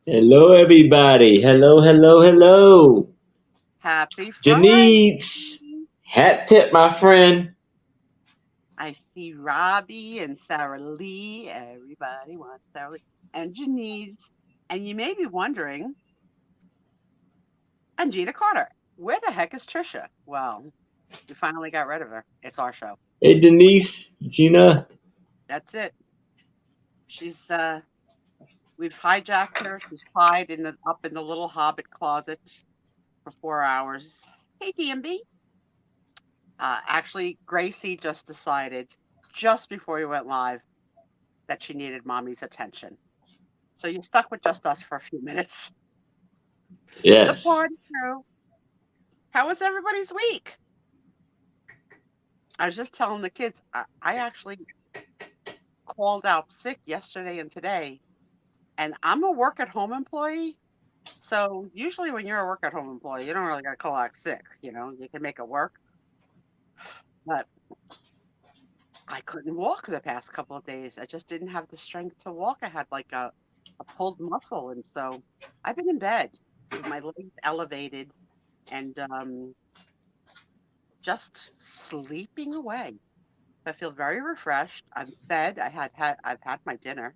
Hello, everybody. Hello, hello, hello. Happy Friday. Janice, hat tip, my friend. I see Robbie and Sarah Lee. Everybody wants Sarah Lee and Janice. And you may be wondering, and Gina Carter, where the heck is Trisha? Well, we finally got rid of her. It's our show. Hey, Denise, Gina. That's it. She's we've hijacked her. She's hid in the up in the little hobbit closet for 4 hours. Hey DMB. Actually, Gracie just decided just before we went live that she needed mommy's attention. So you stuck with just us for a few minutes. The Yes. party crew. How was everybody's week? I was just telling the kids, I actually called out sick yesterday and today, and I'm a work at home employee. So usually when you're a work at home employee, you don't really got to call out sick. You can make it work. But I couldn't walk the past couple of days. I just didn't have the strength to walk. I had like a pulled muscle. And so I've been in bed with my legs elevated and just sleeping away. I feel very refreshed. I'm fed. I've had my dinner.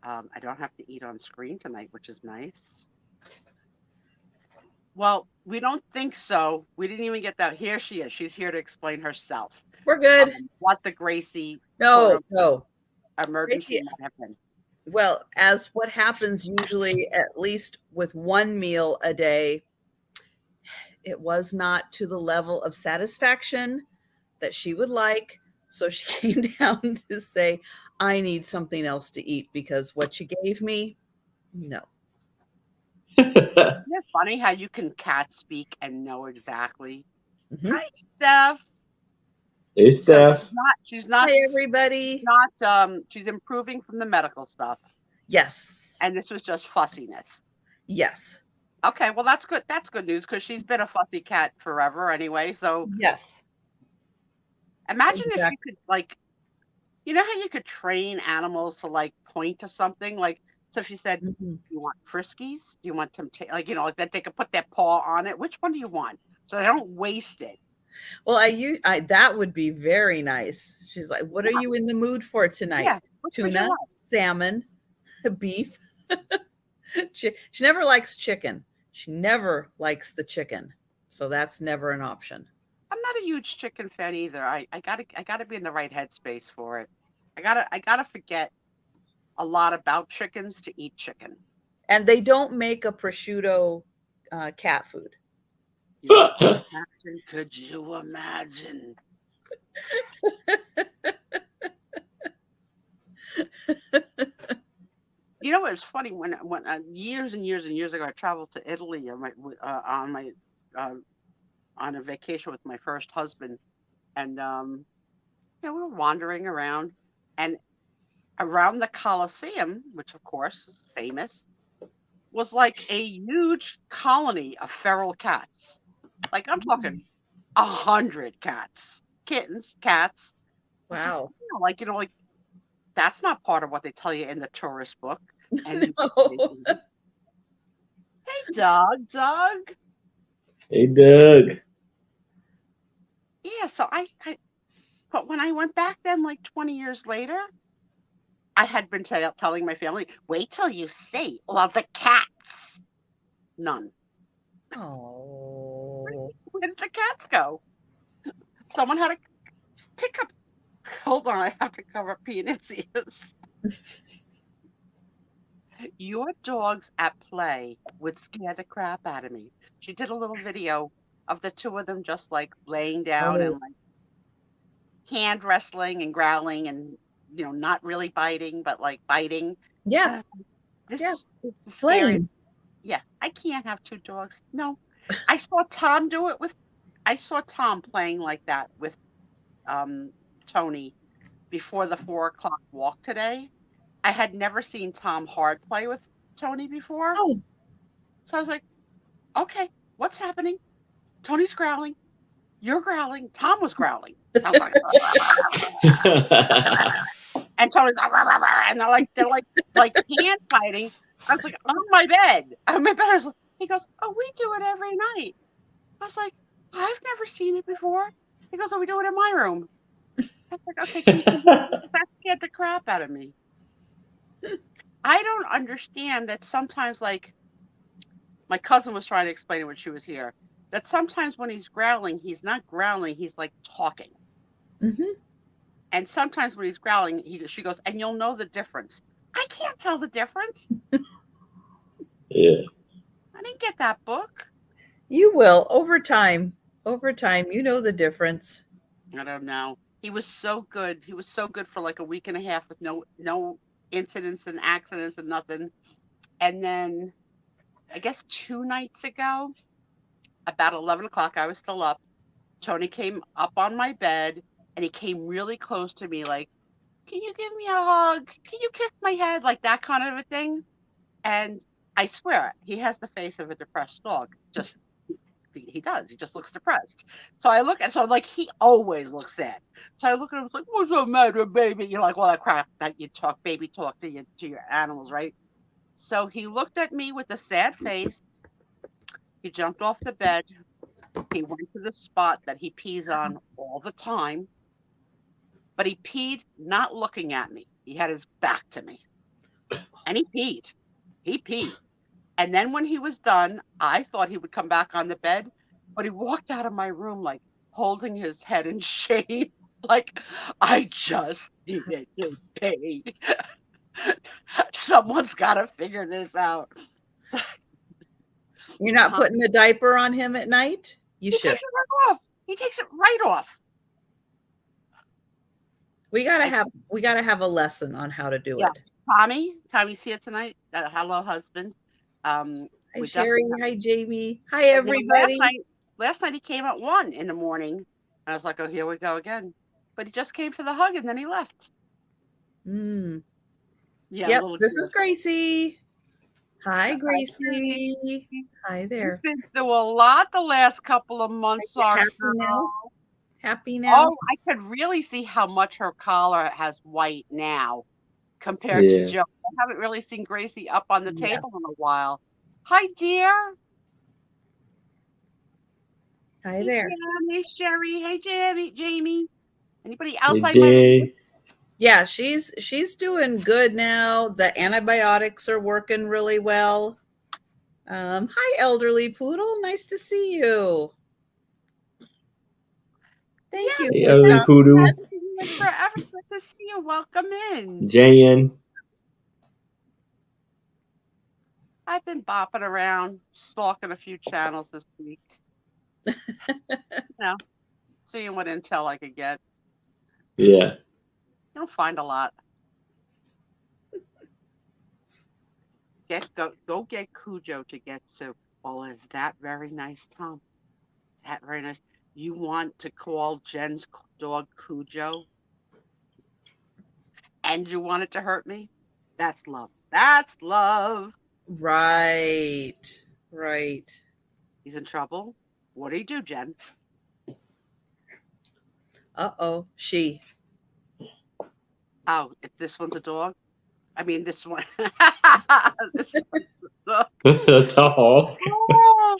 I don't have to eat on screen tonight, which is nice. Well, we don't think so. We didn't even get that. Here she is. She's here to explain herself. We're good. What the Gracie quote No, unquote no. emergency Gracie, might have been. well, as what happens usually, at least with one meal a day, it was not to the level of satisfaction that she would like. So she came down to say, I need something else to eat because what you gave me, no. Isn't it funny how you can cat speak and know exactly? Mhm. Hi, Steph. Hey, So Steph. Hi, everybody. she's improving from the medical stuff. Yes. And this was just fussiness. Yes. Okay, well that's good. That's good news because she's been a fussy cat forever anyway. So Yes. imagine if you Exactly. could like, you know how you could train animals to like point to something like. So if you said, Mhm. "Do you want Friskies? Do you want them to like like that they could put their paw on it? Which one do you want?" So they don't waste it. Well, I that would be very nice. She's like, "What are Yeah, you in the mood for yeah. tonight? Which would you Tuna, like? salmon, beef." She never likes chicken. She never likes the chicken. So that's never an option. I'm not a huge chicken fan either. I gotta be in the right headspace for it. I gotta forget a lot about chickens to eat chicken. And they don't make a prosciutto cat food. You imagine? Could you imagine? You know, it's funny when years and years and years ago I traveled to Italy on my uh, on a vacation with my first husband, and we were wandering around, and around the Colosseum, which of course is famous, was like a huge colony of feral cats. Like I'm talking 100 cats, kittens, cats. I was like, Wow. yeah, like that's not part of what they tell you in the tourist book. And No. hey, Doug. Hey, Doug. Yeah, so but when I went back then, like 20 years later, I had been telling my family, wait till you see all the cats. None. Oh. Where did the cats go? Someone had to pick up. Hold on, I have to cover Peanut's ears. Your dogs at play would scare the crap out of me. She did a little video of the two of them just like laying down Oh. and like hand wrestling and growling and not really biting but like biting. Yeah. And I was like, Yeah. this is the scariest. Playing. Yeah, I can't have two dogs. No. I saw Tom do it with I saw Tom playing like that with um Tony before the 4 o'clock walk today. I had never seen Tom hard play with Tony before. Oh. So I was like, okay, what's happening? Tony's growling. You're growling. Tom was growling. I was like, and Tony's and they're like hand fighting. I was like, on my bed. On my bed. He goes, oh, we do it every night. I was like, I've never seen it before. He goes, oh, we do it in my room. I was like, okay, can you come back? Because that scared the crap out of me. I don't understand that sometimes, like, my cousin was trying to explain it when she was here, that sometimes when he's growling, he's not growling, he's like talking. Mm-hmm. And sometimes when he's growling, she goes, and you'll know the difference. I can't tell the difference. Yeah. I didn't get that book. You will over time. Over time, you know the difference. I don't know. He was so good. He was so good for like a week and a half with no incidents and accidents and nothing. And then I guess 2 nights ago, about 11 o'clock, I was still up. Tony came up on my bed and he came really close to me, like, can you give me a hug? Can you kiss my head? Like that kind of a thing. And I swear, he has the face of a depressed dog. Just he does. He just looks depressed. So I look at so like he always looks sad. So I look at him like, what's the matter, baby? You're like, well, that crap that you talk, baby talk to your animals, right? So he looked at me with a sad face. He jumped off the bed. He went to the spot that he pees on all the time, but he peed not looking at me. He had his back to me. And he peed. He peed. And then when he was done, I thought he would come back on the bed, but he walked out of my room like holding his head in shame. Like, I just needed to pee. Someone's got to figure this out. You're not putting the diaper on him at night? You should. Takes it right off. He takes it right off. We gotta have a lesson on how to do it. Tommy, see it tonight. Hello, husband. Hi, Sherry. Hi, Jamie. Hi, everybody. Last night he came at 1 in the morning. I was like, oh, here we go again. But he just came for the hug and then he left. Mm. Yeah. Yep. This is Gracie. Hi, Gracie. Hi there. You've been through a lot the last couple of months. Happy now. Oh, I could really see how much her collar has white now compared to Joe. I haven't really seen Gracie up on the table in a while. Hi, dear. Hi there. Hey, Sherry. Hey, Jamie. Anybody else? Yeah, she's doing good now. The antibiotics are working really well. Hi, elderly poodle. Nice to see you. Thank you. Hey, elderly poodle. Forever good to see you. Welcome in. Jan. I've been bopping around, stalking a few channels this week. Seeing what intel I could get. Yeah. You don't find a lot. Go get Cujo to get Sue. Oh, is that very nice, Tom? Is that very nice? You want to call Jen's dog Cujo? And you want it to hurt me? That's love. That's love. Right. He's in trouble. What do you do, Jen? Uh-oh. She. Oh, this one's a dog? I mean, this one. This one's a dog. Oh,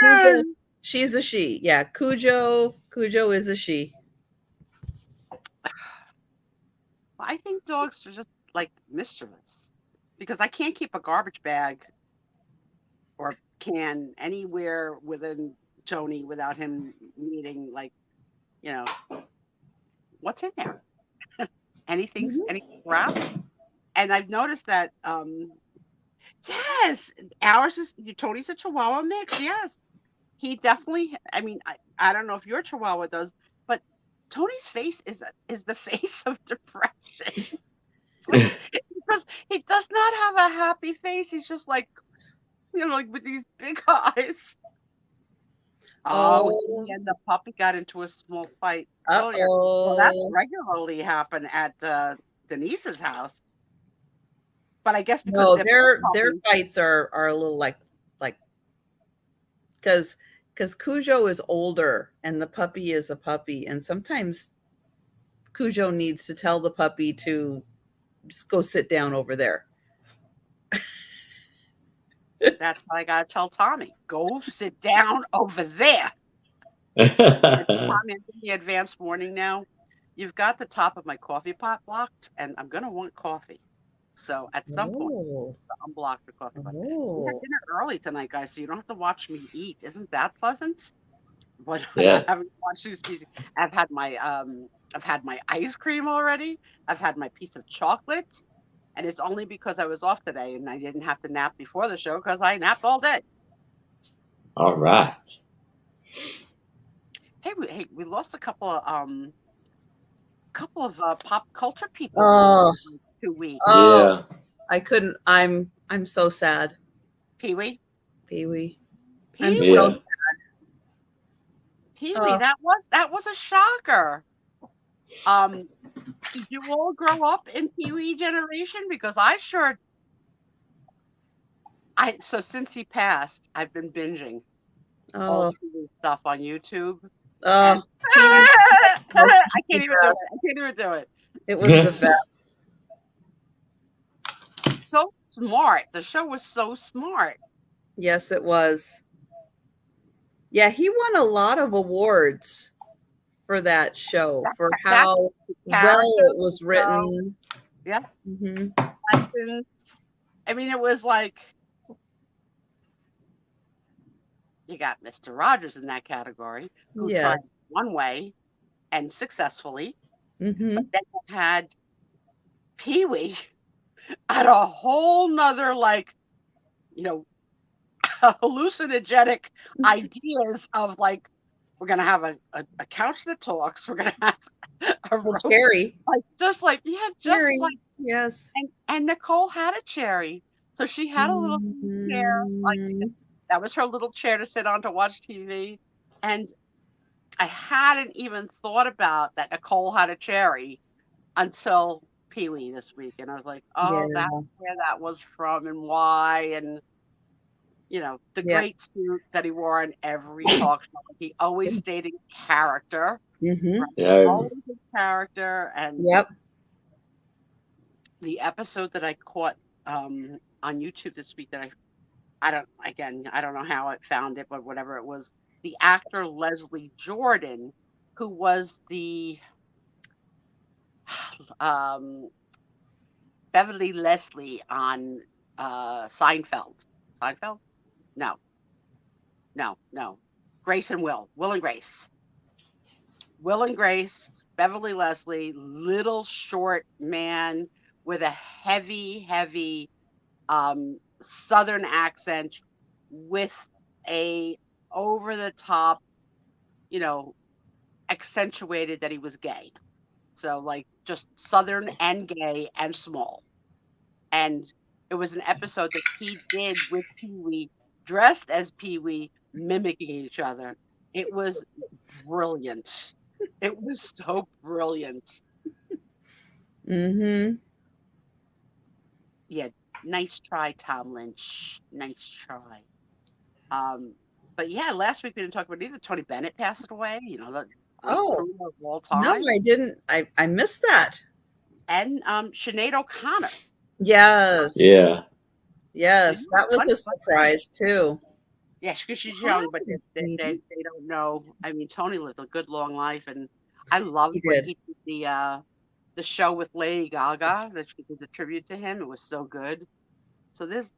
man. She's a she. Yeah, Cujo is a she. I think dogs are just like mischievous because I can't keep a garbage bag or can anywhere within Tony without him needing, like, what's in there? Anything wraps? And I've noticed that, yes, Tony's a Chihuahua mix. Yes, he definitely. I mean, I don't know if your Chihuahua does, but Tony's face is the face of depression. Because he does not have a happy face. He's just like, like with these big eyes. Oh, and the puppy got into a small fight earlier. Well, that's regularly happen at Denise's house. But I guess because their fights are a little like because Cujo is older and the puppy is a puppy, and sometimes Cujo needs to tell the puppy to just go sit down over there. That's what I gotta tell Tommy. Go sit down over there. And Tommy, I'm in the advanced warning now. You've got the top of my coffee pot blocked, and I'm gonna want coffee. So at some point, Oh, unblock the coffee pot. We had oh, dinner early tonight, guys, so you don't have to watch me eat. Isn't that pleasant? But I'm not Yeah. having to watch you speak. I've had my ice cream already. I've had my piece of chocolate, and it's only because I was off today and I didn't have to nap before the show because I napped all day. All right. Hey, we lost a couple of pop culture people in the oh, last 2 weeks. oh! Yeah. I couldn't. I'm so sad, Pee Wee, Pee Wee. I'm Pee so Yeah. Wee, sad. Pee Wee. Oh, That was a shocker. Um, did you all grow up in Pee Wee generation? Because I sure. So since he passed, I've been binging old oh, Pee Wee stuff on YouTube, and oh! Pee Wee was I can't the even do it. best. I can't even do it. It was the best. So smart. The show was so smart. Yes, it was. Yeah, he won a lot of awards for that show, for That how well character. it was So written. yeah, Hmm. lessons. I mean, it was like you got Mr. Rogers in that category, who tried Yes. one way and successfully, Hmm. but then you had Pee Wee at a whole nother, like, you know, hallucinogenic ideas of like, we're gonna have a couch that talks, we're gonna have a Well, rope, Cherry. like just like, Cherry. Yes. and Nicole had a cherry, so she had a little chair, like Mhm. that was her little chair to sit on to watch TV, and I hadn't even thought about that Nicole had a cherry until Pee Wee this week, and I was like, oh, that's Yeah. where that was from and why, and the Yeah. great suit that he wore in every talk show. He always stayed in character, Hmm. right? Yeah. Always in character. And Yep. the episode that I caught on YouTube this week that I don't know how I found it, but whatever it was, the actor Leslie Jordan, who was the um, Beverly Leslie on Seinfeld. Seinfeld? No, no, no. Grace and Will and Grace. Will and Grace, Beverly Leslie, little short man with a heavy, heavy Southern accent with a over the top, you know, accentuated that he was gay. So like just Southern and gay and small. And it was an episode that he did with Pee Wee, dressed as Pee Wee, mimicking each other. It was brilliant. It was so brilliant. Hmm. Yeah, nice try, Tom Lynch. Nice try. Um, but yeah, last week we didn't talk about either. Tony Bennett passed away, the great Oh, crooner of all no, time, I didn't. I missed that. and Sinead O'Connor. Yes. Yeah. Yes. She's That was funny, a surprise too. yeah, because she's young, but Awesome, they, they, sweetie. they don't know. I mean, Tony lived a good long life, and I loved He when did. he did the show with Lady Gaga that she did the tribute to him. It was so good. So that's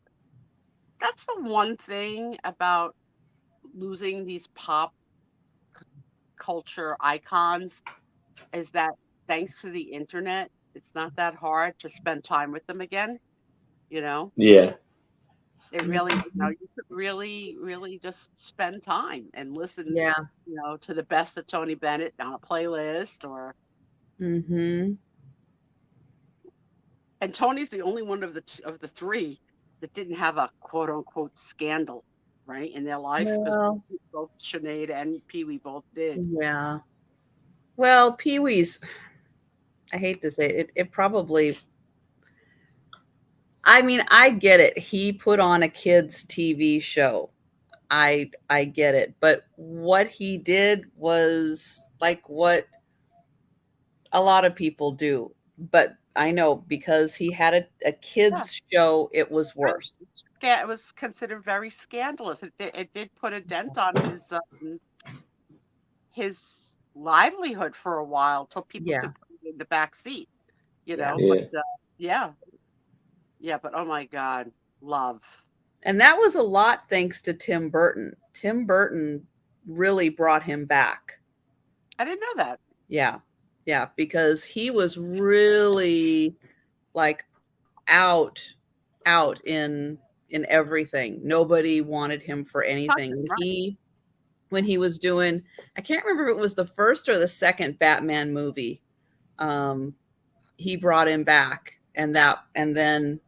the one thing about losing these pop culture icons is that thanks to the internet, it's not that hard to spend time with them again. You know, Yeah. it really, Mhm. you could really, really just spend time and listen, Yeah. to the best of Tony Bennett on a playlist Hmm. and Tony's the only one of the three that didn't have a quote unquote scandal, right, in their life because Well, both Sinead and Pee Wee both did. yeah. Well, Pee Wee's, I hate to say it, it probably, I mean, I get it. He put on a kids' TV show. I get it. But what he did was like what a lot of people do. But I know because he had a Yeah, kids show, it was right. worse. it was considered very scandalous. It did put a dent on his livelihood for a while till people Yeah. could put it in the back seat, Yeah. But Yeah. yeah, yeah. But oh my God, love. And that was a lot thanks to Tim Burton. Tim Burton really brought him back. I didn't know that. Yeah. Yeah, because he was really like out in everything. Nobody wanted him for anything. And Right. when he was doing, I can't remember if it was the first or the second Batman movie, he brought him back, and then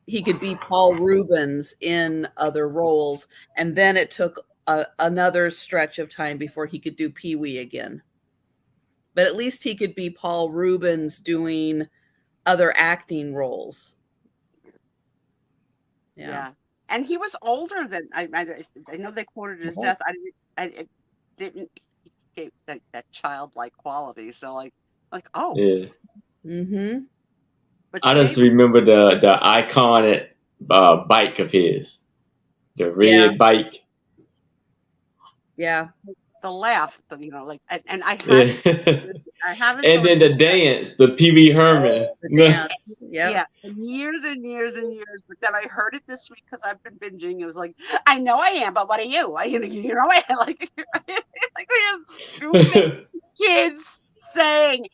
he could be Paul Rubens in other roles, and then it took another stretch of time before he could do Pee-wee again. But at least he could be Paul Rubens doing other acting roles. Yeah. And he was older than I know they quoted his death. I didn't escape that childlike quality. So oh. Yeah. Mm-hmm. But I just remember the iconic bike of his, the red bike. Yeah. The laugh, and I Yeah. haven't And then the dance, the Pee Wee Herman. The dance. Yep. Yeah, and years and years and years. But then I heard it this week because I've been binging. It was like, I know I am, but what are you? You know, I like stupid kids saying,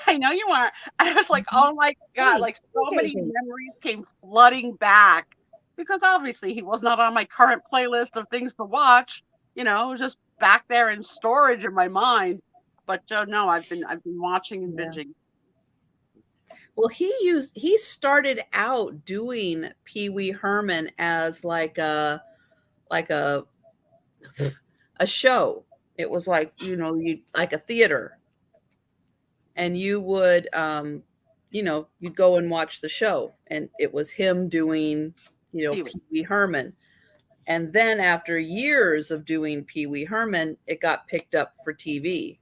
I know you aren't. I was like, oh my God, like so many memories came flooding back because obviously he was not on my current playlist of things to watch, just back there in storage in my mind. But no, I've been watching and binging. Well, he started out doing Pee Wee Herman as like a show. It was like, you like a theater. And you would you'd go and watch the show, and it was him doing, Pee Wee Herman. And then after years of doing Pee Wee Herman, it got picked up for TV.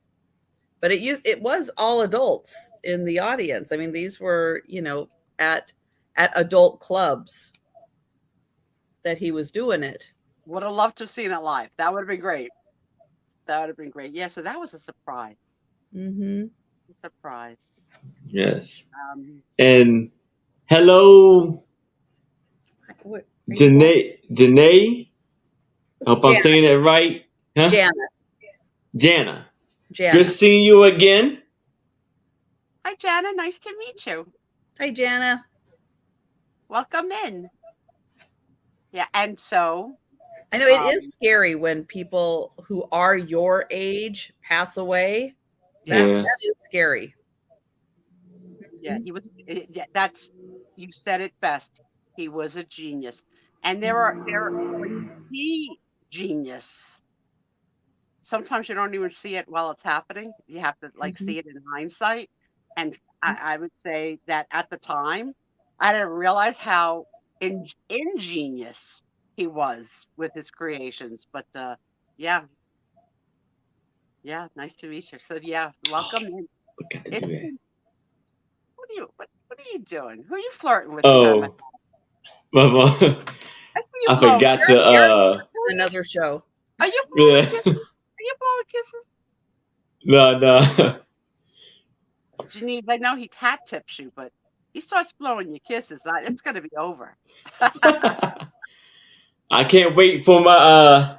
But it was all adults in the audience. I mean, these were, at adult clubs that he was doing it. Would have loved to have seen it live. That would have been great. That would have been great. Yeah, so that was a surprise. Mm-hmm. A surprise. Yes. And hello, Janae. Hope I'm saying it right. Huh? Jana. Good seeing you again. Hi, Jana. Nice to meet you. Hi, Jana. Welcome in. Yeah, and so I know it is scary when people who are your age pass away. That is scary. Yeah, he was. That's, you said it best. He was a genius, and when you see genius, sometimes you don't even see it while it's happening. You have to see it in hindsight. And I would say that at the time, I didn't realize how ingenious he was with his creations. But yeah, nice to meet you. So yeah, welcome in. What are you doing? Who are you flirting with? Oh, Mama. I forgot to another show. Are you blowing kisses? Are you blowing kisses? No. Janine, I know he hat tips you, but he starts blowing your kisses. It's gonna be over. I can't wait for my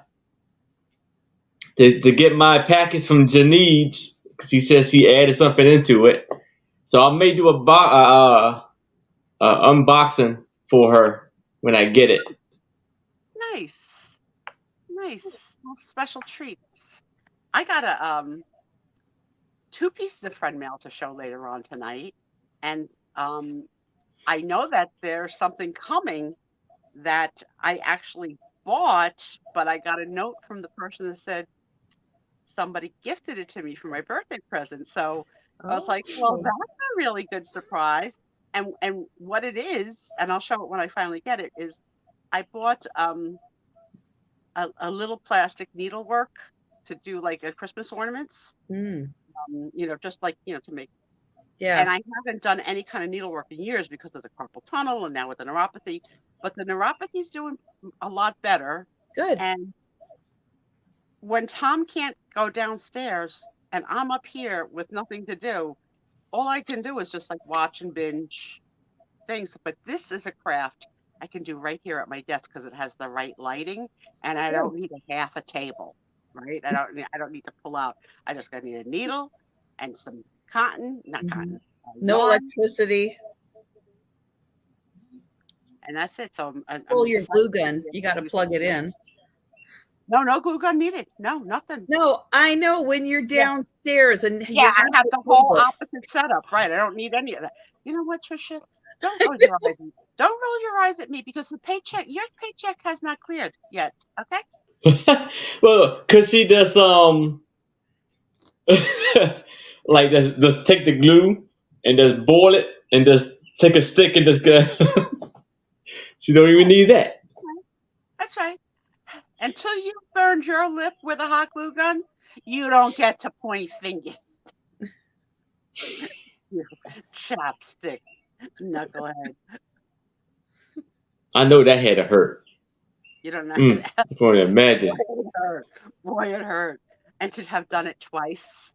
to get my package from Janine's, because he says he added something into it. So I may do a unboxing for her when I get it. Nice. Little special treats. I got a 2 pieces of friend mail to show later on tonight, and I know that there's something coming that I actually bought, but I got a note from the person that said somebody gifted it to me for my birthday present. So I was like, well, that's a really good surprise. And what it is, and I'll show it when I finally get it, is I bought a little plastic needlework to do like a Christmas ornaments. Just to make. Yeah. And I haven't done any kind of needlework in years because of the carpal tunnel and now with the neuropathy. but the neuropathy's doing a lot better. Good. And when Tom can't go downstairs and I'm up here with nothing to do, all I can do is just like watch and binge things. But this is a craft I can do right here at my desk because it has the right lighting, and I don't need a half a table, right? I don't need to pull out. I just gotta need a needle and some cotton, not cotton, No yarn, electricity. and that's it. So Pull your glue gun. You got to plug it in. No glue gun needed. No, nothing. No, I know when you're downstairs and I have the whole opposite setup, right? I don't need any of that. You know what, Trisha? Don't roll your eyes. Don't roll your eyes at me because your paycheck has not cleared yet. Okay? Well, cause she does like just take the glue and just boil it and just take a stick and just go. She don't even need that. That's right. Until you burned your lip with a hot glue gun, you don't get to point fingers. You chapstick, knucklehead. I know that had to hurt. You don't know I can imagine. Boy, it hurt. Boy, it hurt. And to have done it twice.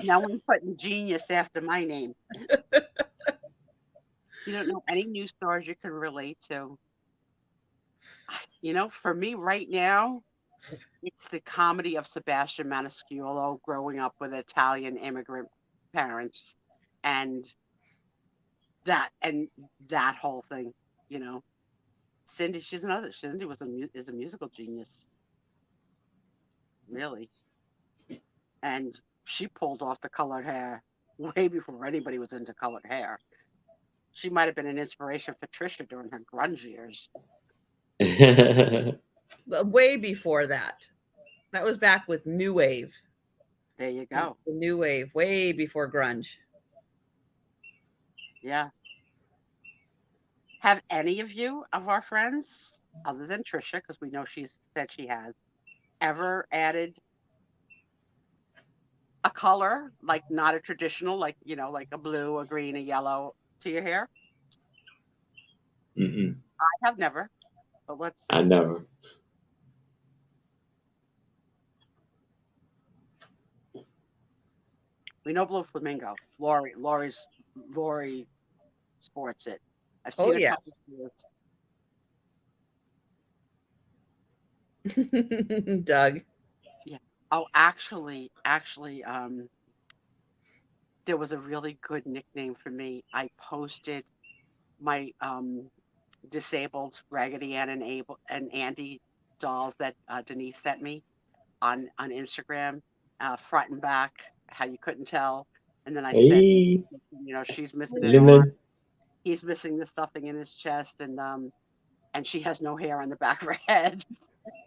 Now I'm putting genius after my name. You don't know any news stores you can relate to. You know, for me right now, it's the comedy of Sebastian Maniscalco growing up with Italian immigrant parents, and that whole thing. You know, Cindy, Cindy is a musical genius, really, and she pulled off the colored hair way before anybody was into colored hair. She might have been an inspiration for Trisha during her grunge years. Way before that. That was back with New Wave. There you go. The New Wave, way before grunge. Yeah. Have any of you, of our friends, other than Trisha, because we know she's said she has, ever added a color, like not a traditional, like, you know, like a blue, a green, a yellow to your hair? Mm-mm. I have never, but let's see. I never. We know Blue Flamingo. Lori sports it. I've seen a couple of Doug. Yeah. Oh, actually, there was a really good nickname for me. I posted my disabled Raggedy Ann and Andy dolls that Denise sent me on Instagram, front and back, how you couldn't tell. And then I said, you know, she's missing an arm. He's missing the stuffing in his chest, and she has no hair on the back of her head.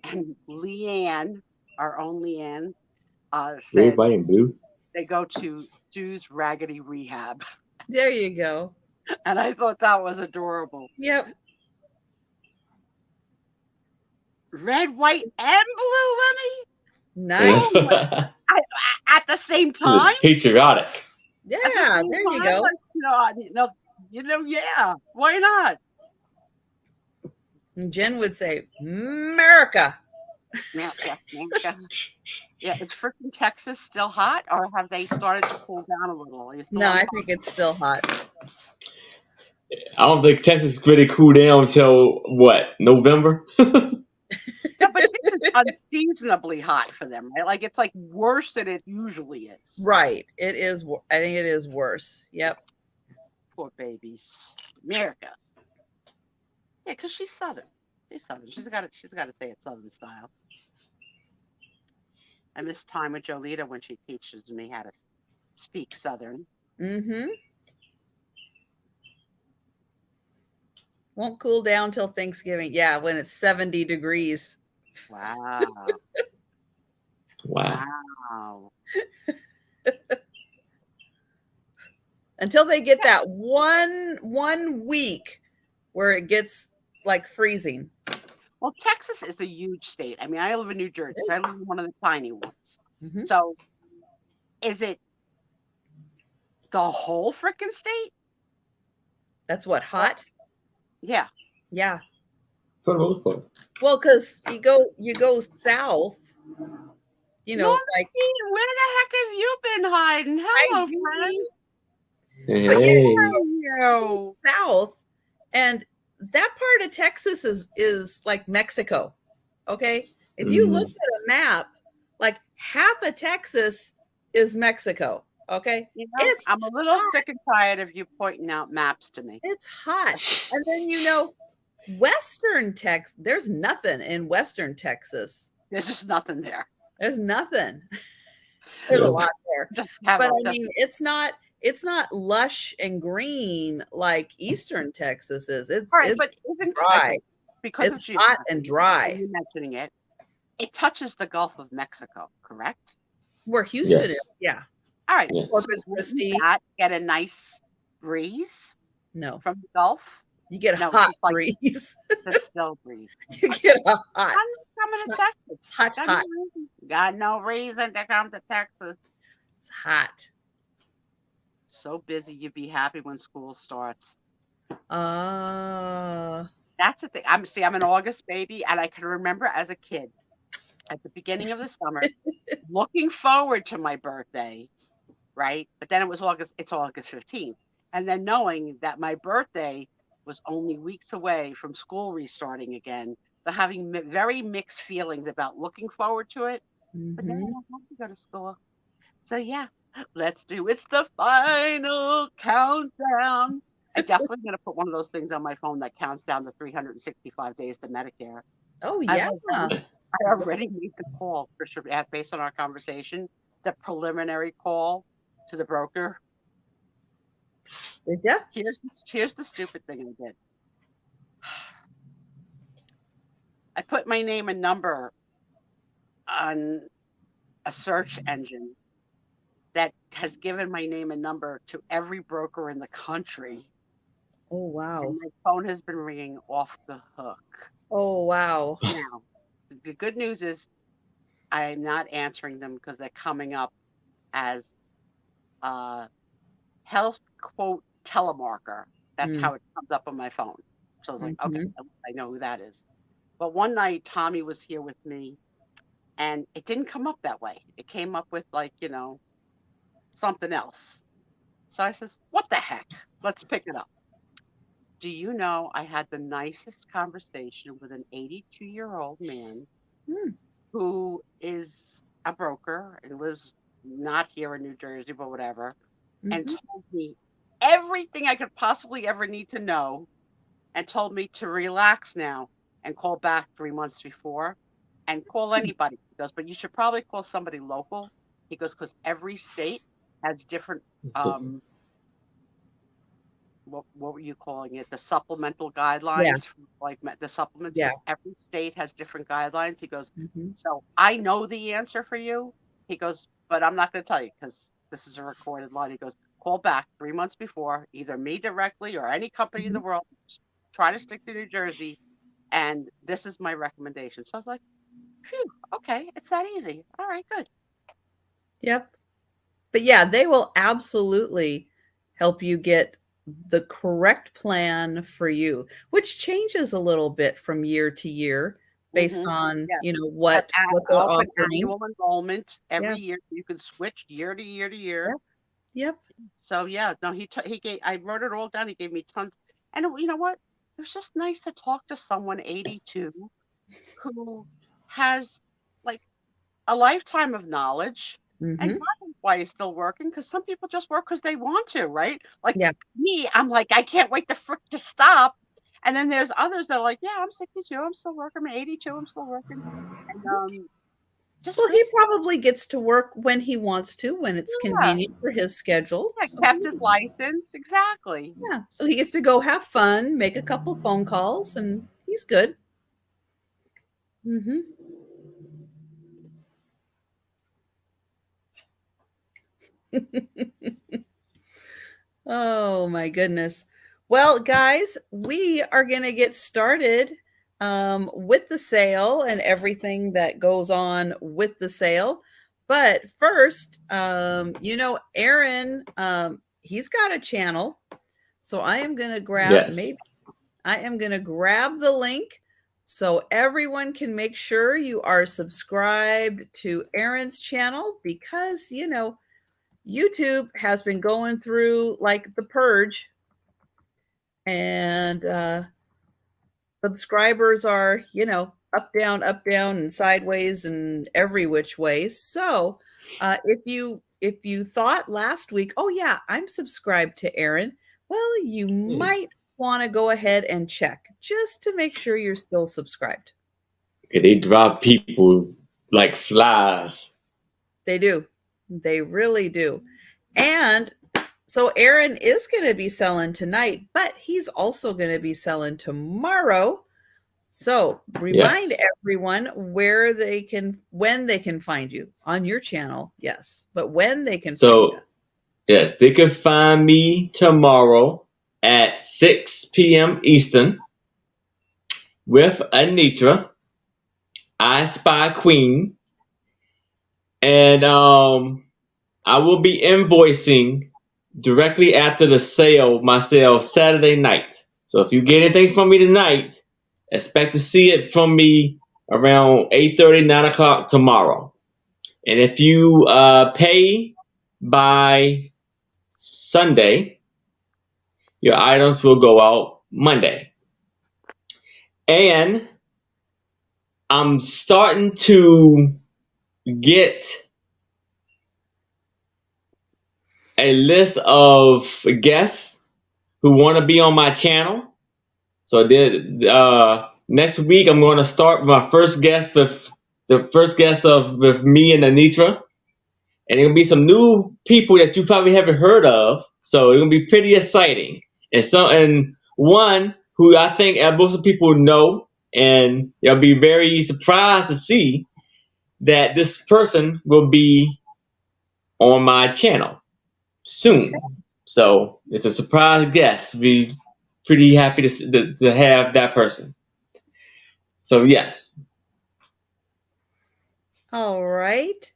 And Leanne, our own Leanne, said Everybody in blue. They go to Sue's Raggedy Rehab. There you go. And I thought that was adorable. Yep. Red, white, and blue, Lenny. Nice. At the same time. It's patriotic. Yeah, there you go. Like, yeah. Why not? And Jen would say, America. America. Yeah, is freaking Texas still hot, or have they started to cool down a little? No, I think it's still hot. I don't think Texas really cool down until what, November? Yeah, but it's unseasonably hot for them, right? Like it's like worse than it usually is. Right. It is. I think it is worse. Yep. Poor babies. America. Yeah, because she's Southern. She's Southern. She's got to say it Southern style. I miss time with Jolita when she teaches me how to speak Southern. Mm-hmm. Won't cool down till Thanksgiving. Yeah, when it's 70 degrees. Wow. Wow. Until they get that one week where it gets like freezing. Well, Texas is a huge state. I mean, I live in New Jersey. So I live in one of the tiny ones. Mm-hmm. So is it the whole freaking state? That's what, hot? Yeah. Yeah. For the most part. Well, because you go south, you know, like Normandie, where the heck have you been hiding? Hello, friend. But yeah, Hey. You. south, and that part of Texas is like Mexico. Okay, if you look at a map, like half of Texas is Mexico. Okay, You know, it's I'm a little hot. sick and tired of you pointing out maps to me. It's hot, and then Western Texas. There's nothing in Western Texas. There's just nothing there. There's nothing. There's a lot there, Just have but a, I mean, it's not lush and green like Eastern Texas is. all right, It's but isn't dry. because of It's hot and dry. and you mentioning it, it touches the Gulf of Mexico, correct? Where Houston Yes. is, yeah. All right, Yes. Corpus wouldn't Christi. that get a nice breeze No, from the Gulf? you get a No, hot it's like breeze. the still breeze. You get a hot. I'm coming to Texas. hot. Got no reason to come to Texas. It's hot. So busy, you'd be happy when school starts. Uh, That's the thing. I'm an August baby, and I can remember as a kid at the beginning of the summer looking forward to my birthday, right? But then it's August 15th. And then knowing that my birthday was only weeks away from school restarting again. So having very mixed feelings about looking forward to it. But now I don't have to go to school. So yeah, it's the final countdown. I'm definitely going to put one of those things on my phone that counts down the 365 days to Medicare. oh yeah. I already made the call for sure, based on our conversation, the preliminary call to the broker. Did ya? Here's the stupid thing I did. I put my name and number on a search engine that has given my name and number to every broker in the country. Oh wow. And my phone has been ringing off the hook. Oh wow. Now, the good news is I'm not answering them because they're coming up as health quote telemarker. That's how it comes up on my phone. So I was like, okay, I know who that is. But one night Tommy was here with me and it didn't come up that way. It came up with like, something else. So I says, what the heck? Let's pick it up. Do you know I had the nicest conversation with an 82-year-old man who is a broker and lives not here in New Jersey, but whatever, and told me everything I could possibly ever need to know and told me to relax now and call back 3 months before and call anybody. He goes, but you should probably call somebody local. He goes, because every state has different what were you calling it? The supplemental guidelines, like the supplements. Yeah. Every state has different guidelines. He goes, so I know the answer for you. He goes, but I'm not going to tell you because this is a recorded line. He goes, call back 3 months before, either me directly or any company in the world. Try to stick to New Jersey. And this is my recommendation. So I was like, phew, okay, it's that easy. All right, good. Yep. But yeah, they will absolutely help you get the correct plan for you, which changes a little bit from year to year based on, what they're offering. Annual enrollment every year. You can switch year to year to year. Yep. So yeah, no, he gave. I wrote it all down. He gave me tons. And you know what? It was just nice to talk to someone 82 who has like a lifetime of knowledge. And God knows why he's still working, because some people just work because they want to, right? Like me, I'm like, I can't wait the frick to stop. And then there's others that are like, yeah, I'm 62, I'm still working. I'm 82, I'm still working. And well, he probably gets to work when he wants to, when it's convenient for his schedule. Yeah, kept his license, exactly. Yeah, so he gets to go have fun, make a couple phone calls, and he's good. Oh my goodness. Well, guys, we are going to get started with the sale and everything that goes on with the sale. But first, Aaron, he's got a channel. So I am going to grab I am going to grab the link so everyone can make sure you are subscribed to Erin's channel, because, you know, YouTube has been going through like the purge, and subscribers are, you know, up, down, and sideways and every which way. So if you thought last week, oh yeah, I'm subscribed to Erin, well, you might want to go ahead and check just to make sure you're still subscribed. They drop people like flies. They do. They really do. And so Erin is going to be selling tonight, but he's also going to be selling tomorrow. So remind everyone when they can find you on your channel. Yes, but when they can find you. Yes, they can find me tomorrow at 6 p.m. Eastern with Anitra, I Spy Queen, and I will be invoicing directly after the sale, my sale Saturday night. So if you get anything from me tonight, expect to see it from me around 8:30, 9 o'clock tomorrow. And if you pay by Sunday, your items will go out Monday. And I'm starting to get a list of guests who want to be on my channel. So next week I'm going to start my first guest with with me and Anitra, and it'll be some new people that you probably haven't heard of. So it'll be pretty exciting, and one who I think most of people know, and you'll be very surprised to see that this person will be on my channel soon. So it's a surprise guest. Be pretty happy to have that person. So yes. All right.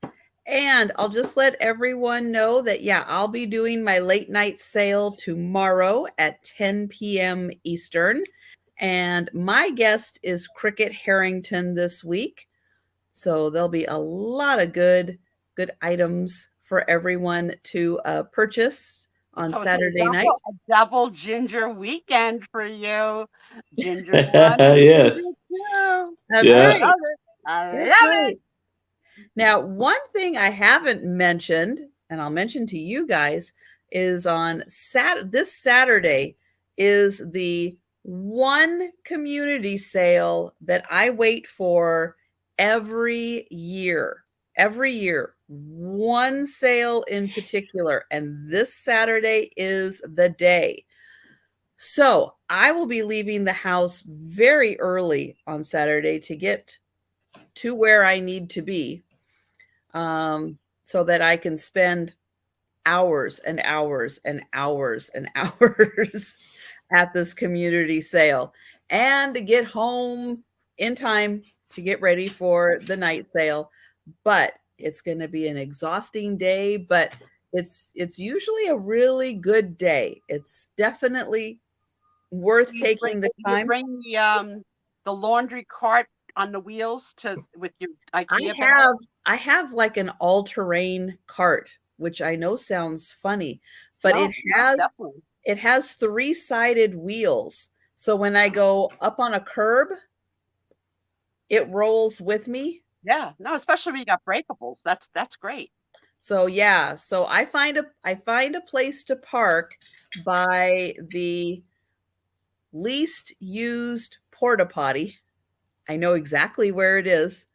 And I'll just let everyone know that, yeah, I'll be doing my late night sale tomorrow at 10 p.m. Eastern. And my guest is Cricket Harrington this week. So there'll be a lot of good items for everyone to purchase on Saturday night. A double ginger weekend for you. Ginger one, yes. ginger two. That's right. I love it. Now, one thing I haven't mentioned, and I'll mention to you guys, is on this Saturday is the one community sale that I wait for every year. Every year, one sale in particular, and this Saturday is the day. So I will be leaving the house very early on Saturday to get to where I need to be, so that I can spend hours and hours and hours and hours at this community sale, and to get home in time to get ready for the night sale. But it's going to be an exhausting day, but it's usually a really good day. It's definitely worth taking the time. You bring the laundry cart on the wheels with your IKEA I have like an all-terrain cart, which I know sounds funny, but it has three-sided wheels. So when I go up on a curb, it rolls with me. Yeah, no, especially when you got breakables. That's great. So yeah, so I find a place to park by the least used porta potty. I know exactly where it is,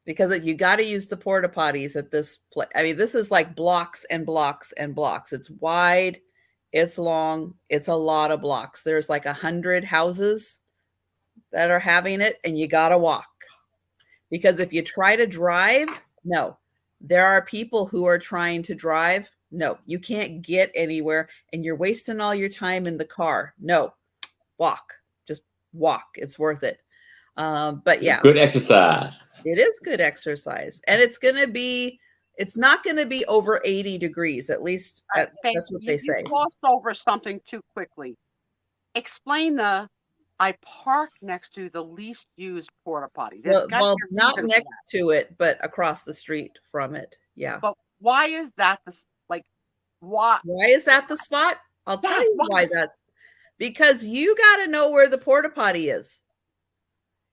because you got to use the porta potties at this place. I mean, this is like blocks and blocks and blocks. It's wide, it's long, it's a lot of blocks. There's like 100 houses that are having it, and you got to walk. Because if you try to drive, no. There are people who are trying to drive. No, you can't get anywhere, and you're wasting all your time in the car. No, walk. Just walk. It's worth it. But yeah, good exercise. It is good exercise, and it's not going to be over 80 degrees. At least that's what they say. You glossed over something too quickly. Explain the I park next to the least used porta potty. There's got to Well, be a not reason for next to it, but across the street from it. Yeah. But why is that like why? Why is that the spot? I'll tell Yes, you why? why that's because you got to know where the porta potty is.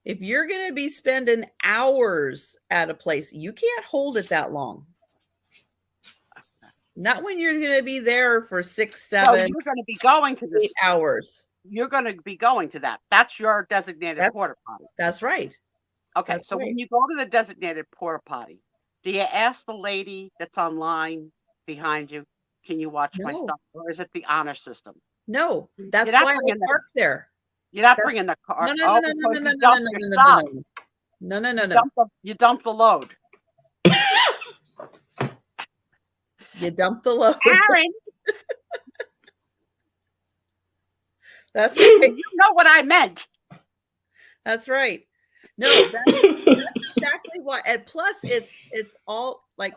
If you're going to be spending hours at a place, you can't hold it that long. Not when you're going to be there for 6, 7, So you're going to be going to 8 hours. You're going to be going to that. That's your designated porta potty. That's right. Okay, That's so right. when you go to the designated porta potty, do you ask the lady that's online behind you, can you watch my stuff? Or is it the honor system? No, that's why I park there. You're not bringing the car. No, You dump the load. You dump the load. Aaron. That's right. You know what I meant. That's right. No, that's exactly why. And plus, it's all like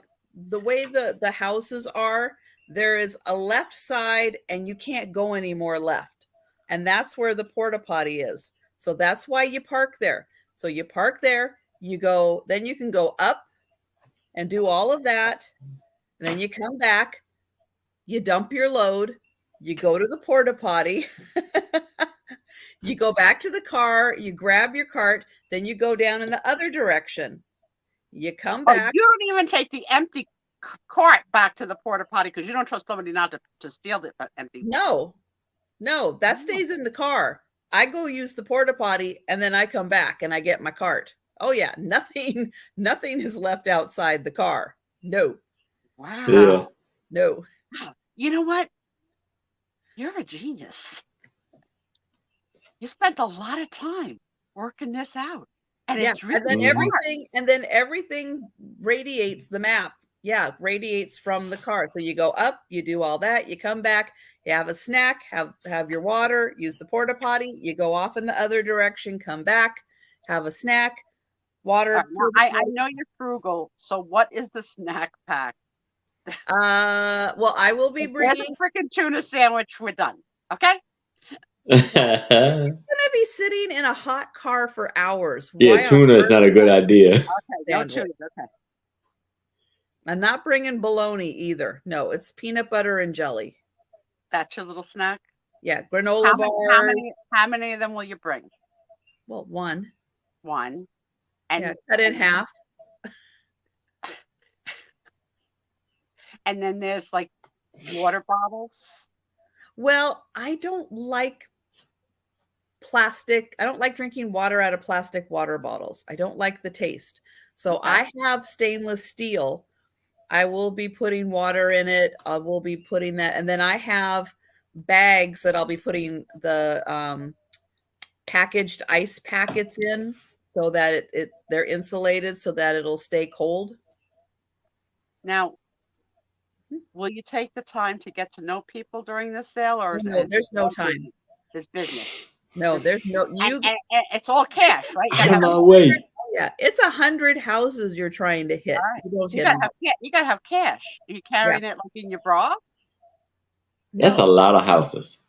the way the houses are. There is a left side, and you can't go any more left, and that's where the porta potty is. So that's why you park there. So you park there. You go. Then you can go up and do all of that. And then you come back. You dump your load. You go to the porta potty. You go back to the car, you grab your cart, then you go down in the other direction. You come back. You don't even take the empty cart back to the porta potty because you don't trust somebody not to steal the empty. No, that stays in the car. I go use the porta potty and then I come back and I get my cart. Oh yeah, nothing is left outside the car. No. Wow. Yeah. No. You know what? You're a genius. You spent a lot of time working this out. And it's really and then everything radiates the map. Yeah, radiates from the car. So you go up, you do all that, you come back, you have a snack, have your water, use the porta potty, you go off in the other direction, come back, have a snack, water. I know you're frugal. So what is the snack pack? Well, I will be bringing a freaking tuna sandwich. We're done. Okay. It's gonna be sitting in a hot car for hours. Yeah, tuna is not a good idea. Okay, no tuna. Okay. I'm not bringing bologna either. No, it's peanut butter and jelly. That's your little snack? Yeah, granola bars. How many of them will you bring? Well, one. And cut in half. And then there's like water bottles. Well, I don't like plastic. I don't like drinking water out of plastic water bottles. I don't like the taste. So I have stainless steel. I will be putting water in it. I will be putting that. And then I have bags that I'll be putting the packaged ice packets in so that they're insulated so that it'll stay cold. Now, will you take the time to get to know people during this sale, or no? There's no time. There's business. No, there's no. And it's all cash, right? Out of my way. Yeah, it's 100 houses you're trying to hit. Right. You gotta have cash. Are you carrying it like in your bra? That's a lot of houses.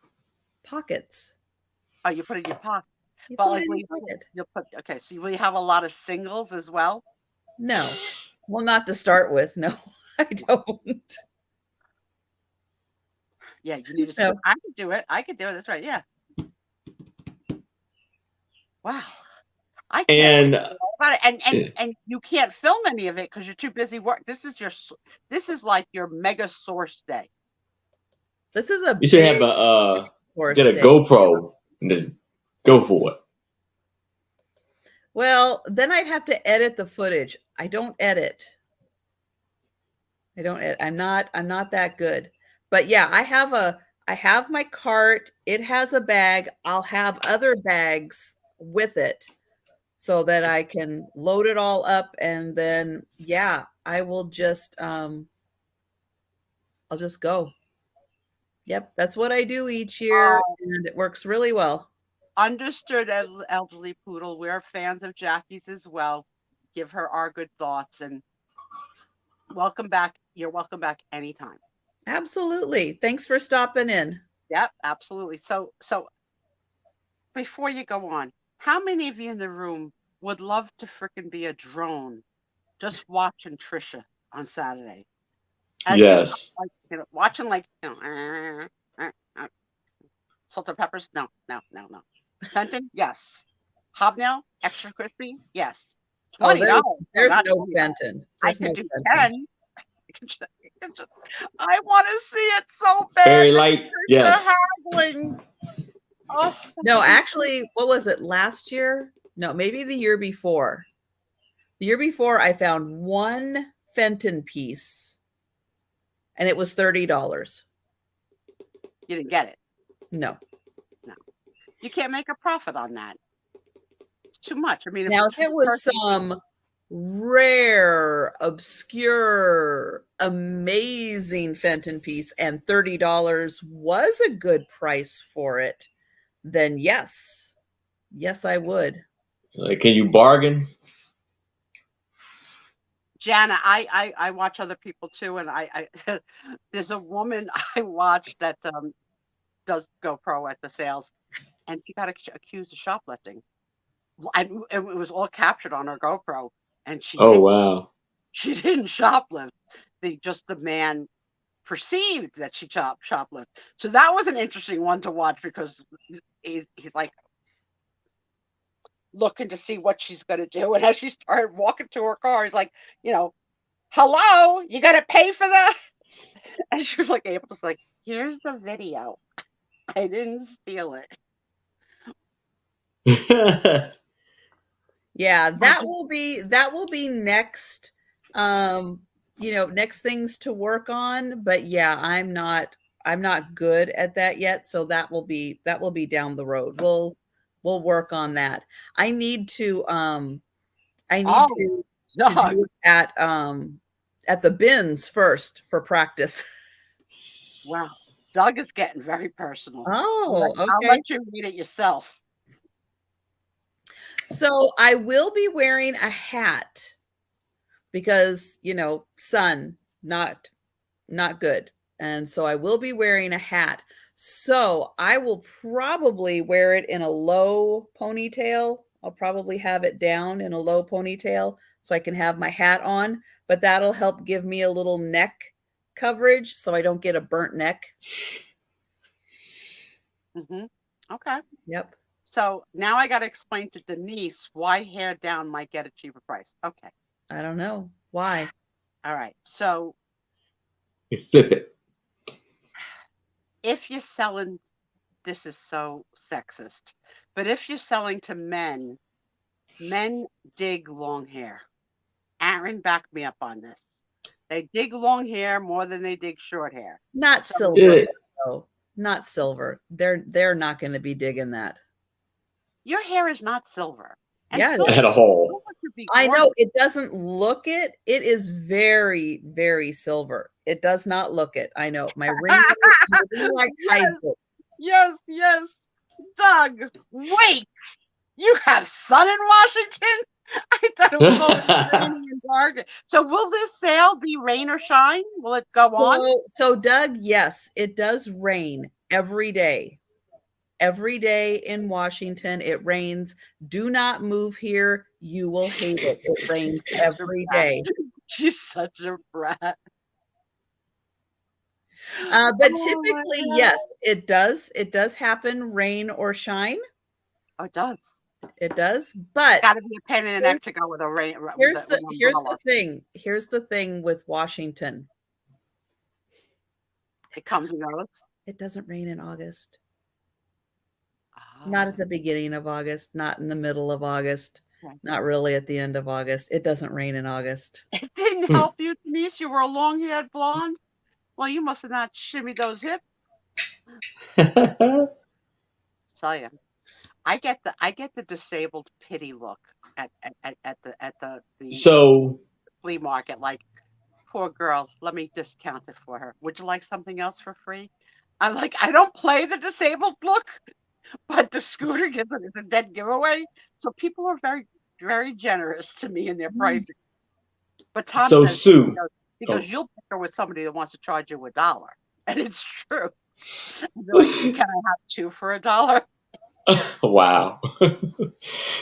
Pockets. Oh, you put it in your pocket. You'll put. Okay, so will you have a lot of singles as well? No, well, not to start with. No, I don't. Yeah, you need to. No. I could do it. That's right. Yeah. Wow. I can't about it. And you can't film any of it because you're too busy work. This is like your mega source day. This is a. You should have get a GoPro and just go for it. Well, then I'd have to edit the footage. I don't edit. I'm not that good. But yeah, I have my cart. It has a bag. I'll have other bags with it so that I can load it all up, and then I will just I'll just go. Yep, that's what I do each year, and it works really well. Understood, elderly poodle. We're fans of Jackie's as well. Give her our good thoughts, and welcome back. You're welcome back anytime. Absolutely. Thanks for stopping in. Yep, absolutely. So before you go on, how many of you in the room would love to frickin' be a drone just watching Trisha on Saturday? And just Yes. like, watching like, salt and peppers? No. Fenton? Yes. Hobnail? Extra crispy? Yes. Oh, $20. there's not no $20. Fenton. I There's could no do Fenton. 10. I want to see it so bad. Very light. Yes. Haggling. Oh, No, actually, what was it, last year? No, maybe the year before. The year before, I found one Fenton piece, and it was $30. you didn't get it. No. You can't make a profit on that. It's too much. I mean, Now, if it was some rare, obscure, amazing Fenton piece and $30 was a good price for it, then yes, I would. Like, can you bargain? Jana, I watch other people too, and I there's a woman I watched that does GoPro at the sales, and she got accused of shoplifting, and it was all captured on her GoPro, and Wow. she didn't shoplift. The man perceived that she shoplift. So that was an interesting one to watch, because he's like looking to see what she's going to do, and as she started walking to her car, he's like, hello, you got to pay for that? And she was like able to say, like, here's the video, I didn't steal it. Yeah, that will be next, next things to work on. But yeah, I'm not good at that yet, so that will be down the road. We'll work on that. I need to to do it at the bins first for practice. Wow, Doug is getting very personal. Oh, okay. I'll let you read it yourself. So I will be wearing a hat because, sun, not good. And so I will be wearing a hat. So I will probably wear it in a low ponytail. I'll probably have it down in a low ponytail so I can have my hat on, but that'll help give me a little neck coverage so I don't get a burnt neck. Okay. Yep. So now I got to explain to Denise why hair down might get a cheaper price. Okay. I don't know. Why? All right. So you flip it. If you're selling, this is so sexist, but if you're selling to men dig long hair. Aaron backed me up on this. They dig long hair more than they dig short hair. Not silver, though. Not silver. They're not going to be digging that. Your hair is not silver. And yeah, it had a hole. I know it doesn't look it. It is very, very silver. It does not look it. I know my ring light hides it. Yes. Doug, wait. You have sun in Washington? I thought it was always raining and dark. So will this sale be rain or shine? Will it go on? So Doug, yes, it does rain every day. Every day in Washington, it rains. Do not move here. You will hate it. It rains every day. She's such a brat. But typically, yes, it does. It does happen, rain or shine. Oh, it does. It does, but got to be a pain in the neck to go with a rain. Here's the thing. Here's the thing with Washington. It comes and goes. It doesn't rain in August. Not at the beginning of August, not in the middle of August, not really at the end of August. It doesn't rain in August. It didn't help you, Denise. You were a long-haired blonde. Well, you must have not shimmied those hips. Tell you, I get the disabled pity look at the flea market. Like, poor girl. Let me discount it for her. Would you like something else for free? I'm like, I don't play the disabled look. But the scooter gives it as a dead giveaway. So people are very, very generous to me in their pricing. But Tom says, Sue, because you'll pick her with somebody that wants to charge you $1. And it's true. Like, can I have 2 for $1? Wow.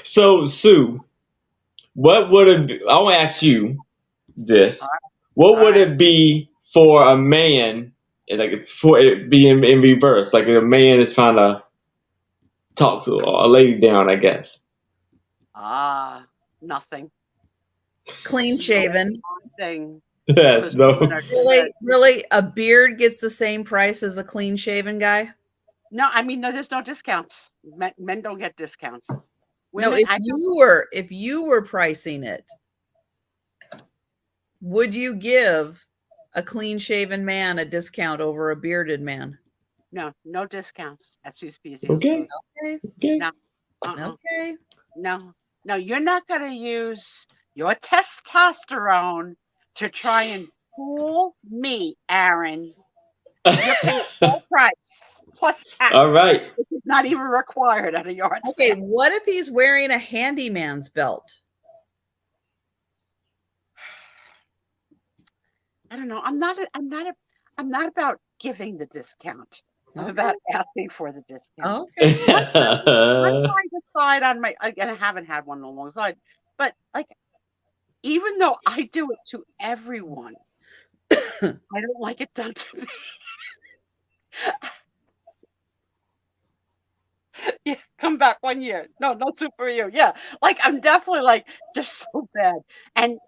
So, Sue, what would it be? I want to ask you All this. right. What All would right. it be for a man, like for it being in reverse? Like a man is trying to talk to a lady down, I guess. Nothing. Clean No shaven. thing. Yes, Because women no. are timid. Really, a beard gets the same price as a clean shaven guy? No, I mean, no, there's no discounts. Men don't get discounts. No, Women, I if you were pricing it, would you give a clean shaven man a discount over a bearded man? no discounts at Sue Spiezio's Okay, booth. Okay. okay. No, uh-uh. Okay. No, no, you're not going to use your testosterone to try and fool me, Aaron. You're paying full price plus tax, All right. which is not even required at a yard Okay, sale. what if he's wearing a handyman's belt? I don't know. I'm not about giving the discount. I'm Okay. about asking for the discount. Okay. Once I decide on my, again, I haven't had one along the side, but like, even though I do it to everyone, I don't like it done to me. Yeah, come back 1 year. No, no soup for you. Yeah, like I'm definitely like just so bad. And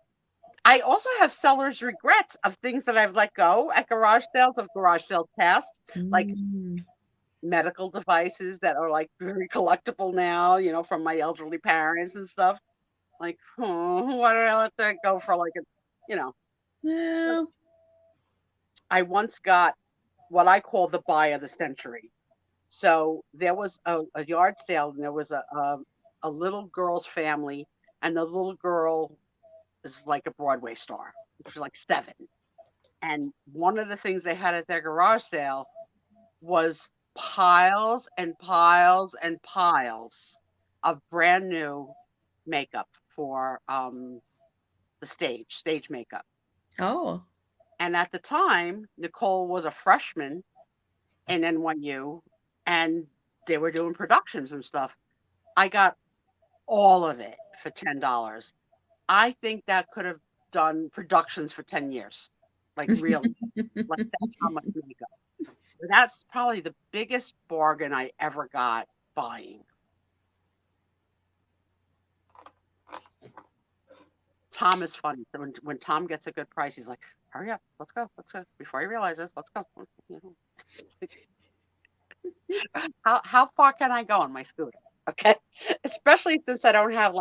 I also have seller's regrets of things that I've let go at garage sales, of garage sales past, like Mm. medical devices that are like very collectible now, from my elderly parents and stuff. Like, why did I let that go for like a, you know, No. I once got what I call the buy of the century. So there was a yard sale, and there was a little girl's family, and the little girl is like a Broadway star. She's like 7. And one of the things they had at their garage sale was piles and piles and piles of brand new makeup for the stage makeup. Oh. And at the time, Nicole was a freshman in NYU, and they were doing productions and stuff. I got all of it for $10. I think that could have done productions for 10 years. Like really, like that's how much makeup. That's probably the biggest bargain I ever got buying. Tom is funny. So when Tom gets a good price, he's like, "Hurry up, let's go. Before you realize this, let's go." How far can I go on my scooter? Okay, especially since I don't have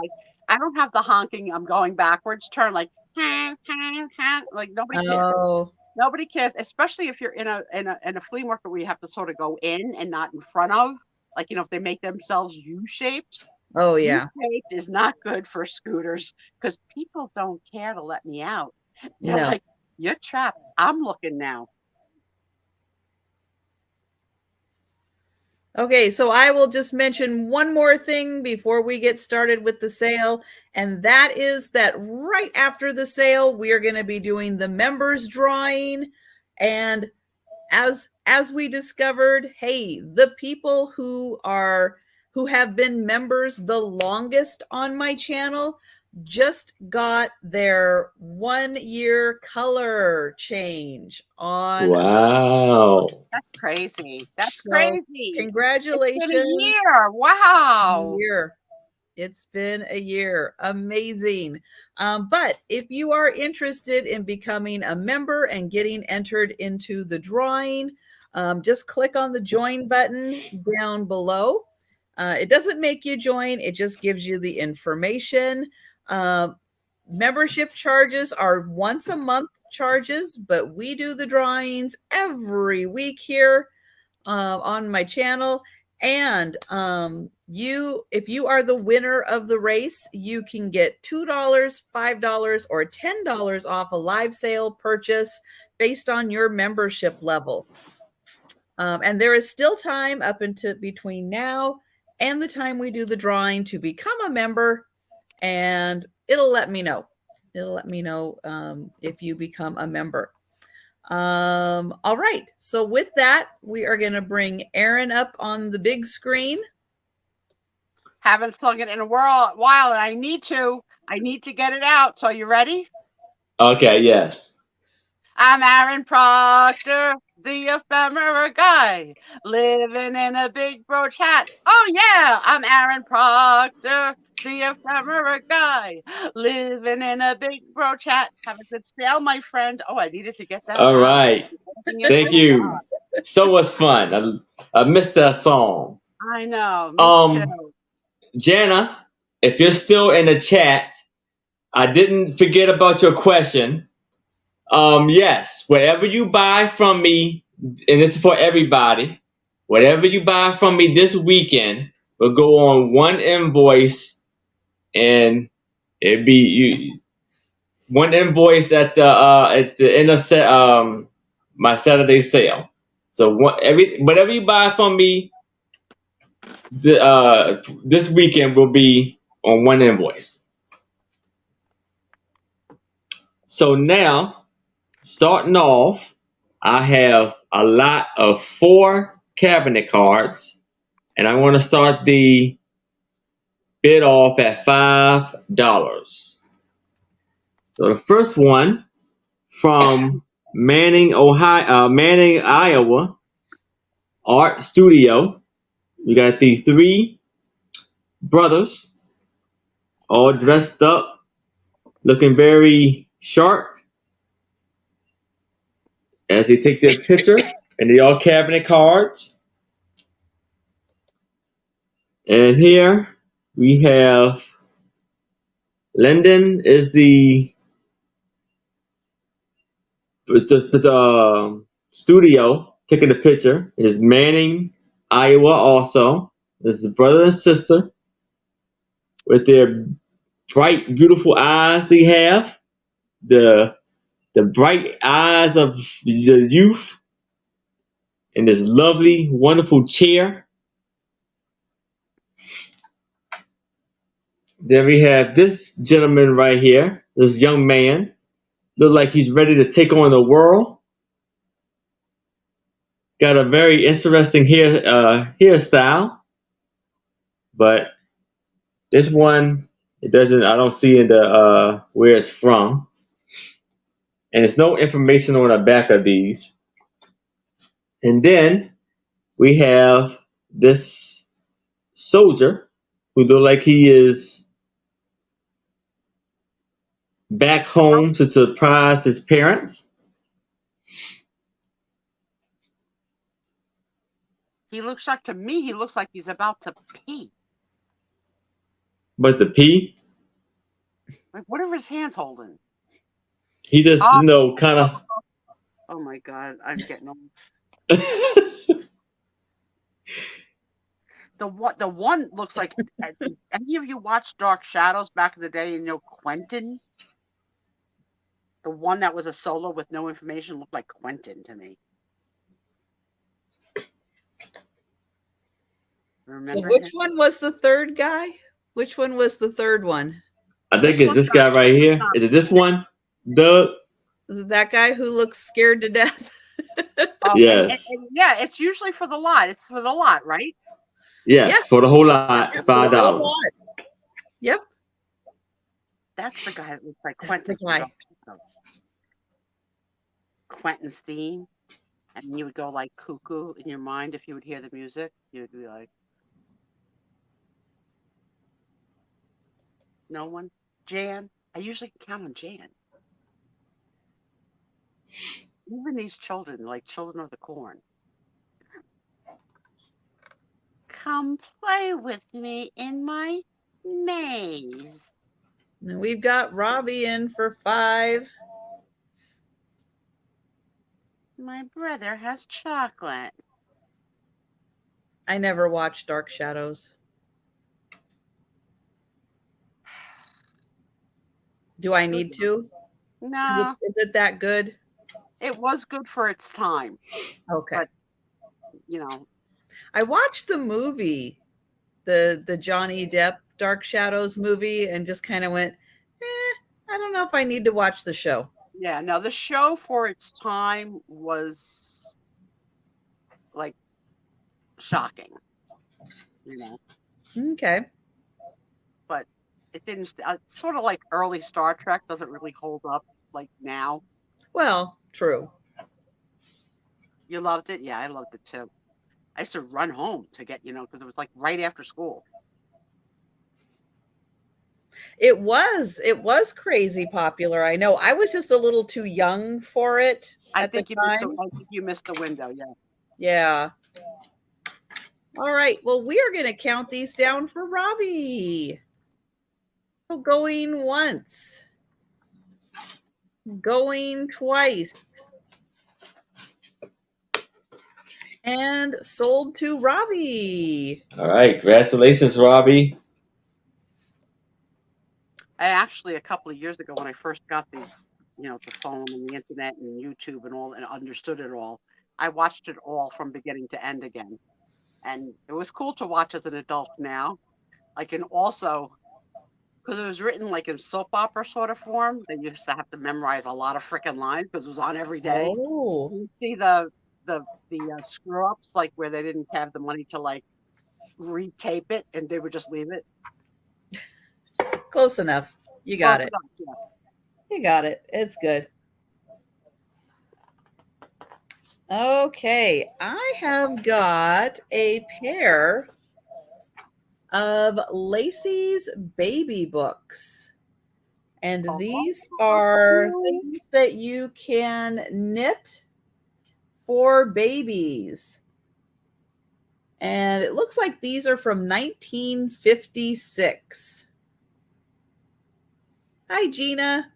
the honking. I'm going backwards turn like like nobody cares. Oh. Nobody cares, especially if you're in a flea market where you have to sort of go in and not in front of. Like, if they make themselves U-shaped. Oh yeah. U-shaped is not good for scooters because people don't care to let me out. They're No. like, "You're trapped. I'm looking now." Okay, so I will just mention one more thing before we get started with the sale, and that is that right after the sale, we are going to be doing the members drawing. And as we discovered, hey, the people who have been members the longest on my channel just got their 1-year color change on. Wow. That's crazy. That's So crazy. congratulations. It's been a year. Wow. It's been a year. Amazing. But if you are interested in becoming a member and getting entered into the drawing, just click on the join button down below. It doesn't make you join, it just gives you the information. Membership charges are once a month charges, but we do the drawings every week here on my channel. And if you are the winner of the race, you can get $2, $5, or $10 off a live sale purchase based on your membership level. And there is still time up into between now and the time we do the drawing to become a member, and it'll let me know. If you become a member. All right. So with that, we are going to bring Aaron up on the big screen. Haven't sung it in a while, and I need to. I need to get it out. So, are you ready? Okay, yes. I'm Aaron Proctor, the ephemera guy, living in a big brooch hat. Oh, yeah, I'm Aaron Proctor, the ephemera guy, living in a big brooch hat. Have a good sail, my friend. Oh, I needed to get that All out. right. Thank you. So much fun. I missed that song. I know, me Um, too. Jana, if you're still in the chat, I didn't forget about your question. Yes, whatever you buy from me, and this is for everybody, whatever you buy from me this weekend will go on one invoice, and it'd be one invoice at the end of my Saturday sale. So whatever you buy from me this weekend will be on one invoice. So now, starting off, I have a lot of 4 cabinet cards, and I want to start the bid off at $5. So the first one from Manning, Iowa, Art Studio. We got these 3 brothers all dressed up, looking very sharp as they take their picture, and they all cabinet cards. And here we have Lyndon is the studio taking the picture. It is Manning, Iowa also. This is brother and sister with their bright, beautiful eyes they have. The bright eyes of the youth in this lovely, wonderful chair. Then we have this gentleman right here, this young man. Look like he's ready to take on the world. Got a very interesting hairstyle, but this one it doesn't. I don't see in the where it's from, and there's no information on the back of these. And then we have this soldier who look like he is back home to surprise his parents. He looks like, to me, he looks like he's about to pee. But the P, Like, what are his hands holding? he just Oh, kind of. oh my God, I'm getting old. The one looks like. Any of you watched Dark Shadows back in the day? And Quentin, the one that was a solo with no information, looked like Quentin to me. Remember? So which one was the third guy? Which one was the third one? I think it's this guy right here. Is it this one, Doug? That guy who looks scared to death. Yes. And yeah, it's usually for the lot. It's for the lot, right? Yes, yeah. For the whole lot, $5. Yep. That's the guy that looks like Quentin. Quentin's theme. And you would go like cuckoo in your mind if you would hear the music. You would be like, no one? Jan? I usually count on Jan. Even these children, like children of the corn. Come play with me in my maze. And we've got Robbie in for $5. My brother has chocolate. I never watched Dark Shadows. Do I need to? No. Is it that good? It was good for its time. Okay. But, I watched the movie, the Johnny Depp Dark Shadows movie, and just kind of went, I don't know if I need to watch the show. Yeah, no, the show for its time was like shocking. Okay. but it didn't. Sort of like early Star Trek doesn't really hold up like now. Well, true. You loved it? Yeah, I loved it too. I used to run home to get, because it was like right after school. It was crazy popular. I know. I was just a little too young for it at the time. I think you missed the window. Yeah. Yeah. All right. Well, we are going to count these down for Robbie. So going once, going twice, and sold to Robbie. All right, congratulations, Robbie. I actually, a couple of years ago, when I first got the phone and the internet and YouTube and all, and understood it all, I watched it all from beginning to end again. And it was cool to watch as an adult now. And also, because it was written like in soap opera sort of form, they used to have to memorize a lot of freaking lines because it was on every day. Oh. You see the screw ups, like where they didn't have the money to like retape it and they would just leave it. Close enough. You got it. Enough, yeah. You got it. It's good. Okay, I have got a pair of Lacey's baby books. And these are things that you can knit for babies. And it looks like these are from 1956. Hi, Gina.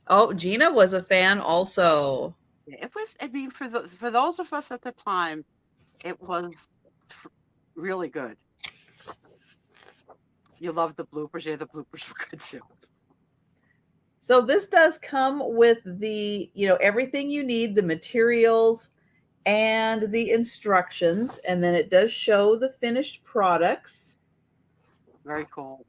Oh, Gina was a fan also. It was, I mean, for those of us at the time, it was really good. You loved the bloopers. Yeah, the bloopers were good too. So this does come with the, everything you need, the materials and the instructions. And then it does show the finished products. Very cool.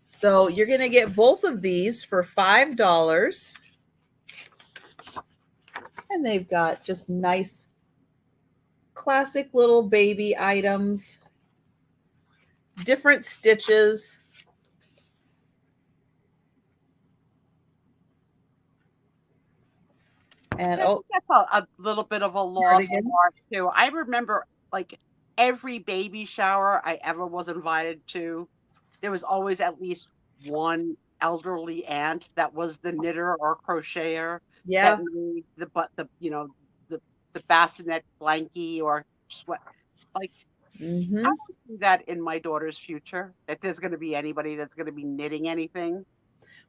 So you're going to get both of these for $5. And they've got just nice, classic little baby items, different stitches. And that's a little bit of a lost art too. I remember like every baby shower I ever was invited to, there was always at least one elderly aunt that was the knitter or crocheter. Yeah. That made the bassinet blankie or sweat. Like I don't see that in my daughter's future, that there's going to be anybody that's going to be knitting anything.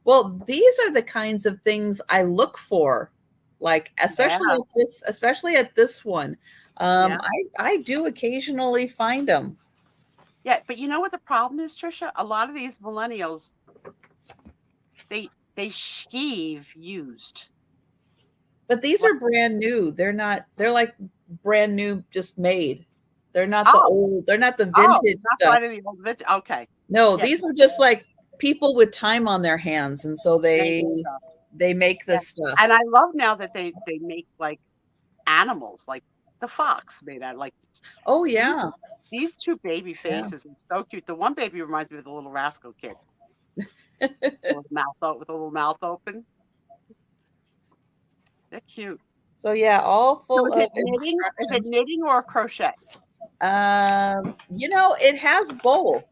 Well, these are the kinds of things I look for, like especially at this one. I do occasionally find them. Yeah, but you know what the problem is, Trisha? A lot of these millennials, they skeeve used. But these are brand new. They're like brand new, just made. They're not the old, they're not the vintage stuff. The old vintage. Okay. No, these are just like people with time on their hands. And so they make this stuff. And I love now that they make like animals, like the fox made out like. Oh yeah. These two baby faces are so cute. The one baby reminds me of the Little Rascal Kid. with a little mouth open. They're cute. So yeah, all full of knitting. Is it knitting or crochet? It has both.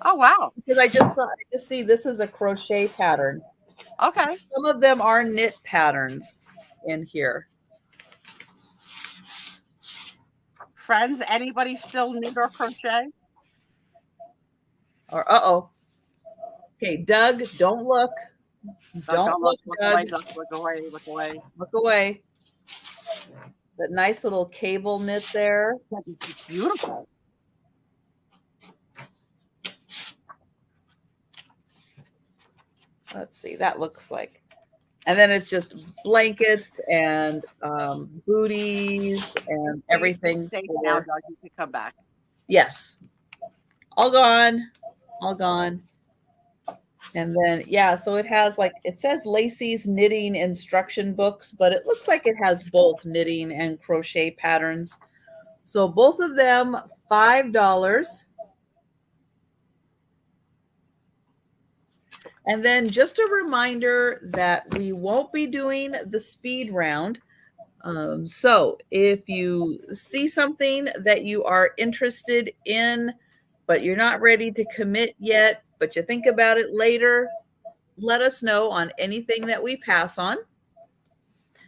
Oh wow. Because I just see this is a crochet pattern. Okay. Some of them are knit patterns in here. Friends, anybody still knit or crochet? Or okay, Doug, don't look. Don't look, Doug. Look away. Look away. That nice little cable knit there. It's beautiful. Let's see, that looks like. And then it's just blankets and booties and everything. Now, Doug, you can come back. Yes. All gone. And then, so it has it says Lacey's knitting instruction books, but it looks like it has both knitting and crochet patterns. So both of them, $5. And then just a reminder that we won't be doing the speed round. So if you see something that you are interested in, but you're not ready to commit yet, but you think about it later, let us know on anything that we pass on.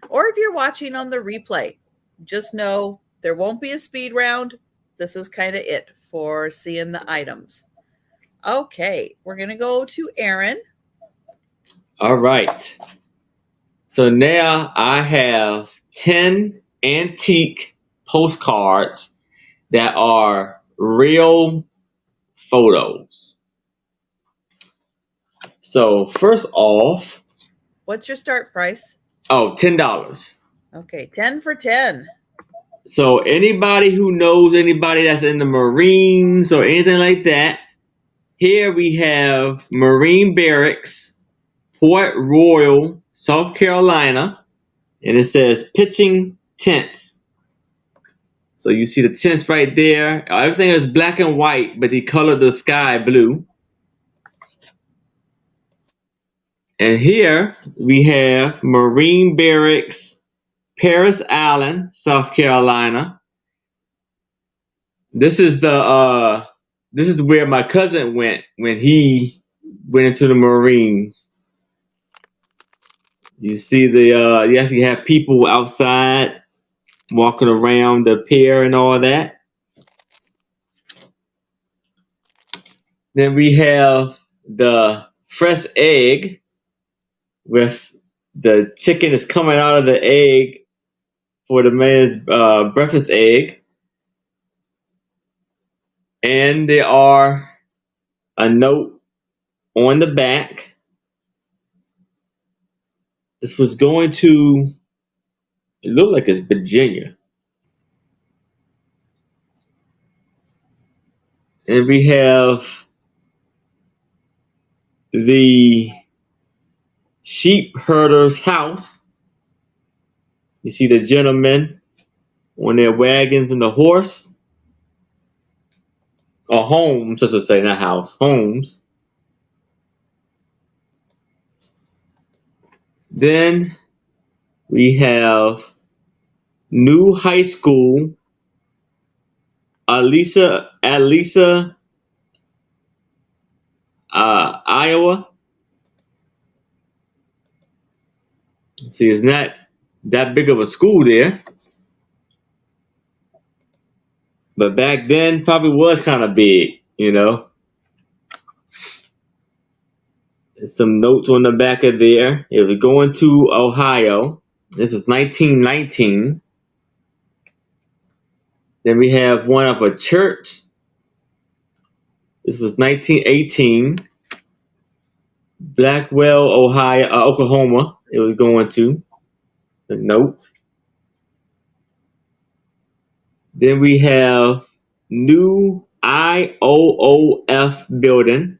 Or if you're watching on the replay, just know there won't be a speed round. This is kind of it for seeing the items. Okay, we're going to go to Aaron. All right. So now I have 10 antique postcards that are real photos. So first off, What's your start price? oh, $10. Okay, 10 for 10. So anybody who knows anybody that's in the Marines or anything like that, here we have Marine Barracks, Port Royal, South Carolina, and it says pitching tents. So you see the tents right there. Everything is black and white, but he colored the sky blue. And here we have Marine Barracks, Paris Island, South Carolina. This is where my cousin went when he went into the Marines. You see you actually have people outside walking around the pier and all that. Then we have the fresh egg with the chicken is coming out of the egg for the man's breakfast egg. And there are a note on the back. This was going to, it looked like it's Virginia. And we have the sheep herder's house. You see the gentlemen on their wagons and the horse. Or homes, I should say, not house, homes. Then we have new high school, Alisa, Iowa. See, it's not that big of a school there. But back then, probably was kind of big, you know. There's some notes on the back of there. If we're going to Ohio, this is 1919. Then we have one of a church. This was 1918. Blackwell, Ohio, Oklahoma. It was going to the note. Then we have new IOOF building,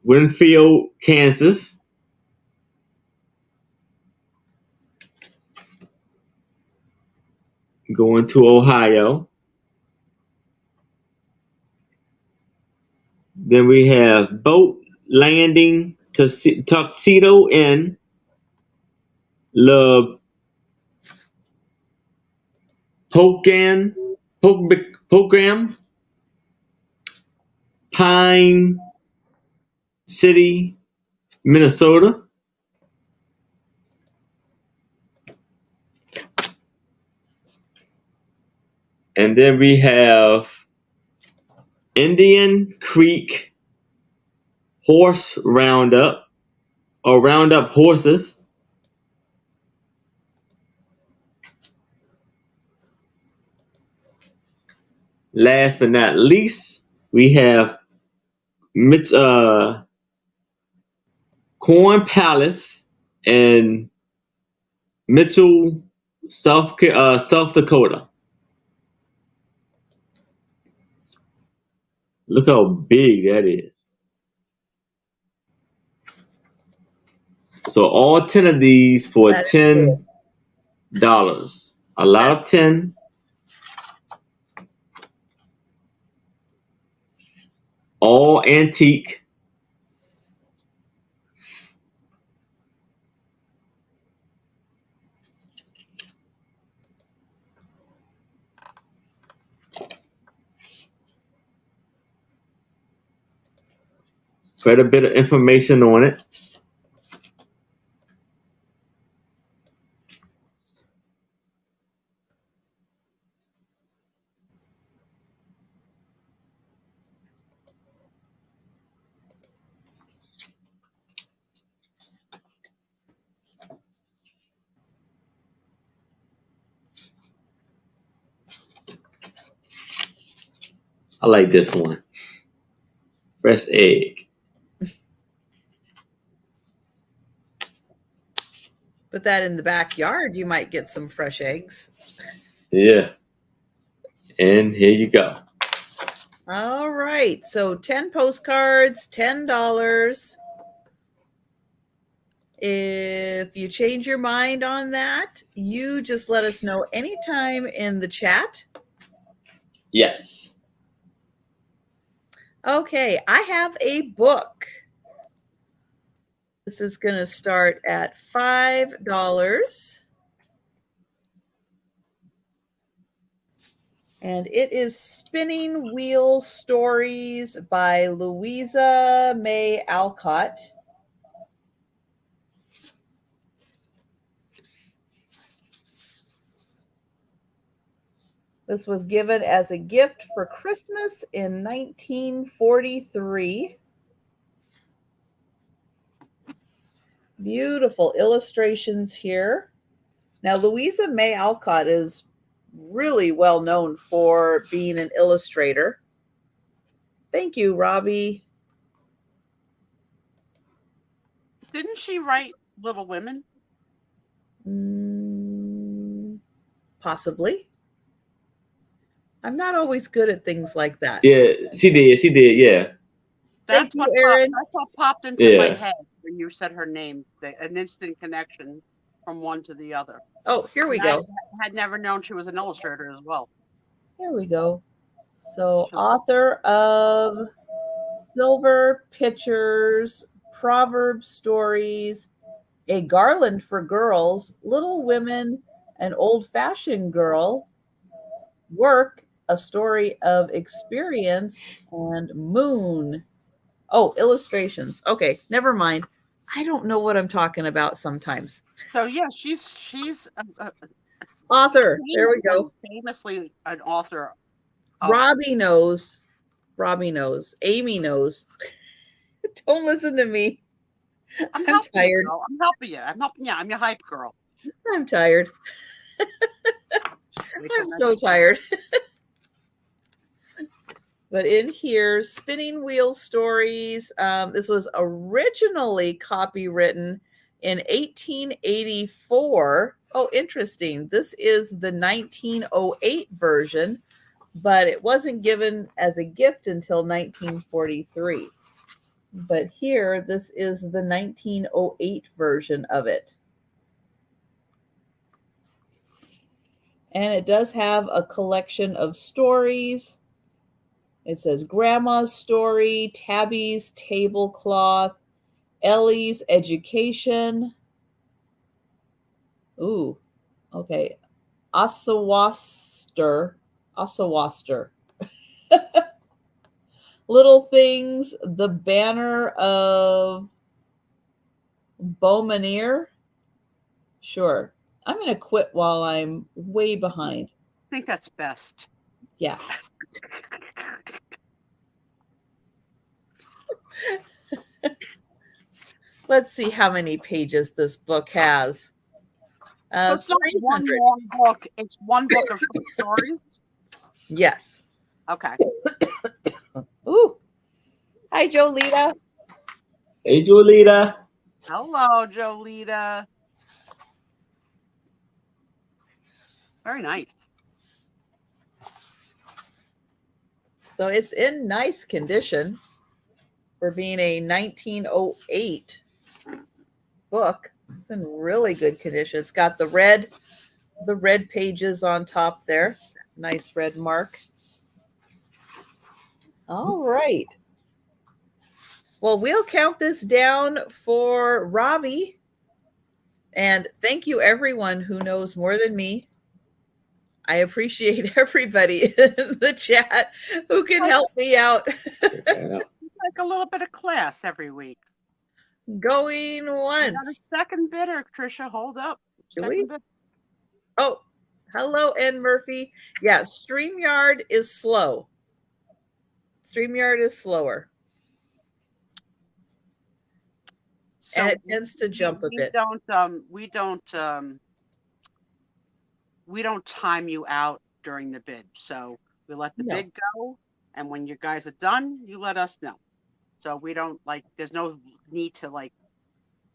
Winfield, Kansas. Going to Ohio. Then we have boat landing to Tuxedo Inn, Le Pogram, Pine City, Minnesota. And then we have Indian Creek Horse Roundup, or Roundup Horses. Last but not least, we have Corn Palace in Mitchell, South Dakota. Look how big that is. So all 10 of these for $10. A lot of 10. all antique. Quite a bit of information on it. I like this one. Fresh egg. Put that in the backyard, you might get some fresh eggs. Yeah. And here you go. All right. So 10 postcards, $10. If you change your mind on that, you just let us know anytime in the chat. Yes. Okay, I have a book. This is going to start at $5. And it is Spinning Wheel Stories by Louisa May Alcott. This was given as a gift for Christmas in 1943. Beautiful illustrations here. Now, Louisa May Alcott is really well known for being an illustrator. Thank you, Robbie. Didn't she write Little Women? Possibly. I'm not always good at things like that. Yeah, she did. She did. Yeah. Thank you, Erin. That's what popped into my head when you said her name. An instant connection from one to the other. Oh, here we go. I had never known she was an illustrator as well. Here we go. So, author of Silver Pictures, Proverb Stories, A Garland for Girls, Little Women, An Old-Fashioned Girl, Work, A Story of Experience, and Moon. Oh, illustrations. Okay, never mind. I don't know what I'm talking about sometimes. So yeah, she's author. There we go. Famously an author. Robbie knows. Robbie knows. Amy knows. Don't listen to me. I'm tired. You, I'm helping you. I'm helping you. I'm your hype girl. I'm tired. I'm so tired. But in here, Spinning Wheel Stories. This was originally copywritten in 1884. Oh, interesting. This is the 1908 version, but it wasn't given as a gift until 1943. But here, this is the 1908 version of it. And it does have a collection of stories. It says Grandma's Story, Tabby's Tablecloth, Ellie's Education. Ooh, okay. Assawaster. Little Things, The Banner of Beaumanier. Sure. I'm going to quit while I'm way behind. I think that's best. Yeah. Let's see how many pages this book has. So it's not one long book. It's one book of stories? Yes. Okay. Ooh. Hi, Jolita. Hey, Jolita. Hello, Jolita. Very nice. So it's in nice condition for being a 1908 book. It's in really good condition. It's got the red pages on top there. Nice red mark. All right. Well, we'll count this down for Robbie. And thank you, everyone who knows more than me. I appreciate everybody in the chat who can help me out. Like a little bit of class every week. Going once. We got a second bidder, Trisha. Hold up. Second bidder. Oh, hello, N. Murphy. Yeah, StreamYard is slow. StreamYard is slower. So and it tends to jump a bit. We don't time you out during the bid. So we let the bid go. And when you guys are done, you let us know. So we don't there's no need to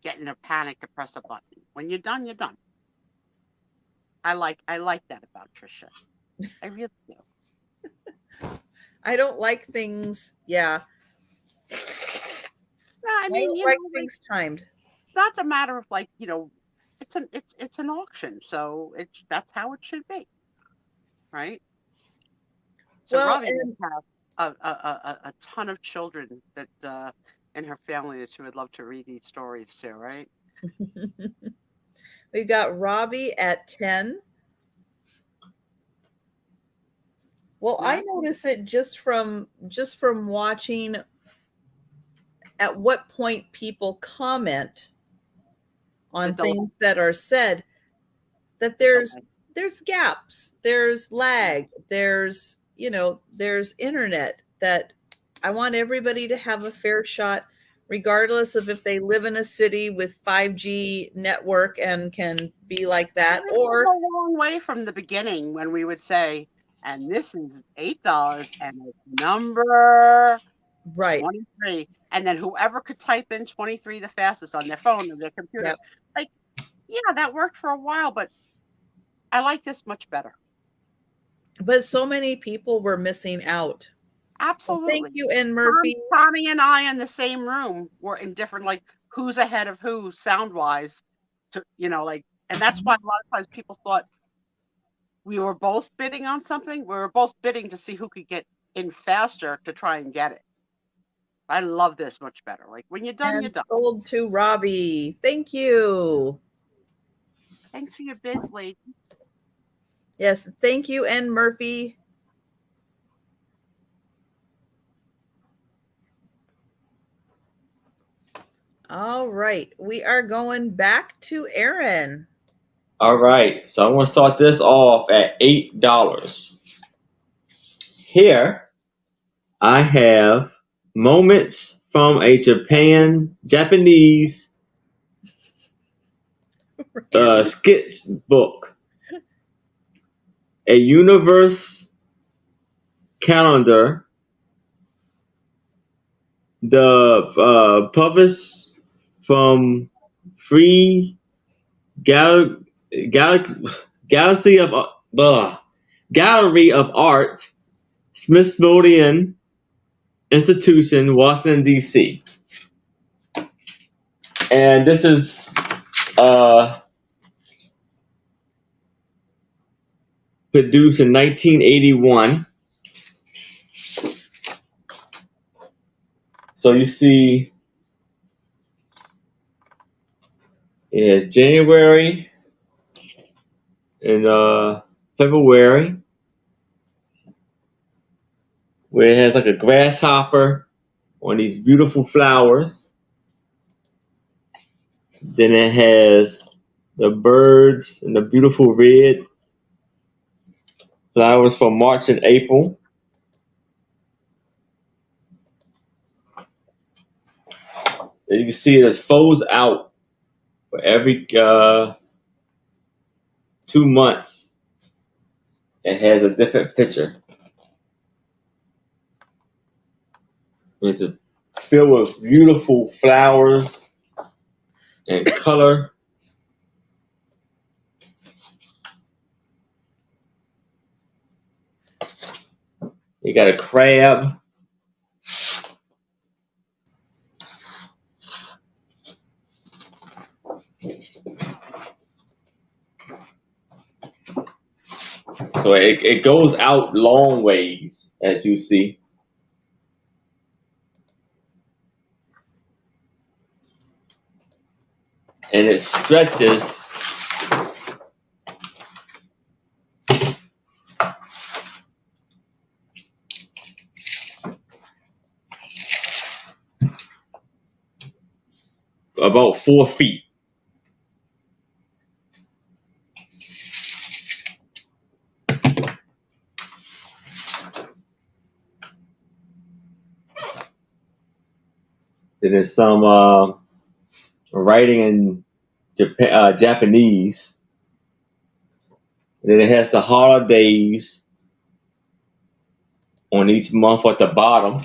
get in a panic to press a button. When you're done, you're done. I like that about Trisha. I really do. I don't like things. Yeah. I mean, I don't like things timed. It's not a matter of it's an auction, so that's how it should be, right? So Robbie has a ton of children that in her family that she would love to read these stories to, right? We've got Robbie at 10. Well, I notice it just from watching at what point people comment on things that are said, that there's gaps, there's lag, there's internet, that I want everybody to have a fair shot, regardless of if they live in a city with 5G network and can be like that, or a long way from the beginning when we would say, and this is $8 and it's number 23. And then whoever could type in 23 the fastest on their phone or their computer, that worked for a while, but I like this much better. But so many people were missing out. Absolutely. Well, thank you, N. Murphy. Tommy and I in the same room were in different, who's ahead of who sound-wise, and that's why a lot of times people thought we were both bidding on something. We were both bidding to see who could get in faster to try and get it. I love this much better. When you're done, you're done. Sold to Robbie. Thank you. Thanks for your bids, ladies. Yes, thank you, N. Murphy. All right, we are going back to Aaron. All right, so I'm going to start this off at $8. Here, I have moments from a Japanese skits book, a universe calendar, the published from Free Galaxy of Gallery of Art, Smithsonian Institution, Washington, D.C. And this is produced in 1981. So you see, it's January and February, where it has like a grasshopper on these beautiful flowers. Then it has the birds and the beautiful red flowers from March and April. And you can see it folds out for every 2 months. It has a different picture. It's filled with beautiful flowers and color. You got a crab. So it goes out long ways, as you see. and it stretches about 4 feet. Then there's some writing in Japanese. Then it has the holidays on each month at the bottom.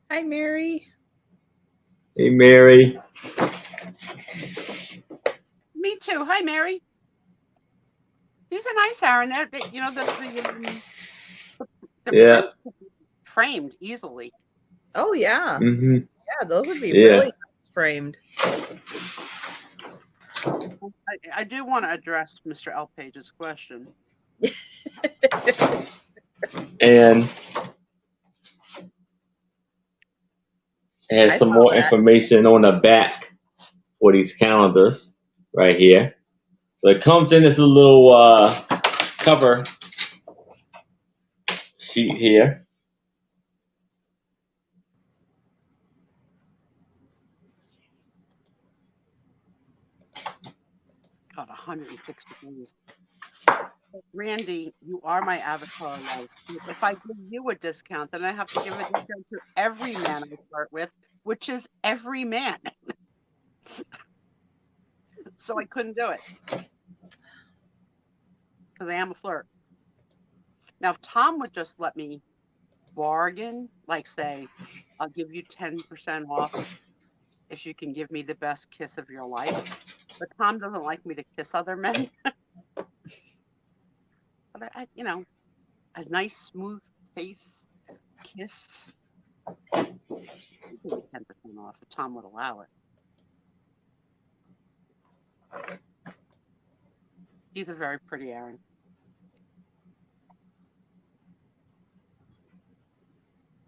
Hi, Mary. Hey, Mary. Me too. Hi, Mary. These are nice, Aaron. You know, the Yeah. prints can be framed easily. Oh, yeah. Mm-hmm. Yeah, those would be Yeah. really nice framed. I do want to address Mr. L. Page's question. And it has I some saw more that. information on the back for these calendars right here. So it comes in this little cover sheet here. God, 160 degrees. Randy, you are my avatar life. If I give you a discount, then I have to give a discount to every man I start with, which is every man. So I couldn't do it because I am a flirt. Now, if Tom would just let me bargain, like say, I'll give you 10% off if you can give me the best kiss of your life. But Tom doesn't like me to kiss other men. But you know, a nice smooth face kiss. I'd give you 10% off if Tom would allow it. He's a very pretty Aaron.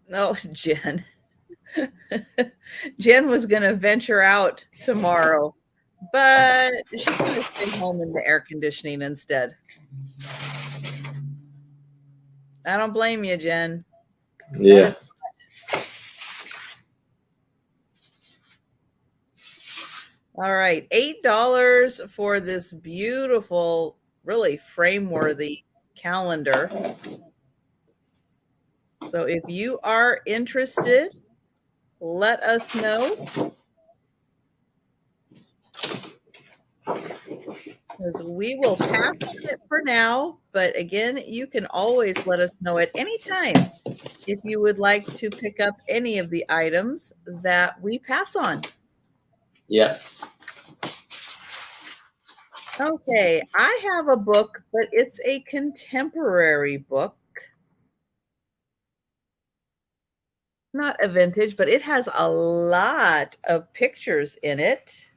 No, Jen. Jen was going to venture out tomorrow, but she's going to stay home in the air conditioning instead. I don't blame you, Jen. Yeah. All right, $8 for this beautiful, really frame-worthy calendar. So if you are interested, let us know. Because we will pass on it for now. But again, you can always let us know at any time if you would like to pick up any of the items that we pass on. Yes. Okay, I have a book, but it's a contemporary book. Not a vintage, but it has a lot of pictures in it.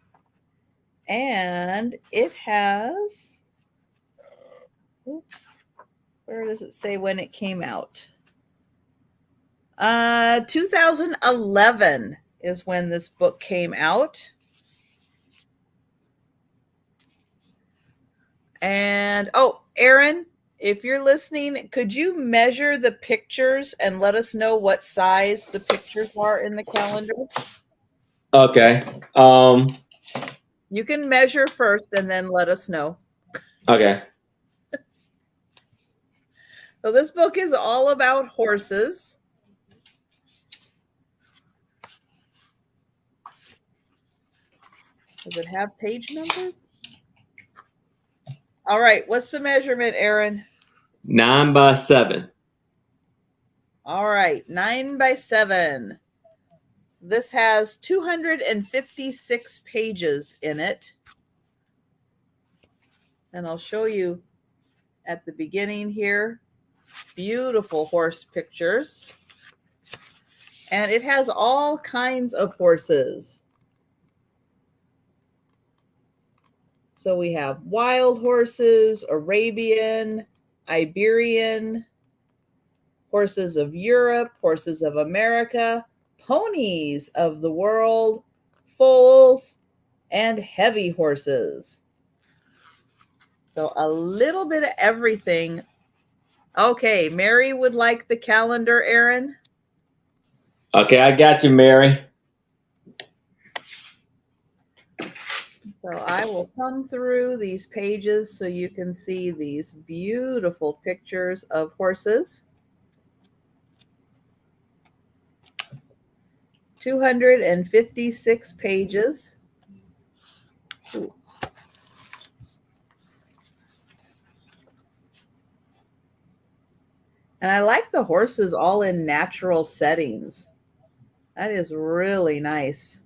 And it has, oops, where does it say when it came out? 2011 is when this book came out. And, oh, Aaron, if you're listening, could you measure the pictures and let us know what size the pictures are in the calendar? Okay. You can measure first and then let us know. Okay. So this book is all about horses. Does it have page numbers? All right. What's the measurement, Aaron? 9 by 7. All right. 9 by 7. This has 256 pages in it. And I'll show you at the beginning here. Beautiful horse pictures. And it has all kinds of horses. So we have wild horses, Arabian, Iberian, horses of Europe, horses of America, ponies of the world, foals, and heavy horses. So a little bit of everything. Okay, Mary would like the calendar, Aaron. Okay, I got you, Mary. So I will come through these pages so you can see these beautiful pictures of horses. 256 pages. Ooh. And I like the horses all in natural settings. That is really nice.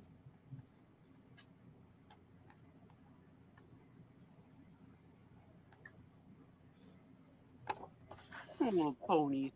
Little ponies.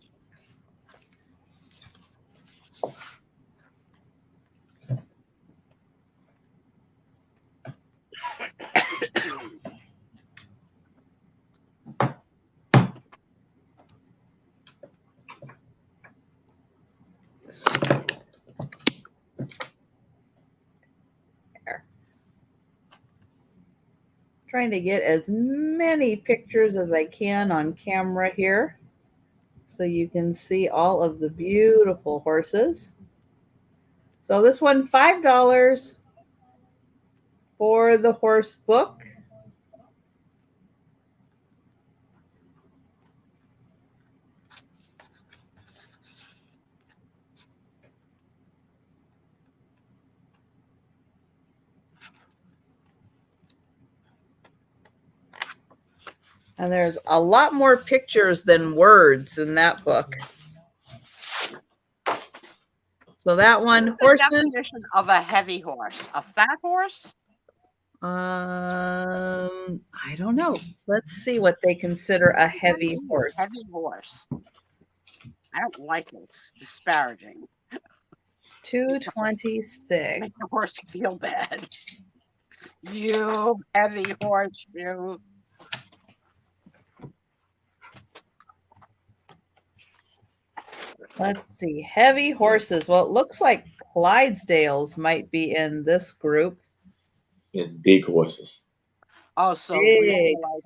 Trying to get as many pictures as I can on camera here so you can see all of the beautiful horses. So this one, $5 for the horse book. And there's a lot more pictures than words in that book. So that one, What's the horses. definition of a heavy horse? A fat horse? I don't know. Let's see what they consider a heavy horse. Heavy horse. I don't like it. It's disparaging. 226. Make the horse feel bad. You heavy horse, you. Let's see. Heavy horses. Well, it looks like Clydesdales might be in this group. Yeah, big horses. Oh, so really like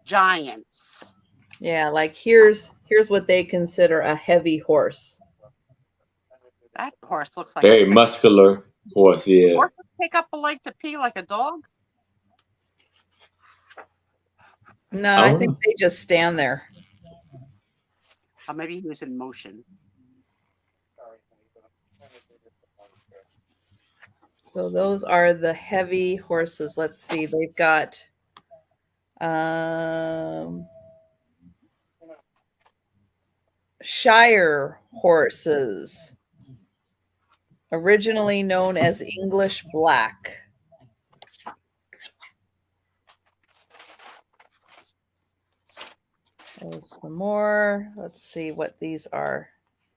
giants. Yeah, like here's what they consider a heavy horse. That horse looks like very muscular horse. Yeah. Horses pick up a leg to pee like a dog? No, I think they just stand there. Maybe he was in motion. So those are the heavy horses. Let's see. They've got Shire horses, originally known as English Black. There's some more. Let's see what these are.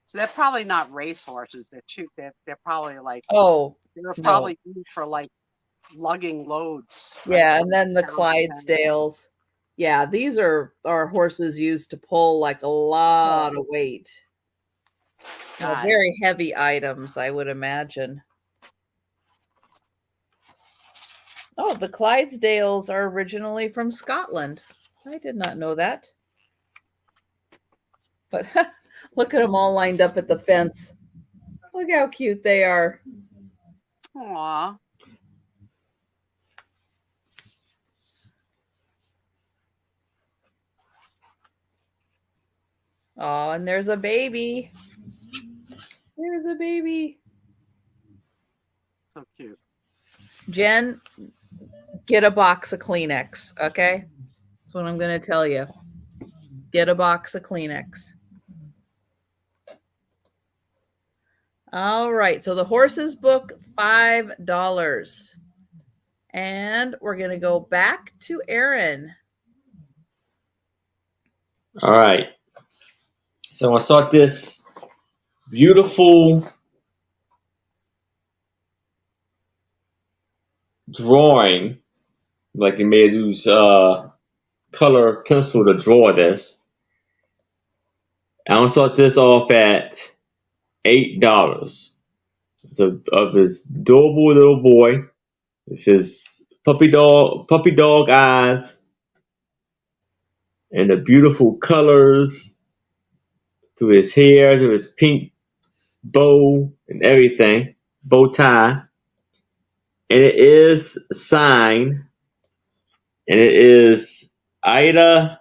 So they're probably not race horses. They're probably like they're probably used for like lugging loads. Yeah, right? And then the Clydesdales. Yeah, these are horses used to pull like a lot of weight. Very heavy items, I would imagine. Oh, the Clydesdales are originally from Scotland. I did not know that. But look at them all lined up at the fence. Look how cute they are. Aww. Oh, and there's a baby. There's a baby. So cute. Jen, get a box of Kleenex, okay? That's what I'm going to tell you. Get a box of Kleenex. All right, so the horses book, $5. And we're going to go back to Aaron. All right. So I'm going to start this beautiful drawing, like they made use color pencil to draw this. I gonna start this off at $8. So of his adorable little boy with his puppy dog eyes and the beautiful colors to his hair, to his pink bow and everything, bow tie. And it is signed, and it is Ida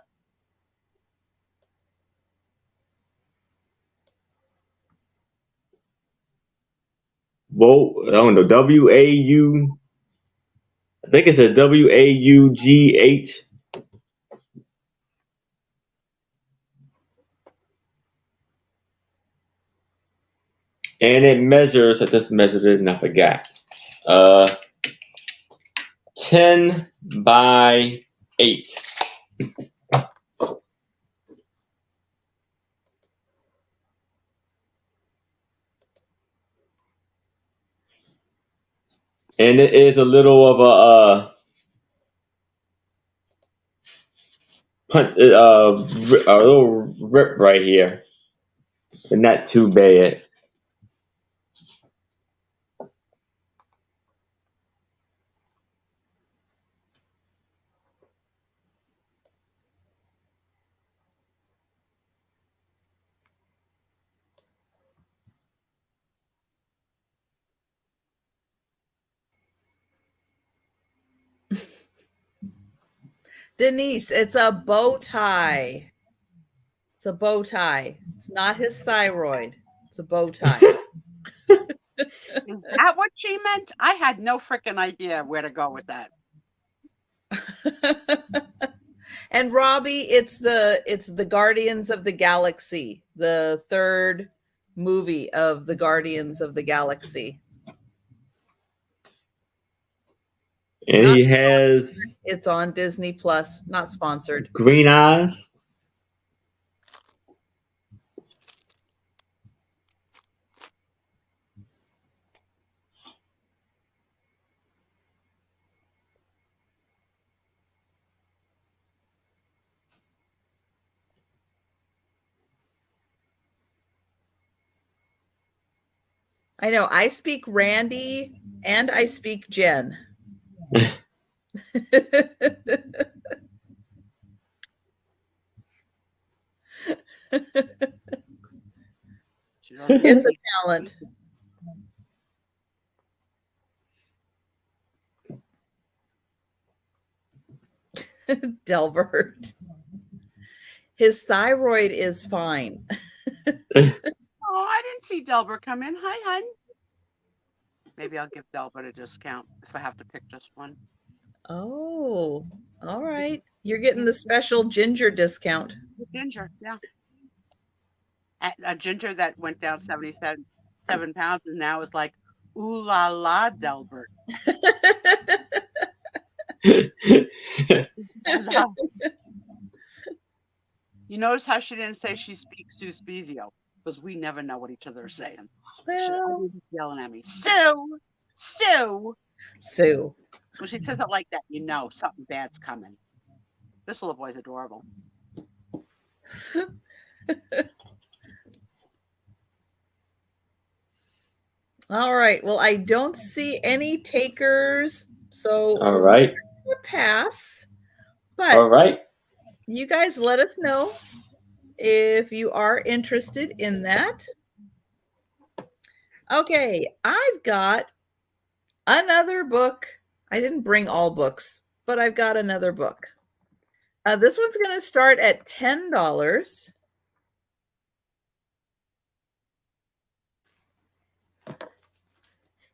I don't know, WAU. I think it's a WAUGH. And it measures, I just measured it and I forgot. 10 by 8. And it is a little of a little rip right here, but not too bad. Denise, it's a bow tie. It's a bow tie. It's not his thyroid. It's a bow tie. Is that what she meant? I had no freaking idea where to go with that. And Robbie, it's the Guardians of the Galaxy, the third movie of the Guardians of the Galaxy. And Not he sponsored. has It's on Disney Plus, not sponsored. green eyes. I know. I speak Randy and I speak Jen. It's a talent. Delbert. His thyroid is fine. Oh, I didn't see Delbert come in. Hi, hon. Maybe I'll give Delbert a discount if I have to pick just one. Oh, all right. You're getting the special ginger discount. Ginger, yeah. A ginger that went down 77 pounds and now is like, ooh la la, Delbert. You notice how she didn't say she speaks Sue Spiezio? Because we never know what each other are saying. Well, She's yelling at me, Sue, Sue. Sue. When she says it like that, you know something bad's coming. This little boy's adorable. All right. Well, I don't see any takers, so All right. we'll pass. But All right. you guys let us know if you are interested in that. Okay, I've got another book. I didn't bring all books, but I've got another book. This one's going to start at $10.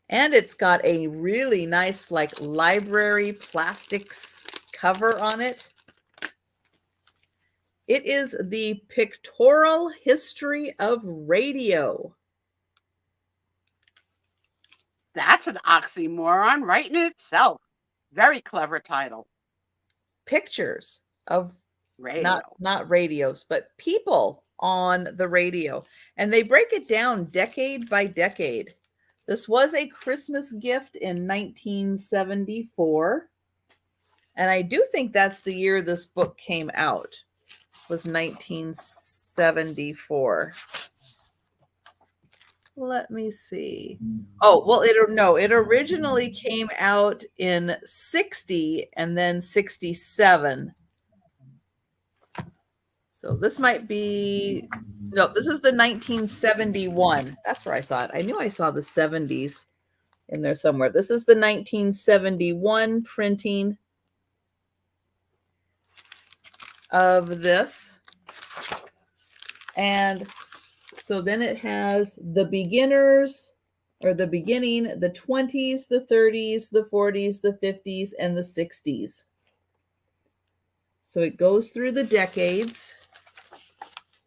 And it's got a really nice, like, library plastics cover on it. It is The Pictorial History of Radio. That's an oxymoron right in itself. Very clever title. Pictures of Radio. Not radios, but people on the radio. And they break it down decade by decade. This was a Christmas gift in 1974. And I do think that's the year this book came out, was 1974. Let me see. Oh, well, it originally came out in 60 and then 67. So this might be, no, this is the 1971. That's where I saw it. I knew I saw the 70s in there somewhere. This is the 1971 printing of this. And so then it has the beginners, or the beginning, the 20s, the 30s, the 40s, the 50s, and the 60s. So it goes through the decades,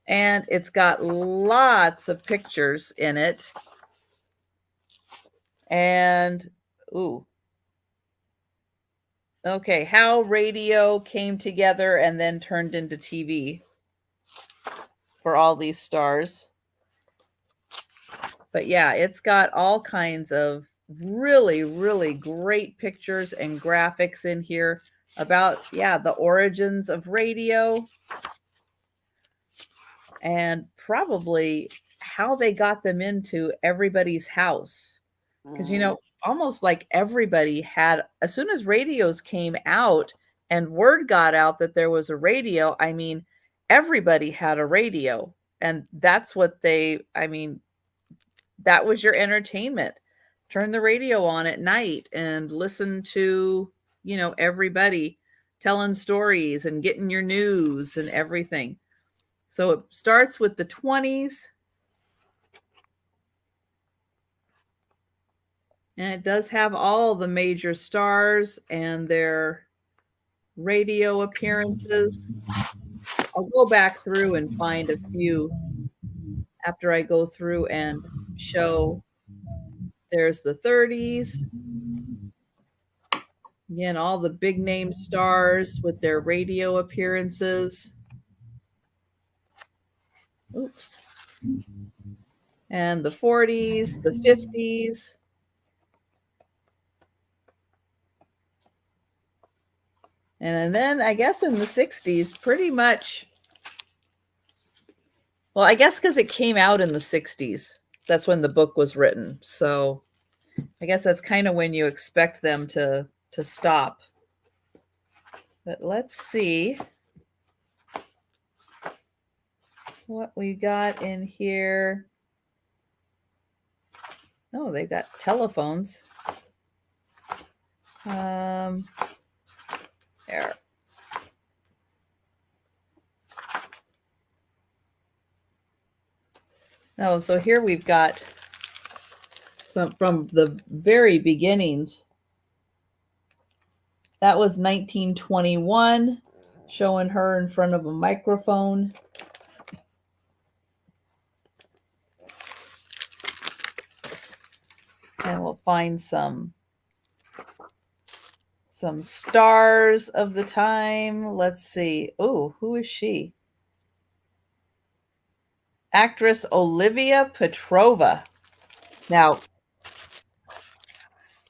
and it's got lots of pictures in it. And, ooh. Okay, how radio came together and then turned into TV for all these stars. But yeah, it's got all kinds of really, really great pictures and graphics in here about, yeah, the origins of radio and probably how they got them into everybody's house. Because, you know, almost like everybody had, as soon as radios came out and word got out that there was a radio, I mean, everybody had a radio. And that's what that was your entertainment. Turn the radio on at night and listen to, you know, everybody telling stories and getting your news and everything. So it starts with the 20s. And it does have all the major stars and their radio appearances. I'll go back through and find a few after I go through and show. There's the 30s. Again, all the big name stars with their radio appearances. Oops. And the 40s, the 50s. And then I guess in the 60s, pretty much, well, I guess because it came out in the 60s. That's when the book was written. So I guess that's kind of when you expect them to stop. But let's see what we got in here. Oh, they got telephones. There. Oh, so here we've got some from the very beginnings. That was 1921, showing her in front of a microphone. And we'll find some stars of the time. Let's see. Oh, who is she? Actress Olivia Petrova. Now,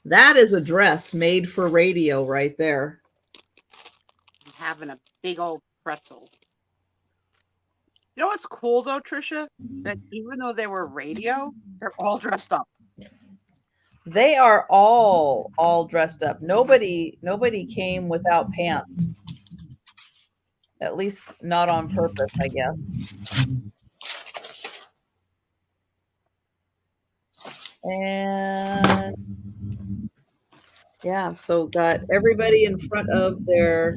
that is a dress made for radio right there. Having a big old pretzel. You know what's cool though, Trisha? That even though they were radio, they're all dressed up. They are all dressed up. Nobody came without pants. At least not on purpose, I guess. And yeah, so got everybody in front of their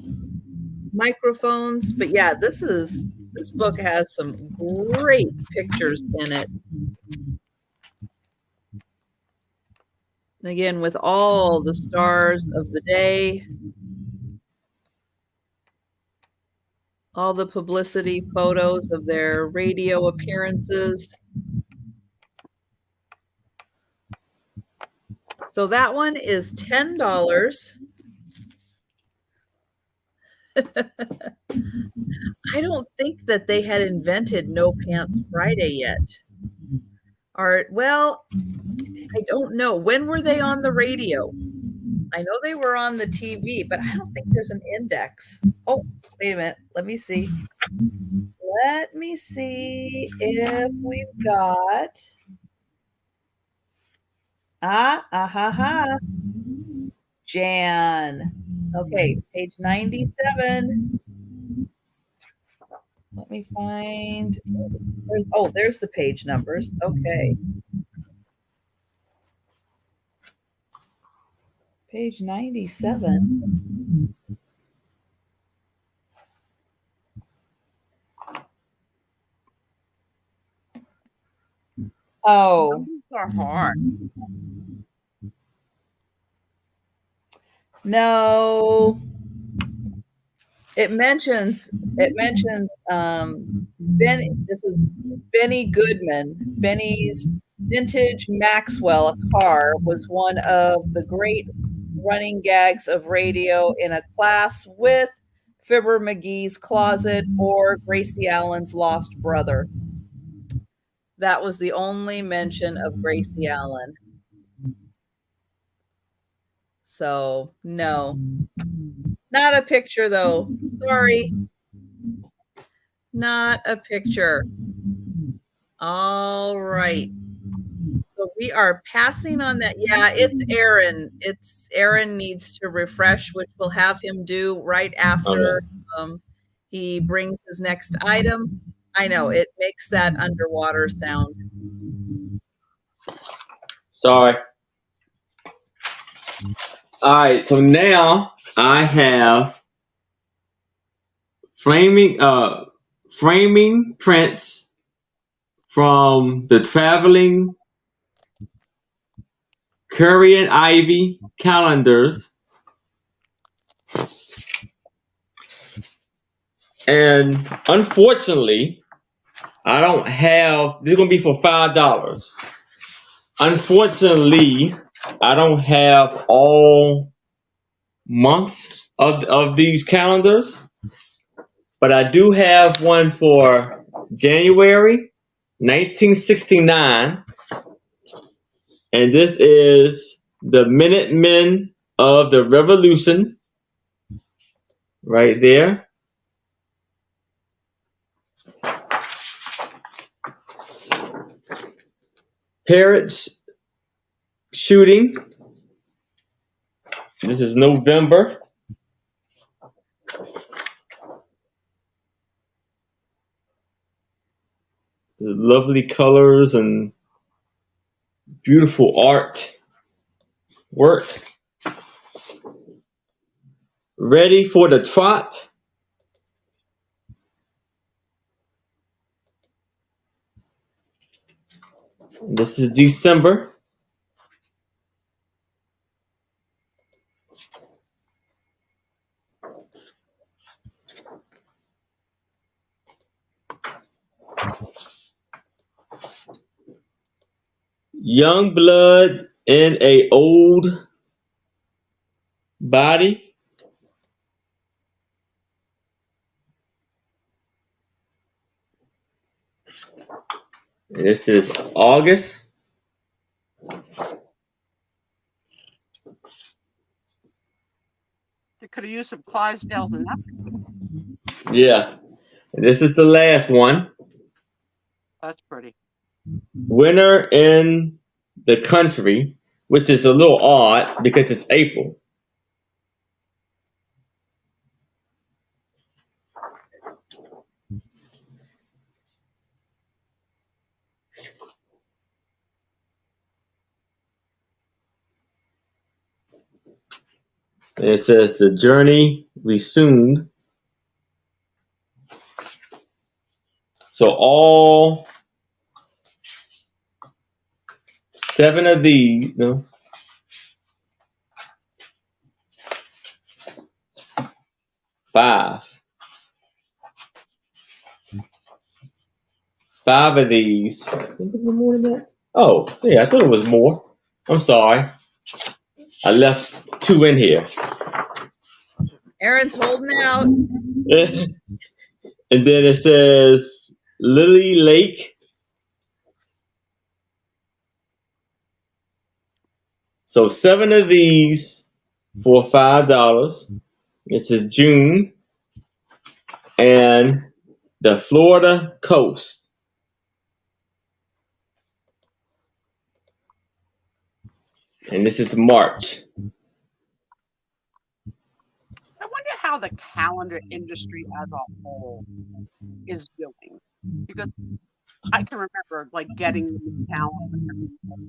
microphones. But yeah, this book has some great pictures in it. Again, with all the stars of the day, all the publicity photos of their radio appearances. So that one is $10. I don't think that they had invented No Pants Friday yet. Well, I don't know. When were they on the radio? I know they were on the TV, but I don't think there's an index. Oh, wait a minute. Let me see. Let me see if we've got. Jan. Okay, page 97. Let me find. There's the page numbers. Okay. Page 97. Oh. These are hard. No. It mentions Benny. This is Benny Goodman. Benny's vintage Maxwell, a car, was one of the great running gags of radio in a class with Fibber McGee's Closet or Gracie Allen's Lost Brother. That was the only mention of Gracie Allen. So, no. Not a picture, though. Sorry. Not a picture. All right. So we are passing on that. Yeah, it's Aaron. Aaron needs to refresh, which we'll have him do right after he brings his next item. I know, it makes that underwater sound. Sorry. All right, so now I have framing prints from the traveling Curry and Ivy calendars, and unfortunately, I don't have. This is gonna be for $5. Unfortunately, I don't have all months of these calendars, but I do have one for January 1969, and this is the Minutemen of the Revolution right there. Parrots shooting. This is November. The lovely colors and beautiful art work. Ready for the trot. This is December. Young blood in a old body. This is August. You could have used some Clydesdales in that. Yeah. This is the last one. That's pretty. Winter in the country, which is a little odd because it's April. And it says the journey resumed. So all 7 of these, no, 5. 5 of these. More than that? Oh, yeah, I thought it was more. I'm sorry. I left 2 in here. Aaron's holding out. And then it says Lily Lake. So 7 of these for $5. This is June and the Florida coast. And this is March. I wonder how the calendar industry as a whole is doing, because I can remember like getting the new calendar.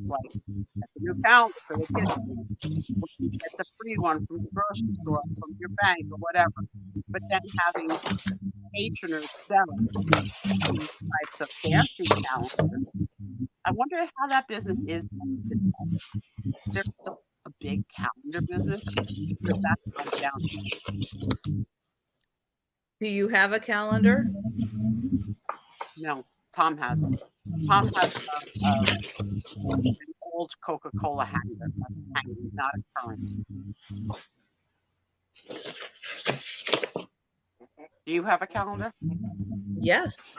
It's like get the new calendar for the kids. Or you get the free one from the grocery store, from your bank, or whatever. But then having patroners selling these types of fancy calendars, I wonder how that business is today. Is there still a big calendar business? Or is that died down? Do you have a calendar? No, Tom has. Tom has an old Coca-Cola hanger, hanging, not a current. Do you have a calendar? Yes.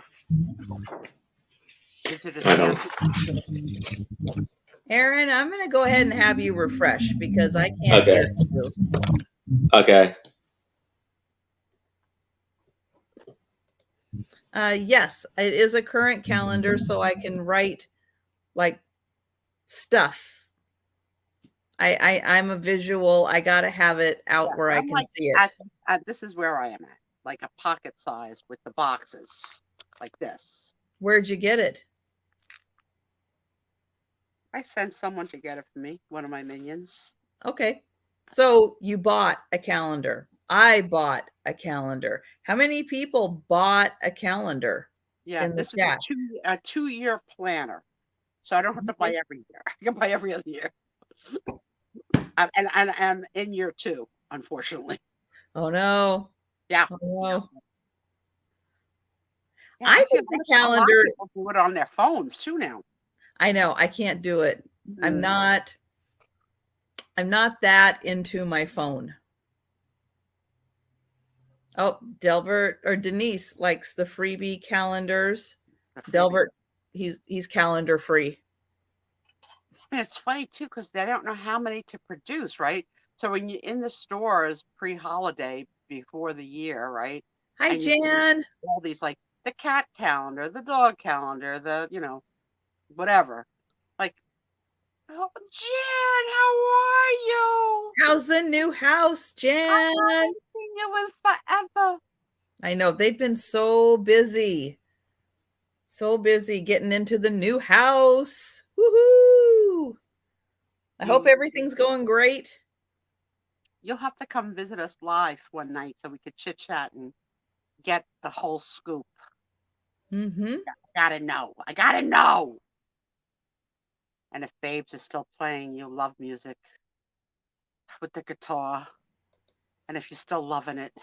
Is it a I don't. fancy? Aaron, I'm going to go ahead and have you refresh because I can't Okay. hear you. Okay. Yes, it is a current calendar, so I can write like stuff. I'm a visual. I got to have it out where I I'm can like, see it. this is where I am at, like a pocket size with the boxes, like this. Where'd you get it? I sent someone to get it for me, one of my minions. Okay. So you bought a calendar. I bought a calendar. How many people bought a calendar Yeah, in the this is chat? a 2-year planner, so I don't have to buy every year. I can buy every other year. And I'm in year 2, unfortunately. Oh no. Yeah. Oh no. Yeah, I see, think the a lot of calendar, people do it on their phones too now. I know, I can't do it. I'm not that into my phone. Oh, Delbert or Denise likes the freebie calendars. Delbert, he's calendar free. And it's funny too, because they don't know how many to produce, right? So when you're in the stores pre-holiday before the year, right? Hi, And you see Jan. all these like the cat calendar, the dog calendar, the whatever. Like, oh, Jan, how are you? How's the new house, Jan? I haven't seen you in forever. I know they've been so busy getting into the new house. Woohoo! I hope everything's going great. You'll have to come visit us live one night so we could chit chat and get the whole scoop. Mm-hmm. I gotta know. And if Babes is still playing, you'll love music with the guitar. And if you're still loving it,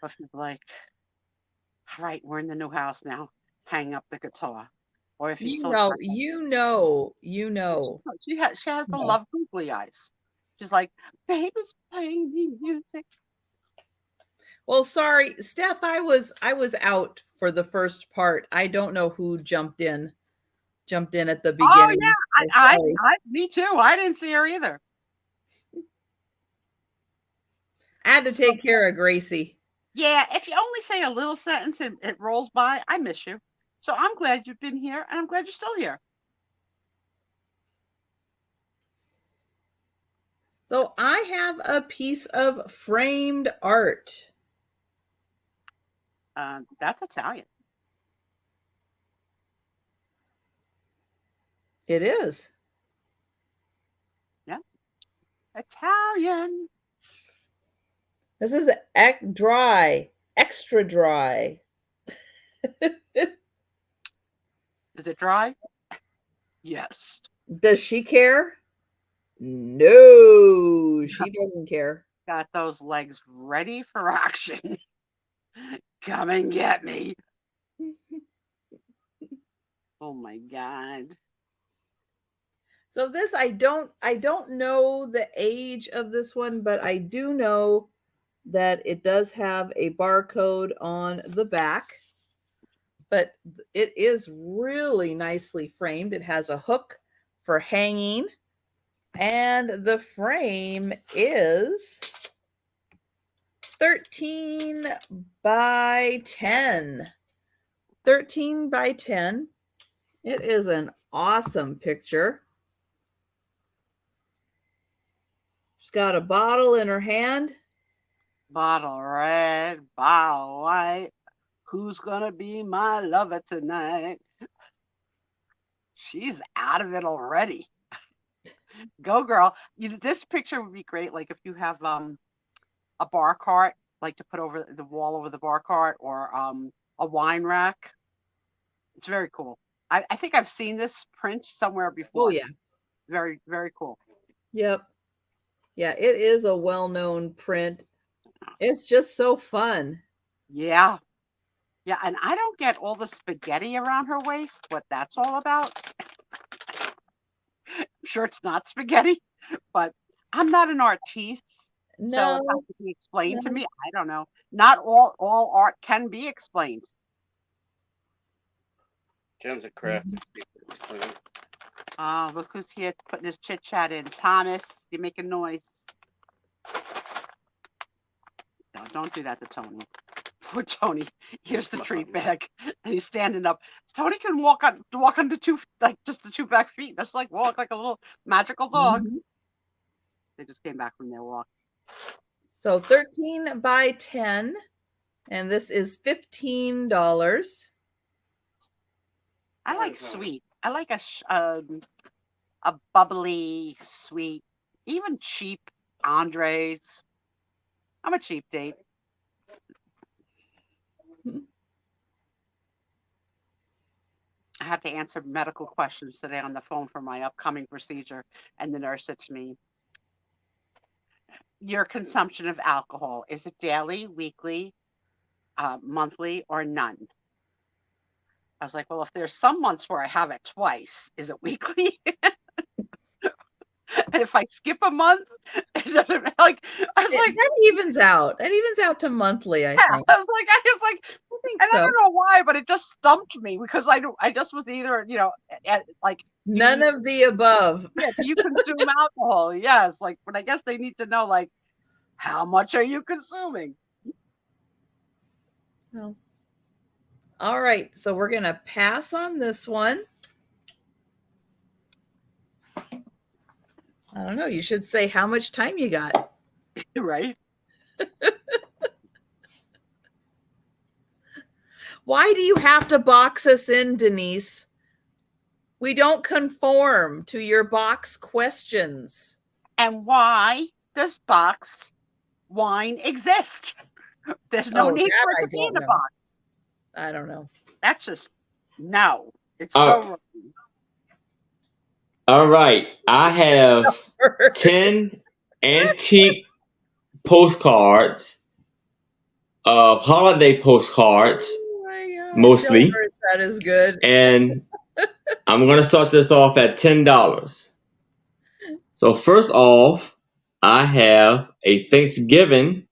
or if you're like, all right, we're in the new house now, hang up the guitar. Or if you're still she has the love googly eyes. She's like, Babe is playing me music. Well, sorry, Steph, I was out for the first part. I don't know who jumped in at the beginning. Oh yeah, me too. I didn't see her either. I had to take care of Gracie. Yeah, if you only say a little sentence and it rolls by, I miss you. So I'm glad you've been here, and I'm glad you're still here. So I have a piece of framed art. That's Italian. It is. Yeah. Italian. This is extra dry. Is it dry? Yes. Does she care? No, she doesn't care. Got those legs ready for action. Come and get me. Oh my God. So this, I don't know the age of this one, but I do know that it does have a barcode on the back, but it is really nicely framed. It has a hook for hanging. And the frame is 13 by 10. 13 by 10. It is an awesome picture. She's got a bottle in her hand. Bottle red, bottle white. Who's gonna be my lover tonight? She's out of it already. Go, girl. This picture would be great. Like if you have a bar cart, like to put over the wall over the bar cart, or a wine rack. It's very cool. I think I've seen this print somewhere before. Oh, yeah. Very, very cool. Yep. Yeah, it is a well-known print. It's just so fun. Yeah. Yeah, and I don't get all the spaghetti around her waist, what that's all about. I'm sure it's not spaghetti, but I'm not an artiste. So No, it has to be explained to no. me. I don't know. Not all art can be explained. Jen's a crafty. Look who's here putting his chit chat in. Thomas, you're making noise. No, don't do that to Tony. Poor Tony. Here's the treat bag, and he's standing up. Tony can walk on the two, like just the two back feet. That's like walk like a little magical dog. Mhm. They just came back from their walk. So 13 by 10, and this is $15. I like sweet. I like a bubbly sweet, even cheap Andres. I'm a cheap date. I had to answer medical questions today on the phone for my upcoming procedure, and the nurse said to me, your consumption of alcohol, is it daily, weekly, monthly, or none? I was like, well, if there's some months where I have it twice, is it weekly? And if I skip a month, it doesn't, like, I was like, That evens out. That evens out to monthly, I yeah, think. I was like, I think and I so. don't know why, but it just stumped me because I just was either, like, None of the above. yeah, do you consume alcohol? Yes, like, but I guess they need to know, like, how much are you consuming? Well, all right, so we're going to pass on this one. I don't know. You should say how much time you got. Right? Why do you have to box us in, Denise? We don't conform to your box questions. And why does boxed wine exist? There's no need for it to be in a box. I don't know. That's just, no. It's so wrong. All right. I have 10 antique postcards, holiday postcards, mostly. That is good. And I'm going to start this off at $10. So first off, I have a Thanksgiving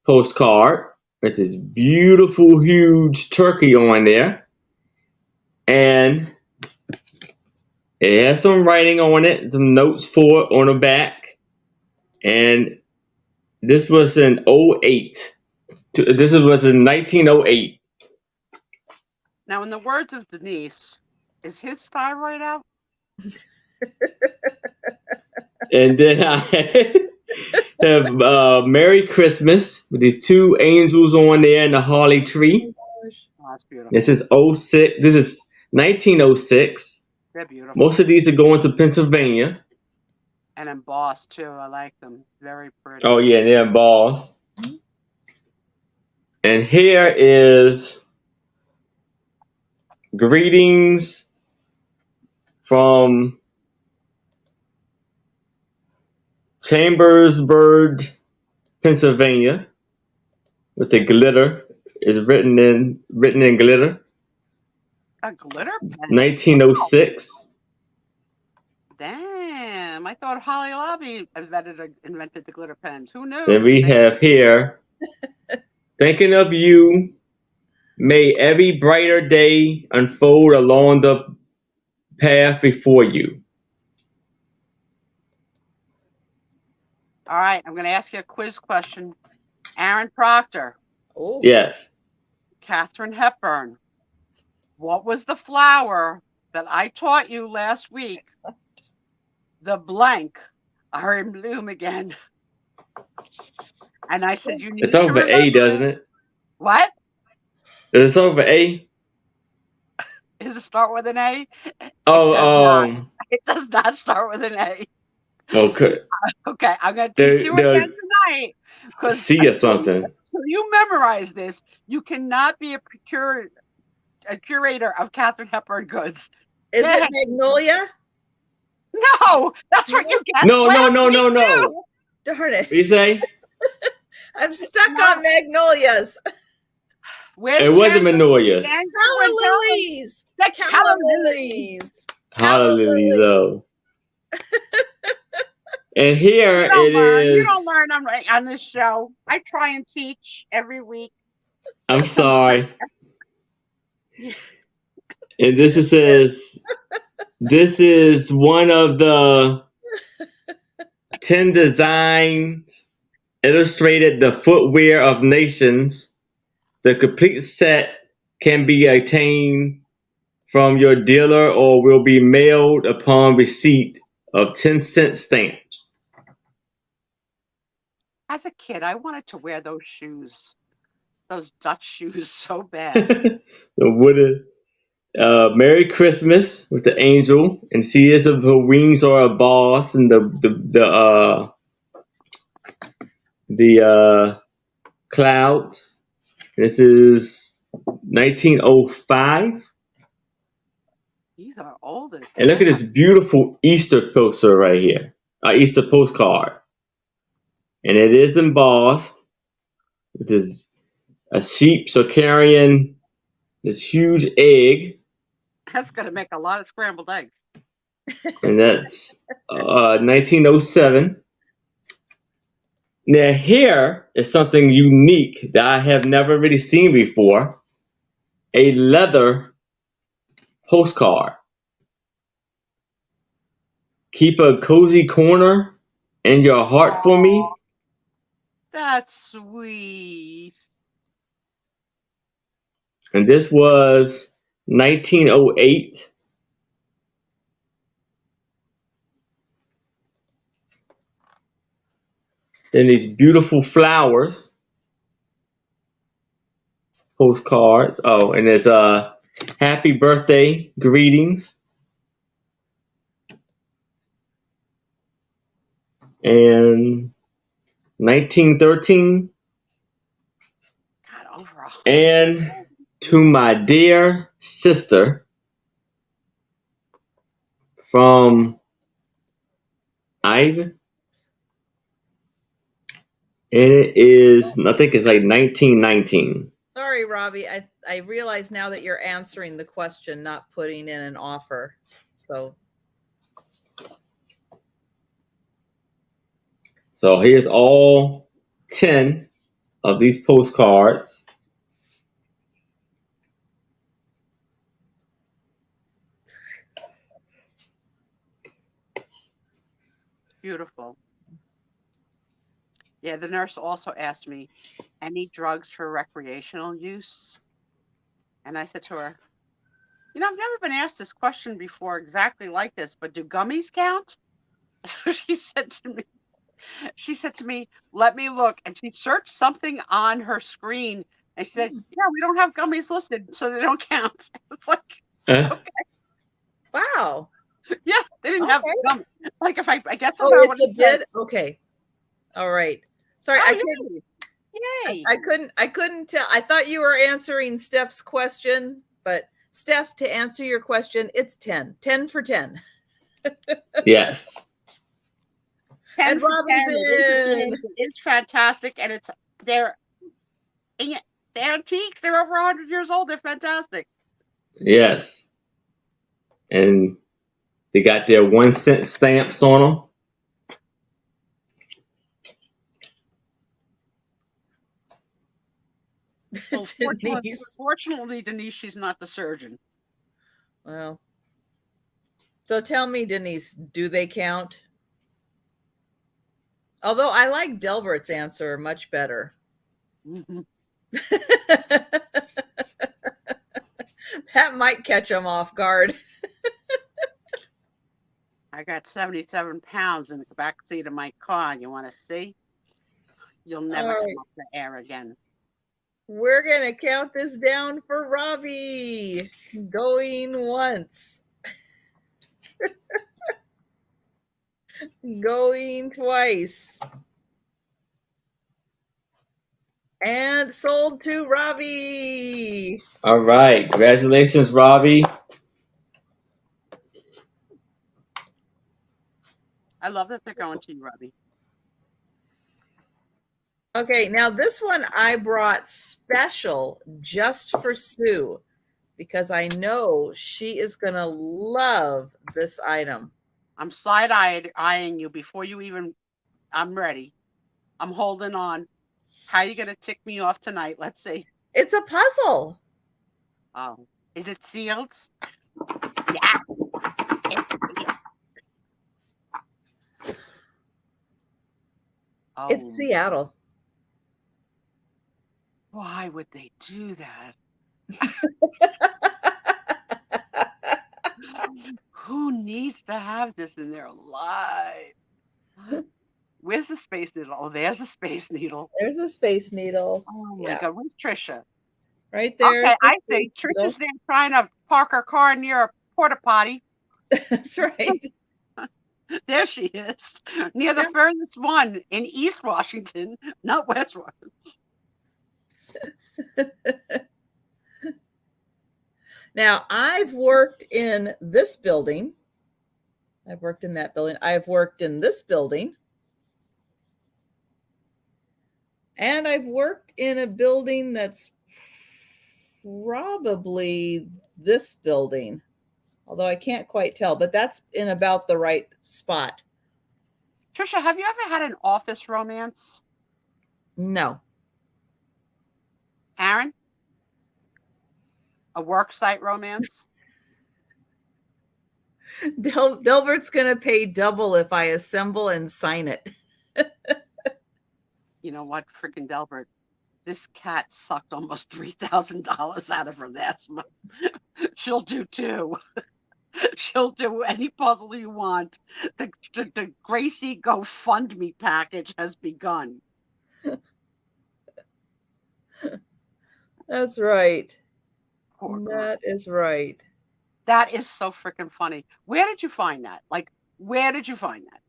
postcard with this beautiful, huge turkey on there. And it has some writing on it, some notes for it on the back. And this was in 08. This was in 1908. Now, in the words of Denise, is his thyroid out? And then I have Merry Christmas with these two angels on there and the holly tree. Oh, that's beautiful. This is 06. This is 1906. They're beautiful. Most of these are going to Pennsylvania. And embossed, too. I like them. Very pretty. Oh, yeah, they're embossed. And here is greetings from Chambersburg, Pennsylvania, with the glitter is written in glitter. A glitter pen? 1906. Damn, I thought Holly Lobby invented the glitter pens. Who knew? Then we have here, thinking of you, may every brighter day unfold along the path before you. All right, I'm going to ask you a quiz question. Aaron Proctor, Oh, Yes. Katharine Hepburn, what was the flower that I taught you last week? The blank are in bloom again. And I said, you It's need to over remember A, doesn't it. it? What? It's over A. Does it start with an A? It Oh, does not. It does not start with an A. okay. Okay, I'm going to teach you again tonight. Because C or something. so you memorize this. You cannot be a curator of Katharine Hepburn goods. is it Magnolia? No, that's what you guessed No. too. Darn it. What you say? I'm stuck on magnolias. Where's It wasn't Chandra? Magnolias. Calla lilies. The Calla calla lilies. Hallelujah. And here it You is. don't learn on this show. I try and teach every week. I'm sorry. And this is one of the 10 designs illustrated the footwear of nations. The complete set can be obtained from your dealer or will be mailed upon receipt of 10-cent stamps. As a kid, I wanted to wear those shoes, those Dutch shoes, so bad. The wooden Merry Christmas with the angel, and she is of her wings are a boss, and the clouds. This is 1905. These are old as And look at this beautiful Easter poster right here. Easter postcard. And it is embossed. It is a sheep so carrying this huge egg. That's going to make a lot of scrambled eggs. And that's 1907. Now here is something unique that I have never really seen before. A leather postcard. Keep a cozy corner in your heart for me. That's sweet. And this was 1908. Then these beautiful flowers. Postcards. Oh, and there's happy birthday greetings. And 1913. God, overall. And to my dear sister from Ivan. And it is, I think it's like 1919. Sorry, Robbie. I realize now that you're answering the question, not putting in an offer. So here's all 10 of these postcards. Beautiful. Yeah, the nurse also asked me, any drugs for recreational use? And I said to her, I've never been asked this question before exactly like this, but do gummies count? So she said to me, let me look. And she searched something on her screen and she said, yeah, we don't have gummies listed, so they don't count. It's like, okay. Wow. Yeah, they didn't have gummies. Like if I guess it's a bid? Okay. All right. Sorry, Yay. I couldn't tell. I thought you were answering Steph's question, but Steph, to answer your question, it's 10. 10 for 10. Yes. And Robbie's in. It's fantastic, and they're antiques. They're over 100 years old. They're fantastic. Yes. And they got their 1-cent stamps on them. Well, fortunately, Denise, she's not the surgeon. Well, so tell me, Denise, do they count? Although I like Delbert's answer much better. Mhm. That might catch him off guard. I got 77 pounds in the back seat of my car. You want to see? You'll never All come right. up for air again. We're going to count this down for Robbie. Going once. Going twice. And sold to Robbie. All right. Congratulations, Robbie. I love that they're going to you, Robbie. Okay, now this one I brought special just for Sue because I know she is going to love this item. I'm side-eyeing you before you even. I'm ready. I'm holding on. How are you going to tick me off tonight? Let's see. It's a puzzle. Oh, is it sealed? Yeah, it's sealed. Oh, It's Seattle. why would they do that? Who needs to have this in their life? Where's the Space Needle? Oh, there's a Space Needle. There's a Space Needle. Oh my God, where's Trisha? Right there. Okay, I see. Trisha's there trying to park her car near a porta potty. That's right. There she is, near the furthest one in East Washington, not West Washington. Now, I've worked in this building. I've worked in that building. I've worked in this building. And I've worked in a building that's probably this building, although I can't quite tell, but that's in about the right spot. Trisha, have you ever had an office romance? No. Aaron? A work site romance? Delbert's going to pay double if I assemble and sign it. You know what, freaking Delbert? This cat sucked almost $3,000 out of her last month. She'll do too. She'll do any puzzle you want. The Gracie GoFundMe package has begun. That's right. Poor girl. That is right. That is so freaking funny. Where did you find that? Like, where did you find that?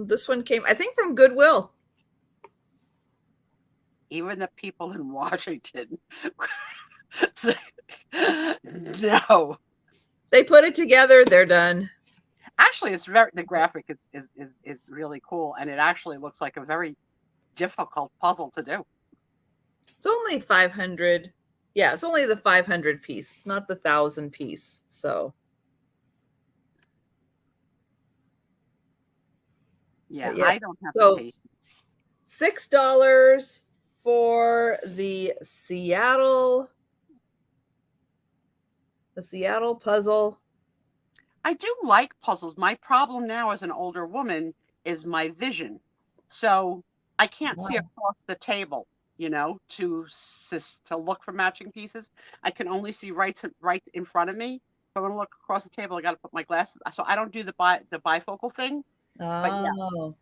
This one came, I think, from Goodwill. Even the people in Washington. No. They put it together, they're done. Actually, the graphic is really cool, and it actually looks like a very difficult puzzle to do. It's only 500. Yeah, it's only the 500 piece. It's not the 1,000 piece. So yeah, I don't have to pay. $6 for the Seattle puzzle. I do like puzzles. My problem now as an older woman is my vision. So I can't see across the table, to look for matching pieces. I can only see right in front of me. If I want to look across the table, I got to put my glasses. So I don't do the bifocal thing. But yeah,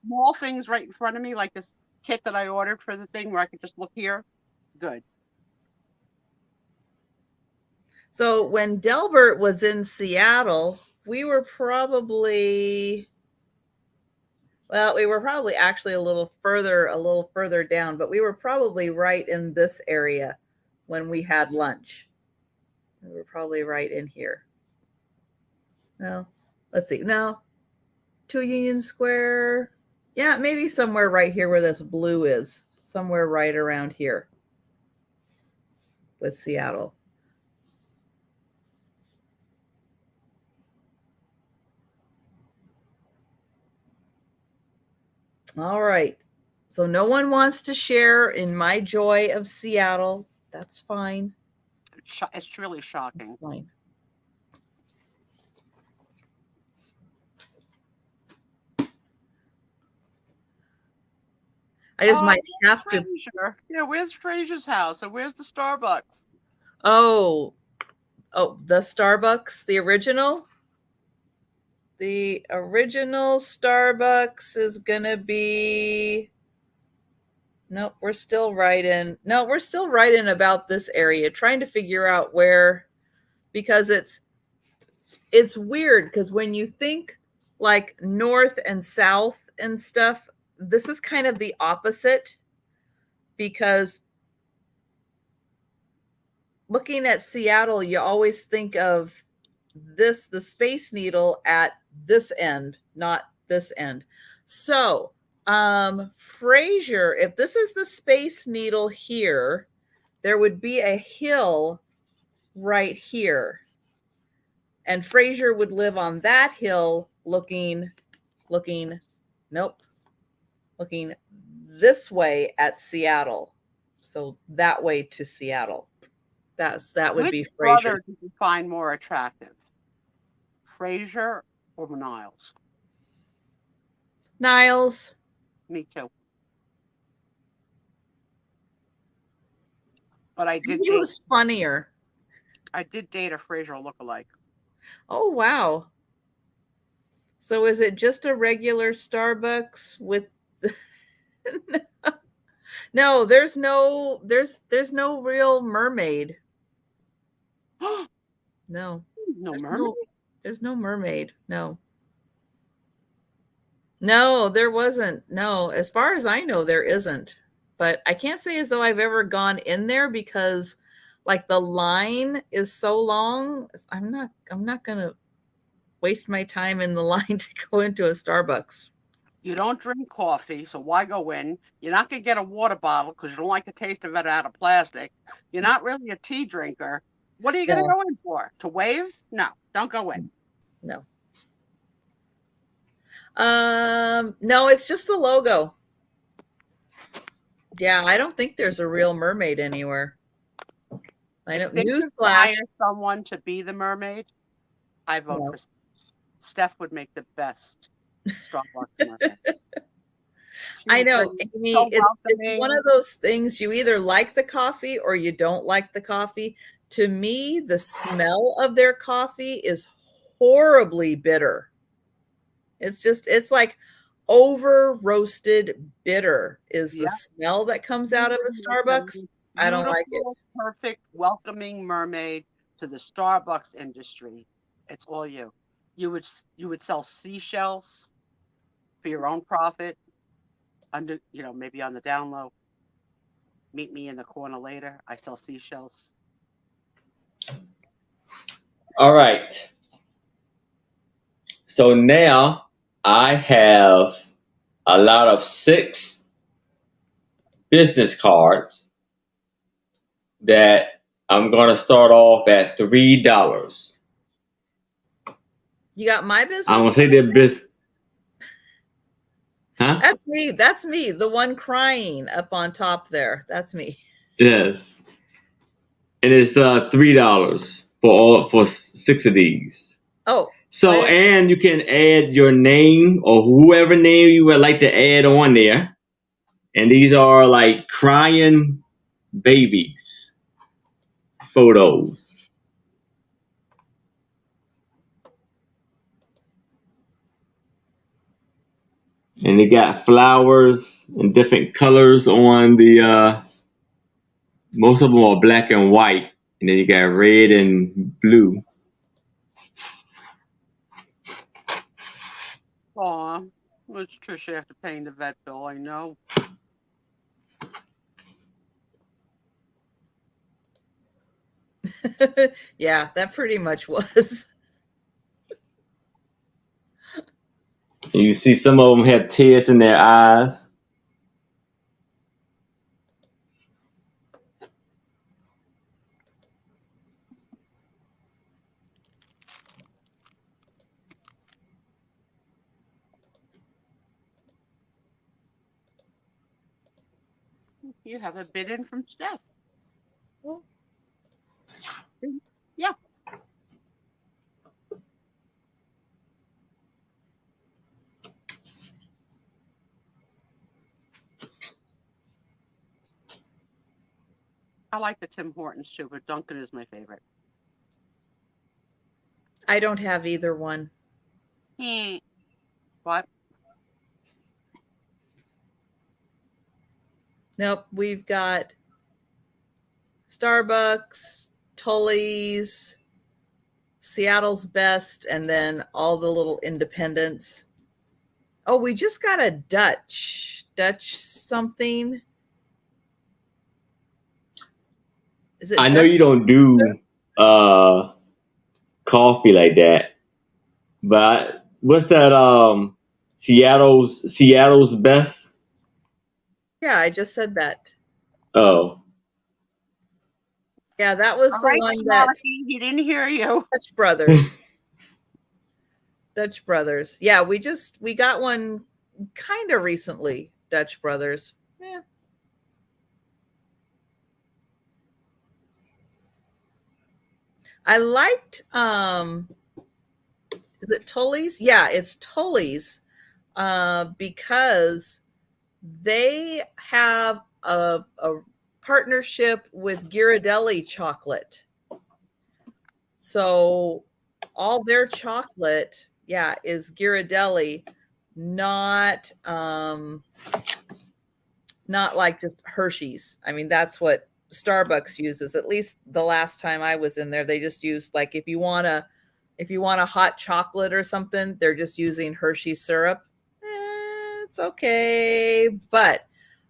small things right in front of me, like this kit that I ordered for the thing where I could just look here. Good. So when Delbert was in Seattle, we were probably actually a little further down, but we were probably right in this area when we had lunch. We were probably right in here. No, let's see. No, 2 Union Square. Yeah, maybe somewhere right here where this blue is. Somewhere right around here with Seattle. All right. So no one wants to share in my joy of Seattle. That's fine. It's really shocking. Fine. I just might where's have to. Fraser? Yeah, where's Fraser's house? And where's the Starbucks? Oh, the Starbucks, the original? The original Starbucks is gonna be. Nope, we're still right in. No, we're still right in about this area, trying to figure out where, because it's weird because when you think like north and south and stuff, this is kind of the opposite, because looking at Seattle, you always think of the Space Needle at this end, not this end. So, Fraser, if this is the Space Needle here, there would be a hill right here. And Fraser would live on that hill looking this way at Seattle. So that way to Seattle. That would be Which Fraser. brother did you find more attractive? Fraser or Niles? Niles. Me too. But I did He date was funnier. a Fraser lookalike. Oh, wow. So is it just a regular Starbucks with No, there's no real mermaid. No. No mermaid? There's no mermaid. No. No, there wasn't. No, as far as I know, there isn't. But I can't say as though I've ever gone in there because like the line is so long. I'm not going to waste my time in the line to go into a Starbucks. You don't drink coffee, so why go in? You're not going to get a water bottle because you don't like the taste of it out of plastic. You're not really a tea drinker. What are you going to go in for? To wave? No, don't go in. No. No, it's just the logo. Yeah, I don't think there's a real mermaid anywhere. I know. If they could Newsflash. hire someone to be the mermaid, I vote No. for Steph would make the best Starbucks mermaid. I know, Amy, so it's one of those things, you either like the coffee or you don't like the coffee. To me, the smell of their coffee is horribly bitter. It's like over roasted bitter is the smell that comes out of a Starbucks. I don't like it. Perfect, welcoming mermaid to the Starbucks industry. It's all you. You would sell seashells for your own profit, under maybe on the down low. Meet me in the corner later. I sell seashells. All right. So now I have a lot of 6 business cards that I'm going to start off at $3. You got my business? I'm going to say they're business. Huh? That's me. The one crying up on top there. That's me. Yes. And it's $3 for 6 of these. Oh. So, and you can add your name or whoever name you would like to add on there. And these are like crying babies photos. And they got flowers and different colors on the, most of them are black and white. And then you got red and blue. Aw, it's Trisha after paying the vet bill, I know. Yeah, that pretty much was. You see some of them have tears in their eyes. You have a bid in from Steph. Yeah. I like the Tim Hortons too, but Dunkin' is my favorite. I don't have either one. Hmm. What? Nope, we've got Starbucks, Tully's, Seattle's Best, and then all the little independents. Oh, we just got a Dutch something. Is it I know Dutch? you don't do coffee like that, but what's that? Seattle's best. Yeah, I just said that. Oh, Yeah, that was All the right, one that Smarty, he didn't hear you. Dutch Brothers. Dutch Brothers. Yeah, we got one kind of recently. Dutch Brothers. Yeah. I liked is it Tully's? Yeah, it's Tully's because they have a partnership with Ghirardelli chocolate. So all their chocolate, yeah, is Ghirardelli, not not like just Hershey's. I mean, that's what Starbucks uses. At least the last time I was in there, they just used like if you want a hot chocolate or something, they're just using Hershey syrup. It's okay, but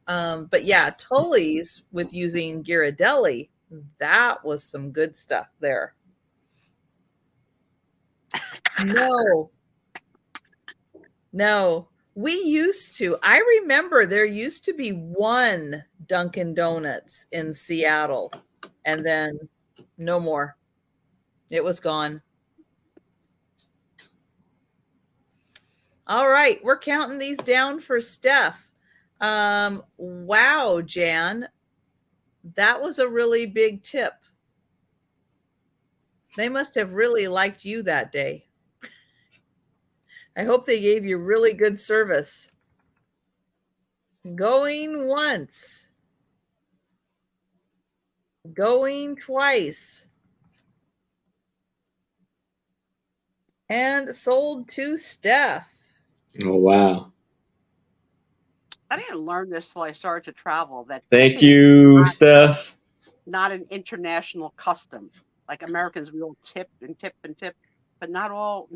yeah, Tully's with using Ghirardelli, that was some good stuff there. No, no. We used to. I remember there used to be one Dunkin' Donuts in Seattle, and then no more. It was gone. All right, we're counting these down for Steph. Wow, Jan, that was a really big tip. They must have really liked you that day. I hope they gave you really good service. Going once, going twice, and sold to Steph. oh wow! I didn't learn this till I started to travel. That Thank tipping is you, Steph. not an international custom. Like Americans, we all tip and tip and tip, but not all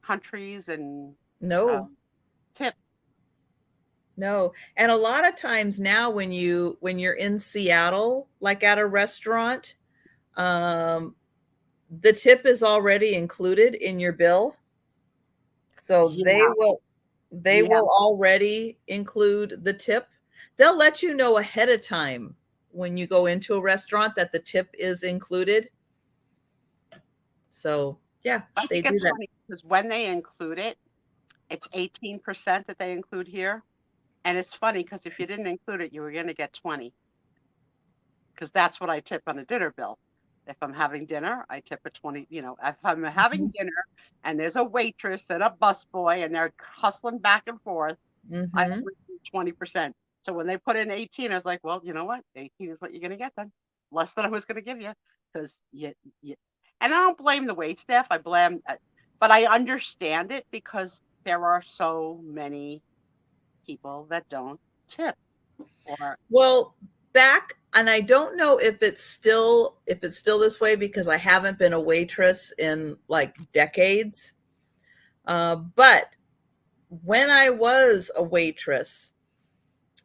countries and No, tip. no. And a lot of times now when you're in Seattle, like at a restaurant, um, the tip is already included in your bill. So Yeah, they yeah. will already include the tip. They'll let you know ahead of time when you go into a restaurant that the tip is included. So yeah, I they think do it's that. funny because when they include it, it's 18% that they include here. And it's funny because if you didn't include it, you were going to get 20. Because that's what I tip on a dinner bill. If I'm having dinner, I tip a 20. If I'm having dinner and there's a waitress and a busboy and they're hustling back and forth, I Mm-hmm. only do 20%. So when they put in 18, I was like, well, you know what? 18 is what you're going to get then. Less than I was going to give you. Because and I don't blame the wait staff. But I understand it because there are so many people that don't tip. Or Well, and I don't know if it's still this way because I haven't been a waitress in like decades. But when I was a waitress,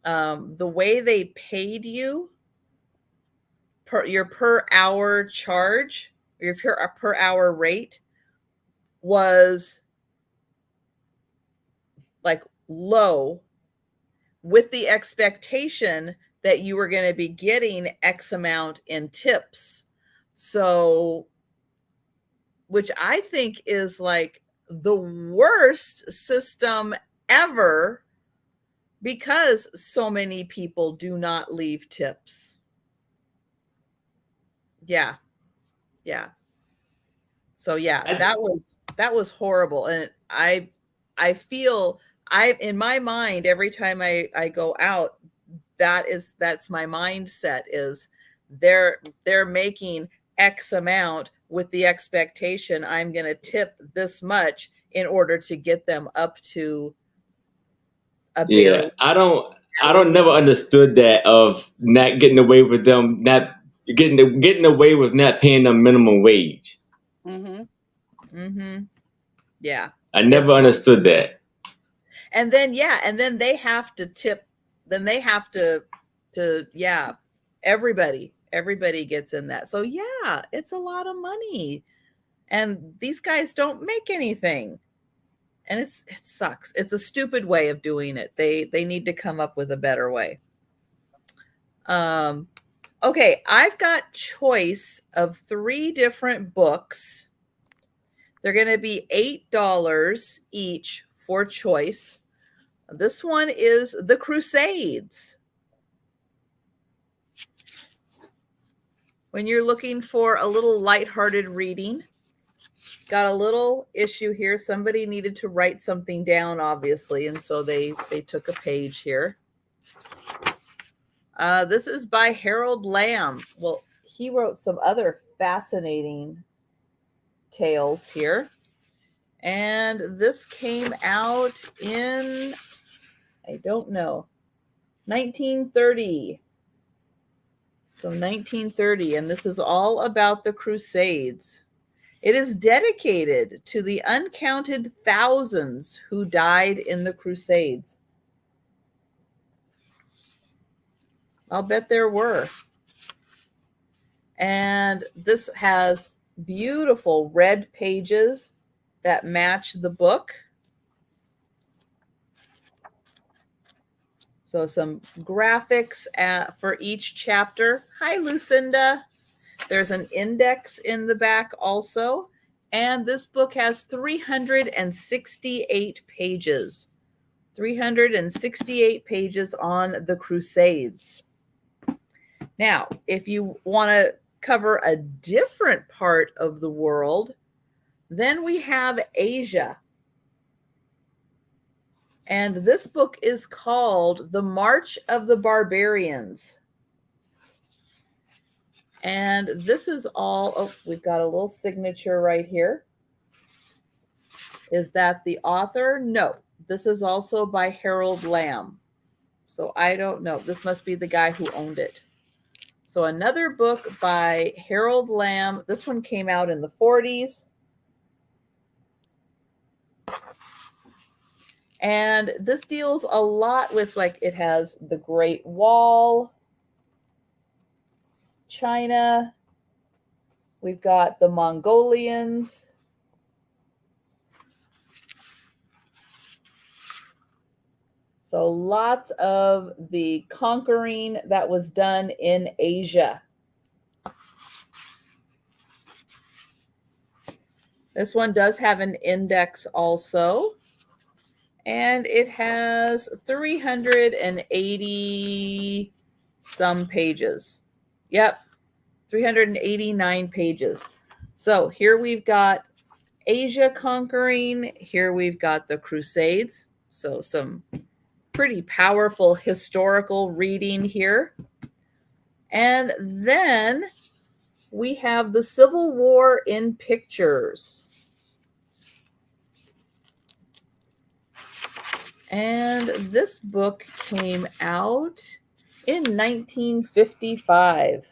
the way they paid you your per hour charge, your per hour rate was like low, with the expectation that you were going to be getting X amount in tips. So, which I think is like the worst system ever because so many people do not leave tips. Yeah. Yeah. So yeah, I, that was horrible. And I feel I in my mind every time I go out, that's my mindset is they're making X amount with the expectation I'm going to tip this much in order to get them up to a Yeah, barely I don't never understood that of not getting away with them not getting away with not paying them minimum wage. Mm-hmm. Yeah, I never it's wrong. understood that. And then they have to tip, then they have to yeah, everybody gets in that. So yeah, it's a lot of money. And these guys don't make anything. And it sucks. It's a stupid way of doing it. They need to come up with a better way. Okay, I've got choice of 3 different books. They're going to be $8 each for choice. This one is The Crusades. When you're looking for a little lighthearted reading, got a little issue here. Somebody needed to write something down, obviously, and so they took a page here. This is by Harold Lamb. Well, he wrote some other fascinating tales here. And this came out in, I don't know, 1930. So 1930, and this is all about the Crusades. It is dedicated to the uncounted thousands who died in the Crusades. I'll bet there were. And this has beautiful red pages that match the book. So some graphics for each chapter. Hi, Lucinda. There's an index in the back also. And this book has 368 pages. 368 pages on the Crusades. Now, if you want to cover a different part of the world, then we have Asia. And this book is called The March of the Barbarians. And this is all, oh, we've got a little signature right here. Is that the author? No, this is also by Harold Lamb. So I don't know. This must be the guy who owned it. So another book by Harold Lamb. This one came out in the 40s. And this deals a lot with, like, it has the Great Wall, China. We've got the Mongolians. So lots of the conquering that was done in Asia. This one does have an index also. And it has 380 some pages. Yep, 389 pages. So here we've got Asia conquering. Here we've got the Crusades. So some pretty powerful historical reading here. And then we have the Civil War in pictures. And this book came out in 1955.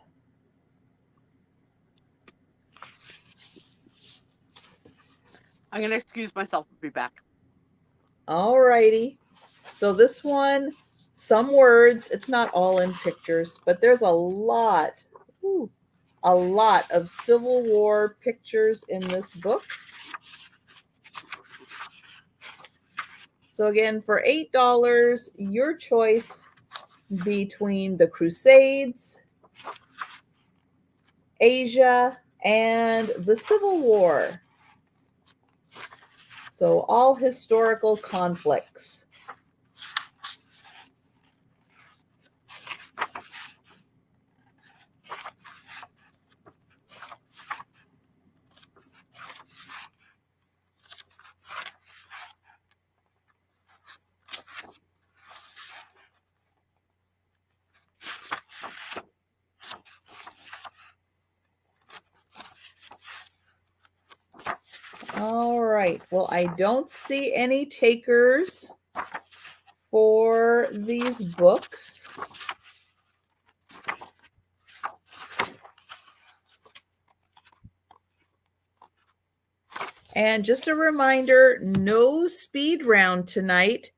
I'm going to excuse myself and be back. All righty. So this one, some words, it's not all in pictures, but there's a lot of Civil War pictures in this book. So again, for $8, your choice between the Crusades, Asia, and the Civil War. So all historical conflicts. All right. Well, I don't see any takers for these books. And just a reminder, no speed round tonight.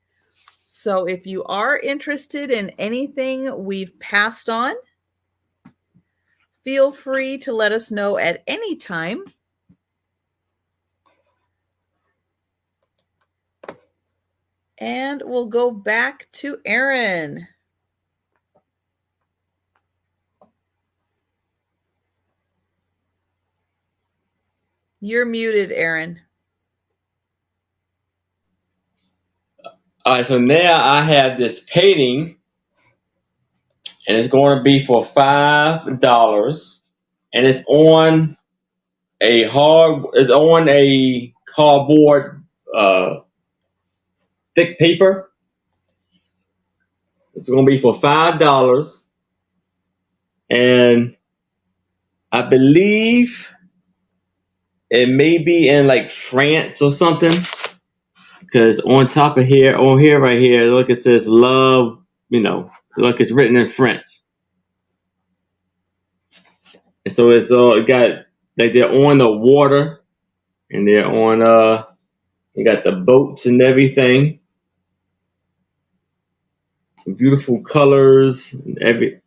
So if you are interested in anything we've passed on, feel free to let us know at any time. And we'll go back to Erin. You're muted, Erin. All right, so now I have this painting, and it's going to be for $5, and it's on a cardboard thick paper. It's going to be for $5, and I believe it may be in like France or something. Because on top of here, right here, look, it says love. Look, it's written in French, and so it's it got like they're on the water, and they're on you got the boats and everything, beautiful colors, you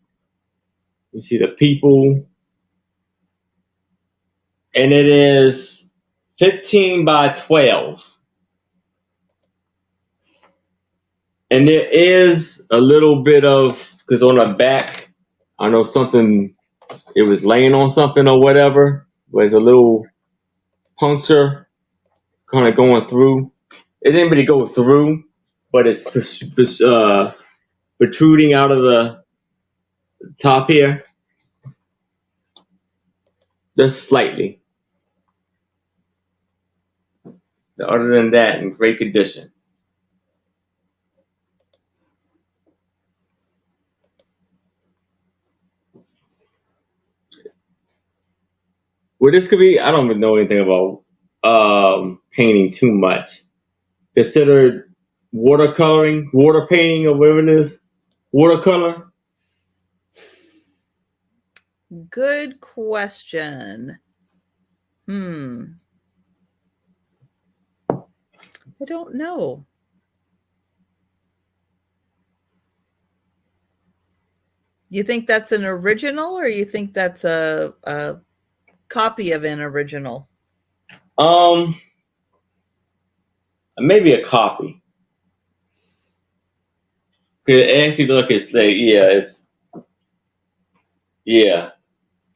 see the people, and it is 15 by 12. And there is a little bit of, because on the back, I know something, it was laying on something or whatever, there's a little puncture kind of going through. It didn't really go through, but it's protruding out of the top here, just slightly. Other than that, in great condition. Well, this could be, I don't even know anything about painting too much. Considered watercoloring, water painting, or whatever it is. Watercolor. Good question. I don't know. You think that's an original, or you think that's a copy of an original? Maybe a copy. It actually look, it's like, it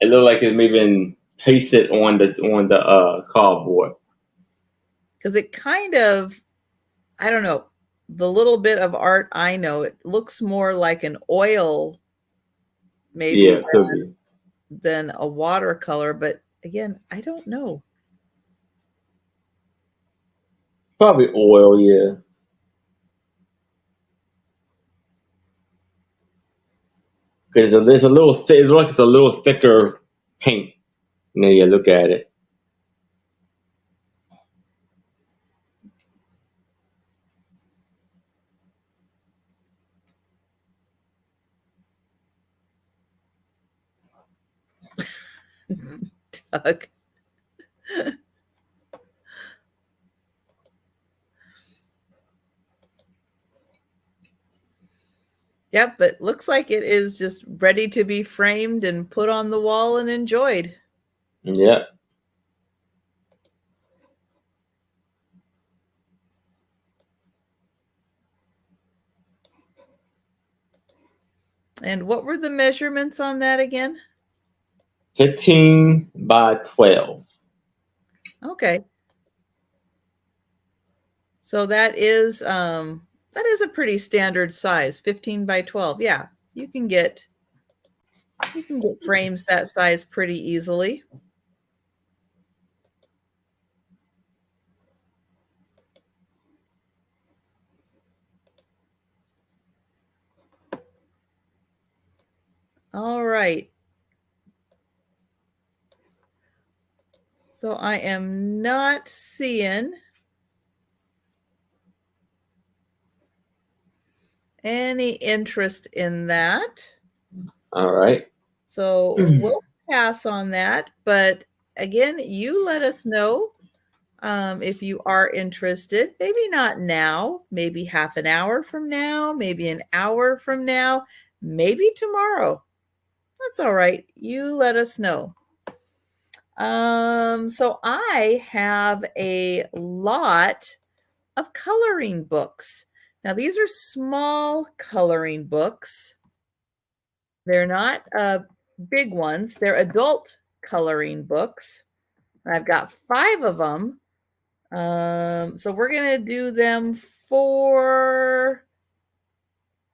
looked like it's maybe been pasted on the cardboard. Because it kind of, I don't know, the little bit of art I know, it looks more like an oil maybe than a watercolor, but again, I don't know. Probably oil, yeah. Because it's a little thick. It looks like it's a little thicker paint. And then you look at it. Doug. Yep, but looks like it is just ready to be framed and put on the wall and enjoyed. Yeah. And what were the measurements on that again? 15 by 12. Okay. So that is a pretty standard size, 15 by 12. Yeah, you can get frames that size pretty easily. All right. So I am not seeing any interest in that. All right. So we'll pass on that. But again, you let us know if you are interested. Maybe not now, maybe half an hour from now, maybe an hour from now, maybe tomorrow. That's all right. You let us know. So I have a lot of coloring books. Now, these are small coloring books. They're not big ones. They're adult coloring books. I've got 5 of them. So we're going to do them for,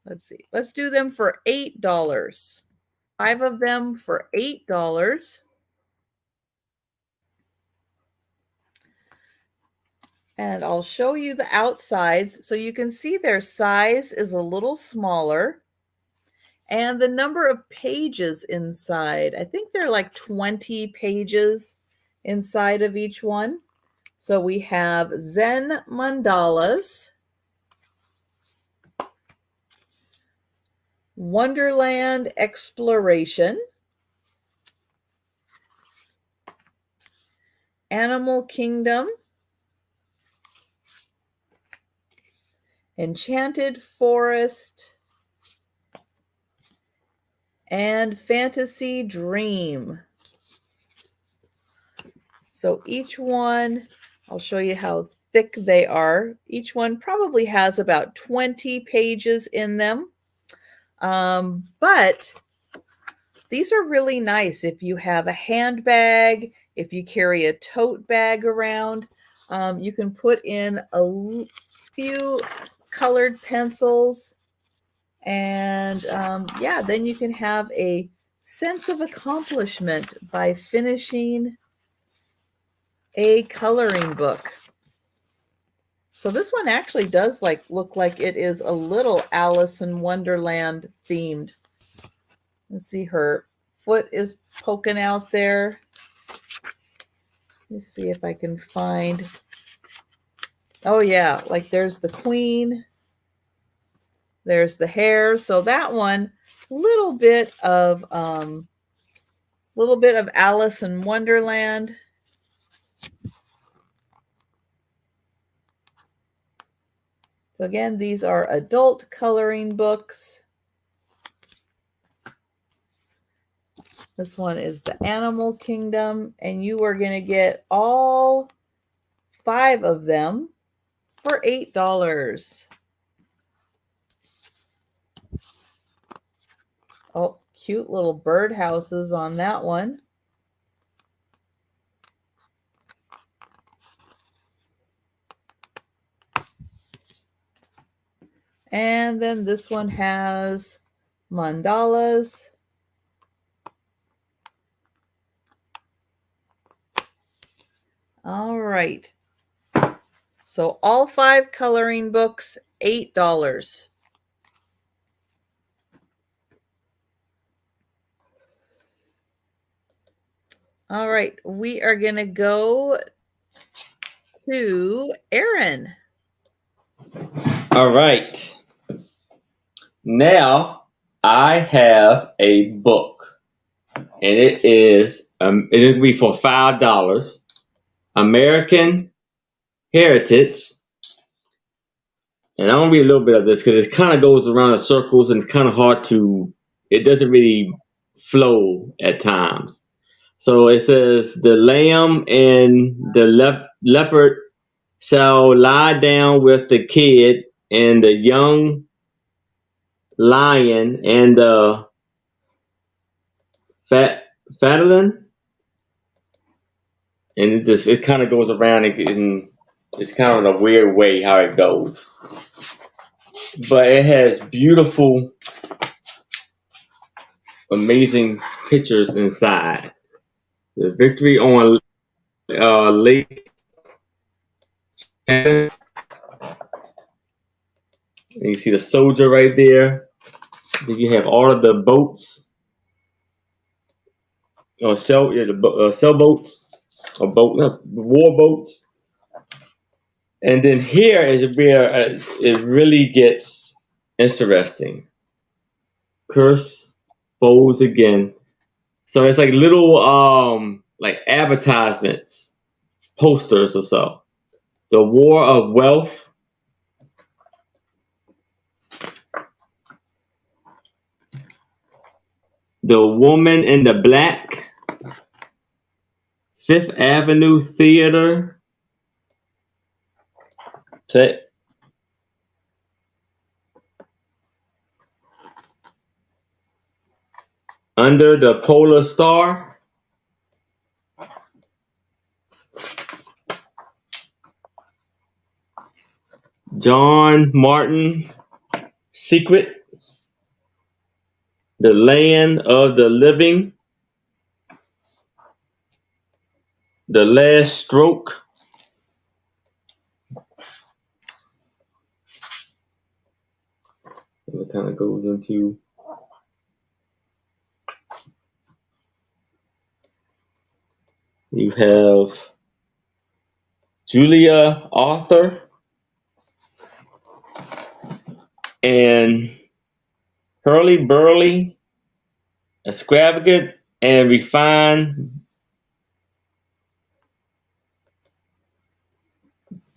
let's do them for $8. 5 of them for $8. And I'll show you the outsides so you can see their size is a little smaller. And the number of pages inside, I think they're like 20 pages inside of each one. So we have Zen mandalas, Wonderland exploration, Animal Kingdom, Enchanted Forest, and Fantasy Dream. So each one, I'll show you how thick they are. Each one probably has about 20 pages in them. But these are really nice if you have a handbag, if you carry a tote bag around. You can put in a few colored pencils, and yeah, then you can have a sense of accomplishment by finishing a coloring book. So this one actually does look like it is a little Alice in Wonderland themed. Let's see, her foot is poking out there. Let's see if I can find. Oh yeah, like there's the queen. There's the hair. So that one, little bit of Alice in Wonderland. So again, these are adult coloring books. This one is the Animal Kingdom, and you are going to get all 5 of them for $8. Oh, cute little birdhouses on that one. And then this one has mandalas. All right. So all 5 coloring books, $8. All right, we are going to go to Aaron. All right. Now I have a book, and it'll be for $5. American Heritage, and I'm gonna read a little bit of this because it kind of goes around in circles and it's kind of hard to. It doesn't really flow at times. So it says, "The lamb and the leopard shall lie down with the kid, and the young lion and the fatling." And it kind of goes around and it's kind of in a weird way how it goes. But it has beautiful, amazing pictures inside. The victory on Lake. And you see the soldier right there. Then you have all of the boats, or sailboats. a boat, war boats. And then here is where it really gets interesting. Curse folds again. So it's like little like advertisements, posters or so. The War of Wealth. The Woman in the Black. Fifth Avenue Theater. Under the Polar Star. John Martin Secret. The Land of the Living. The Last Stroke. And it kind of goes into you have Julia Arthur and Hurly Burly, Extravagant and Refined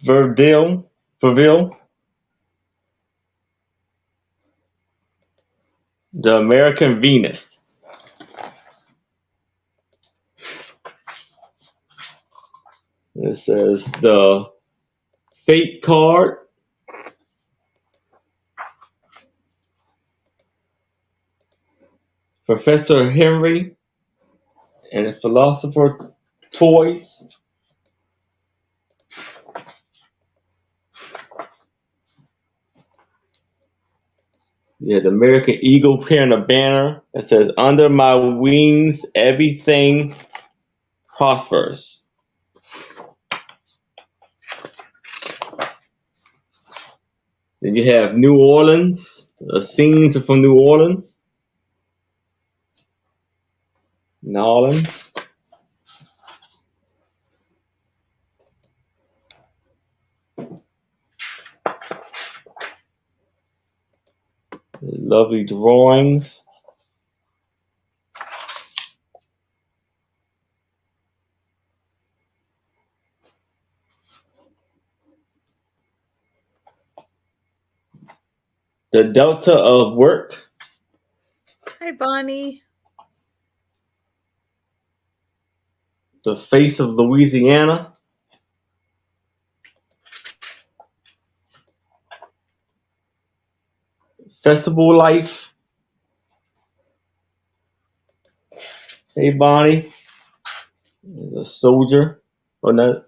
Verville, The American Venus. It says the Fate card. Professor Henry and the Philosopher Toys. Yeah, the American Eagle carrying a banner that says, "Under my wings, everything prospers." Then you have New Orleans, scenes from New Orleans. New Orleans. Lovely drawings. The Delta of Work. Hi, Bonnie. The Face of Louisiana. Festival Life. Hey, Bonnie. There's a soldier. Or not.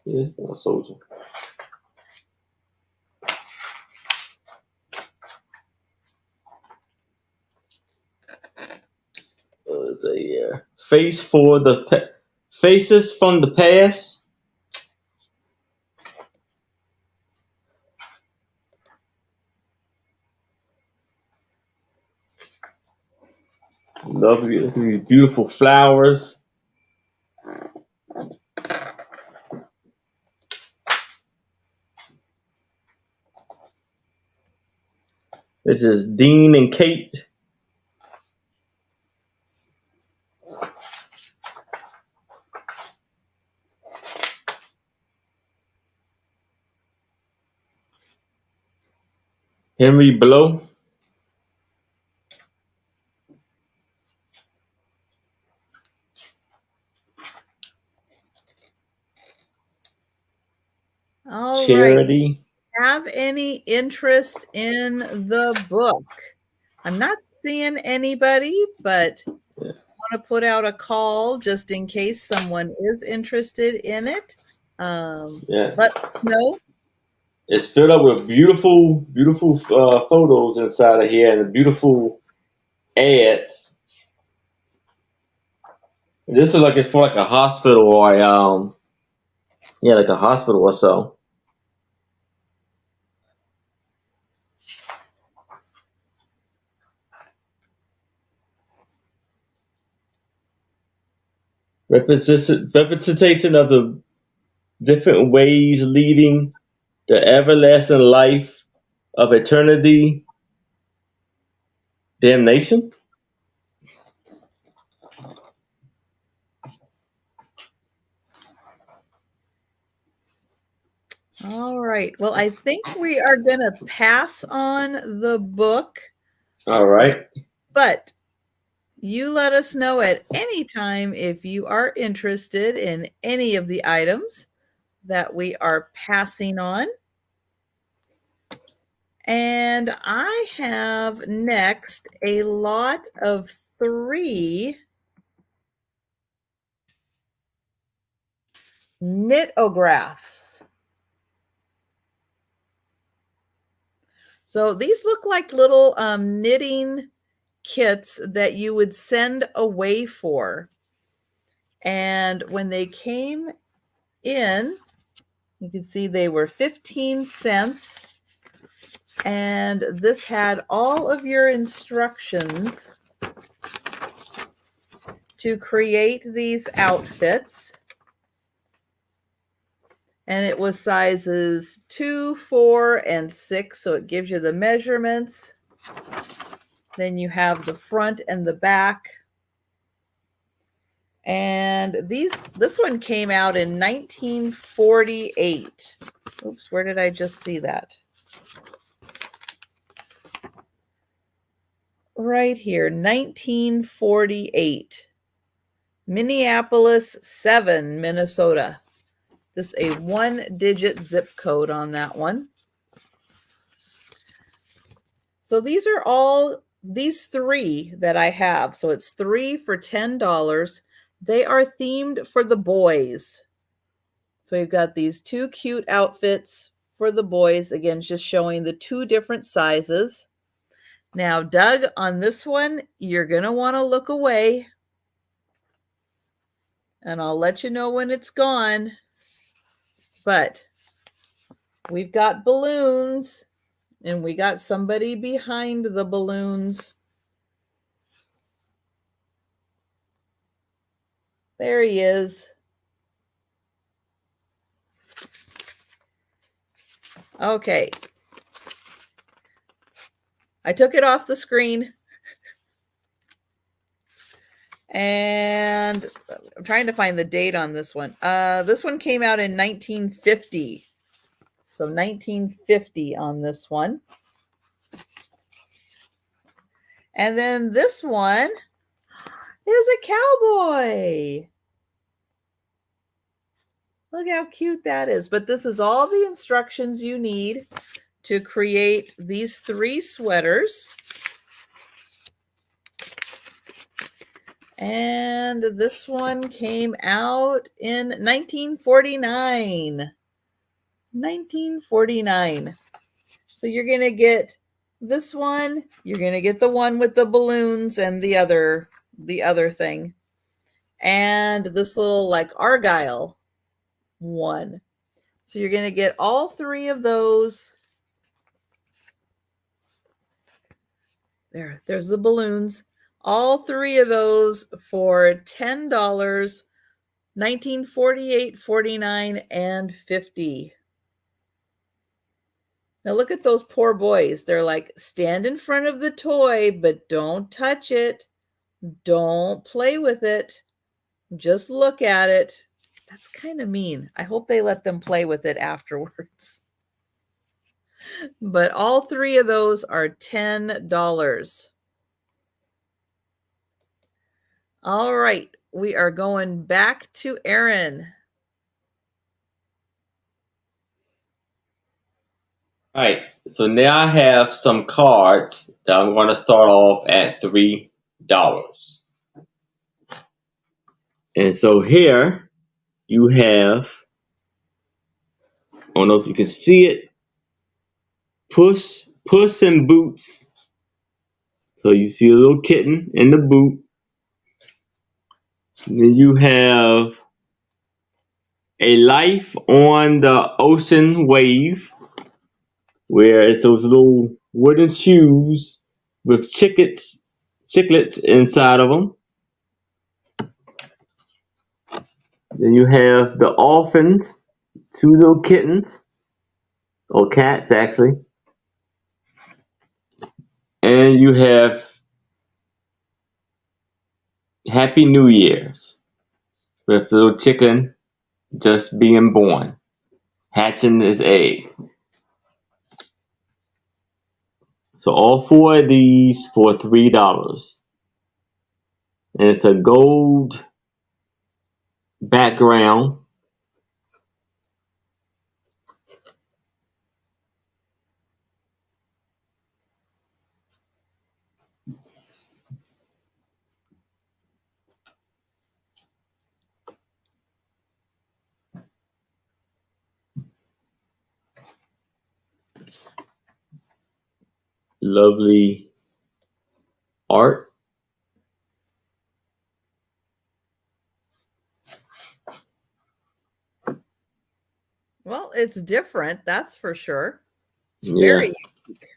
Yeah, a soldier. It's a Faces from the Past. Lovely, these beautiful flowers. This is Dean and Kate. Henry Blow. All right. Charity. Have any interest in the book? I'm not seeing anybody, but I want to put out a call just in case someone is interested in it. Yeah. Let us know. It's filled up with beautiful, beautiful photos inside of here and beautiful ads. This is like it's for like a hospital or like a hospital or so. representation of the different ways leading the everlasting life of eternity damnation. All right. Well, I think we are going to pass on the book, All right. but you let us know at any time if you are interested in any of the items that we are passing on. And I have next a lot of 3 knitographs. So these look like little knitting kits that you would send away for. And when they came in, you can see they were 15 cents. And this had all of your instructions to create these outfits. And it was sizes 2, 4, and 6. So it gives you the measurements. Then you have the front and the back. And this one came out in 1948. Oops, where did I just see that? Right here, 1948. Minneapolis 7, Minnesota. Just a 1-digit zip code on that one. So these are all these 3 that I have. So it's 3 for $10. They are themed for the boys. So we've got these 2 cute outfits for the boys. Again, just showing the 2 different sizes. Now, Doug, on this one, you're going to want to look away. And I'll let you know when it's gone. But we've got balloons. And we got somebody behind the balloons. There he is. Okay. I took it off the screen. And I'm trying to find the date on this one. This one came out in 1950. So 1950 on this one. And then this one is a cowboy. Look how cute that is. But this is all the instructions you need to create these 3 sweaters. And this one came out in 1949. 1949. So you're going to get this one. You're going to get the one with the balloons and the other thing. And this little like Argyle one. So you're going to get all 3 of those. There's the balloons. All 3 of those for $10, 1948, 49, and 50. Now look at those poor boys. They're like, stand in front of the toy, but don't touch it. Don't play with it. Just look at it. That's kind of mean. I hope they let them play with it afterwards. But all 3 of those are $10. All right. We are going back to Aaron. All right. So now I have some cards that I'm going to start off at $3. And so here you have, I don't know if you can see it, Puss in Boots. So you see a little kitten in the boot. And then you have a life on the ocean wave, where it's those little wooden shoes with chiclets inside of them. Then you have the orphans, two little kittens, or cats actually. And you have Happy New Year's with the little chicken just being born, hatching his egg. So all four of these for $3. And it's a gold background. Lovely art. Well, it's different, that's for sure. It's Yeah. very unique.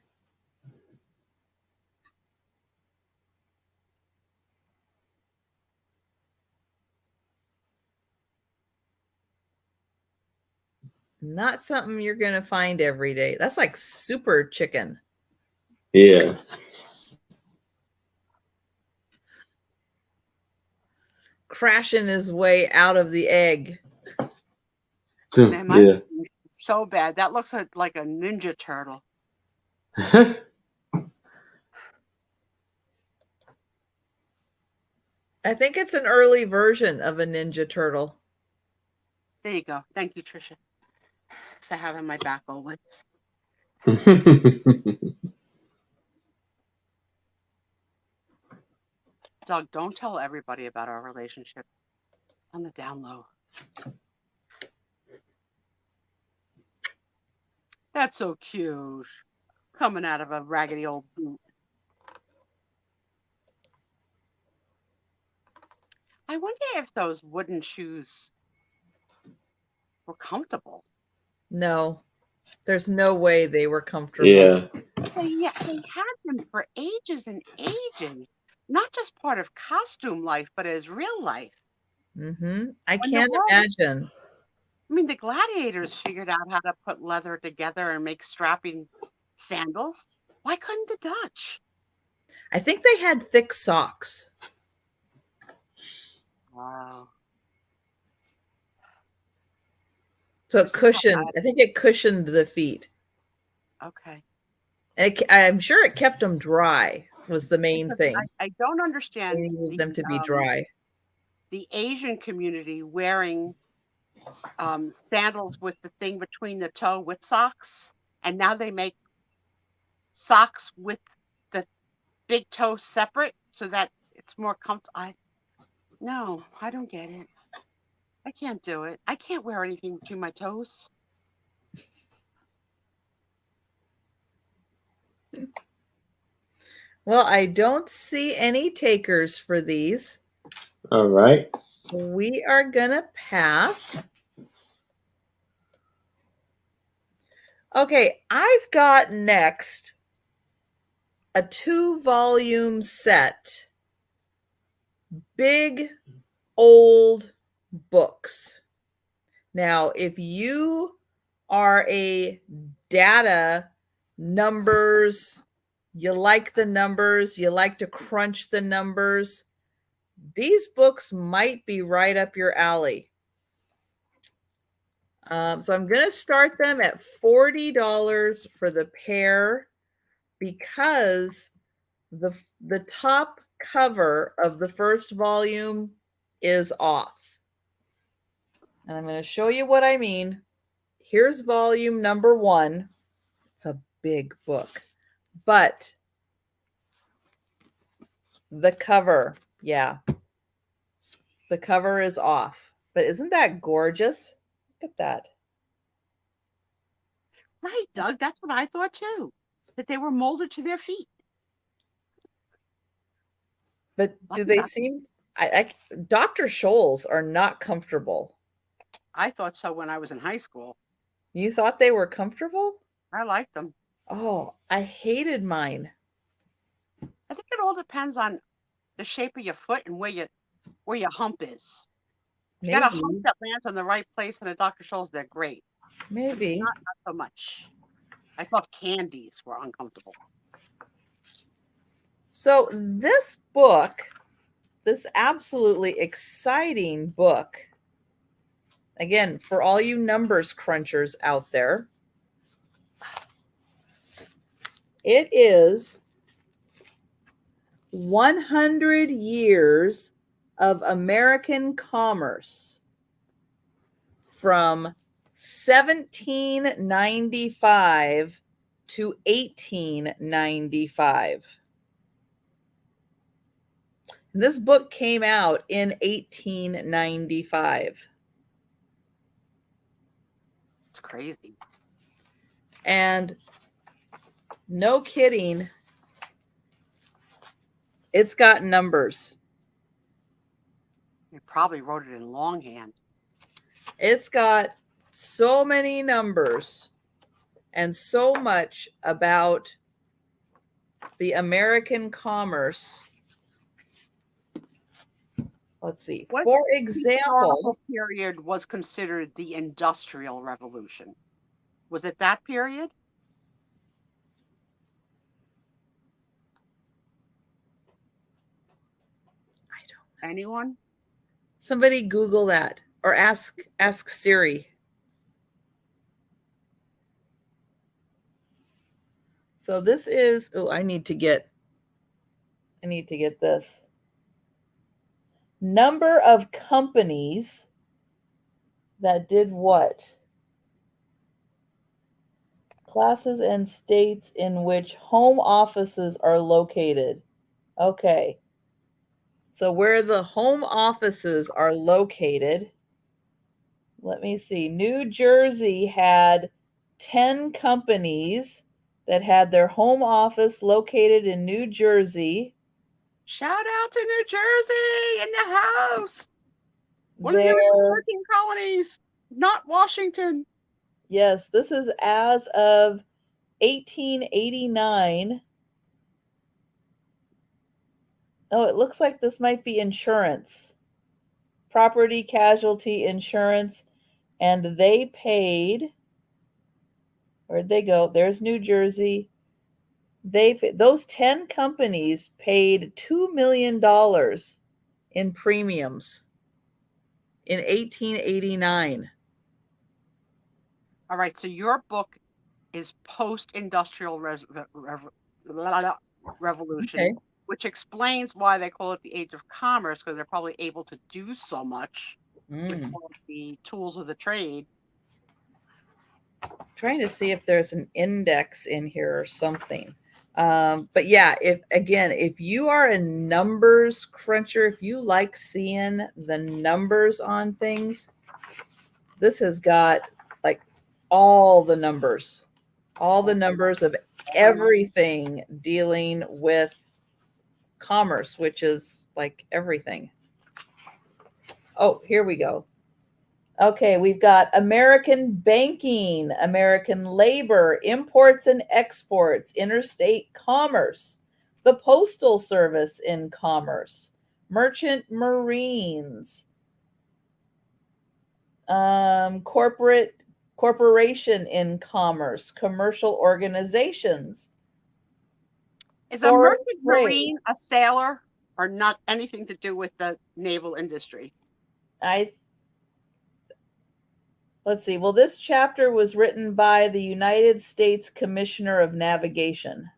Not something you're going to find every day. That's like super chicken. Yeah. Crashing his way out of the egg. Man, my Yeah. so bad. That looks like a Ninja Turtle. I think it's an early version of a Ninja Turtle. There you go. Thank you, Trisha, for having my back always. Doug, don't tell everybody about our relationship. On the down low. That's so cute. Coming out of a raggedy old boot. I wonder if those wooden shoes were comfortable. No, there's no way they were comfortable. Yeah. They had them for ages and ages. Not just part of costume life, but as real life. Mm-hmm. I When can't imagine. I mean, the gladiators figured out how to put leather together and make strapping sandals. Why couldn't the Dutch? I think they had thick socks. Wow. So it cushioned. I think it cushioned the feet. Okay. And I'm sure it kept them dry was the main Because thing. I don't understand. They needed them to be dry. The Asian community wearing sandals with the thing between the toe with socks, and now they make socks with the big toe separate so that it's more comfortable. No, I don't get it. I can't do it. I can't wear anything between my toes. Well, I don't see any takers for these. All right. We are going to pass. Okay, I've got next a 2-volume set. Big old books. Now, if you are a data numbers, you like the numbers, you like to crunch the numbers, these books might be right up your alley. So I'm going to start them at $40 for the pair because the top cover of the first volume is off. And I'm going to show you what I mean. Here's volume number 1. It's a big book, but the cover, yeah, the cover is off. But isn't that gorgeous? Look at that. Right, Doug. That's what I thought too. That they were molded to their feet. But do they seem? Dr. Scholl's are not comfortable. I thought so when I was in high school. You thought they were comfortable? I liked them. Oh, I hated mine. I think it all depends on the shape of your foot and where your hump is. If you got a Maybe. hump that lands in the right place in a Dr. Scholl's, they're great. Maybe. Not so much. I thought candies were uncomfortable. So this book, this absolutely exciting book, again, for all you numbers crunchers out there, it is 100 Years of American Commerce from 1795 to 1895. This book came out in 1895. It's crazy. And no kidding, it's got numbers. They probably wrote it in longhand. It's got so many numbers and so much about the American commerce. Let's see. What For example, historical period was considered the Industrial Revolution? Was it that period? I don't know. Anyone? Somebody Google that or ask Siri. So this is, oh, I need to get this. Number of companies that did what? Classes and states in which home offices are located. Okay. So where the home offices are located, let me see. New Jersey had 10 companies that had their home office located in New Jersey. Shout out to New Jersey in the house. One of the Their, original working colonies, not Washington. yes, this is as of 1889. Oh, it looks like this might be insurance, property casualty insurance. And they paid, where'd they go? There's New Jersey. Those 10 companies paid $2 million in premiums in 1889. All right, so your book is post-industrial revolution, Okay. which explains why they call it the age of commerce, because they're probably able to do so much with all of the tools of the trade. Trying to see if there's an index in here or something. But yeah, if you are a numbers cruncher, if you like seeing the numbers on things, this has got like all the numbers of everything dealing with commerce, which is like everything. Oh, here we go. Okay, we've got American banking, American labor, imports and exports, interstate commerce, the postal service in commerce, merchant marines, corporation in commerce, commercial organizations. Is a merchant marine a sailor or not anything to do with the naval industry? Let's see. Well, this chapter was written by the United States Commissioner of Navigation.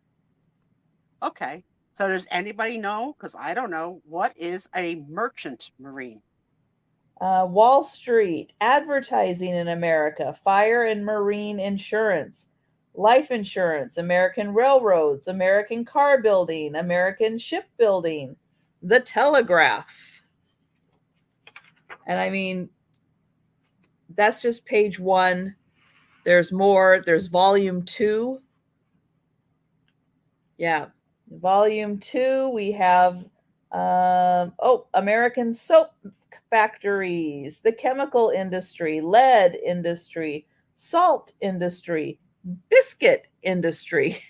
Okay. So does anybody know? Because I don't know. What is a merchant marine? Wall Street, advertising in America, fire and marine insurance, life insurance, American railroads, American car building, American shipbuilding, the telegraph. And I mean, that's just page 1. There's more. There's volume 2. Yeah. Volume 2, we have, American soap factories, the chemical industry, lead industry, salt industry, biscuit industry,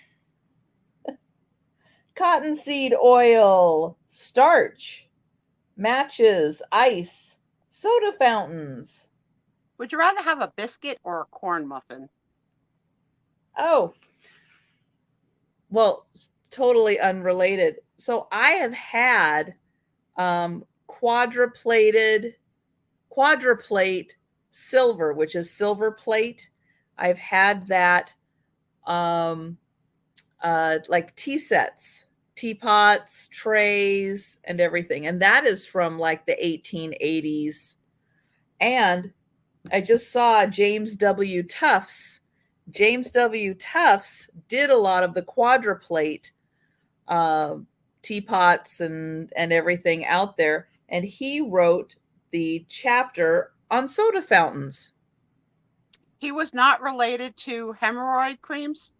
cottonseed oil, starch, matches, ice, Soda fountains. Would you rather have a biscuit or a corn muffin? Oh, well, totally unrelated. So I have had quadruplate silver, which is silver plate. I've had that like tea sets, teapots, trays, and everything. And that is from like the 1880s. And I just saw James W. Tufts. James W. Tufts did a lot of the quadruplate teapots and everything out there. And he wrote the chapter on soda fountains. He was not related to hemorrhoid creams?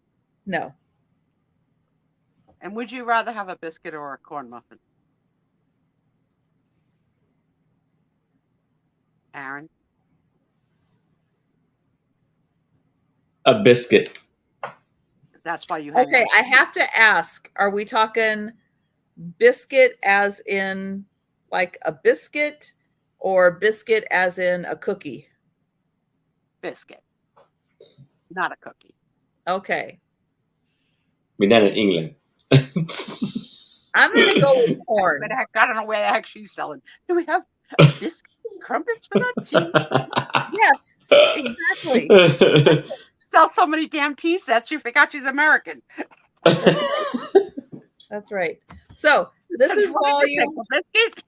No. And would you rather have a biscuit or a corn muffin? Aaron? A biscuit. That's why you hang Okay, out. I have to ask, are we talking biscuit as in like a biscuit or biscuit as in a cookie? Biscuit, not a cookie. Okay. We're not in England. I'm going to go with corn. But heck, I don't know where the heck she's selling. Do we have biscuit and crumpets for that tea? Yes, exactly. Sell so many damn tea sets, you forgot she's American. That's right. That's right. So this is volume. Biscuit?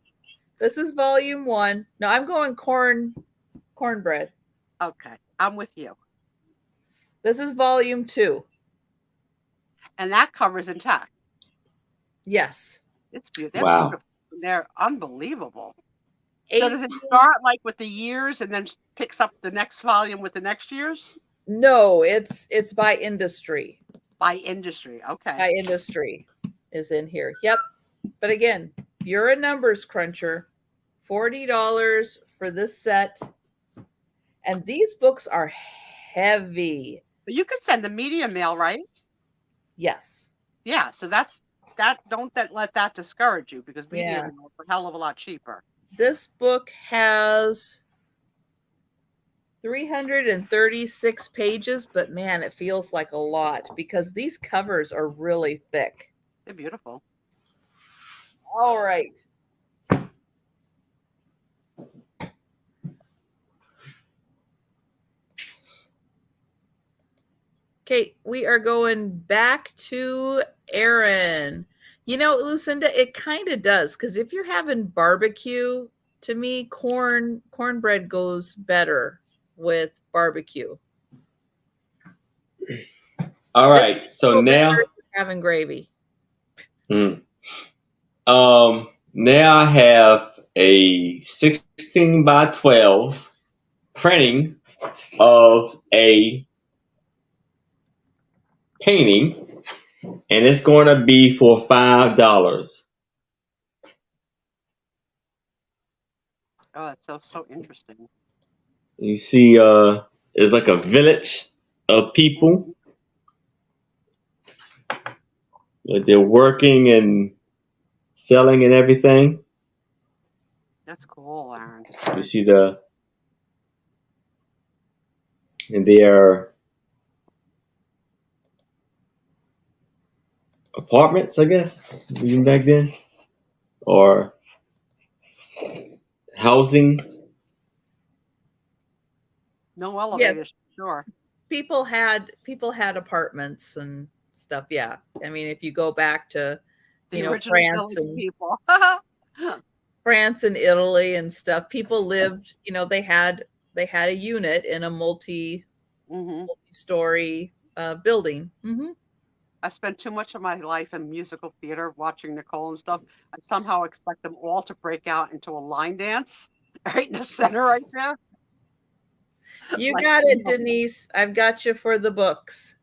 This is volume 1. No, I'm going cornbread. Okay, I'm with you. This is volume 2. And that cover's intact. Yes. It's beautiful. Wow. Beautiful. They're unbelievable. So does it start like with the years and then picks up the next volume with the next years? No, it's by industry. By industry, okay. By industry is in here. Yep. But again, you're a numbers cruncher. $40 for this set. And these books are heavy. But you could send the media mail, right? Yes. Yeah, so don't let that discourage you, because media mail is a hell of a lot cheaper. This book has 336 pages, but man, it feels like a lot because these covers are really thick. They're beautiful. All right. Okay, we are going back to Aaron. You know, Lucinda, it kind of does, because if you're having barbecue, to me, cornbread goes better with barbecue. All right, so now having gravy. Now I have a 16 by 12 printing of a painting, and it's going to be for $5. Oh, that's so interesting. You see, it's like a village of people. They're working and selling and everything. That's cool, Aaron. You see and their apartments, I guess, even back then, or housing. No elevators, yes. Sure. People had apartments and stuff. Yeah, I mean, if you go back to France and people. France and Italy and stuff, people lived. They had a unit in a multi-story building. Mm-hmm. I spent too much of my life in musical theater watching Nicole and stuff. I somehow expect them all to break out into a line dance right in the center right there. You got it, Denise. I've got you for the books.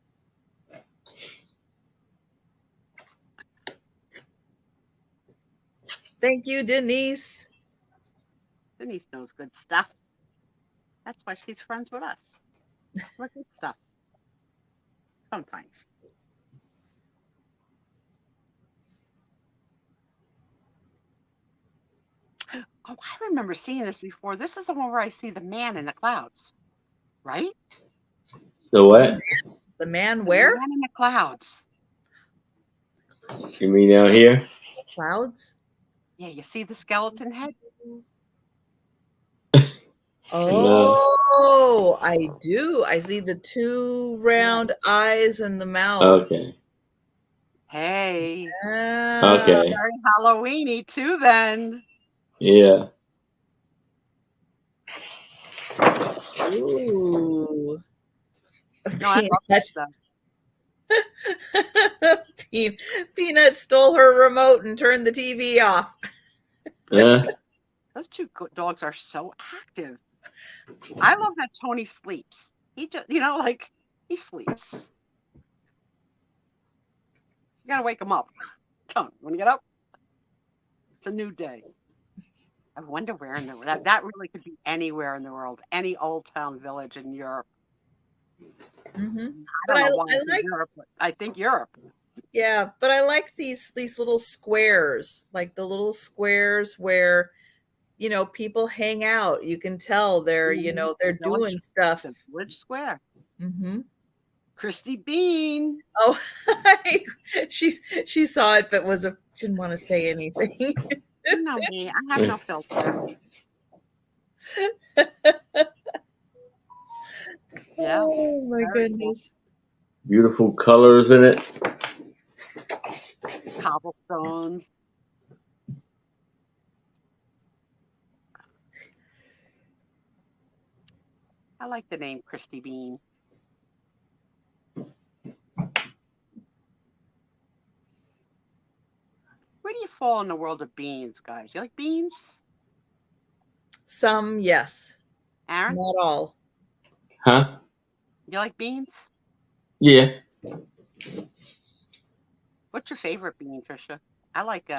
Thank you, Denise. Denise knows good stuff. That's why she's friends with us. We're good stuff. Sometimes. Oh, I remember seeing this before. This is the one where I see the man in the clouds, right? The what? The man The where? man in the clouds. You mean down here? Clouds? Yeah, you see the skeleton head? No. Oh, I do. I see the two round eyes in the mouth. Okay. Hey, Ah, Okay. very Halloweeny too then. Yeah. ooh. No, I love this stuff. Peanut stole her remote and turned the TV off. Those two dogs are so active. I love that Tony sleeps. He just, like he sleeps. You gotta wake him up. Tony, want to get up? It's a new day. I wonder where in the that really could be anywhere in the world, any old town village in Europe. Mm-hmm. I But don't I know why I think like, Europe, but I think Europe. yeah, but I like these little squares, like the little squares where people hang out. You can tell they're they're doing stuff. The village square. Mm-hmm. Christy Bean. Oh, she saw it, but didn't want to say anything. You know me. I have no filter. Yeah. Oh my goodness. Beautiful colors in it. Cobblestones. I like the name Christy Bean. Where do you fall in the world of beans, guys? You like beans? Some, yes. Aaron? Not all. Huh? You like beans? Yeah. What's your favorite bean, Trisha? I like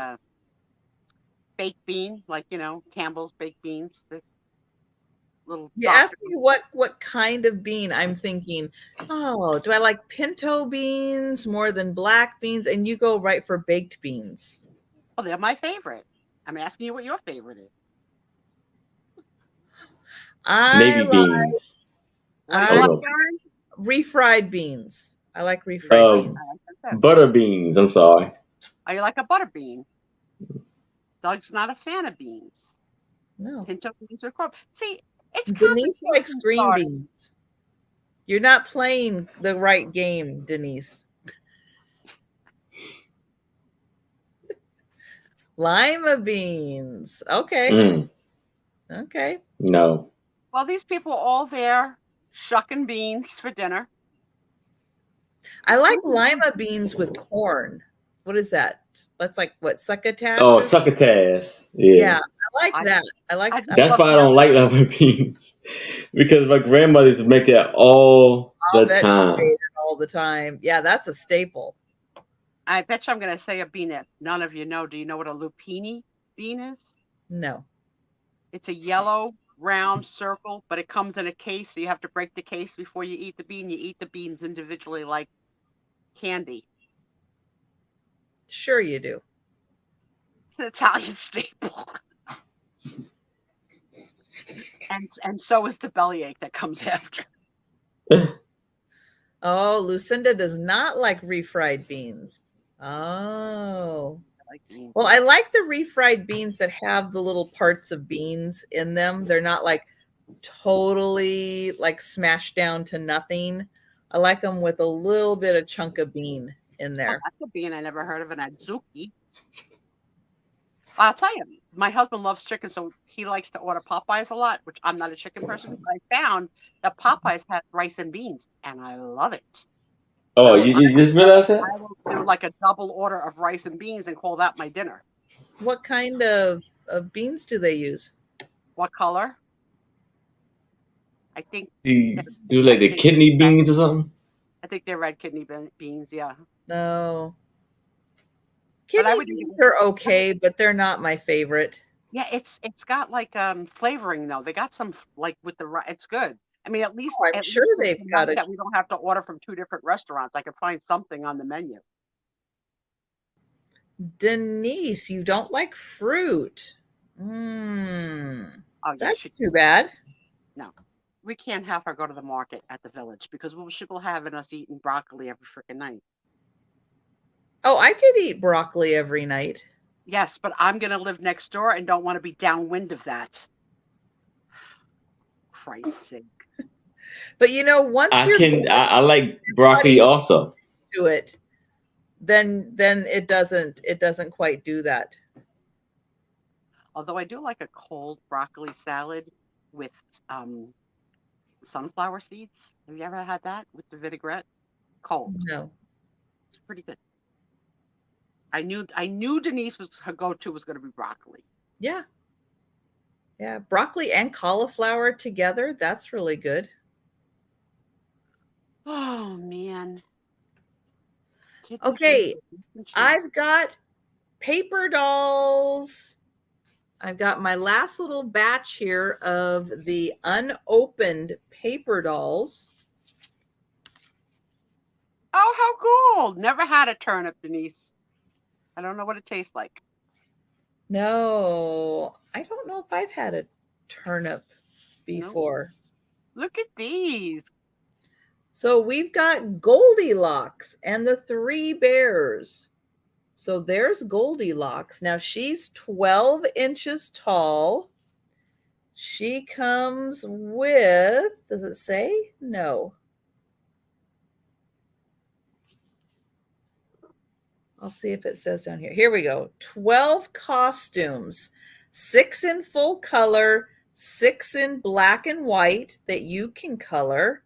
baked bean, like Campbell's baked beans. The little. You ask me what kind of bean I'm thinking. Oh, do I like pinto beans more than black beans? And you go right for baked beans. Oh, they're my favorite. I'm asking you what your favorite is. Navy beans. What do you like, Oh, Aaron? Refried beans. I like refried beans. Butter beans. I'm sorry. Oh, you like a butter bean? Doug's not a fan of beans. No. Pinto beans are crop. See, it's Denise likes green stars. beans. You're not playing the right game, Denise. Lima beans. Okay. Okay. No. Well, these people are all there shucking beans for dinner. I like lima beans with corn. What is that? That's like what, succotash? Oh, succotash. Yeah. I like that. I like That's why I don't like lima beans. Because my grandmother used to make that all the time. She made it all the time. Yeah, that's a staple. I bet you I'm going to say a bean that none of you know. Do you know what a lupini bean is? No. It's a yellow round circle, but it comes in a case, so you have to break the case before you eat the bean. You eat the beans individually like candy. Sure you do. It's an Italian staple. And so is the bellyache that comes after. Oh, Lucinda does not like refried beans. Oh. I like beans. Well, I like the refried beans that have the little parts of beans in them. They're not like totally like smashed down to nothing. I like them with a little bit of chunk of bean in there. Oh, that's a bean I never heard of, an adzuki. I'll tell you, my husband loves chicken, so he likes to order Popeyes a lot, which I'm not a chicken person, but I found that Popeyes has rice and beans, and I love it. Oh, so you just realized that? I will do like a double order of rice and beans and call that my dinner. What kind of beans do they use? What color? I think. Do like the kidney beans or something? I think they're red kidney beans, yeah. No. Kidney beans are okay, but they're not my favorite. Yeah, it's got like flavoring though. They got some like with the it's good. I mean, at least I'm sure they've got it. That we don't have to order from two different restaurants. I can find something on the menu. Denise, you don't like fruit. Oh, yeah, that's too bad. No, we can't have her go to the market at the village because she will have us eating broccoli every freaking night. Oh, I could eat broccoli every night. Yes, but I'm going to live next door and don't want to be downwind of that. Christ's sake. But you know, once I like broccoli also. To it, then it doesn't quite do that. Although I do like a cold broccoli salad with sunflower seeds. Have you ever had that with the vinaigrette? Cold. No. It's pretty good. I knew Denise her go-to was going to be broccoli. Yeah. Yeah, broccoli and cauliflower together, that's really good. Oh man. Okay, I've got paper dolls. I've got my last little batch here of the unopened paper dolls. Oh, how cool. Never had a turnip, Denise. I don't know what it tastes like. No, I don't know if I've had a turnip before. No. Look at these. So we've got Goldilocks and the Three Bears. So there's Goldilocks. Now she's 12 inches tall. She comes with, does it say? No. I'll see if it says down here. Here we go. 12 costumes, 6 in full color, 6 in black and white that you can color.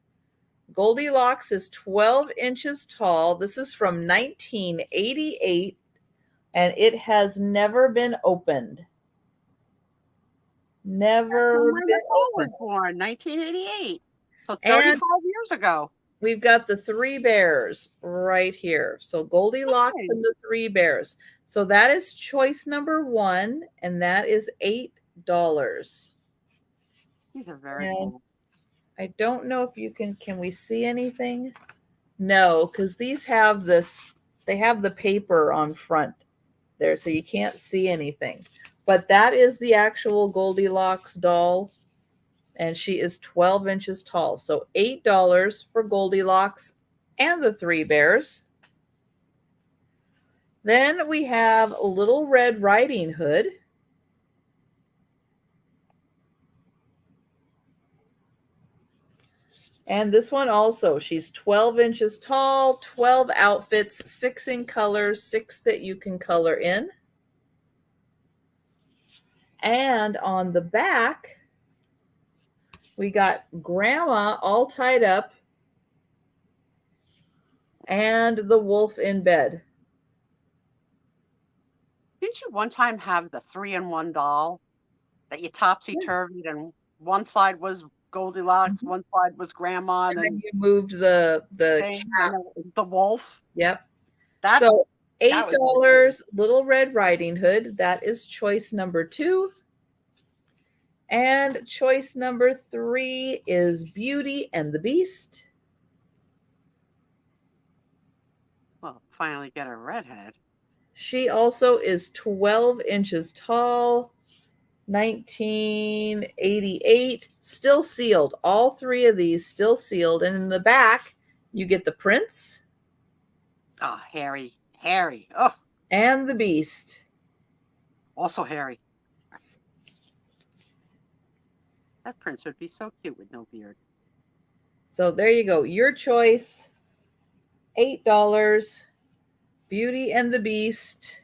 Goldilocks is 12 inches tall. This is from 1988, and it has never been opened. Never been opened. Was born 1988, so 35 years ago. We've got the Three Bears right here. So Goldilocks and the Three Bears. So that is choice number 1, and that is $8. These are very cool. I don't know if you can we see anything? No, because these have this, they have the paper on front there, so you can't see anything. But that is the actual Goldilocks doll, and she is 12 inches tall. So $8 for Goldilocks and the Three Bears. Then we have Little Red Riding Hood. And this one also, she's 12 inches tall, 12 outfits, 6 in colors, 6 that you can color in. And on the back, we got Grandma all tied up and the wolf in bed. Didn't you one time have the 3-in-1 doll that you topsy-turvied and one side was Goldilocks, one side was Grandma, and then you moved the cat. It was the wolf. Yep. So $8, Little Red Riding Hood. That is choice number 2. And choice number 3 is Beauty and the Beast. Well, finally get a redhead. She also is 12 inches tall, 1988, still sealed. All 3 of these still sealed. And in the back, you get the prince. Oh, Harry. Oh. And the beast. Also Harry. That prince would be so cute with no beard. So there you go. Your choice, $8. Beauty and the Beast.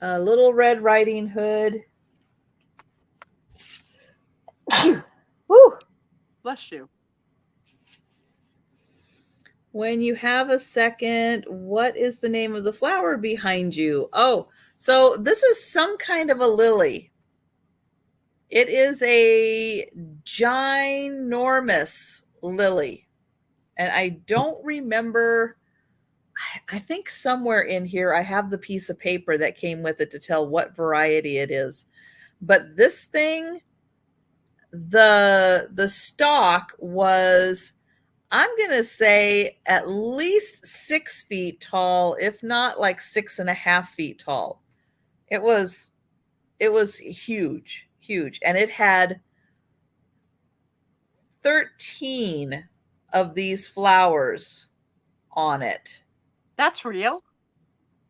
Little Red Riding Hood. Woo! Bless you. When you have a second, what is the name of the flower behind you? Oh, so this is some kind of a lily. It is a ginormous lily. And I don't remember, I think somewhere in here I have the piece of paper that came with it to tell what variety it is. But this thing, the stalk was I'm going to say at least 6 feet tall, if not like 6.5 feet tall. It was huge, huge. And it had 13 of these flowers on it. That's real?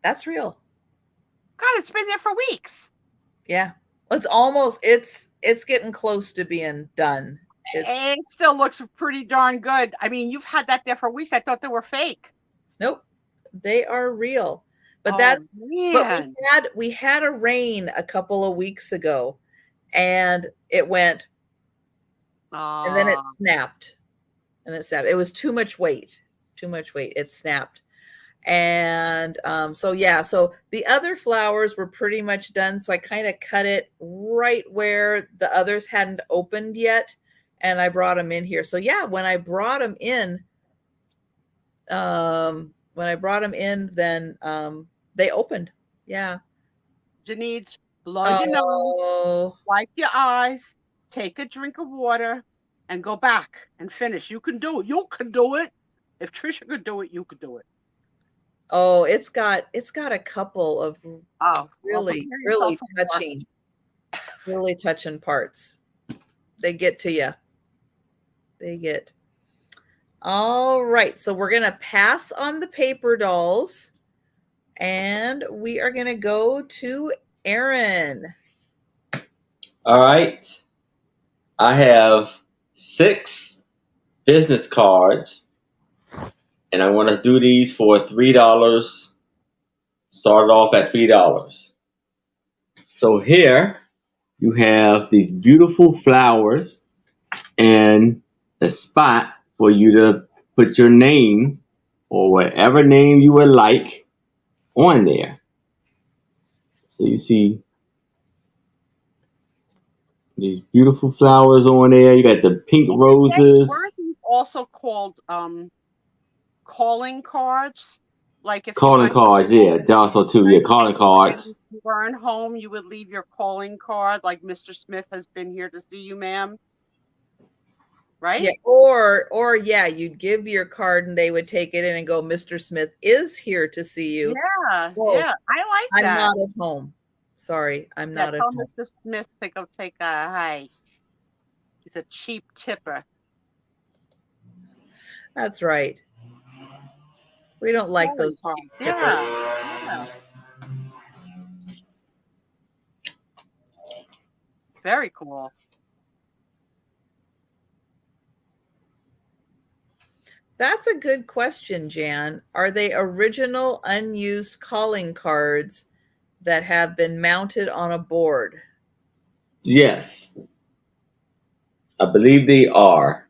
That's real. God, it's been there for weeks. Yeah. It's getting close to being done. It still looks pretty darn good. I mean, you've had that there for weeks. I thought they were fake. Nope. They are real. But man. we had a rain a couple of weeks ago and it went and then it snapped. It was too much weight. It snapped. And so the other flowers were pretty much done. So I kind of cut it right where the others hadn't opened yet. And I brought them in here. So yeah, when I brought them in, then they opened. Yeah. Janice, blow your nose, wipe your eyes, take a drink of water, and go back and finish. You can do it. You can do it. If Trisha could do it, you could do it. Oh, it's got a couple of really touching parts. They get to you. All right. So we're going to pass on the paper dolls and we are going to go to Aaron. All right. I have 6 business cards and I want to do these for $3. Start off at $3. So here you have these beautiful flowers and a spot for you to put your name or whatever name you would like on there. So you see these beautiful flowers on there. You got the pink roses. Weren't these also called calling cards? Like if calling cards, yeah, also too, yeah, calling cards. If you weren't home, you would leave your calling card, like Mr. Smith has been here to see you, ma'am. Right? Yeah, or you'd give your card and they would take it in and go, Mr. Smith is here to see you. Yeah, yeah, I like that. I'm not at home. Sorry, I'm not at home. Tell Mr. Smith to go take a hike. He's a cheap tipper. That's right. We don't like those cheap tippers. Yeah. It's very cool. That's a good question, Jan. Are they original unused calling cards that have been mounted on a board? Yes. I believe they are.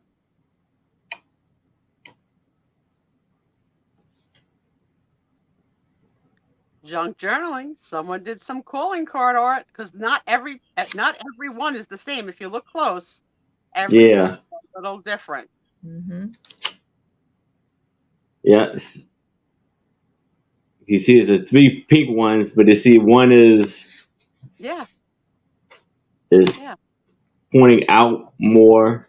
Junk journaling. Someone did some calling card art because not everyone is the same. If you look close, everyone's a little different. Mm-hmm. Yes. You see, there's 3 pink ones, but you see one is pointing out more.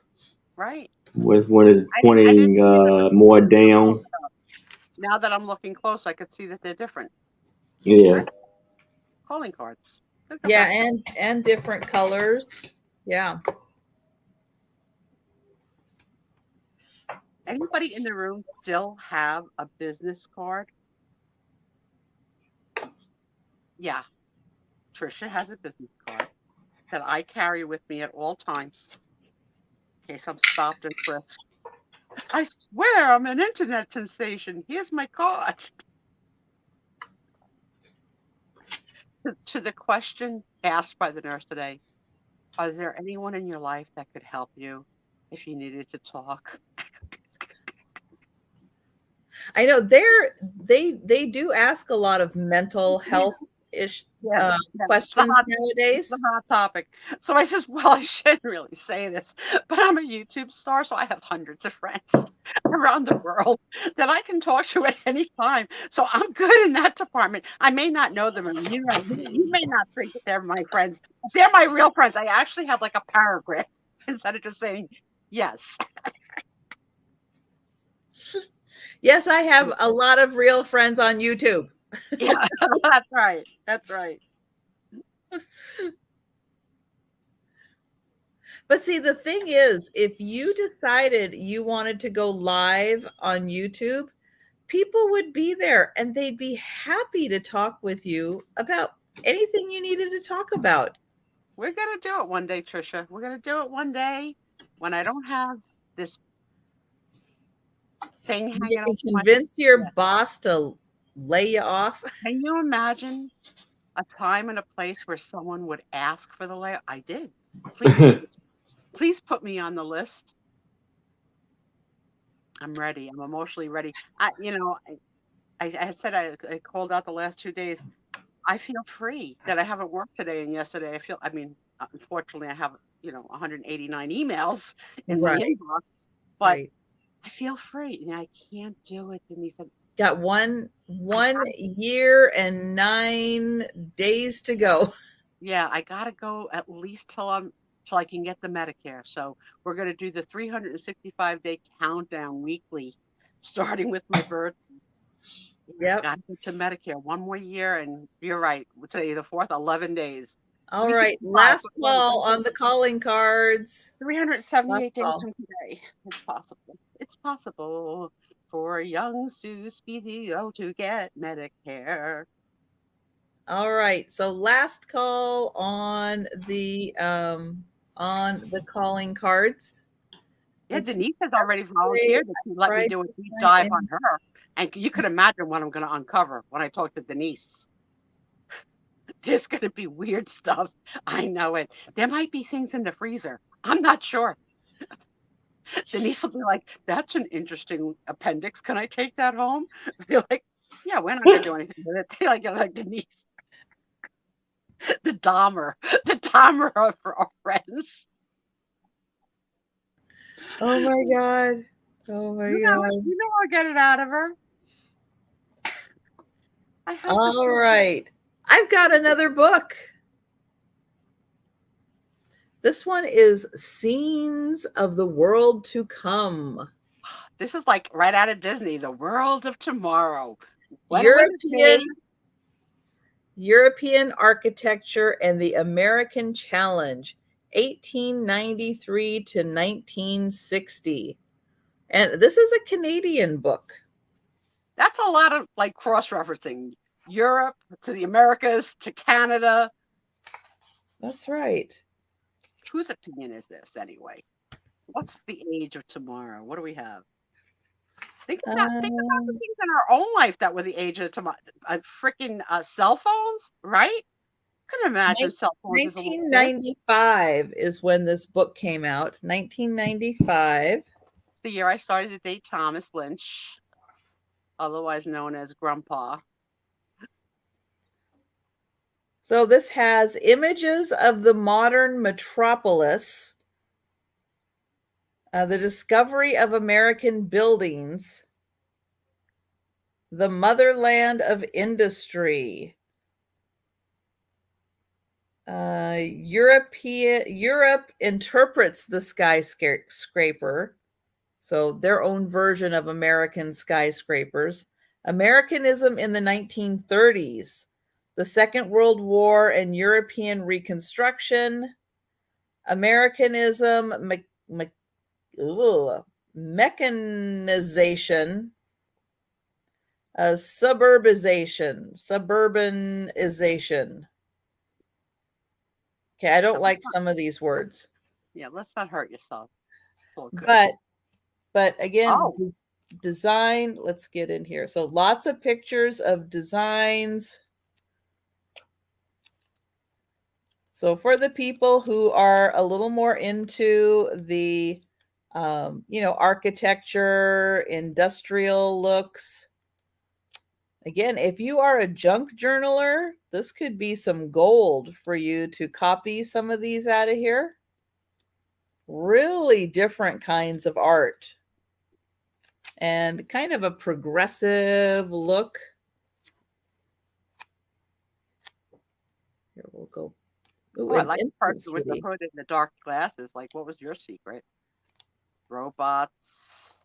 Right. With one is pointing more down. Now that I'm looking close, I could see that they're different. Yeah. Right? Calling cards. Yeah, and different colors. Yeah. Anybody in the room still have a business card? Yeah. Trisha has a business card that I carry with me at all times in case I'm stopped and frisked. I swear I'm an internet sensation. Here's my card. To the question asked by the nurse today, is there anyone in your life that could help you if you needed to talk? I know they do ask a lot of mental health questions nowadays. It's a hot topic. So I says, well, I shouldn't really say this, but I'm a YouTube star, so I have hundreds of friends around the world that I can talk to at any time. So I'm good in that department. I may not know them, and you may not think that they're my friends. They're my real friends. I actually have like a paragraph instead of just saying yes. Yes, I have a lot of real friends on YouTube. Yeah, that's right. That's right. But see, the thing is, if you decided you wanted to go live on YouTube, people would be there and they'd be happy to talk with you about anything you needed to talk about. We're gonna do it one day, Trisha. We're gonna do it one day when I don't have this thing You hanging can over my convince your head. boss to lay you off. Can you imagine a time and a place where someone would ask for the layout? I did. Please give it. Please put me on the list. I'm ready. I'm emotionally ready. I had said I called out the last 2 days. I feel free that I haven't worked today and yesterday. I mean, unfortunately, I have 189 emails in my Right, inbox, but right. I feel free. I can't do it. Denise said, Got one I year and 9 days to go. yeah, I gotta go at least till I can get the Medicare. So we're gonna do the 365-day countdown weekly, starting with my birth. Yep. Gotta get to Medicare. One more year, and you're right. Today, the fourth, 11 days. All right. 365, Last call on the calling cards. 378 Last days call. from today. It's possible. It's possible for young Sue Spiezio to get Medicare. All right. So last call on the calling cards. Yeah, Let's see. Denise has already volunteered that she let me Right, do a deep dive on her. And you could imagine what I'm going to uncover when I talk to Denise. There's going to be weird stuff. I know it. There might be things in the freezer. I'm not sure. Denise will be like, that's an interesting appendix. Can I take that home? I'll be like, yeah, we're not going to do anything with it. Like Denise, the Dahmer of our friends. Oh my God. Oh my God. I'll get it out of her. I have this. All right. I've got another book. This one is Scenes of the World to Come. This is like right out of Disney, The World of Tomorrow. European Architecture and the American Challenge, 1893 to 1960. And this is a Canadian book. That's a lot of like cross-referencing. Europe to the Americas to Canada. That's right. Whose opinion is this anyway? What's the age of tomorrow? What do we have? Think about the things in our own life that were the age of tomorrow. Freaking cell phones, right? Couldn't imagine cell phones. 1995 is when this book came out. 1995. The year I started to date Thomas Lynch, otherwise known as Grandpa. So this has images of the modern metropolis, the discovery of American buildings, the motherland of industry. Europe interprets the skyscraper, so their own version of American skyscrapers. Americanism in the 1930s, the Second World War and European Reconstruction, Americanism, mechanization, suburbanization. Okay, I don't like some of these words. Yeah, let's not hurt yourself. But again, design, let's get in here. So lots of pictures of designs. So for the people who are a little more into the, architecture, industrial looks. Again, if you are a junk journaler, this could be some gold for you to copy some of these out of here. Really different kinds of art and kind of a progressive look. Here we'll go. Ooh, I like the person with the hood and the dark glasses. Like, what was your secret? Robots.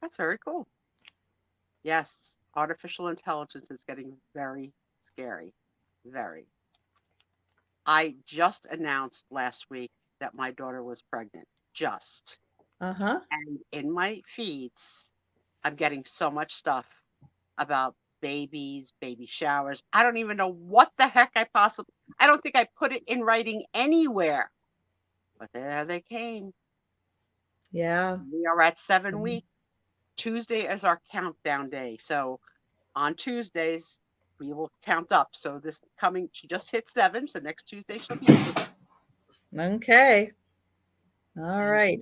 That's very cool. Yes, artificial intelligence is getting very scary. Very. I just announced last week that my daughter was pregnant. Just. Uh-huh. And in my feeds, I'm getting so much stuff about babies, baby showers. I don't even know what the heck I don't think I put it in writing anywhere. But there they came. Yeah. We are at 7 weeks. Tuesday is our countdown day. So on Tuesdays, we will count up. So she just hit 7. So next Tuesday she'll be 8. Okay. All right.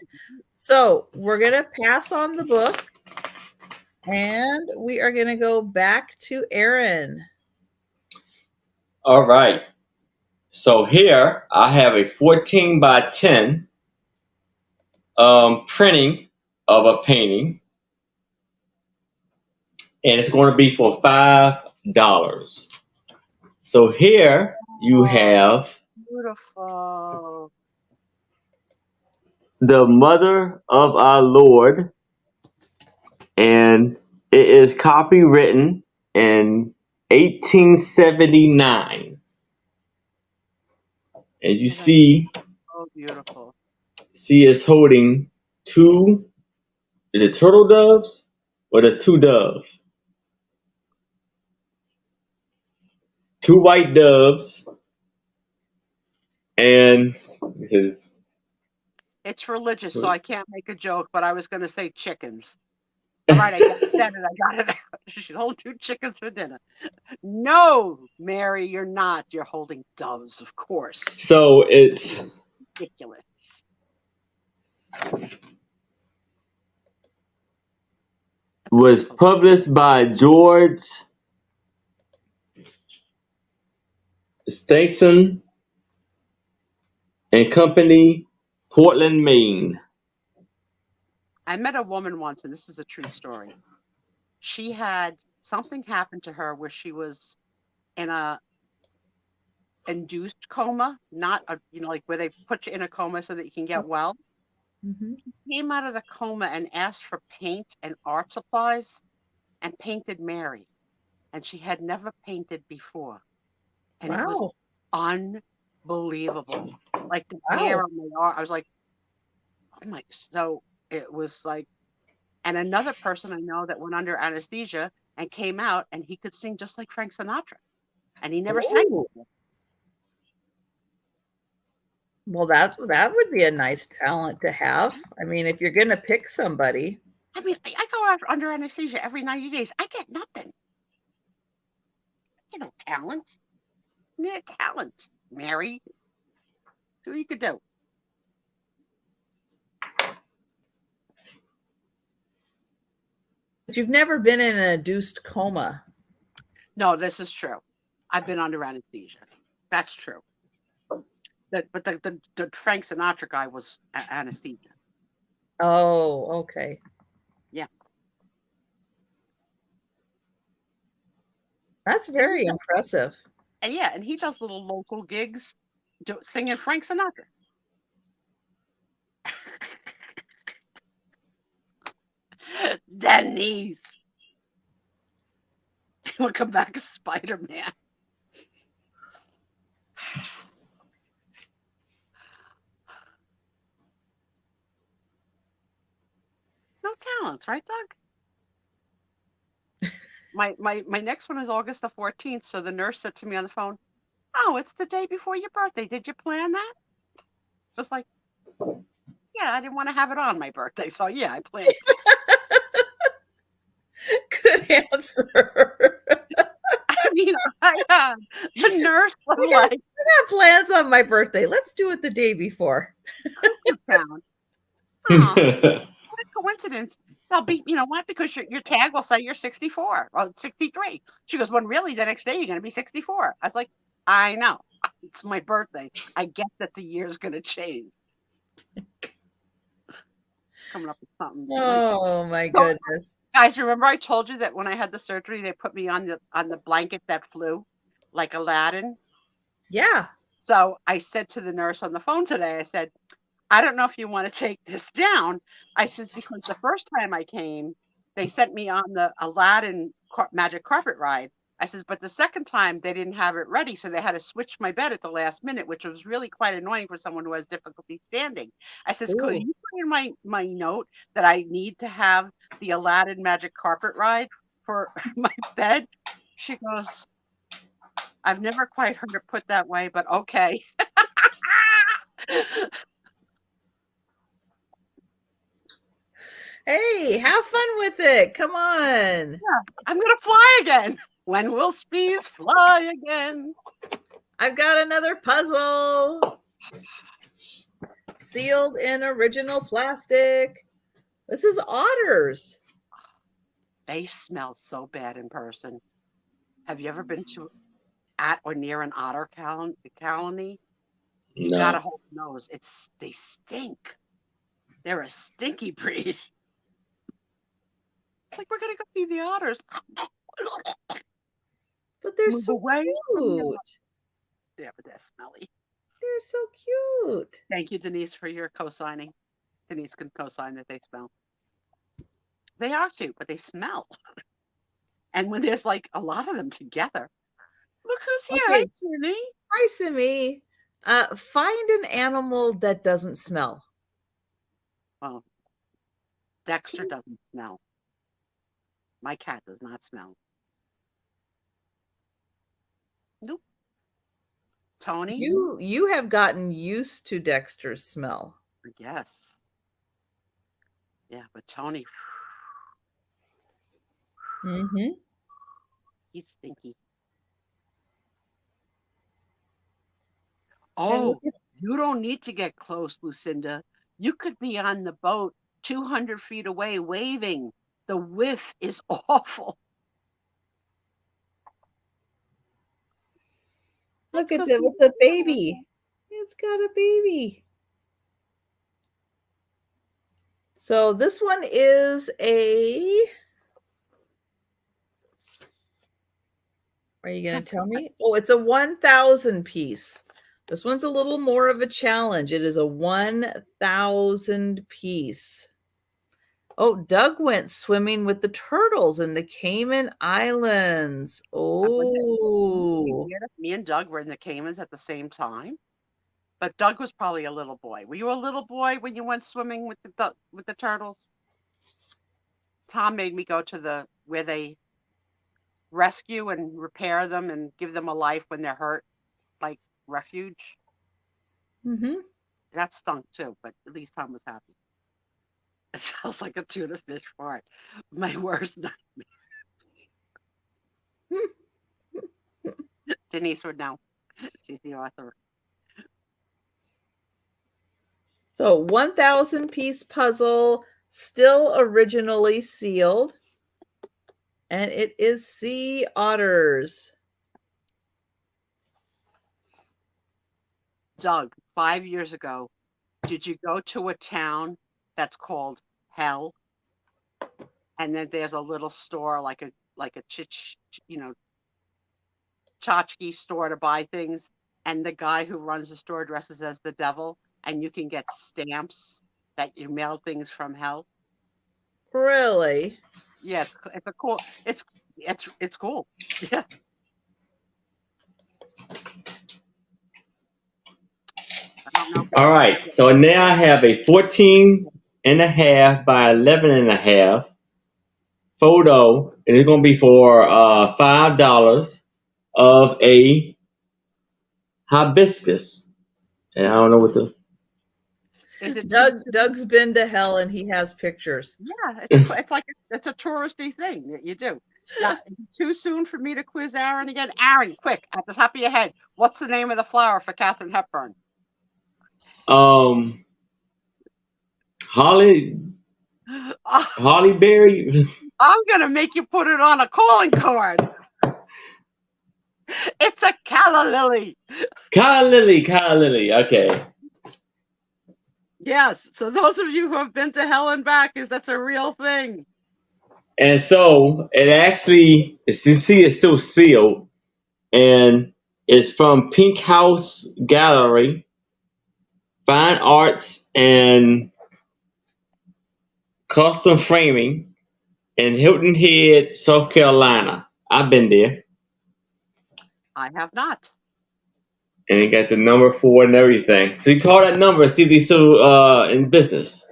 So we're going to pass on the book and we are going to go back to Aaron. All right. So here I have a 14 by 10 printing of a painting, and it's going to be for $5. So here you have Beautiful. the Mother of our Lord, and it is copywritten in 1879. And you see, Oh, beautiful. she is holding two, is it turtle doves? Or there's two doves? Two white doves, and this is It's religious, so I can't make a joke, but I was going to say chickens. All right, I said it. I got it out. She's holding 2 chickens for dinner. No, Mary, you're not. You're holding doves, of course. so it's Ridiculous. was published by George Stanson and Company, Portland, Maine. I met a woman once, and this is a true story. She had something happen to her where she was in a induced coma, not a, like where they put you in a coma so that you can get well. Mm-hmm. She came out of the coma and asked for paint and art supplies and painted Mary. And she had never painted before. And It was Wow. unbelievable. Like the hair on my arm. I was like, oh my. So it was like, and another person I know that went under anesthesia and came out and he could sing just like Frank Sinatra. And he never sang Ooh. before. Well, that would be a nice talent to have. I mean, if you're going to pick somebody. I mean, I go out under anesthesia every 90 days. I get nothing. Talent. You need a talent, Mary. See what you could do. But you've never been in an induced coma. No, this is true. I've been under anesthesia. That's true. But the Frank Sinatra guy was anesthesia. Oh, okay. Yeah. That's very impressive. And yeah, and he does little local gigs singing Frank Sinatra. Denise. He'll come back as Spider-Man. No talents, right, Doug? My next one is August the 14th. So the nurse said to me on the phone, "Oh, it's the day before your birthday. Did you plan that?" I was like, "Yeah, I didn't want to have it on my birthday, so yeah, I planned it." Good answer. I mean, the nurse was like, I got plans on my birthday. Let's do it the day before. "Cuckoo town." Aw, what a coincidence. I'll be, you know what? Because your tag will say you're 64 or 63. She goes, "When really the next day you're going to be 64." I was like, "I know. It's my birthday. I get that the year's going to change." Coming up with something. Oh my goodness. Guys, remember I told you that when I had the surgery, they put me on the blanket that flew like Aladdin? Yeah. So I said to the nurse on the phone today, I said, "I don't know if you want to take this down." I says, "Because the first time I came, they sent me on the Aladdin magic carpet ride. I says, but the second time they didn't have it ready, so they had to switch my bed at the last minute, which was really quite annoying for someone who has difficulty standing. I says, could Ooh. you put in my note that I need to have the Aladdin magic carpet ride for my bed? She goes, I've never quite heard it put that way, but okay. Hey, have fun with it. Come on. Yeah, I'm gonna fly again. When will Spies fly again? I've got another puzzle. Sealed in original plastic. This is otters. They smell so bad in person. Have you ever been at or near an otter colony? You gotta No. hold your nose. They stink. They're a stinky breed. It's like we're gonna go see the otters. But they're Move so away from the cute. otters. Yeah, but they're smelly. They're so cute. Thank you, Denise, for your co-signing. Denise can co-sign that they smell. They are cute, but they smell. And when there's like a lot of them together, look who's here. Okay. Hi, Timmy. Hi, Simi. Find an animal that doesn't smell. Well, Dexter doesn't smell. My cat does not smell. Nope. Tony? You have gotten used to Dexter's smell. Yes. Yeah, but Tony, Mm-hmm. he's stinky. And Oh, look at- you don't need to get close, Lucinda. You could be on the boat 200 feet away waving. The whiff is awful. Look Let's at go it see with the baby. It's got a baby. So this one is a. Are you going to tell me? Oh, it's a 1,000 piece. This one's a little more of a challenge. It is a 1,000 piece. Oh, Doug went swimming with the turtles in the Cayman Islands. Oh. Me and Doug were in the Caymans at the same time, but Doug was probably a little boy. Were you a little boy when you went swimming with the turtles? Tom made me go to where they rescue and repair them and give them a life when they're hurt, like refuge. Mm-hmm. That stunk too, but at least Tom was happy. It sounds like a tuna fish fart. My worst nightmare. Denise would know. She's the author. So 1,000 piece puzzle, still originally sealed. And it is sea otters. Doug, 5 years ago, did you go to a town that's called Hell? And then there's a little store like a tchotchke store to buy things, and the guy who runs the store dresses as the devil, and you can get stamps that you mail things from Hell. Really? Yeah, it's a cool. It's cool. Yeah. I don't know. All right. So now I have a 14.5 by 11.5 photo, and it's going to be for $5 of a hibiscus. And I don't know what the. Is it Doug's been to Hell and he has pictures. Yeah, it's like it's a touristy thing that you do. Now, is it too soon for me to quiz Aaron again? Aaron, quick, at the top of your head, what's the name of the flower for Katharine Hepburn? Holly berry. I'm gonna make you put it on a calling card. It's a calla lily. Calla lily. Okay. Yes. So those of you who have been to Hell and back, that's a real thing. And so it actually, as you see, it's still sealed, and it's from Pink House Gallery, Fine Arts and Custom Framing. in Hilton Head, South Carolina. I've been there, I have not. and it got the number 4 and everything. So you call that number, see if they still in business.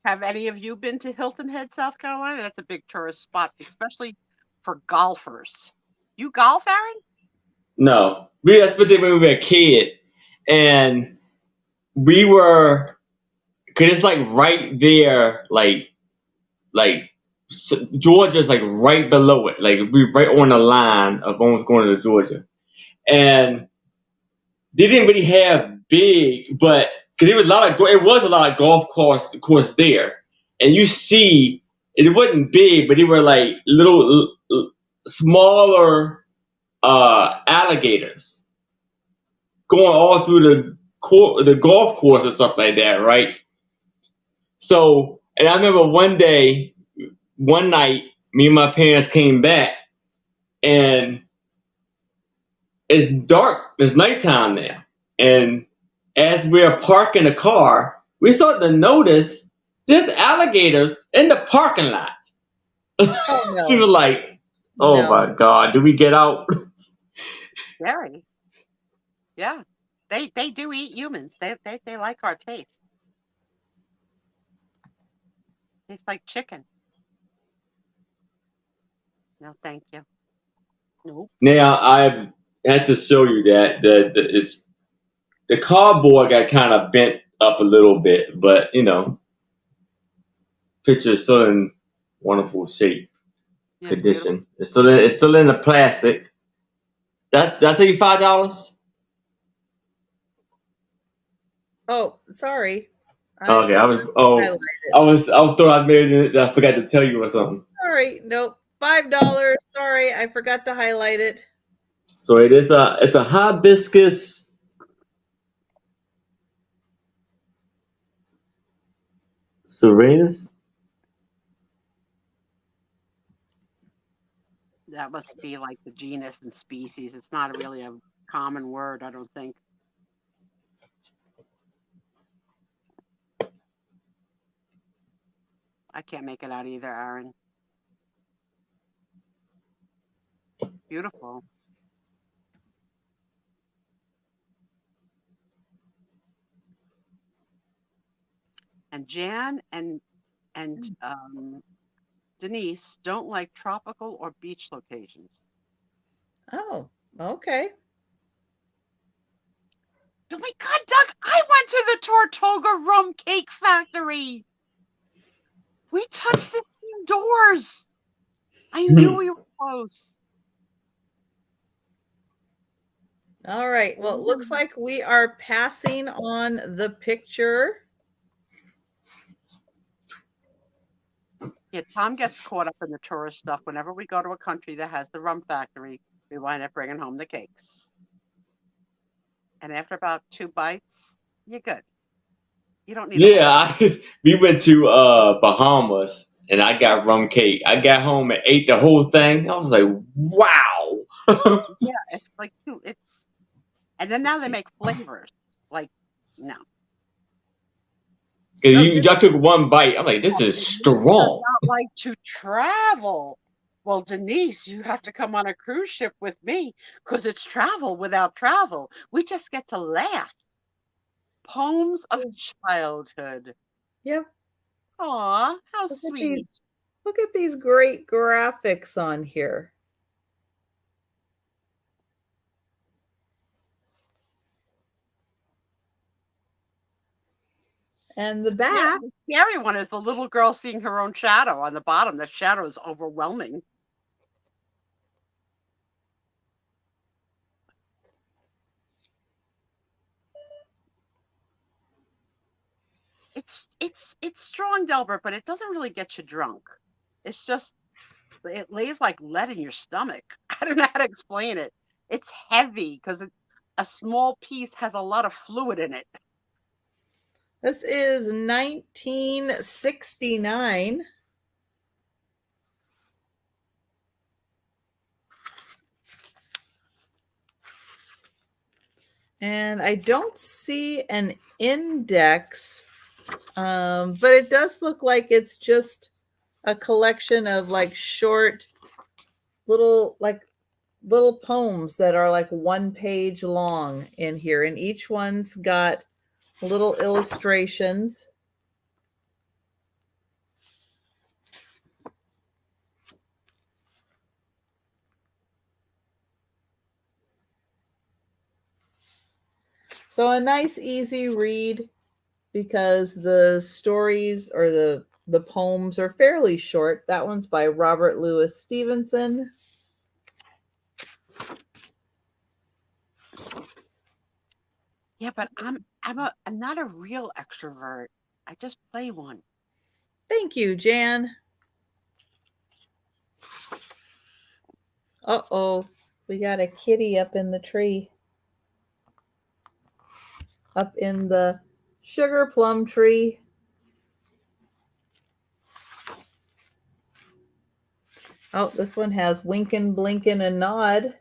Have any of you been to Hilton Head, South Carolina? That's a big tourist spot, especially for golfers. You golf, Aaron? No, we that's what they when we were a kid, and we were because it's like right there, like Georgia's like right below it, like we right on the line of almost going to Georgia, and they didn't really have big, but because it was a lot of golf course there, and you see it wasn't big, but they were like little smaller alligators going all through the golf course and stuff like that, right? So, and I remember one night, me and my parents came back, and it's dark. It's nighttime now, and as we're parking the car, we start to notice there's alligators in the parking lot. Oh She no. was like, "Oh No. my God, do we get out?" Very. Yeah. They do eat humans. They like our taste. Tastes like chicken. No, thank you. Nope. Now I had to show you that the cardboard got kind of bent up a little bit, but picture is still in wonderful shape Yeah, it's beautiful. condition. It's still in the plastic. That take you $5? Oh, sorry. I Okay, I forgot was to oh highlight it. I thought I made it. I forgot to tell you or something. Sorry. Nope. $5. Sorry, I forgot to highlight it. So it's a hibiscus serenus. That must be like the genus and species. It's not really a common word, I don't think. I can't make it out either, Aaron. Beautiful. And Jan and Denise don't like tropical or beach locations. Oh, okay. Oh my God, Doug! I went to the Tortuga Rum Cake Factory. We touched the same doors. I knew we were close. All right. Well, it looks like we are passing on the picture. Yeah, Tom gets caught up in the tourist stuff. Whenever we go to a country that has the rum factory, we wind up bringing home the cakes. And after about 2 bites, you're good. You don't need a whole lot. We went to Bahamas and I got rum cake. I got home and ate the whole thing. I was like, wow. Yeah, it's like and then now they make flavors. Like, no. Cause Oh, y'all took one bite. I'm like, this is Denise does strong. not like to travel. Well, Denise, you have to come on a cruise ship with me because it's travel without travel. We just get to laugh. Poems of childhood. yep. Aw, how Look at sweet. these. Look at these great graphics on here. And the Yeah, back. the scary one is the little girl seeing her own shadow on the bottom. The shadow is overwhelming. It's strong, Delbert, but it doesn't really get you drunk. It's just it lays like lead in your stomach. I don't know how to explain it. It's heavy because a small piece has a lot of fluid in it. This is 1969. And I don't see an index But it does look like it's just a collection of like short little poems that are like 1 page long in here, and each one's got little illustrations. So a nice easy read, because the stories or the poems are fairly short. That one's by Robert Louis Stevenson. Yeah, but I'm not a real extrovert. I just play one. Thank you, Jan. Uh-oh, we got a kitty up in the tree. Up in the sugar plum tree. Oh, this one has winkin', blinkin', and nod.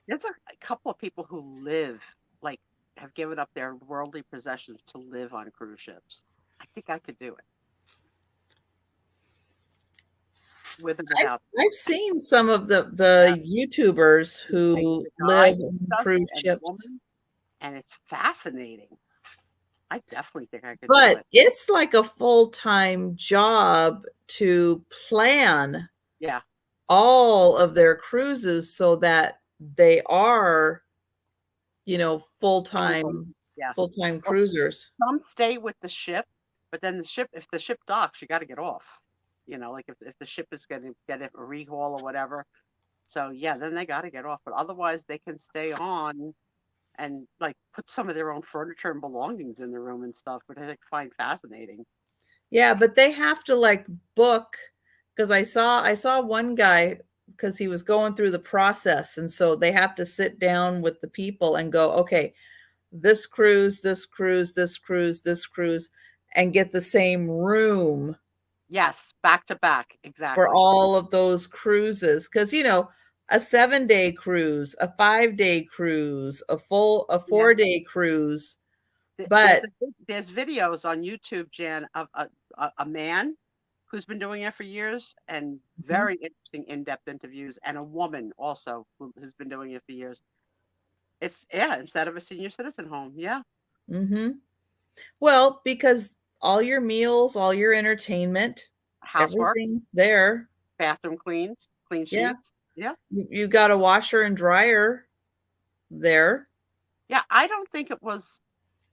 There's a couple of people who have given up their worldly possessions to live on cruise ships. I think I could do it. With or without. I've seen some of the YouTubers who live on cruise ships. And it's fascinating. I definitely think I could do But it. it's like a full-time job to plan all of their cruises so that they are, full-time cruisers. Some stay with the ship, but then if the ship docks, you got to get off. Like if the ship is going to get a rehaul or whatever. So yeah, then they got to get off. But otherwise, they can stay on and like put some of their own furniture and belongings in the room and stuff, which I find fascinating. Yeah, but they have to like book, because I saw one guy, because he was going through the process, and so they have to sit down with the people and go, okay, this cruise, this cruise, this cruise, this cruise, and get the same room. Yes, back to back, exactly. For all of those cruises, because a 7-day cruise, a 5-day cruise, a 4-day cruise. But there's videos on YouTube, Jan, of a man who's been doing it for years, and very interesting in-depth interviews, and a woman also who has been doing it for years. It's instead of a senior citizen home. Well, because all your meals, all your entertainment, housework, everything's there. Bathroom clean sheets. Yeah. You got a washer and dryer there. Yeah, I don't think it was.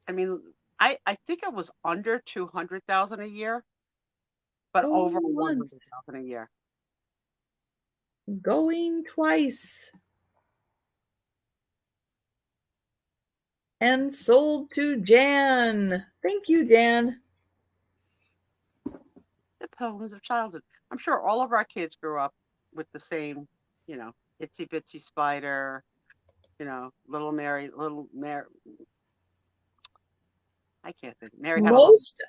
I mean, I think it was under 200,000 a year, but over 100,000 a year. Going twice. And sold to Jan. Thank you, Jan. The poems of childhood. I'm sure all of our kids grew up with the same, itsy bitsy spider, little Mary. I can't think. Mary had most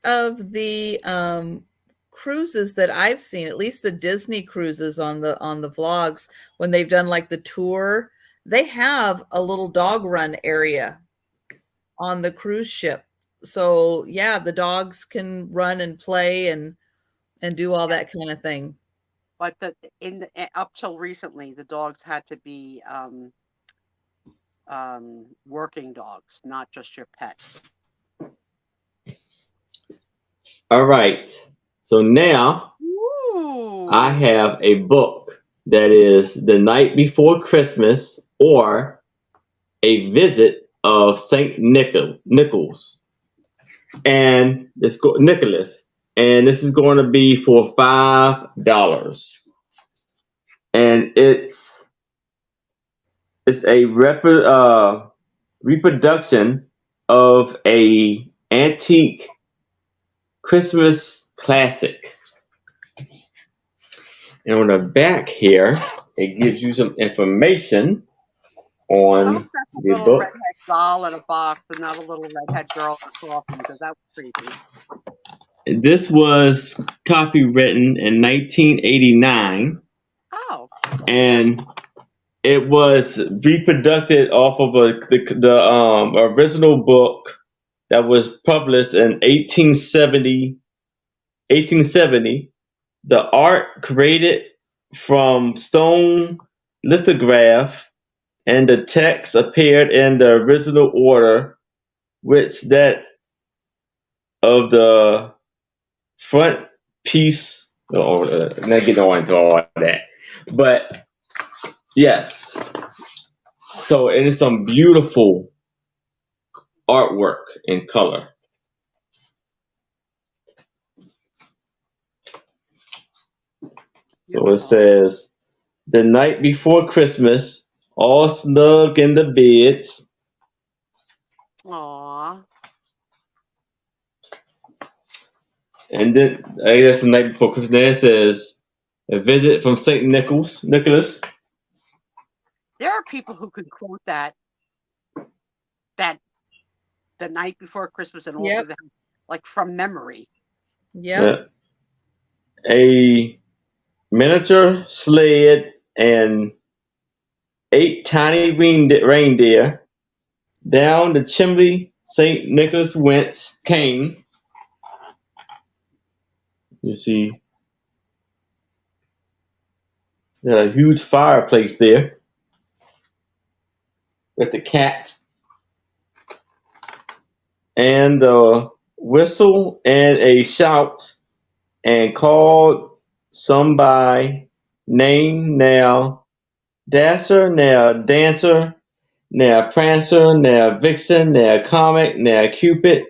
of the cruises that I've seen, at least the Disney cruises on the vlogs, when they've done like the tour, they have a little dog run area on the cruise ship. So yeah, the dogs can run and play and do all that kind of thing. But up till recently, the dogs had to be working dogs, not just your pet. All right. So now I have a book that is The Night Before Christmas, or A Visit of St. Nicholas. And Nicholas. And this is going to be for $5. And it's a reproduction of a antique Christmas classic. And on the back here, it gives you some information on the book. Little redhead doll in a box, and not a little redhead girl in a coffin, because that was creepy. This was copywritten in 1989. Oh. and it was reproduced off of the original book that was published in 1870. 1870. The art created from stone lithograph, and the text appeared in the original order, which that of the front piece. Oh, not getting on into all that, but yes. So it is some beautiful artwork in color. So it says, the night before Christmas, all snug in the beds. Aww. And then I guess the night before Christmas. Then it says, a visit from Saint Nicholas. There are people who can quote that the night before Christmas and all Yep. through the like from memory. Yep. A miniature sled and 8 tiny reindeer. Down the chimney Saint Nicholas came. You see, there's a huge fireplace there with the cat and a whistle and a shout, and called some by name, now Dasher, now Dancer, now Prancer, now Vixen, now Comet, now Cupid,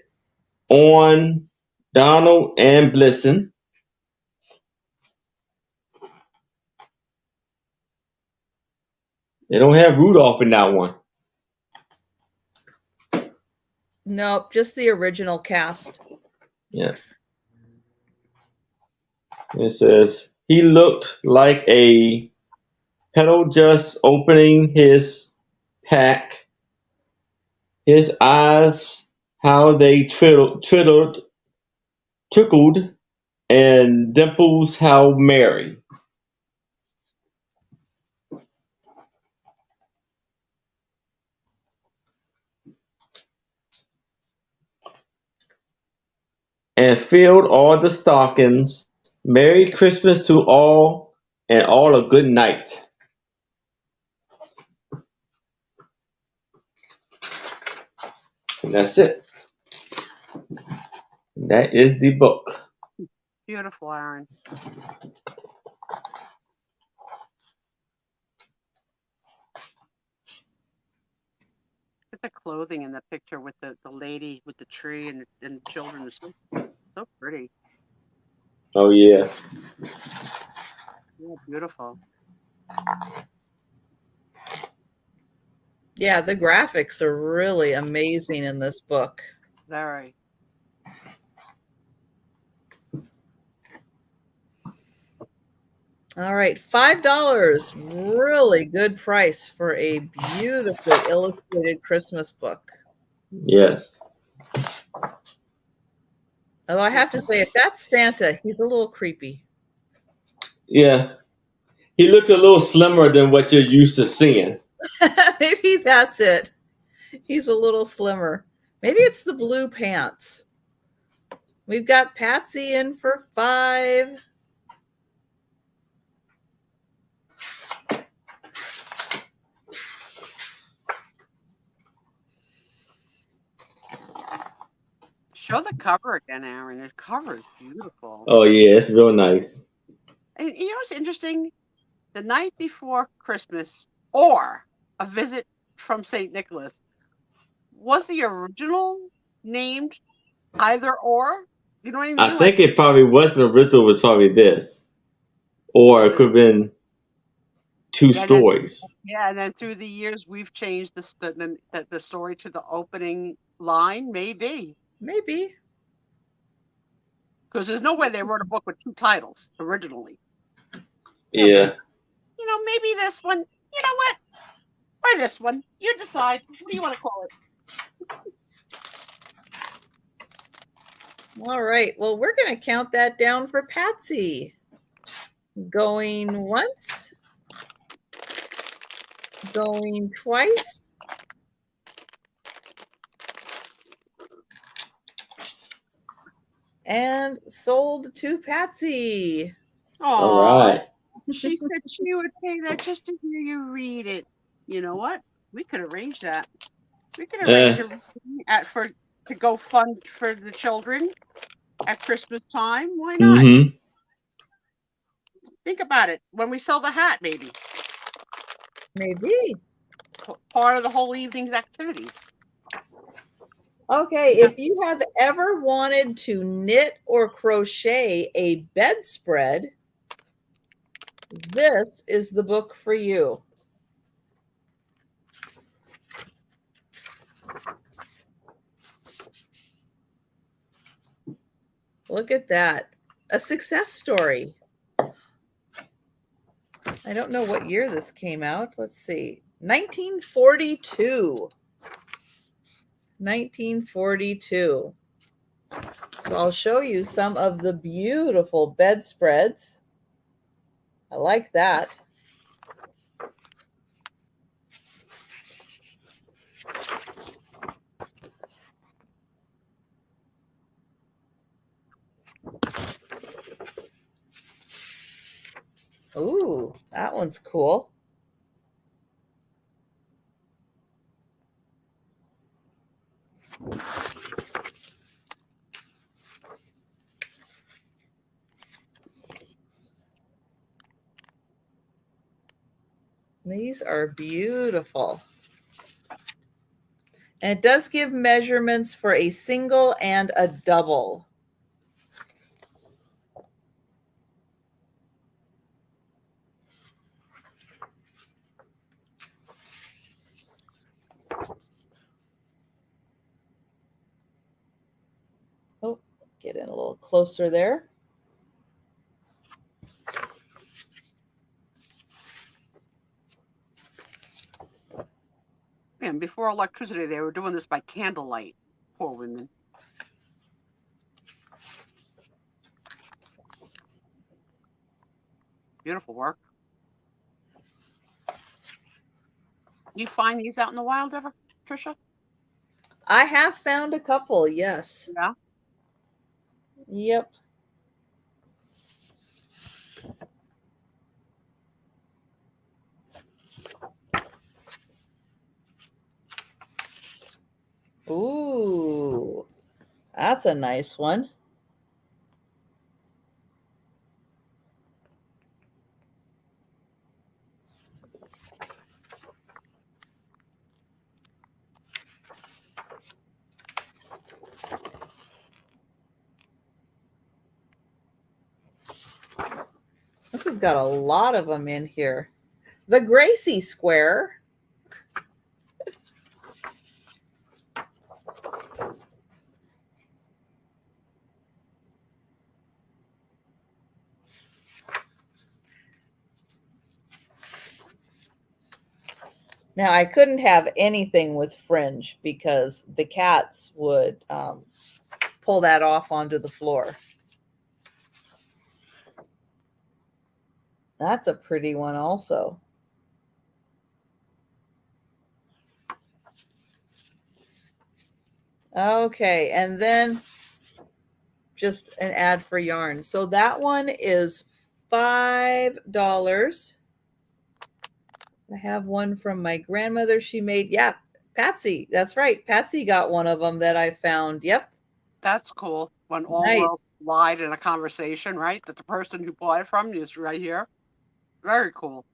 on Donald and Blitzen. They don't have Rudolph in that one. Nope, just the original cast. Yeah. It says, he looked like a petal just opening his pack. His eyes, how they trickled, and dimples how merry. And filled all the stockings. Merry Christmas to all, and all a good night. And that's it. That is the book. Beautiful, Aaron. Look at the clothing in the picture with the lady with the tree and the children. It's so pretty. Oh yeah. Yeah, beautiful. Yeah, the graphics are really amazing in this book. Very. All right, $5. Really good price for a beautifully illustrated Christmas book. Yes. Although I have to say, if that's Santa, he's a little creepy. Yeah. He looks a little slimmer than what you're used to seeing. Maybe that's it. He's a little slimmer. Maybe it's the blue pants. We've got Patsy in for $5. Show the cover again, Aaron. The cover is beautiful. Oh yeah, it's real nice. And you know what's interesting? The night before Christmas or a visit from St. Nicholas. Was the original named either or? You know what I mean? I think it probably was the original was probably this. Or it could have been two stories. And then through the years we've changed the story to the opening line, maybe. Maybe. Because there's no way they wrote a book with 2 titles originally. Yeah. You know, maybe this one, you know what? Or this one. You decide. What do you want to call it? All right. Well, we're going to count that down for Patsy. Going once, going twice. And sold to Patsy. All Aw, right. she said she would pay that just to hear you read it. You know what? We could arrange that. We could arrange a reading to go fund for the children at Christmas time. Why not? Mm-hmm. Think about it. When we sell the hat, maybe Maybe. part of the whole evening's activities. Okay, Yeah. if you have ever wanted to knit or crochet a bedspread, this is the book for you. Look at that. A success story. I don't know what year this came out. Let's see. 1942. 1942. So I'll show you some of the beautiful bedspreads. I like that. Ooh, that one's cool. These are beautiful. And it does give measurements for a single and a double. Oh, get in a little closer there. And before electricity, they were doing this by candlelight. Poor women. Beautiful work. You find these out in the wild ever, Trisha? I have found a couple, yes. Yeah. Yep. Ooh, that's a nice one. This has got a lot of them in here. The Gracie Square. Now, I couldn't have anything with fringe because the cats would pull that off onto the floor. That's a pretty one also. Okay, and then just an ad for yarn. So that one is $5. I have one from my grandmother. She made, yeah, Patsy. That's right. Patsy got one of them that I found. Yep. That's cool. When all worlds Nice. lied in a conversation, right? That the person who bought it from you is right here. Very cool.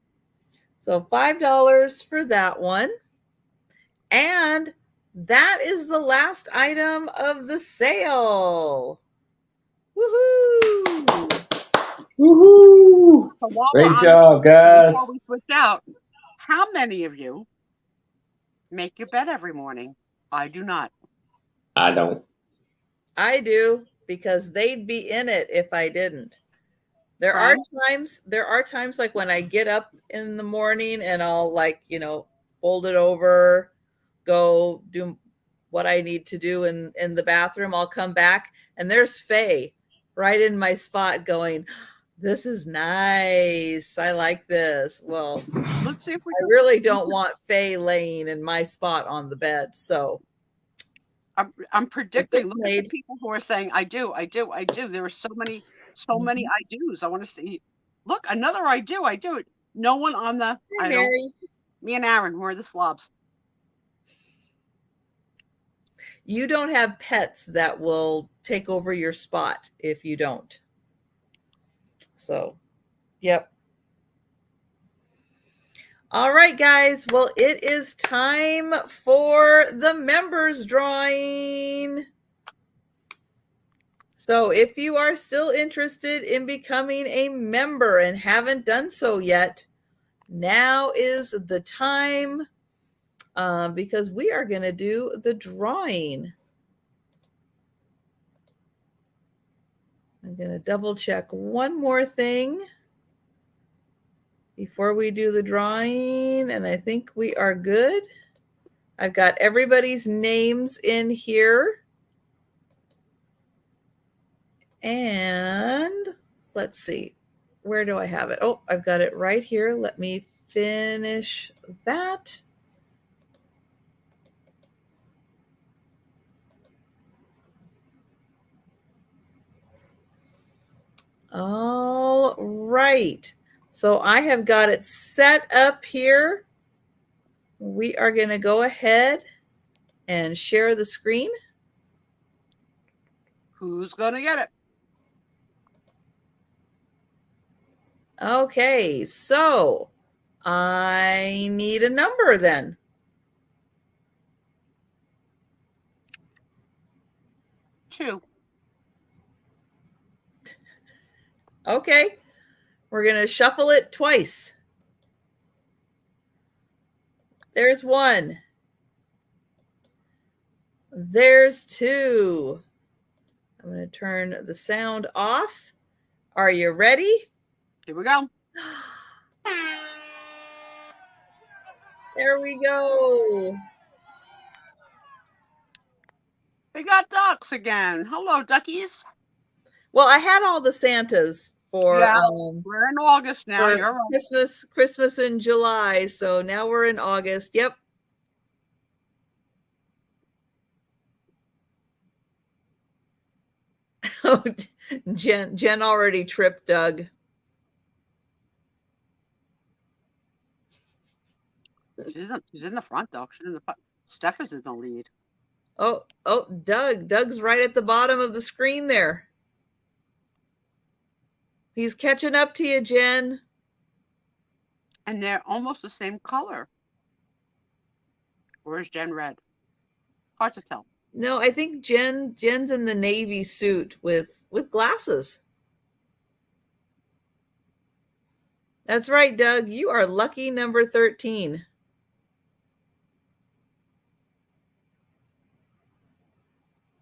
So $5 for that one. And that is the last item of the sale. Woohoo! Woohoo! So while we're Great on the job, guys. before we switch out, how many of you make your bed every morning? I do not. I don't. I do, because they'd be in it if I didn't. There Frank? are times like when I get up in the morning and I'll fold it over, go do what I need to do in the bathroom. I'll come back and there's Faye right in my spot going, This is nice. I like this. Well, Let's see if we I really don't want Faye laying in my spot on the bed. So I'm predicting. Look at the people who are saying, I do. There are so many I do's. I want to see. Look, another I do. No one on the, Hi, Mary. Me and Aaron, who are the slobs. You don't have pets that will take over your spot if you don't. So, yep. All right, guys. Well, it is time for the members drawing. So if you are still interested in becoming a member and haven't done so yet, now is the time because we are going to do the drawing. I'm going to double check one more thing before we do the drawing, and I think we are good. I've got everybody's names in here. And let's see, where do I have it? Oh, I've got it right here. Let me finish that. All right. So I have got it set up here. We are going to go ahead and share the screen. Who's going to get it? Okay, so I need a number then. Two. Okay, we're going to shuffle it twice. There's one. There's two. I'm going to turn the sound off. Are you ready? Here we go. There we go. We got ducks again. Hello, duckies. Well, I had all the Santas for we're in August now. You're right. Christmas in July, so now we're in August. Yep. Oh, Jen already tripped Doug. She's in the front, though. She's in the front. Steph is in the lead. Oh, Doug's right at the bottom of the screen there. He's catching up to you, Jen. And they're almost the same color. Or is Jen red? Hard to tell. No, I think Jen's in the navy suit with glasses. That's right, Doug. You are lucky number 13.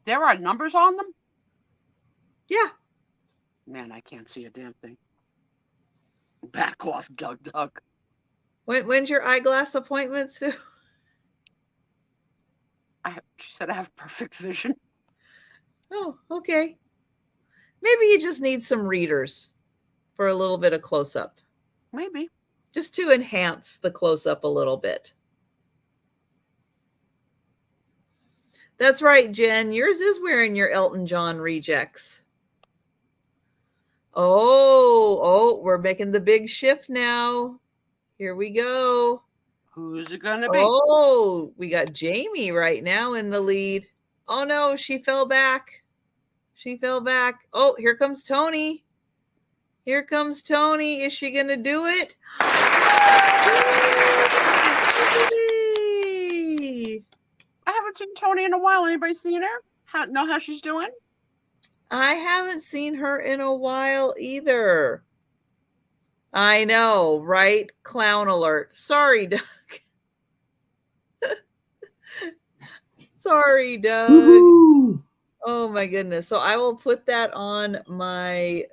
There are numbers on them? Yeah. Man, I can't see a damn thing. Back off, Doug. When's your eyeglass appointment, Sue? She said I have perfect vision. Oh, okay. Maybe you just need some readers for a little bit of close-up. Maybe. Just to enhance the close-up a little bit. That's right, Jen. Yours is wearing your Elton John rejects. Oh, we're making the big shift now. Here we go. Who's it going to be? Oh, we got Jamie right now in the lead. Oh, no, she fell back. Oh, here comes Tony. Is she going to do it? I haven't seen Tony in a while. Anybody seen her? Know how she's doing? I haven't seen her in a while either. I know, right? Clown alert. Sorry, Doug. Sorry, Doug. Woo-hoo. Oh my goodness. So I will put that on my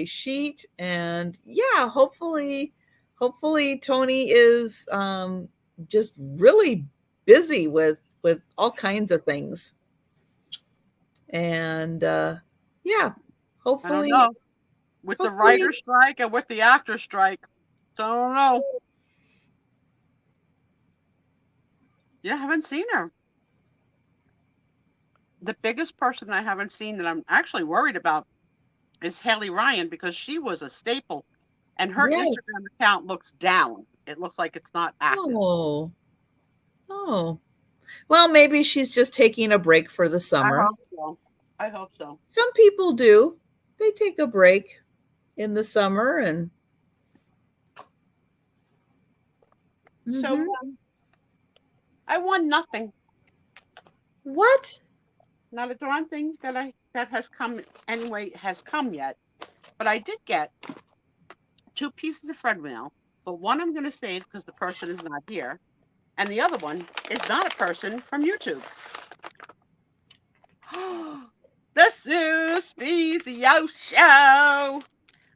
sheet, and yeah, hopefully Tony is just really busy with all kinds of things. And yeah, hopefully with the Hopefully, writer strike and with the actor strike. So I don't know. Yeah, I haven't seen her. The biggest person I haven't seen that I'm actually worried about is Haley Ryan, because she was a staple, and her yes. Instagram account looks down. It looks like it's not active. Oh, oh. Well, maybe she's just taking a break for the I summer. hope so. I hope so. Some people do. They take a break in the summer and So mhm. I won nothing. What? Not a darn thing that has come anyway has come yet. But I did get 2 pieces of friend mail. But one I'm going to save because the person is not here, and the other one is not a person from YouTube. The Sue Spiezio Show.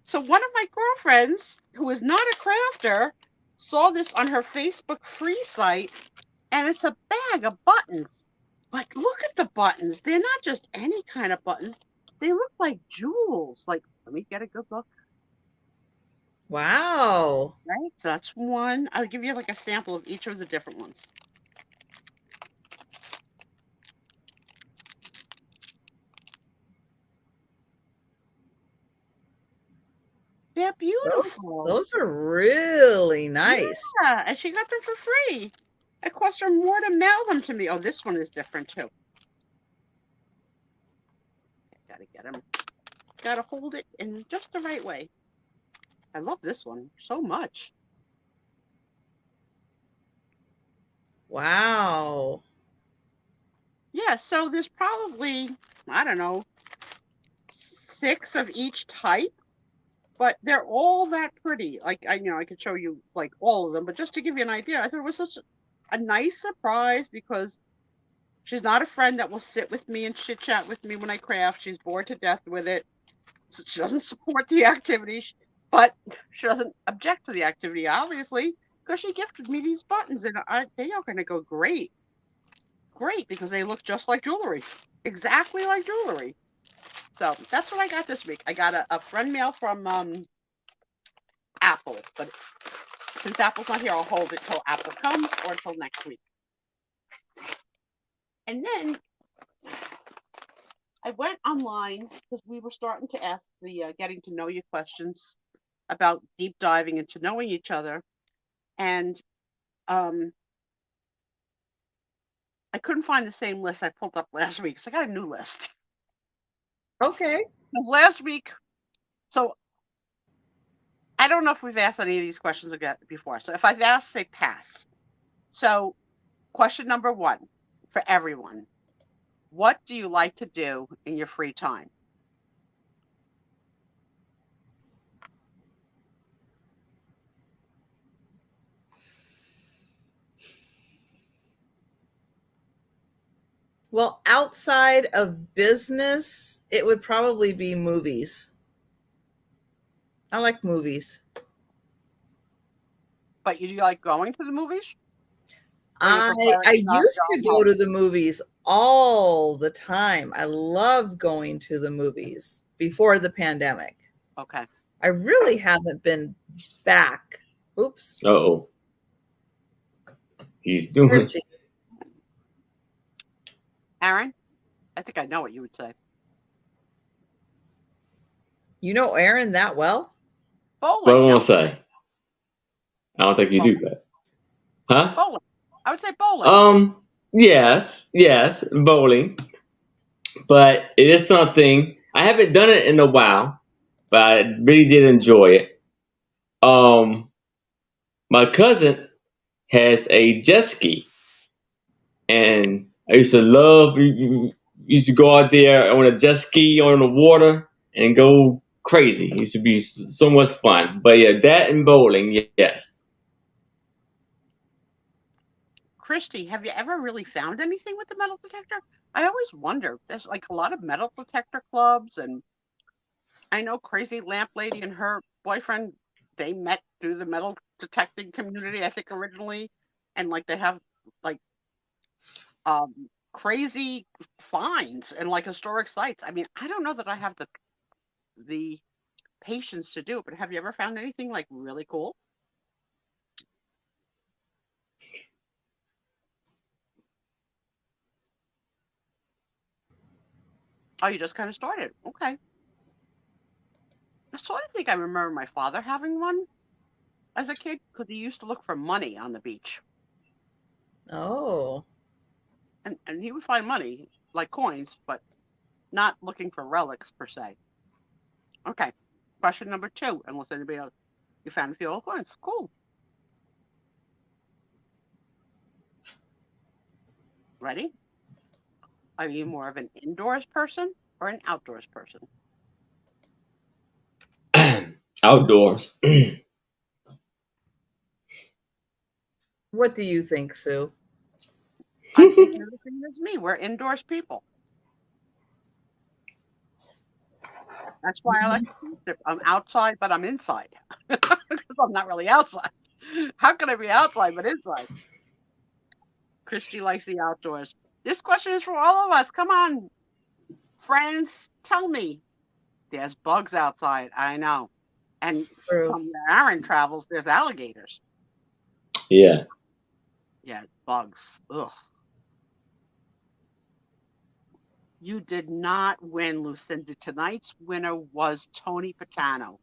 So one of my girlfriends, who is not a crafter, saw this on her Facebook free site, and it's a bag of buttons. But look at the buttons. They're not just any kind of buttons. They look like jewels. Like, let me get a good look. Wow. Right? So that's one. I'll give you like a sample of each of the different ones. They're beautiful. Those are really nice. Yeah, and she got them for free. It cost her more to mail them to me. Oh, this one is different too. Gotta get them. Gotta hold it in just the right way. I love this one so much. Wow. Yeah, so there's probably, I don't know, 6 of each type, but they're all that pretty. Like I could show you like all of them, but just to give you an idea, I thought it was such a nice surprise because she's not a friend that will sit with me and chit chat with me when I craft. She's bored to death with it. She doesn't support the activity, but she doesn't object to the activity, obviously, because she gifted me these buttons, and they are going to go great. Great, because they look just like jewelry. Exactly like jewelry. So that's what I got this week. I got a friend mail from Apple, but since Apple's not here, I'll hold it till Apple comes or until next week. And then I went online because we were starting to ask the getting to know you questions about deep diving into knowing each other. And I couldn't find the same list I pulled up last week, so I got a new list. Okay. Because last week, so I don't know if we've asked any of these questions again before. So if I've asked, say pass. So question number 1 for everyone: what do you like to do in your free time? Well, outside of business, it would probably be movies. I like movies. But you do like going to the movies, or you I prefer I to not used to go go home? to the movies all the time. I love going to the movies before the pandemic. Okay. I really haven't been back. Oops. Uh-oh. He's Where'd doing. she? Aaron, I think I know what you would say. You know Aaron that well? What am Bowling, I gonna no? say? I don't think you do Bowling. that. Huh? Bowling. I would say bowling. Yes, bowling. But it is something I haven't done it in a while, but I really did enjoy it. Um, my cousin has a jet ski, and I used to love. Used to go out there on a jet ski on the water and go crazy. It used to be so much fun. But yeah, that and bowling, yes. Christy, have you ever really found anything with the metal detector? I always wonder. There's like a lot of metal detector clubs, and I know Crazy Lamp Lady and her boyfriend, they met through the metal detecting community, I think originally, and like they have like crazy finds and like historic sites. I mean, I don't know that I have the patience to do it. But have you ever found anything like really cool? Oh, you just kind of started. Okay. So I think I remember my father having one as a kid because he used to look for money on the beach. Oh. And he would find money, like coins, but not looking for relics per se. Okay. Question number 2, unless anybody else, you found a few old coins. Cool. Ready? Are you more of an indoors person or an outdoors person? Outdoors. What do you think, Sue? I think you're the same as me. We're indoors people. That's why I like to keep it. I'm outside, but I'm inside because I'm not really outside. How can I be outside but inside? Christy likes the outdoors. This question is for all of us. Come on, friends, tell me. There's bugs outside. I know. And True. from where Aaron travels, there's alligators. Yeah. Yeah, bugs. Ugh. You did not win, Lucinda. Tonight's winner was Tony Patano.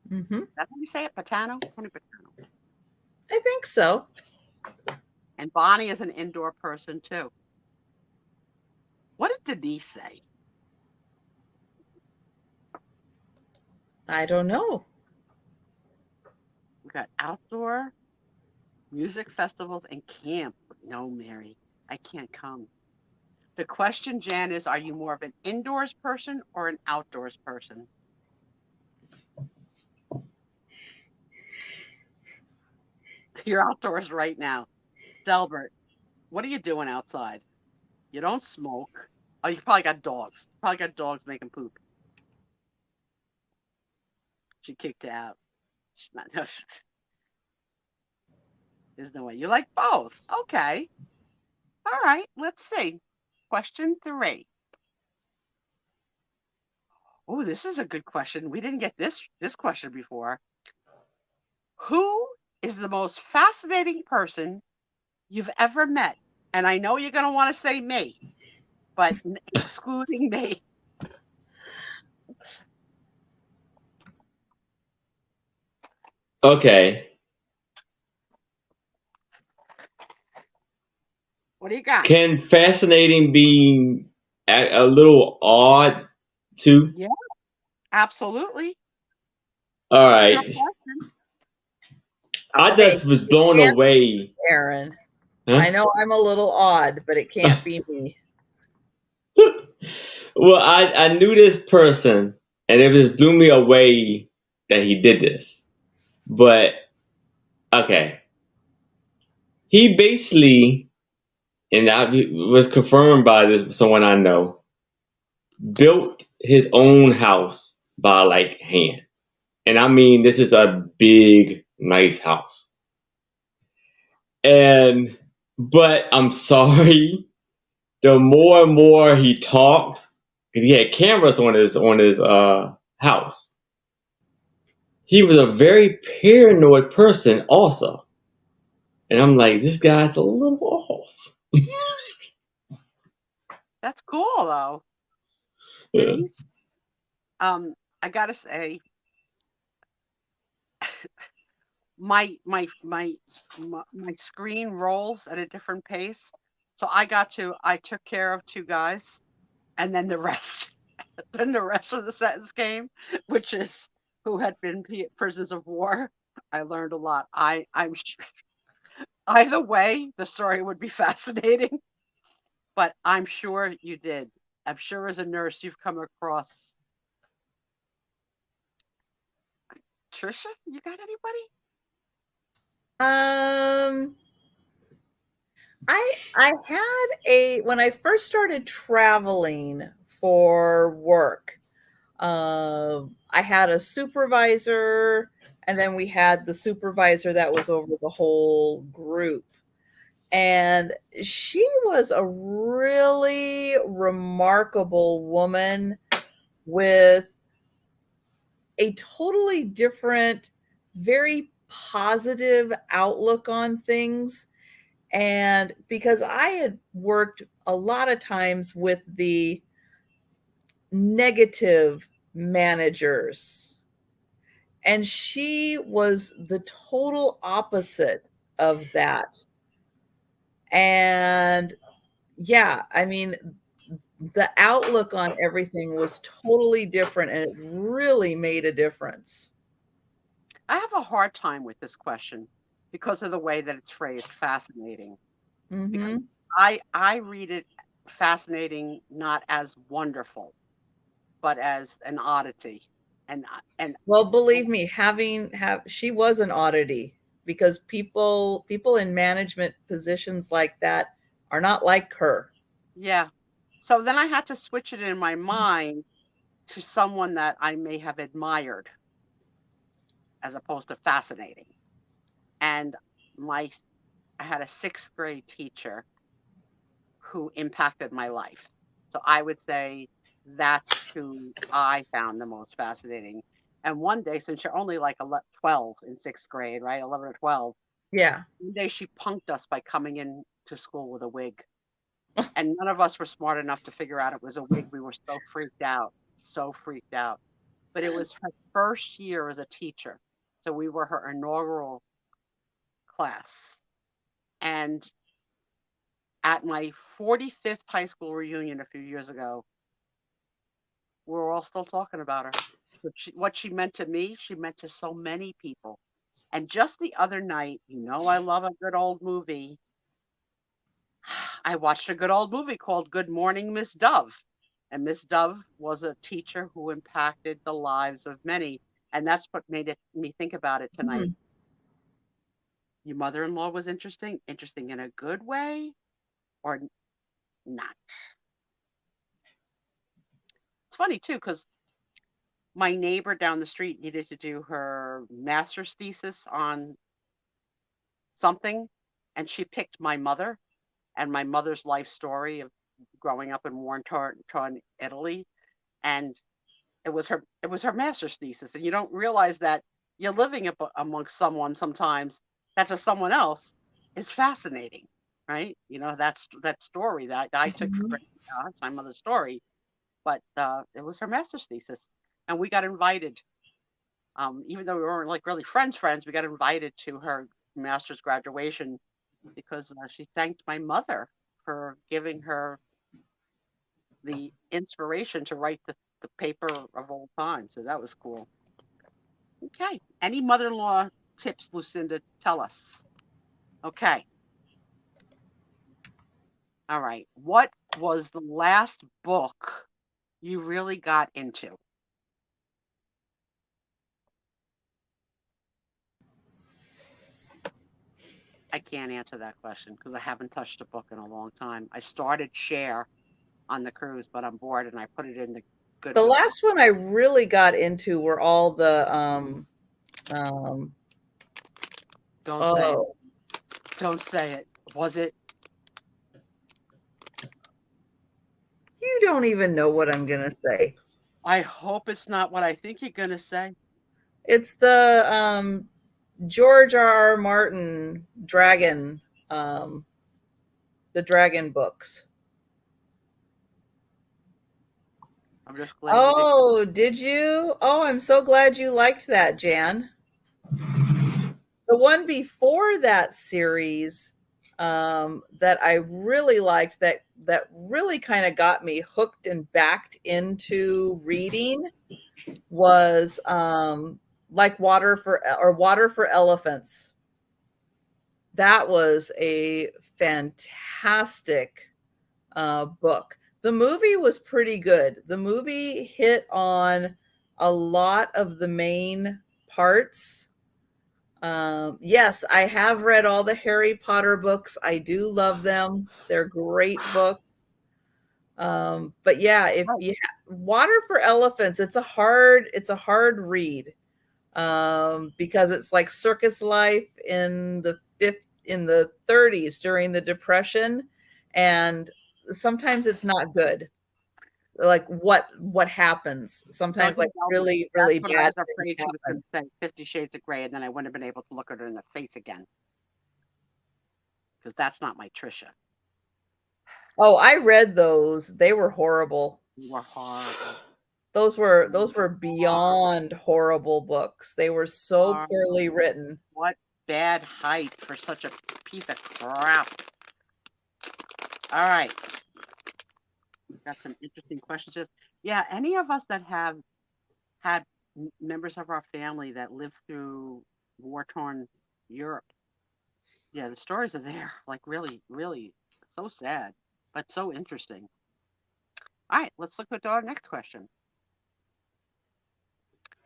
Mm-hmm. That's how you say it, Patano? Tony Patano. I think so. And Bonnie is an indoor person, too. What did Denise say? I don't know. We got outdoor music festivals and camp. No, Mary, I can't come. The question, Jan, is are you more of an indoors person or an outdoors person? You're outdoors right now. Delbert, what are you doing outside? You don't smoke. Oh, you probably got dogs. Probably got dogs making poop. She kicked you out. She's not. No, there's no way. You like both. Okay. All right. Let's see. Question 3. Oh, this is a good question. We didn't get this question before. Who is the most fascinating person you've ever met? And I know you're going to want to say me, but excluding me. Okay. What do you got? Can fascinating be a little odd too? Yeah, absolutely. All It's your right. question. I Okay, just was it blown can't away. be Aaron. Huh? I know I'm a little odd, but it can't be me. Well, I knew this person, and it just blew me away that he did this. But okay, he basically, and that was confirmed by this someone I know, built his own house by like hand, and I mean this is a big, nice house. And but I'm sorry, the more and more he talked, 'cause he had cameras on his house. He was a very paranoid person also. And I'm like, this guy's a little off. That's cool, though. Yeah. Denise, I got to say, my screen rolls at a different pace. So I took care of 2 guys, and then the rest then the rest of the sentence came, which is who had been prisoners of war. I learned a lot. I'm sure either way the story would be fascinating, but I'm sure you did. I'm sure as a nurse you've come across. Trisha, you got anybody? Um, I had when I first started traveling for work, I had a supervisor, and then we had the supervisor that was over the whole group. And she was a really remarkable woman with a totally different, very positive outlook on things. And because I had worked a lot of times with the negative managers, and she was the total opposite of that. And yeah, I mean, the outlook on everything was totally different, and it really made a difference. I have a hard time with this question because of the way that it's phrased, fascinating. Because Hmm. I read it fascinating not as wonderful, but as an oddity. And Well, believe me, she was an oddity, because people in management positions like that are not like her. yeah. So then I had to switch it in my mind to someone that I may have admired as opposed to fascinating. And my I had a sixth grade teacher who impacted my life. So I would say that's who I found the most fascinating. And one day, since you're only like 12 in sixth grade, right? 11 or 12, Yeah. one day she punked us by coming in to school with a wig. And none of us were smart enough to figure out it was a wig. We were so freaked out, so freaked out. But it was her first year as a teacher. So we were her inaugural class. And at my 45th high school reunion a few years ago, we're all still talking about her. What she meant to me, she meant to so many people. And just the other night, I love a good old movie. I watched a good old movie called Good Morning, Miss Dove. And Miss Dove was a teacher who impacted the lives of many. And that's what made me think about it tonight. Mhm. Your mother-in-law was interesting, interesting in a good way or not. It's funny too, because my neighbor down the street needed to do her master's thesis on something, and she picked my mother and my mother's life story of growing up in war-torn Italy, and it was her master's thesis, and you don't realize that you're living amongst someone sometimes that's a someone else is fascinating, right? That story that I took for Mhm. granted. It's my mother's story, but it was her master's thesis, and we got invited. Even though we weren't like really friends, we got invited to her master's graduation because she thanked my mother for giving her the inspiration to write the paper of all time. So that was cool. Okay. Any mother in law tips, Lucinda? Tell us. Okay. All right. What was the last book you really got into? I can't answer that question because I haven't touched a book in a long time. I started Share on the cruise, but I'm bored and I put it in the The Goodwill. last one I really got into were all the um Don't say it. oh, Don't say it. Was it? you don't even know what I'm gonna say. I hope it's not what I think you're gonna say. It's the George R. R. Martin um the dragon books. I'm just glad you didn't. Oh, did you? Oh, I'm so glad you liked that, Jan. The one before that series, that I really liked, that really kind of got me hooked and backed into reading, was like Water for Elephants. That was a fantastic book. The movie was pretty good. The movie hit on a lot of the main parts. Yes, I have read all the Harry Potter books. I do love them. They're great books. But yeah, if Right. you Water for Elephants, it's a hard read, because it's like circus life in the 30s during the Depression, and sometimes it's not good. like what happens. Sometimes Don't like you tell me. really, That's really what I bad was things afraid she was happen. going to say, 50 Shades of Grey, and then I wouldn't have been able to look at her in the face again. Because that's not my Trisha. Oh, I read those. They were horrible. You were horrible. Those were beyond horrible books. They were so Horrible. poorly written. What bad hype for such a piece of crap. All right. Got some interesting questions. Just, yeah, any of us that have had members of our family that lived through war-torn Europe, yeah, the stories are there. Like really, really so sad, but so interesting. All right, let's look at our next question.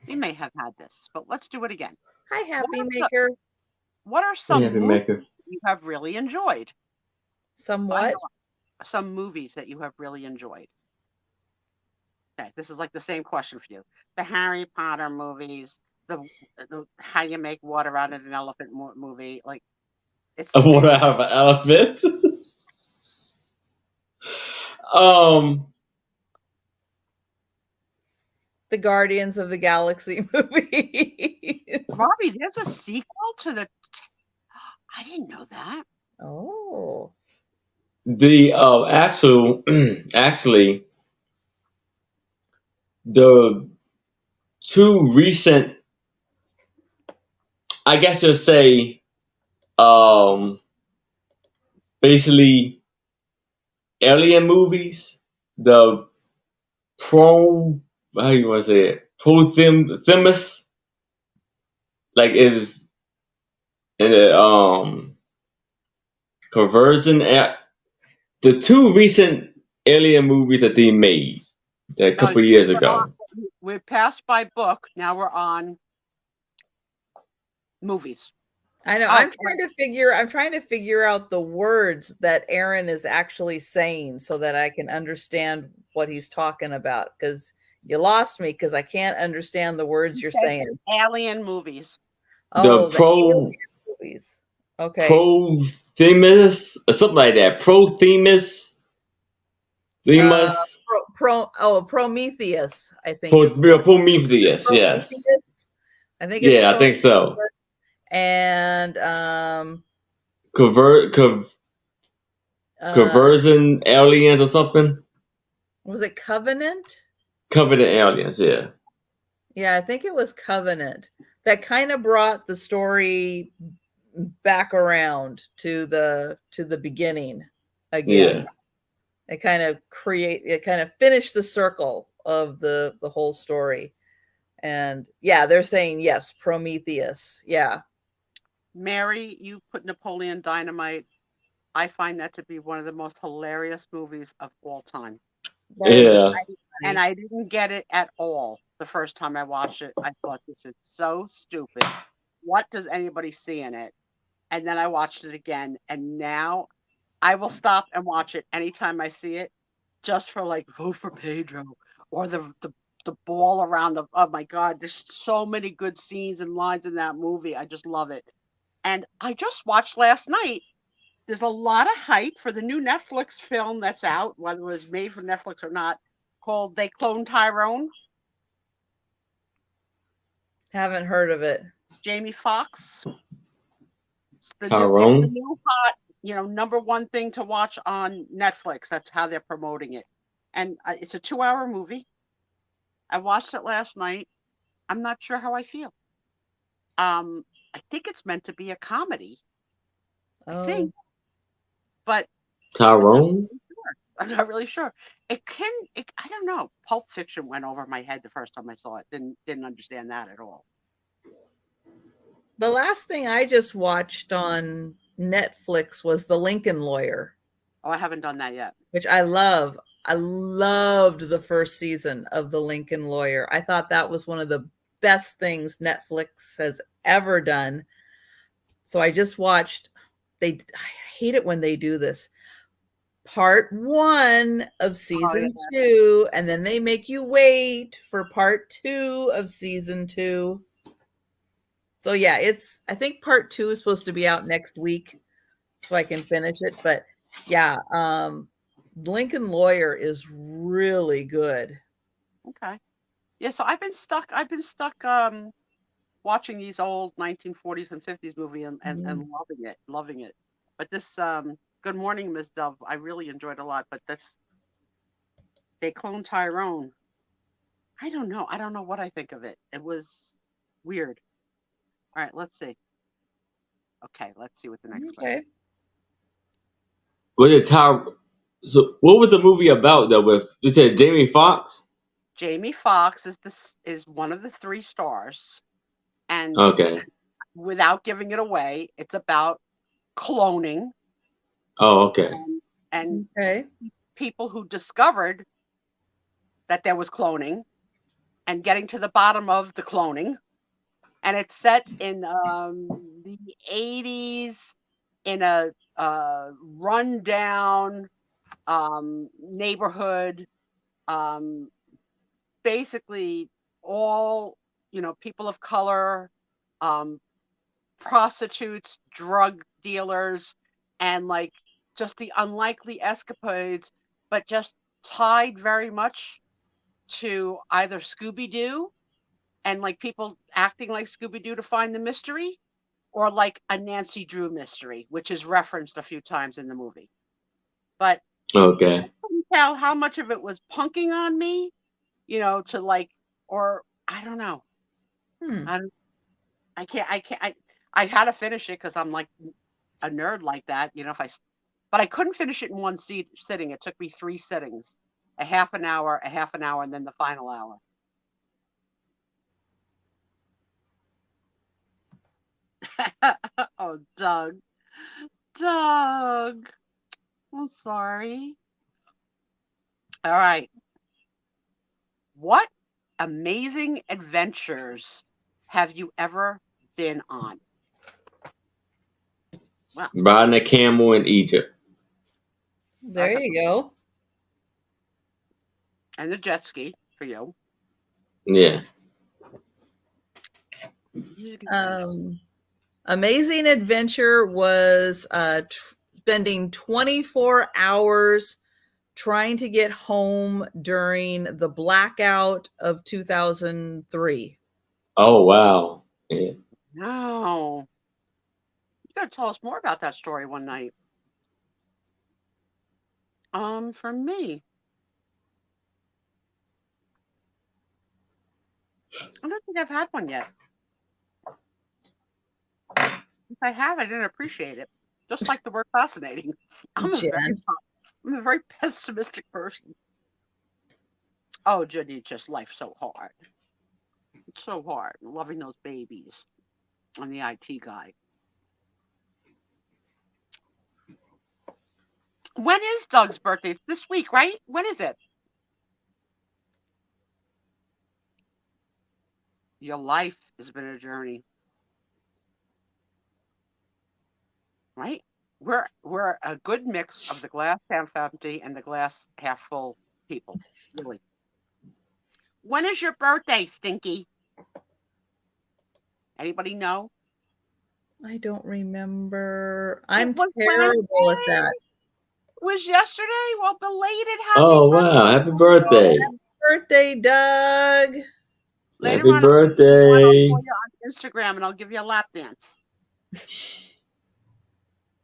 We may have had this, but let's do it again. Hi, Happy Maker. What are some Happy movies Maker. you have really enjoyed? Somewhat. Some movies that you have really enjoyed. Okay, this is like the same question for you. The Harry Potter movies, the how you make water out of an elephant movie, like it's the What same. out of an elephant? um, The Guardians of the Galaxy movie. Robbie, there's a sequel to the. I didn't know that. Oh. the actually the two recent, I guess you'll say, um, basically alien movies. The pro, how you want to say it? Prothemus, like it is in the conversion. The two recent alien movies that they made a couple years ago. We're passed by book. Now we're on movies. I know. I'm trying to figure out the words that Aaron is actually saying so that I can understand what he's talking about, because you lost me because I can't understand the words you're saying. Alien movies. Oh, The alien movies. Okay. Prothemus or something like that. Prothemus. Prometheus, I think. Prometheus, yes. I think it's yeah, I think so. And conversion aliens or something. Was it Covenant? Covenant aliens, yeah. Yeah, I think it was Covenant that kind of brought the story back around to the beginning again. Yeah. It kind of finished the circle of the whole story. And yeah, they're saying yes, Prometheus. Yeah. Mary, you put Napoleon Dynamite. I find that to be one of the most hilarious movies of all time. Yeah. And I didn't get it at all the first time I watched it. I thought, this is so stupid. What does anybody see in it? And then I watched it again, and now I will stop and watch it anytime I see it, just for like, vote for Pedro, or the ball around the. Oh my God, there's so many good scenes and lines in that movie. I just love it. And I just watched last night. There's a lot of hype for the new Netflix film that's out, whether it was made for Netflix or not, called They Cloned Tyrone. Haven't heard of it. Jamie Foxx. Tyrone. It's the new hot, number one thing to watch on Netflix. That's how they're promoting it. And it's a 2-hour movie. I watched it last night. I'm not sure how I feel. I think it's meant to be a comedy. I think. But Tyrone? I'm not really sure. I don't know. Pulp Fiction went over my head the first time I saw it. Didn't understand that at all. The last thing I just watched on Netflix was The Lincoln Lawyer. Oh, I haven't done that yet. Which I love. I loved the first season of The Lincoln Lawyer. I thought that was one of the best things Netflix has ever done. So I just watched. I hate it when they do this. Part 1 of season 2, and then they make you wait for part 2 of season 2. So yeah, I think part 2 is supposed to be out next week, so I can finish it. But yeah, Lincoln Lawyer is really good. Okay. Yeah, so I've been stuck watching these old 1940s and 50s movie and loving it. But this Good Morning, Miss Dove, I really enjoyed a lot, but they cloned Tyrone. I don't know. I don't know what I think of it. It was weird. All right, let's see. Okay, let's see what the next question. Okay. Was it So what was the movie about though? With you said Jamie Foxx? Jamie Foxx is one of the 3 stars, and Okay. without giving it away, it's about cloning Oh, okay. and Okay. people who discovered that there was cloning and getting to the bottom of the cloning. And it's set in the 80s in a rundown neighborhood. Basically, all people of color, um, prostitutes, drug dealers, and like just the unlikely escapades, but just tied very much to either Scooby-Doo and like people acting like Scooby-Doo to find the mystery, or like a Nancy Drew mystery, which is referenced a few times in the movie. But Okay. I couldn't tell how much of it was punking on me, to like, or I don't know. I don't, I can't, I had to finish it because I'm like a nerd like that, but I couldn't finish it in one sitting. It took me 3 sittings, a half an hour, and then the final hour. Oh, Doug. Doug. I'm sorry. All right. What amazing adventures have you ever been on? Well, Riding a camel in Egypt. There you go. And the jet ski for you. Yeah. Amazing adventure was spending 24 hours trying to get home during the blackout of 2003. Oh wow. Yeah. No. You got to tell us more about that story one night. For me, I don't think I've had one yet. If I have, I didn't appreciate it. Just like the word fascinating. I'm a very pessimistic person. Oh, Janice's life's so hard. It's so hard. Loving those babies. I'm the IT guy. When is Doug's birthday? It's this week, right? When is it? Your life has been a journey. Right? We're a good mix of the glass half empty and the glass half full people. Really. When is your birthday, Stinky? Anybody know? I don't remember. I'm was terrible at that. It was yesterday? Well, belated happy Oh birthday. wow. Happy birthday. Happy birthday, Doug. Later Happy on, birthday. I'll call you on Instagram and I'll give you a lap dance.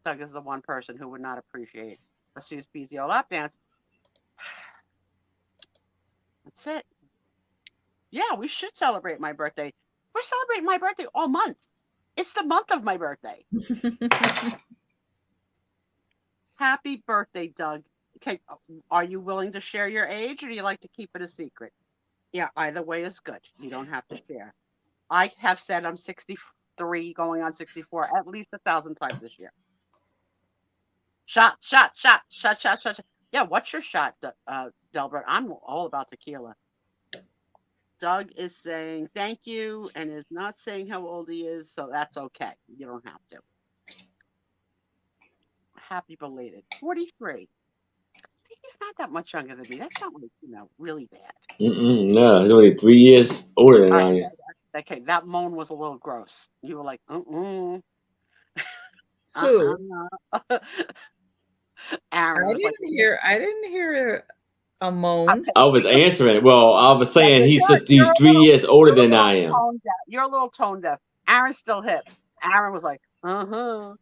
Doug is the one person who would not appreciate a Sue Spiezio lap dance. That's it. Yeah, we should celebrate my birthday. We're celebrating my birthday all month. It's the month of my birthday. Happy birthday, Doug. Okay, are you willing to share your age or do you like to keep it a secret? Yeah, either way is good. You don't have to share. I have said I'm 63 going on 64 at least 1,000 times this year. Shot. Yeah, what's your shot, Delbert? I'm all about tequila. Doug is saying thank you and is not saying how old he is, so that's okay. You don't have to. Happy belated. 43. He's not that much younger than me. That's not like, really bad. No, he's only 3 years older than I am. Okay, that moan was a little gross. You were like, Who? Aaron was like, I didn't hear a moan. I was answering. Well, I was yeah, saying he's you're a 3 years older little than I am. tone deaf. You're a little tone deaf. Aaron's still hip. Aaron was like, uh-huh.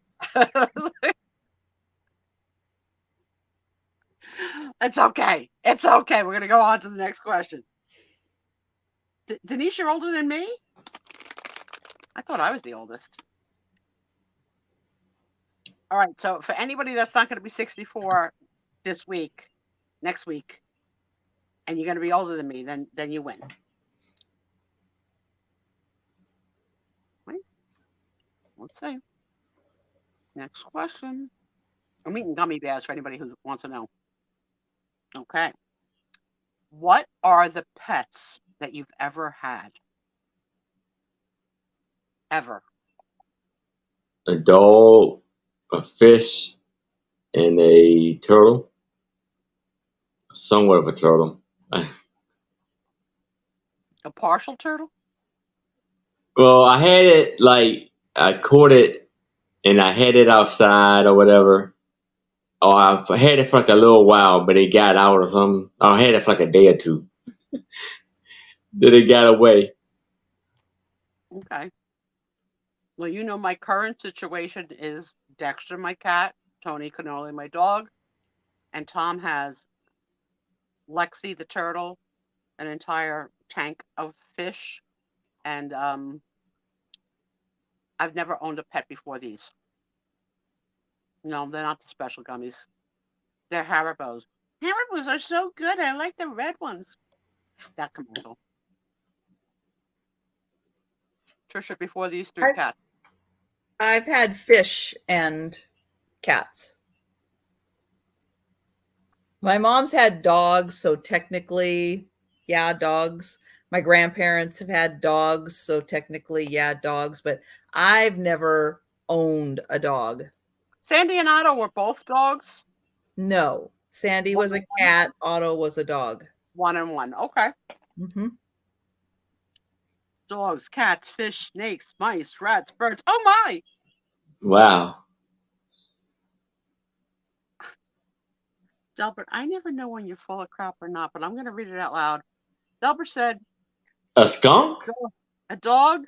It's okay. It's okay. We're going to go on to the next question. Denise, you're older than me? I thought I was the oldest. All right. So for anybody that's not going to be 64 this week, next week, and you're going to be older than me, then you win. Wait. Let's see. Next question. I'm eating gummy bears for anybody who wants to know. Okay. What are the pets that you've ever had? Ever? A dog, a fish, and a turtle. Somewhat of a turtle. A partial turtle? Well, I had it like I caught it and I had it outside or whatever. Or I had it for like a little while, but it got out or something. Or I had it for like a day or two. Then it got away. Okay. Well, you know, my current situation is Dexter, my cat, Tony Cannoli, my dog, and Tom has Lexi, the turtle, an entire tank of fish, and I've never owned a pet before these. No, they're not the special gummies. They're Haribos. Haribos are so good. I like the red ones. That commercial. Trisha, before these three cats. I've had fish and cats. My mom's had dogs, so technically, yeah, dogs. My grandparents have had dogs, so technically, yeah, dogs. But I've never owned a dog. Sandy and Otto were both dogs? No. Sandy was a cat. Otto was a dog. 1 and 1. Okay. Mm-hmm. Dogs, cats, fish, snakes, mice, rats, birds. Oh my! Wow. Delbert, I never know when you're full of crap or not, but I'm going to read it out loud. Delbert said, A skunk? a dog,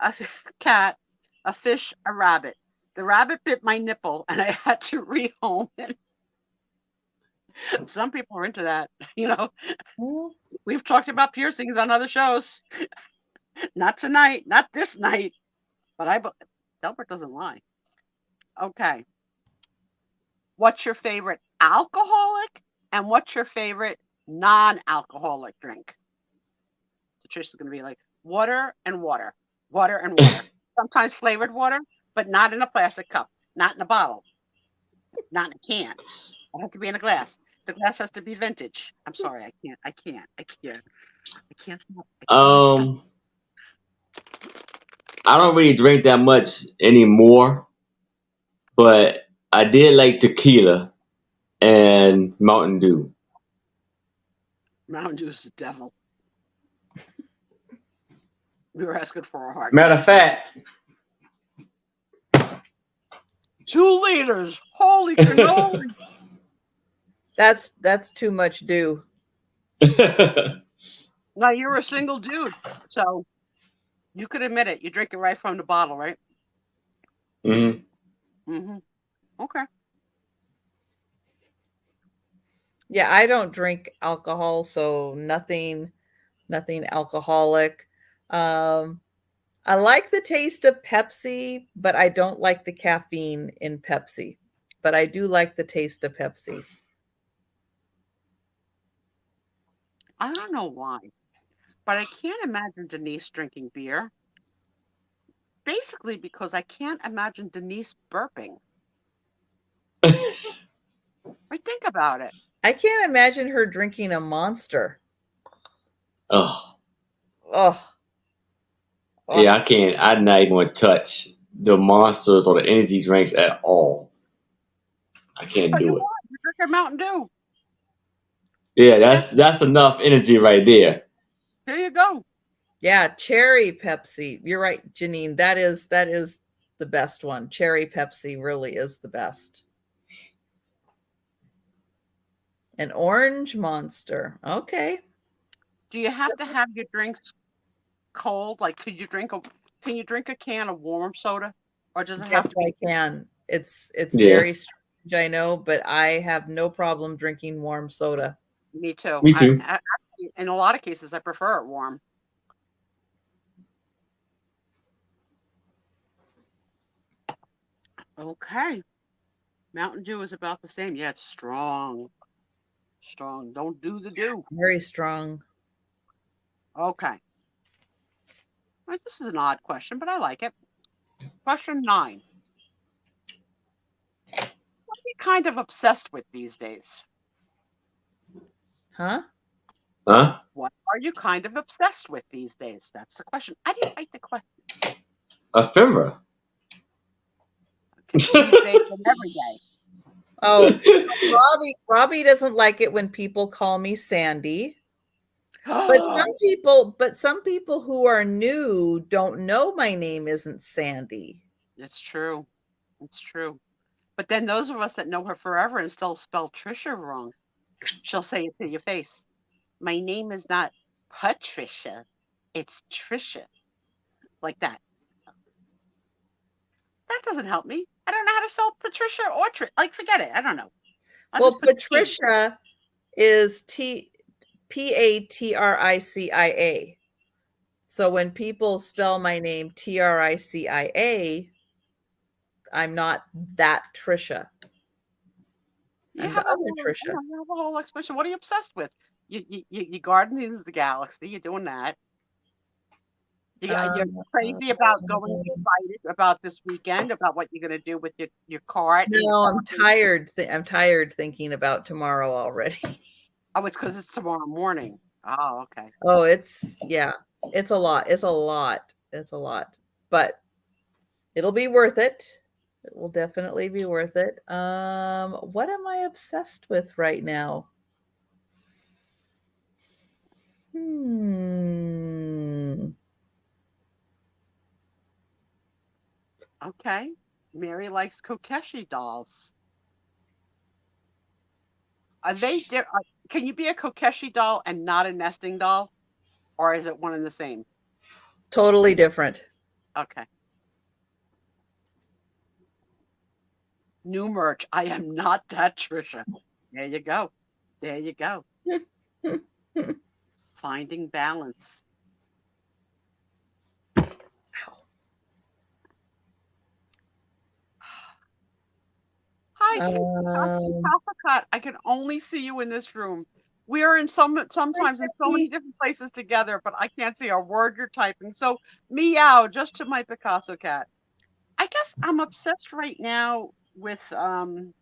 a cat, a fish, a rabbit. The rabbit bit my nipple and I had to rehome it. Some people are into that, you know. We've talked about piercings on other shows. Not tonight, not this night, but Delbert doesn't lie. Okay. What's your favorite alcoholic and what's your favorite non-alcoholic drink? So Trisha's going to be like, water and water, water and water. Sometimes flavored water, but not in a plastic cup, not in a bottle, not in a can. It has to be in a glass. The glass has to be vintage. I'm sorry, I can't stop. I don't really drink that much anymore, but I did like tequila and Mountain Dew. Mountain Dew is the devil. We were asking for a heart. Matter of fact, 2 liters. Holy cannoli. That's too much dew. Now you're a single dude, so you could admit it. You drink it right from the bottle, right? Okay. Yeah, I don't drink alcohol, so nothing alcoholic. I like the taste of Pepsi, but I don't like the caffeine in Pepsi. But I do like the taste of Pepsi. I don't know why, but I can't imagine Denise drinking beer. Basically because I can't imagine Denise burping. Think about it. I can't imagine her drinking a Monster. Oh. Oh. Yeah, I can't. I'm not even going to touch the Monsters or the energy drinks at all. I can't do it. You drink a Mountain Dew. Yeah, that's enough energy right there. Here you go. Yeah, cherry Pepsi. You're right, Janine. That is the best one. Cherry Pepsi really is the best. An orange monster. Okay. Do you have to have your drinks cold? Like, can you drink a can of warm soda, or does it have Yes, to be? I can. It's Yeah, very strange, I know, but I have no problem drinking warm soda. Me too. me too. Actually, in a lot of cases, I prefer it warm. Okay. Mountain Dew is about the same. Yeah, it's strong. Strong. Don't do the do. Very strong. Okay. Well, this is an odd question, but I like it. Question 9. What are you kind of obsessed with these days? Huh? Huh? What are you kind of obsessed with these days? That's the question. I didn't write the question. Ephemera. Okay, these days and every day. Oh, so Robbie doesn't like it when people call me Sandy. But some people who are new don't know my name isn't Sandy. It's true. It's true. But then those of us that know her forever and still spell Trisha wrong, she'll say it to your face. My name is not Patricia. It's Trisha. Like that. That doesn't help me. I don't know how to spell Patricia or like forget it. I don't know. I'll Well, just put Patricia is Patricia. So when people spell my name Tricia, I'm not that Trisha. You I'm have the a other whole, Trisha. you have a whole expression. What are you obsessed with? You gardening the galaxy. You're doing that. You're crazy about going excited about this weekend, about what you're going to do with your cart. No, I'm tired. I'm tired thinking about tomorrow already. Oh, it's because it's tomorrow morning. Oh, okay. Oh, it's a lot. It's a lot. It's a lot. But it'll be worth it. It will definitely be worth it. What am I obsessed with right now? Okay. Mary likes Kokeshi dolls. Are they? Can you be a Kokeshi doll and not a nesting doll, or is it one and the same? Totally different. Okay. New merch. I am not that Trisha. There you go. There you go. Finding balance. Hi, Kat. I can only see you in this room. We are in sometimes in so many different places together, but I can't see a word you're typing. So meow just to my Picasso cat. I guess I'm obsessed right now with the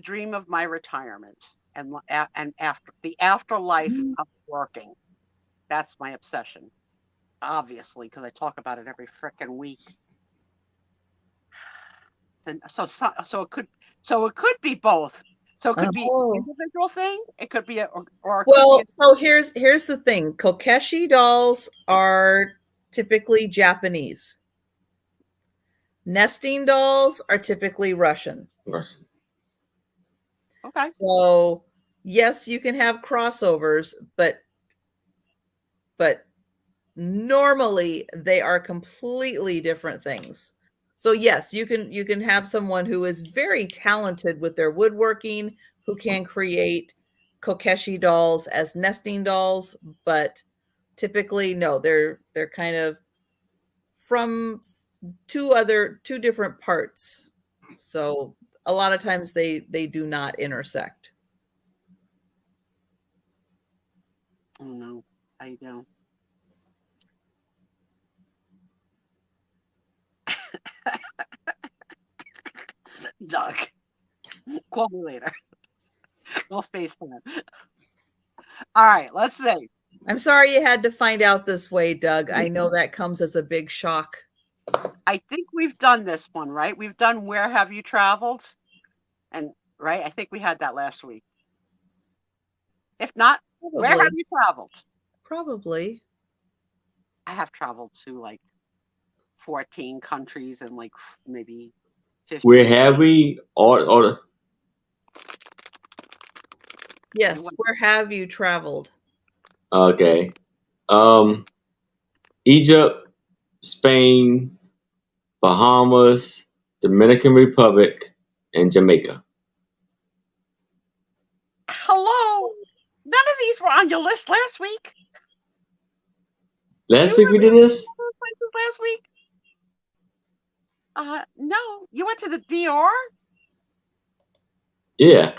dream of my retirement and after the afterlife of working. That's my obsession, obviously, because I talk about it every frickin' week. And so it could be both. So it could be an individual thing. It could be or it could be so here's the thing. Kokeshi dolls are typically Japanese. Nesting dolls are typically Russian. Okay. So yes, you can have crossovers, but normally they are completely different things. So yes, you can have someone who is very talented with their woodworking, who can create Kokeshi dolls as nesting dolls, but typically no, they're kind of from two different parts. So a lot of times they do not intersect. Oh no, I don't. Doug, call me later. We'll FaceTime. All right, let's see. I'm sorry you had to find out this way, Doug. I know that comes as a big shock. I think we've done this one, right? We've done Where Have You Traveled? And right, I think we had that last week. If not, Probably. Where have you traveled? Probably. I have traveled to like 14 countries and like maybe 15. Where have we? Or Yes. Where have you traveled? Okay. Egypt, Spain, Bahamas, Dominican Republic, and Jamaica. Hello. None of these were on your list last week. Last You week we did remember this? those places last week? No. You went to the DR? Yeah.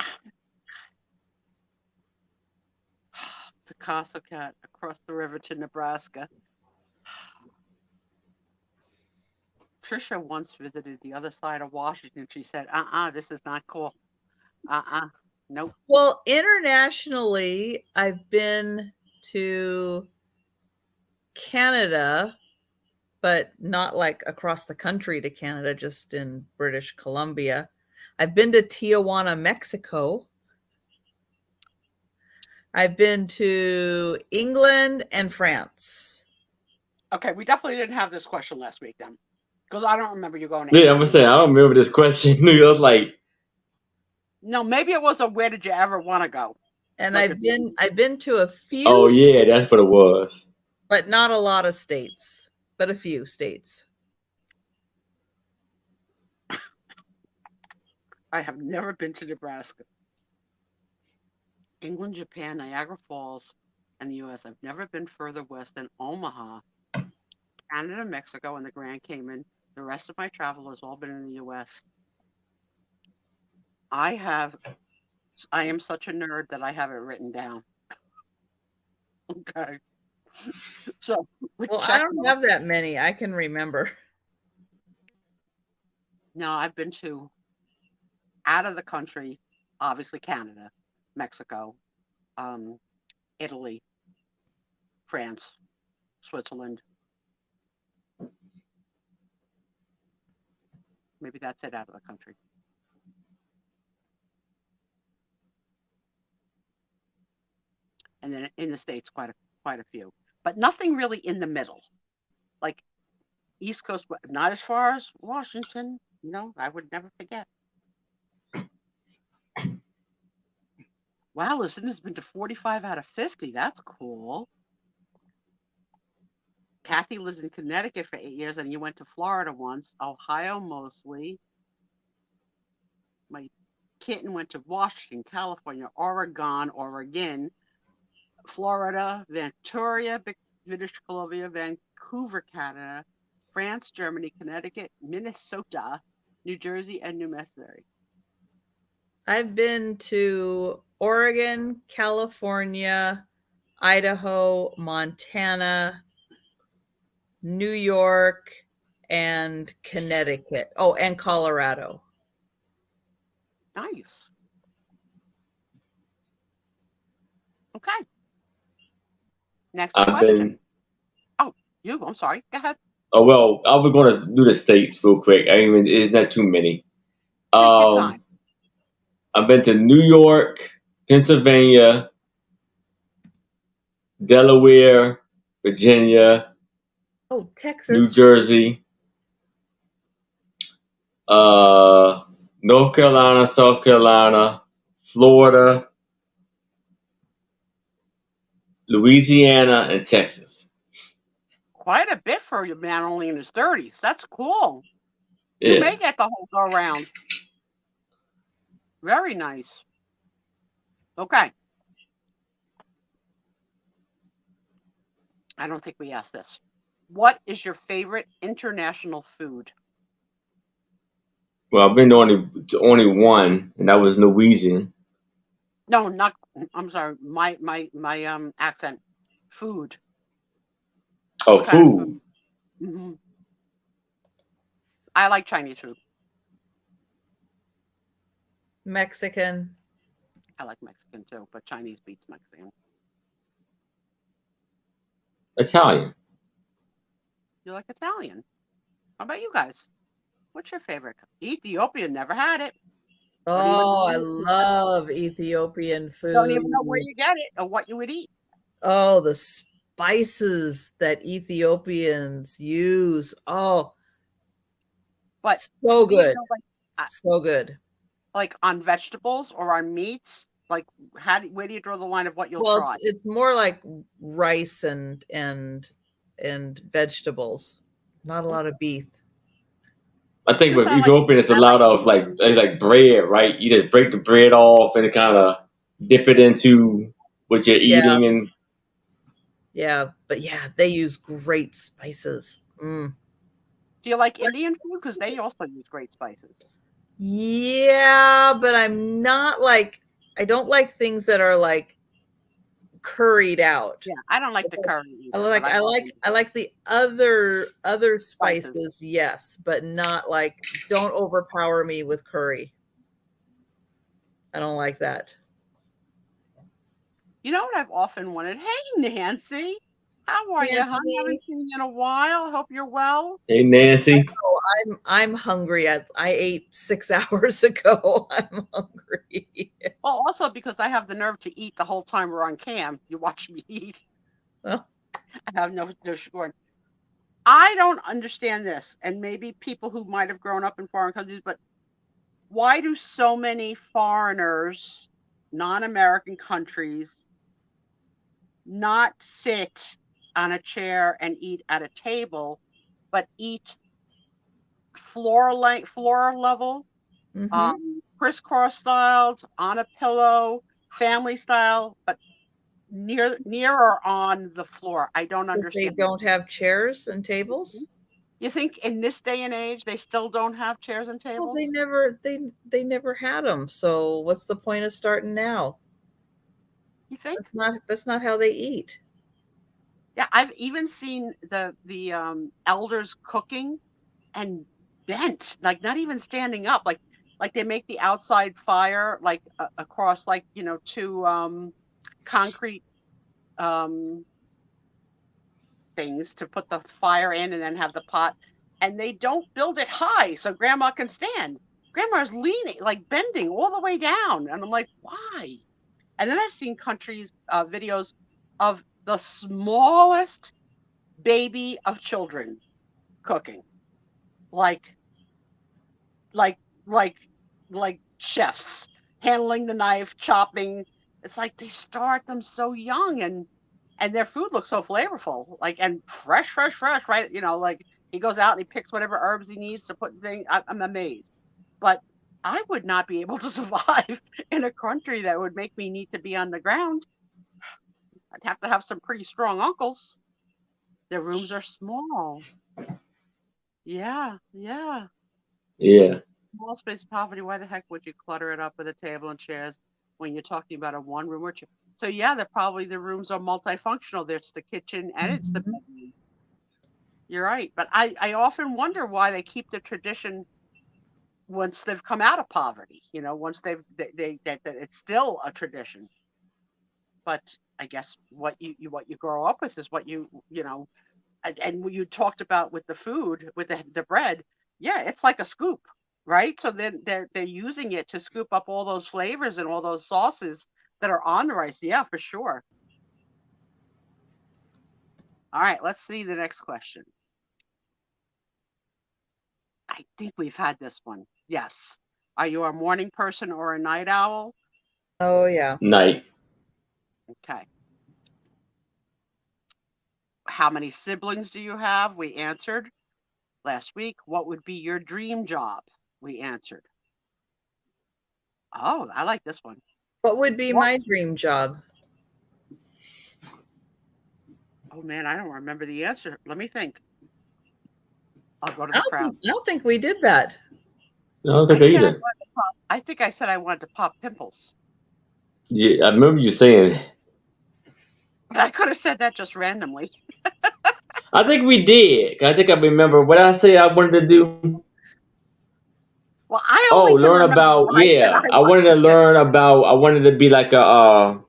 Picasso Cat across the river to Nebraska. Trisha once visited the other side of Washington. She said, this is not cool. Nope. Well, internationally, I've been to Canada, but not like across the country to Canada, just in British Columbia. I've been to Tijuana, Mexico. I've been to England and France. Okay, we definitely didn't have this question last week then, because I don't remember you going to Yeah, I'm England. gonna say I don't remember this question. I was like, no, maybe it was a where did you ever want to go? And Like I've been to a few oh yeah, states, that's what it was. but not a lot of states, but a few states. I have never been to Nebraska. England, Japan, Niagara Falls, and the U.S. I've never been further west than Omaha, Canada, Mexico, and the Grand Cayman. The rest of my travel has all been in the U.S. I am such a nerd that I have it written down. Okay. So, well, I don't have that many. I can remember. No, I've been to out of the country, obviously Canada, Mexico, Italy, France, Switzerland. Maybe that's it out of the country. And then in the States, quite a few, but nothing really in the middle, like East Coast, not as far as Washington. No, I would never forget. Wow, Lucinda's been to 45 out of 50. That's cool. Kathy lived in Connecticut for 8 years, and you went to Florida once. Ohio mostly. My kitten went to Washington, California, Oregon, Florida, Ventura, British Columbia, Vancouver, Canada, France, Germany, Connecticut, Minnesota, New Jersey, and New Missouri. I've been to Oregon, California, Idaho, Montana, New York, and Connecticut. Oh, and Colorado. Nice. Okay. Next question. Oh, you. I'm sorry. Go ahead. Oh well, I was going to do the states real quick. I mean, it's not too many. Take your time. I've been to New York, Pennsylvania, Delaware, Virginia, Texas, New Jersey, North Carolina, South Carolina, Florida, Louisiana, and Texas. Quite a bit for a man only in his 30s. That's cool. Yeah. You may get the whole go around. Very nice. Okay. I don't think we asked this. What is your favorite international food? Well, I've been to only one, and that was Norwegian. No, not. I'm sorry. My accent. Food. Oh, what food. Kind of food? Mm-hmm. I like Chinese food. Mexican. I like Mexican too, but Chinese beats Mexican. Italian. You like Italian? How about you guys? What's your favorite? Ethiopian, never had it. Oh, I love Ethiopian food. Don't even know where you get it or what you would eat. Oh, the spices that Ethiopians use. Oh, but so good. You know, so good. Like on vegetables or on meats, Like, where do you draw the line of what you'll Well, try? it's more like rice and vegetables. Not a lot of beef. I think Just with sound like Ethiopian, it's a lot of like bread, right? You just break the bread off and kind of dip it into what you're Yeah. eating, and Yeah, but yeah, they use great spices. Do you like Indian food? Because they also use great spices. Yeah, but I'm not like, I don't like things that are like curried out. Yeah, I don't like the curry either. I like the other spices, yes, but not like, don't overpower me with curry. I don't like that. You know what I've often wanted? Hey, Nancy, how are you, hon? Haven't seen you in a while. Hope you're well. hey Nancy, I'm hungry. I ate 6 hours ago. I'm hungry. Well, also because I have the nerve to eat the whole time we're on cam. You watch me eat. Well, I have no sugar. I don't understand this, and maybe people who might have grown up in foreign countries, but why do so many foreigners, non-American countries, not sit on a chair and eat at a table, but eat floor level, crisscross styled, on a pillow, family style, but near or on the floor? I don't understand. They don't have chairs and tables? You think in this day and age they still don't have chairs and tables? Well, they never had them. So what's the point of starting now? You think? That's not how they eat. Yeah, I've even seen the elders cooking and bent, like not even standing up, like they make the outside fire like across, like, you know, two concrete things to put the fire in and then have the pot, and they don't build it high so grandma can stand. Grandma's leaning, like bending all the way down, and I'm like, why? And then I've seen countries videos of the smallest baby of children cooking, like like like chefs handling the knife, chopping. It's like they start them so young, and their food looks so flavorful, like, and fresh, right? You know, like he goes out and he picks whatever herbs he needs to put in things. I'm amazed, but I would not be able to survive in a country that would make me need to be on the ground. I'd have to have some pretty strong uncles. Their rooms are small. Yeah. Small space poverty. Why the heck would you clutter it up with a table and chairs when you're talking about a one room or two? So yeah, the rooms are multifunctional. There's the kitchen and it's the bedroom. You're right, but I often wonder why they keep the tradition once they've come out of poverty. You know, once that it's still a tradition. But I guess what you grow up with is what you know. And you talked about with the food, with the bread, yeah, it's like a scoop, right? So then they're using it to scoop up all those flavors and all those sauces that are on the rice. Yeah, for sure. All right, let's see the next question. I think we've had this one. Yes. Are you a morning person or a night owl? Oh yeah. night. Okay. How many siblings do you have? We answered last week. What would be your dream job? We answered. Oh, I like this one. What would be my dream job? Oh man, I don't remember the answer. Let me think. I'll go to the crowd. I don't think we did that. No, I don't think either. I think I said I wanted to pop pimples. Yeah, I remember you saying. But I could have said that just randomly. I think we did. I think I remember what I say I wanted to do. Well, I only can learn remember about, what I said yeah. I I wanted to learn about. I wanted to be like a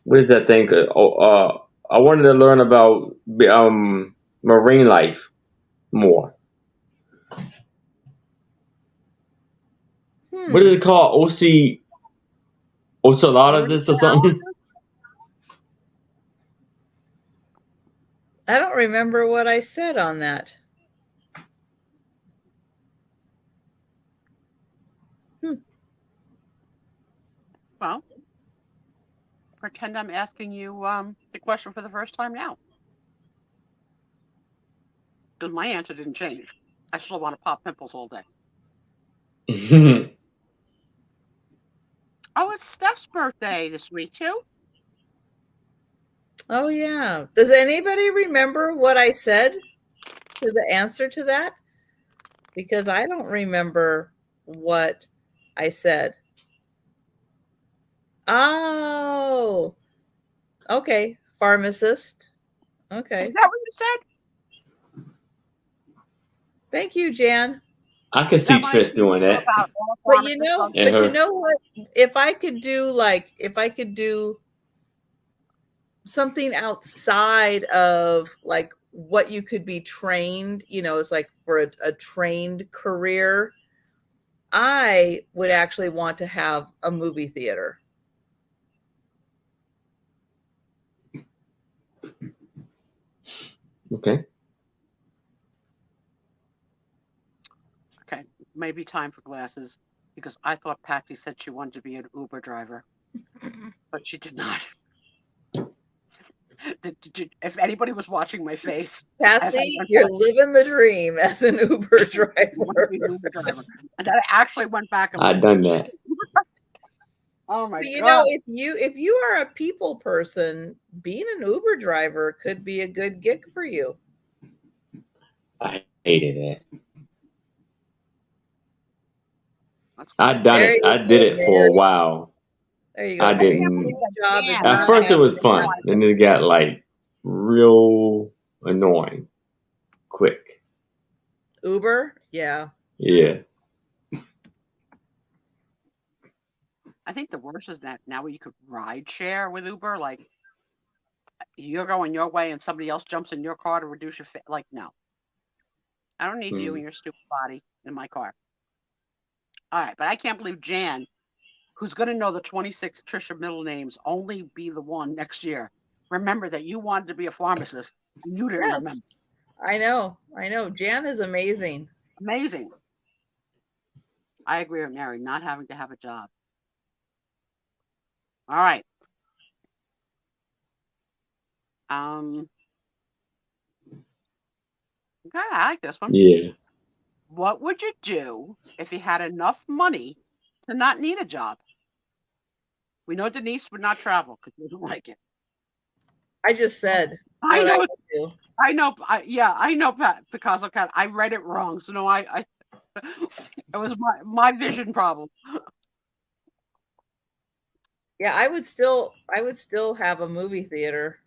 what is that thing? I wanted to learn about marine life more. What is it called? Ocellatus or something? I don't remember what I said on that. Well, Well, pretend I'm asking you the question for the first time now. Because my answer didn't change. I still want to pop pimples all day. Oh, it's Steph's birthday this week, too. Oh, yeah. Does anybody remember what I said to the answer to that? Because I don't remember what I said. Oh, okay. Pharmacist. Okay. Is that what you said? Thank you, Jan. I could see Trish doing that. But you know what? If I could do something outside of like what you could be trained, it's like for a trained career, I would actually want to have a movie theater. Okay. Okay, maybe time for glasses, because I thought Patsy said she wanted to be an Uber driver, but she did not. If anybody was watching my face, Patsy, you're living the dream as an Uber driver. And then I actually went back and I've done that. Oh my But God. if you are a people person, being an Uber driver could be a good gig for you. I hated it. I done it. I did it for a while. There you go. I didn't. At first, it was fun, and then it got like real annoying quick. Uber, yeah. Yeah. I think the worst is that now you could ride share with Uber, like you're going your way and somebody else jumps in your car to reduce your like, no. I don't need you and your stupid body in my car. All right, but I can't believe Jan, who's going to know the 26 Trisha middle names, only be the one next year. Remember that you wanted to be a pharmacist and you didn't remember. I know. Jan is amazing. Amazing. I agree with Mary, not having to have a job. All right. Okay, I like this one. Yeah. What would you do if you had enough money to not need a job? We know Denise would not travel because she doesn't like it. I just said. I know. I know, Pat Picasso Cat. I read it wrong, so no, it was my vision problem. Yeah, I would still have a movie theater.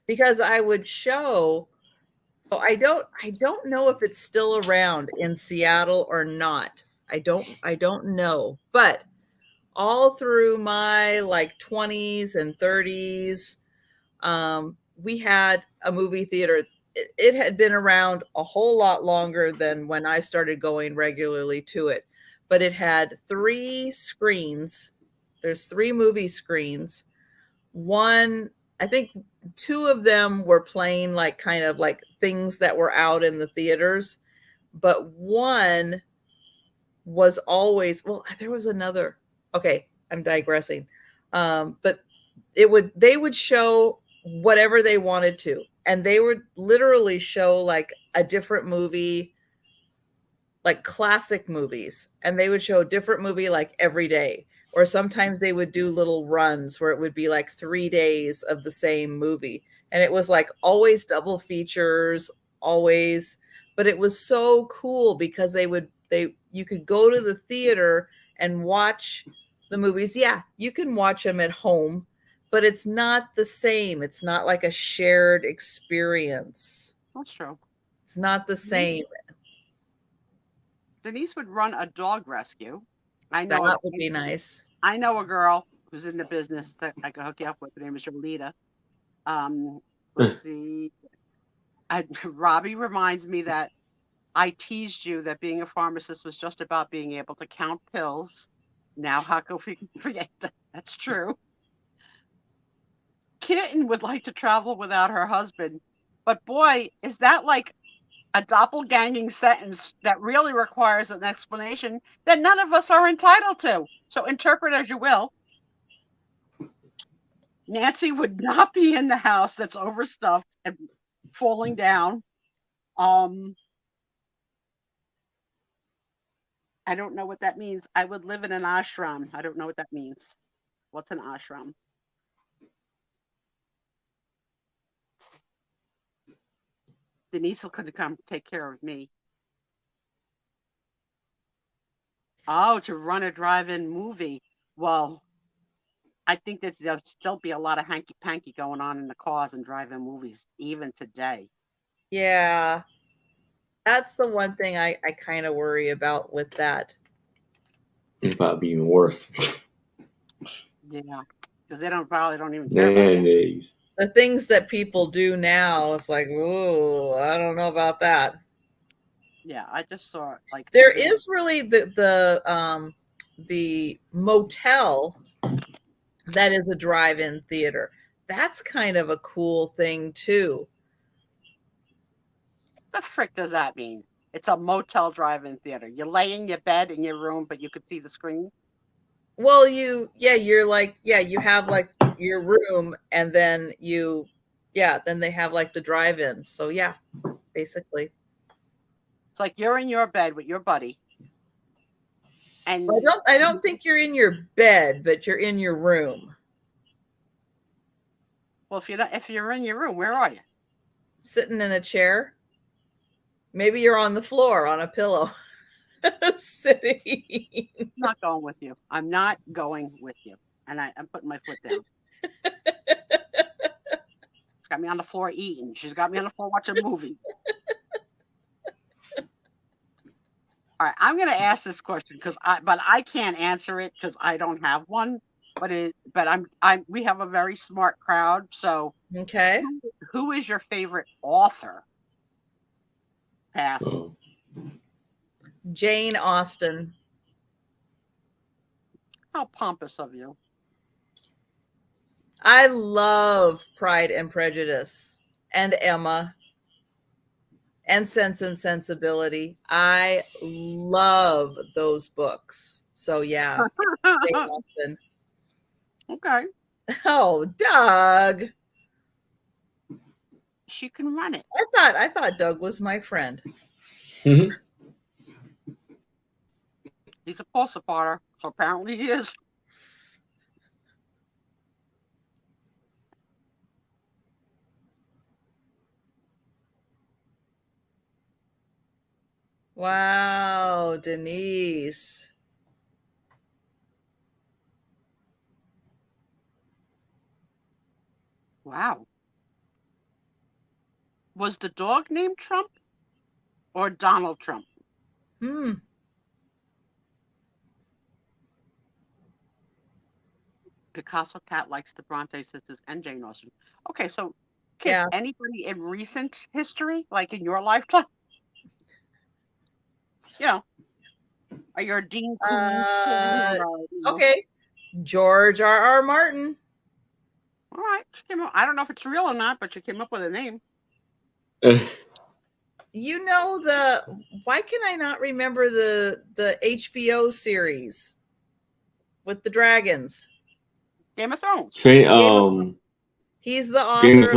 Because I would show, so I don't know if it's still around in Seattle or not. I don't know. But all through my like 20s and 30s, we had a movie theater. It had been around a whole lot longer than when I started going regularly to it. But it had 3 screens. There's 3 movie screens. One, I think 2 of them were playing like kind of like things that were out in the theaters, but one was always, well, there was another. Okay, I'm digressing. But they would show whatever they wanted to, and they would literally show like a different movie, like classic movies, and they would show a different movie like every day. Or sometimes they would do little runs where it would be like 3 days of the same movie. And it was like always double features, always. But it was so cool because you could go to the theater and watch the movies. Yeah, you can watch them at home, but it's not the same. It's not like a shared experience. That's true. It's not the same. Denise would run a dog rescue. I know that would be nice. I know a girl who's in the business that I could hook you up with. Her name is Jolita. Let's see. Robbie reminds me that I teased you that being a pharmacist was just about being able to count pills. Now, how can we forget that? That's true. Kitten would like to travel without her husband, but boy, is that like a doppelganging sentence that really requires an explanation that none of us are entitled to. So interpret as you will. Nancy would not be in the house that's overstuffed and falling down. I don't know what that means. I would live in an ashram. I don't know what that means. What's an ashram? Denise could come take care of me. Oh, to run a drive-in movie. Well, I think that there'll still be a lot of hanky-panky going on in the cars and drive-in movies, even today. Yeah. That's the one thing I kind of worry about with that. It's probably even worse. Yeah, because they probably don't even care about that. The things that people do now, it's like, oh, I don't know about that. Yeah, I just saw like there is really the motel that is a drive-in theater. That's kind of a cool thing too. What the frick does that mean? It's a motel drive-in theater. You lay in your bed in your room, but you could see the screen. Well, you have like your room, and then then they have like the drive-in. So yeah, basically. It's like you're in your bed with your buddy. And I don't think you're in your bed, but you're in your room. Well, if you're in your room, where are you? Sitting in a chair. Maybe you're on the floor on a pillow. Sitting. I'm not going with you. I'm not going with you. And I'm putting my foot down. She's got me on the floor eating. She's got me on the floor watching movies. All right, I'm going to ask this question but I can't answer it because I don't have one. But we have a very smart crowd. So okay, who is your favorite author? Pass. Jane Austen. How pompous of you. I love Pride and Prejudice and Emma and Sense and Sensibility. I love those books. So yeah, Jane Austen. Okay. Oh, Doug. She can run it. I thought Doug was my friend. Mm-hmm. He's a Paul supporter, so apparently he is. Wow, Denise. Wow. Was the dog named Trump or Donald Trump? Picasso Cat likes the Bronte sisters and Jane Austen. Okay, so kids, anybody in recent history, like in your lifetime? Are you a Dean Koontz? Okay. George R.R. Martin. All right. I don't know if it's real or not, but you came up with a name. You know why can I not remember the HBO series with the dragons? Game of Thrones. He's the author of Game of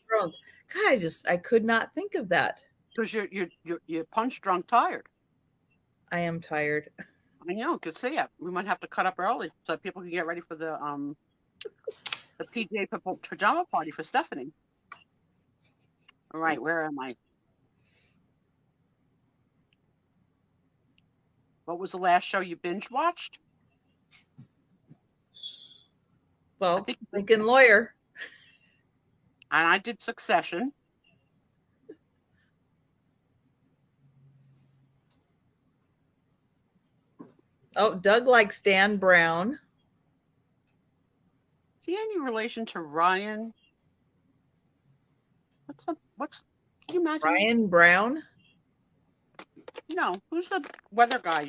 Thrones. God, I could not think of that. Because you're punch drunk tired. I am tired. I know, good see ya. We might have to cut up early so people can get ready for the PJ pajama party for Stephanie. All right, where am I? What was the last show you binge watched? Well, Lincoln Lawyer. And I did Succession. Oh, Doug likes Dan Brown. Is he any relation to Ryan? Can you imagine? Ryan Brown? No, who's the weather guy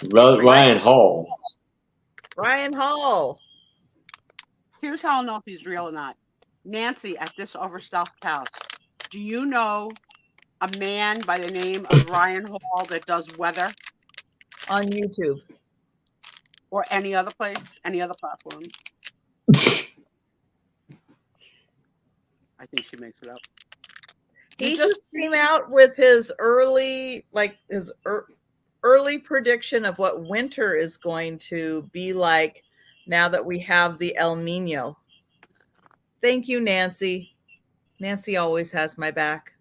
Ryan Hall. Ryan Hall. Here's how I'll know if he's real or not. Nancy at this overstuffed house. Do you know a man by the name of Ryan Hall that does weather On YouTube. or any other place, any other platform? I think she makes it up. He just came out with his early prediction of what winter is going to be like now that we have the El Nino. Thank you, Nancy. Nancy always has my back.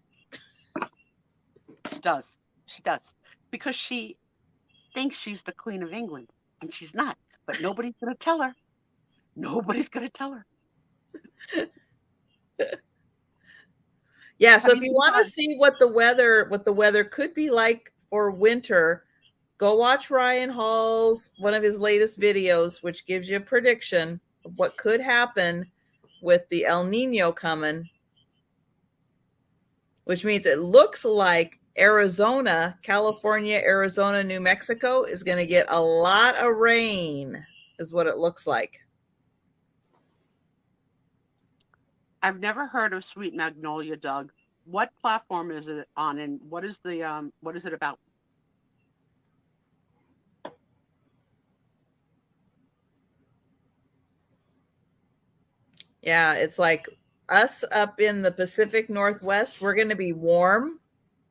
She does. She does. Because she thinks she's the Queen of England, and she's not. But nobody's going to tell her. Nobody's going to tell her. Yeah, so if you want to see what the weather could be like for winter, go watch Ryan Hall's one of his latest videos, which gives you a prediction of what could happen with the El Nino coming, which means it looks like Arizona, California, Arizona, New Mexico is going to get a lot of rain, is what it looks like. I've never heard of Sweet Magnolia, Doug. What platform is it on, and what is it about? Yeah, it's like us up in the Pacific Northwest. We're going to be warm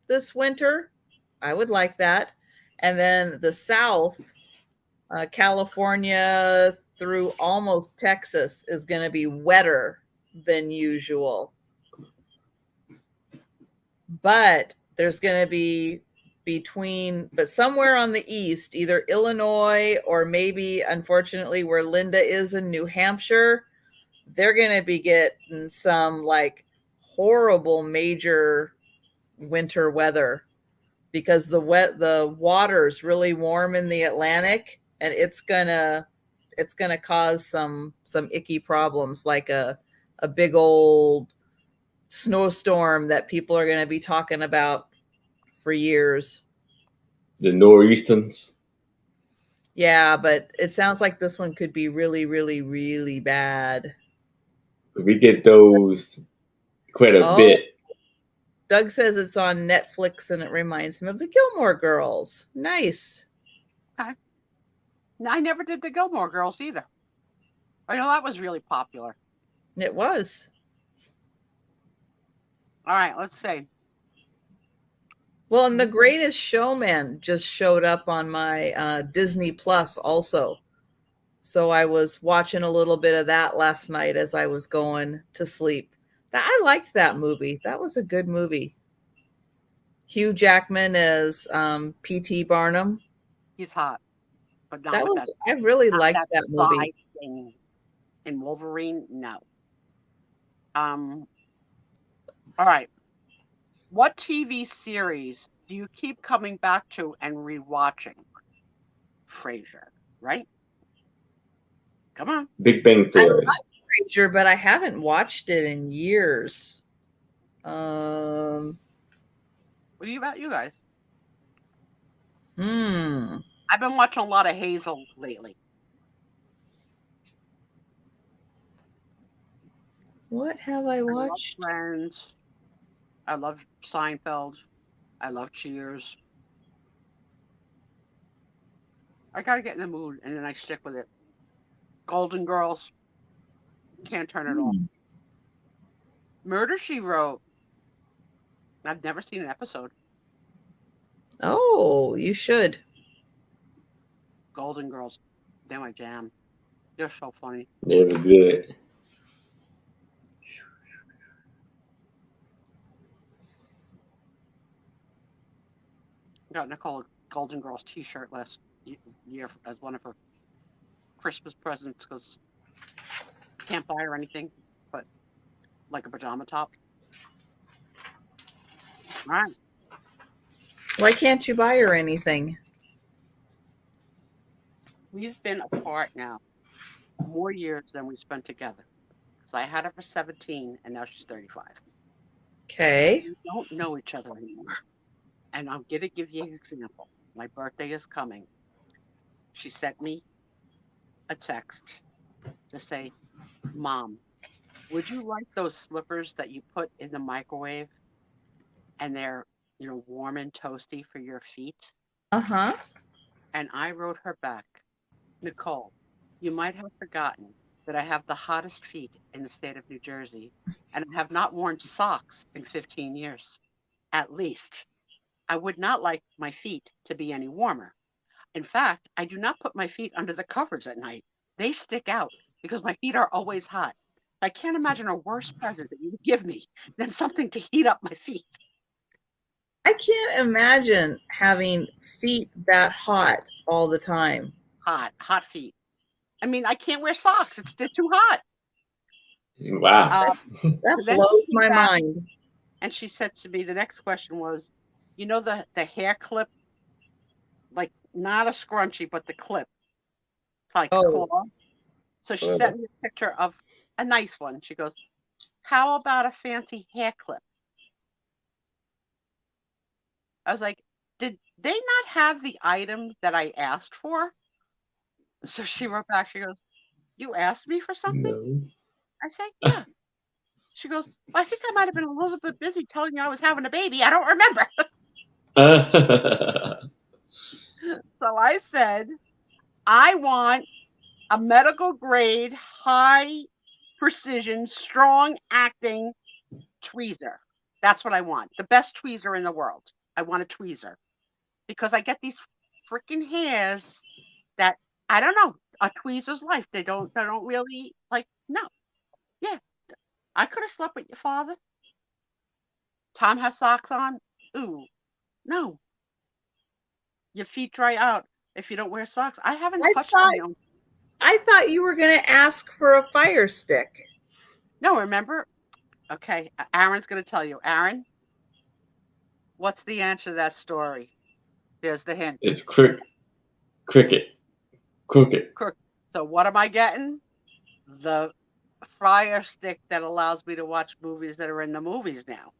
this winter. I would like that. And then the South, California through almost Texas, is going to be wetter than usual. But there's going to be but somewhere on the east, either Illinois or maybe, unfortunately, where Linda is in New Hampshire, they're going to be getting some like horrible major winter weather because the water's really warm in the Atlantic, and it's gonna cause some icky problems, like a big old snowstorm that people are going to be talking about for years. The nor'easters. Yeah, but it sounds like this one could be really, really, really bad. We get those quite a bit. Doug says it's on Netflix and it reminds him of the Gilmore Girls. Nice. Okay. I never did the Gilmore Girls either. I know that was really popular. It was. All right, let's see. Well, and The Greatest Showman just showed up on my Disney Plus also. So I was watching a little bit of that last night as I was going to sleep. I liked that movie. That was a good movie. Hugh Jackman as P.T. Barnum. He's hot. But not that with was that. I really Not liked that movie. In Wolverine, no. All right. What TV series do you keep coming back to and rewatching? Frasier, right? Come on. Big Bang Theory. I like Frasier, but I haven't watched it in years. What about you guys? I've been watching a lot of Hazel lately. What have I watched? I love Friends. I love Seinfeld. I love Cheers. I gotta get in the mood, and then I stick with it. Golden Girls. Can't turn it off. Murder, She Wrote. I've never seen an episode. Oh, you should. Golden Girls. They're my jam. They're so funny. They're good. Got Nicole a Golden Girls t-shirt last year as one of her Christmas presents because can't buy her anything but like a pajama top. All right. Why can't you buy her anything? We've been apart now more years than we spent together. So I had her for 17 and now she's 35. Okay. We don't know each other anymore. And I'm going to give you an example. My birthday is coming. She sent me a text to say, Mom, would you like those slippers that you put in the microwave and they're warm and toasty for your feet. Uh-huh. And I wrote her back, Nicole, you might have forgotten that I have the hottest feet in the state of New Jersey, and I have not worn socks in 15 years. At least, I would not like my feet to be any warmer. In fact, I do not put my feet under the covers at night. They stick out because my feet are always hot. I can't imagine a worse present that you would give me than something to heat up my feet. I can't imagine having feet that hot all the time. Hot feet. I mean, I can't wear socks. They're too hot. Wow. That So then blows she came my back mind. and she said to me, the next question was, the hair clip, like not a scrunchie, but the clip. It's like a Oh, claw. So she sent me a picture of a nice one. She goes, how about a fancy hair clip? I was like, did they not have the item that I asked for? So she wrote back, she goes, you asked me for something? No. I said, yeah. She goes, well, I think I might have been a little bit busy telling you I was having a baby. I don't remember. So I said, I want a medical grade, high precision, strong acting tweezer. That's what I want. The best tweezer in the world. I want a tweezer because I get these freaking hairs that I don't know. A tweezer's life. They don't really like. No. Yeah. I could have slept with your father. Tom has socks on. Ooh. No. Your feet dry out if you don't wear socks. I haven't I touched thought my own. I thought you were going to ask for a fire stick. No, remember? Okay. Aaron's going to tell you. Aaron, what's the answer to that story? Here's the hint. It's cricket. So what am I getting? The fire stick that allows me to watch movies that are in the movies now.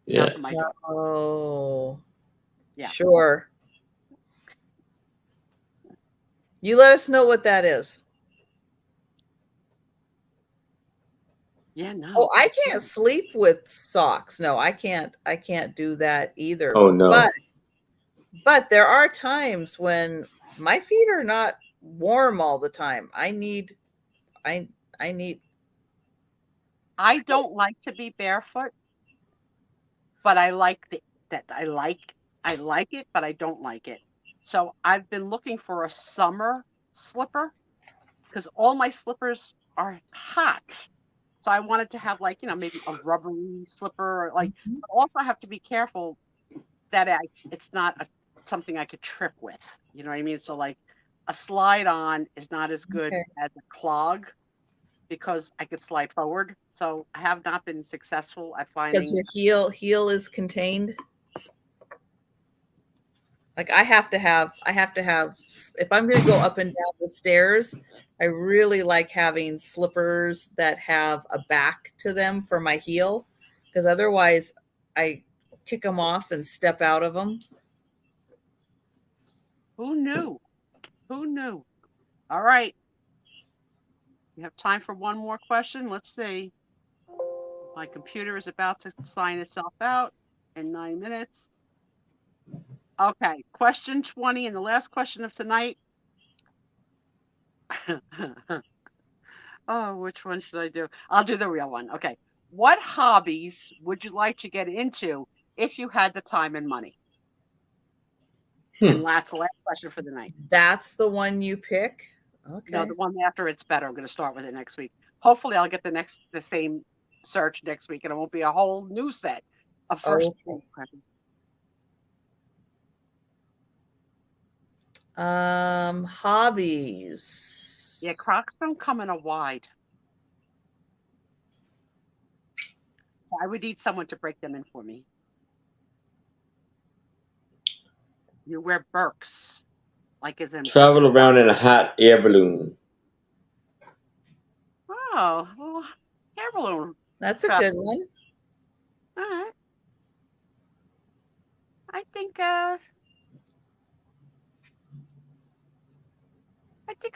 Yes. Not for my daughter. Oh, Yeah. Sure. You let us know what that is. Yeah, no. Oh, I can't sleep with socks. No, I can't do that either. Oh no. But there are times when my feet are not warm all the time. I need I don't like to be barefoot, but I like I like it, but I don't like it. So I've been looking for a summer slipper because all my slippers are hot. So I wanted to have maybe a rubbery slipper, but also I have to be careful that it's not something I could trip with. You know what I mean? So like a slide on is not as good as a clog because I could slide forward. So I have not been successful at finding. Because your heel is contained. Like I have to have if I'm going to go up and down the stairs, I really like having slippers that have a back to them for my heel because otherwise I kick them off and step out of them. Who knew? Who knew? All right. We have time for one more question. Let's see. My computer is about to sign itself out in 9 minutes. Okay, question 20 and the last question of tonight. Oh, which one should I do? I'll do the real one. Okay. What hobbies would you like to get into if you had the time and money? And that's the last question for the night. That's the one you pick? Okay. No, the one after it's better. I'm going to start with it next week. Hopefully I'll get the same search next week and it won't be a whole new set of first questions. Hobbies. Yeah, Crocs don't come in a wide. So I would need someone to break them in for me. You wear Birks, like as in Travel around in a hot air balloon. Oh, well, hair balloon. That's a good one. All right. I think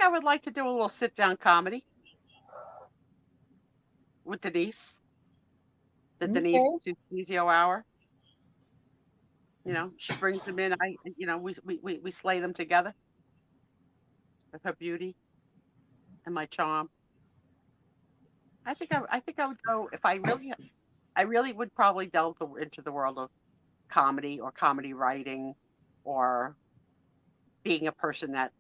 I would like to do a little sit-down comedy with Denise. The Denise Spiezio hour. She brings them in. We slay them together with her beauty and my charm. I think I would go if I really would probably delve into the world of comedy or comedy writing or being a person that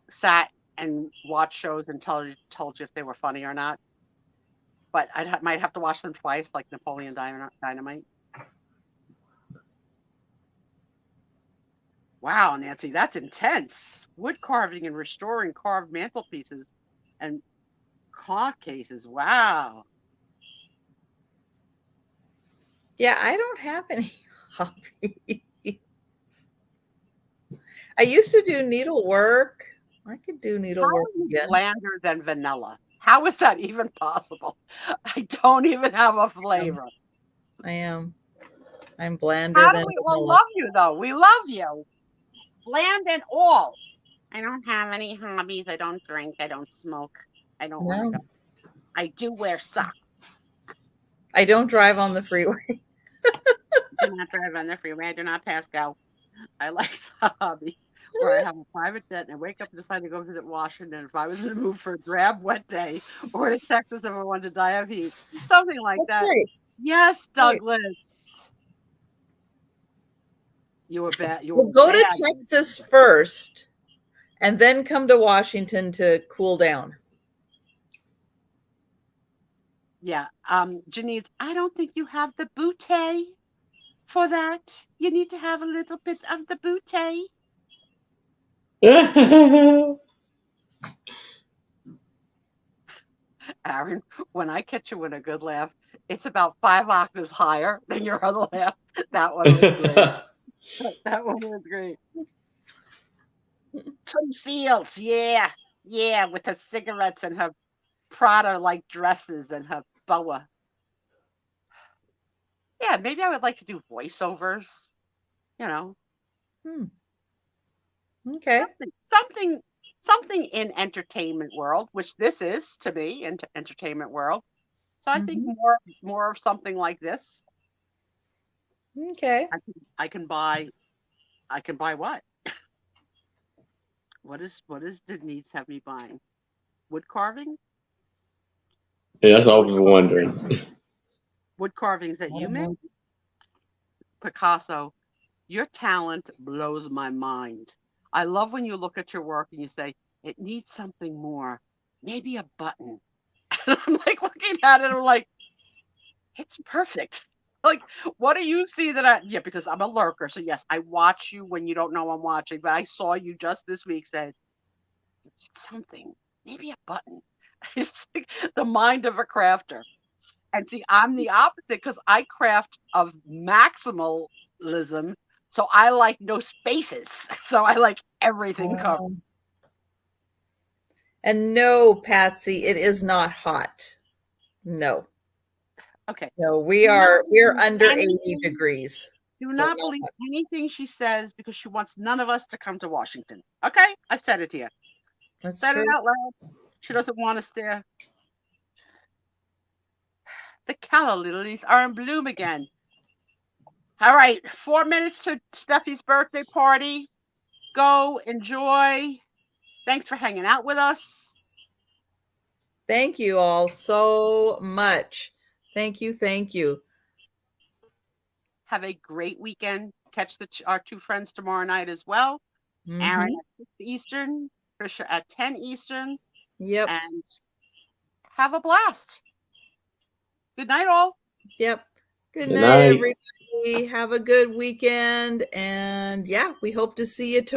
sat and watched shows and told you if they were funny or not. But might have to watch them twice, like Napoleon Dynamite. Wow, Nancy, that's intense. Wood carving and restoring carved mantelpieces and clock cases. Wow. Yeah, I don't have any hobbies. I used to do needlework. I could do needlework again. Blander than vanilla. How is that even possible? I don't even have a flavor. I am. I'm blander than vanilla. We'll love you, though. We love you. Bland and all. I don't have any hobbies. I don't drink. I don't smoke. I don't want to go. I do wear socks. I don't drive on the freeway. I do not drive on the freeway. I do not pass go. I like the hobby where I have a private jet and I wake up and decide to go visit Washington if I was in the mood for a drab, wet day, or to Texas if I wanted to die of heat. Something like that. Right. Yes, Douglas. Right. You were bad. We'll go to Texas first and then come to Washington to cool down. Yeah. Janice, I don't think you have the bouquet for that. You need to have a little bit of the bouquet. Aaron, when I catch you in a good laugh, it's about 5 octaves higher than your other laugh. That one was great. That one was great. Twin Fields, yeah, with her cigarettes and her Prada-like dresses and her boa. Yeah, maybe I would like to do voiceovers. Okay. Something in entertainment world, which this is to me in entertainment world. So I think more of something like this. Okay. I can buy what? What does Denise have me buying? Wood carving? Yeah, that's all we're wondering. Wood carvings that you make? Picasso, your talent blows my mind. I love when you look at your work and you say, it needs something more. Maybe a button. And I'm like looking at it, I'm like, it's perfect. Like, what do you see that because I'm a lurker. So yes, I watch you when you don't know I'm watching, but I saw you just this week said, something, maybe a button. It's like the mind of a crafter. And see, I'm the opposite because I craft of maximalism. So I like no spaces. So I like everything covered. And no, Patsy, it is not hot. No. Okay. No, we're under 80 degrees. Do not believe anything she says because she wants none of us to come to Washington. Okay? I've said it here. That's said true. It out loud. She doesn't want us there. The calla lilies are in bloom again. All right, 4 minutes to Steffi's birthday party. Go, enjoy. Thanks for hanging out with us. Thank you all so much. Thank you. Have a great weekend. Catch our two friends tomorrow night as well. Aaron at 6 Eastern, Trisha at 10 Eastern. Yep. And have a blast. Good night, all. Yep. Good night, everybody. Have a good weekend. And yeah, we hope to see you tomorrow.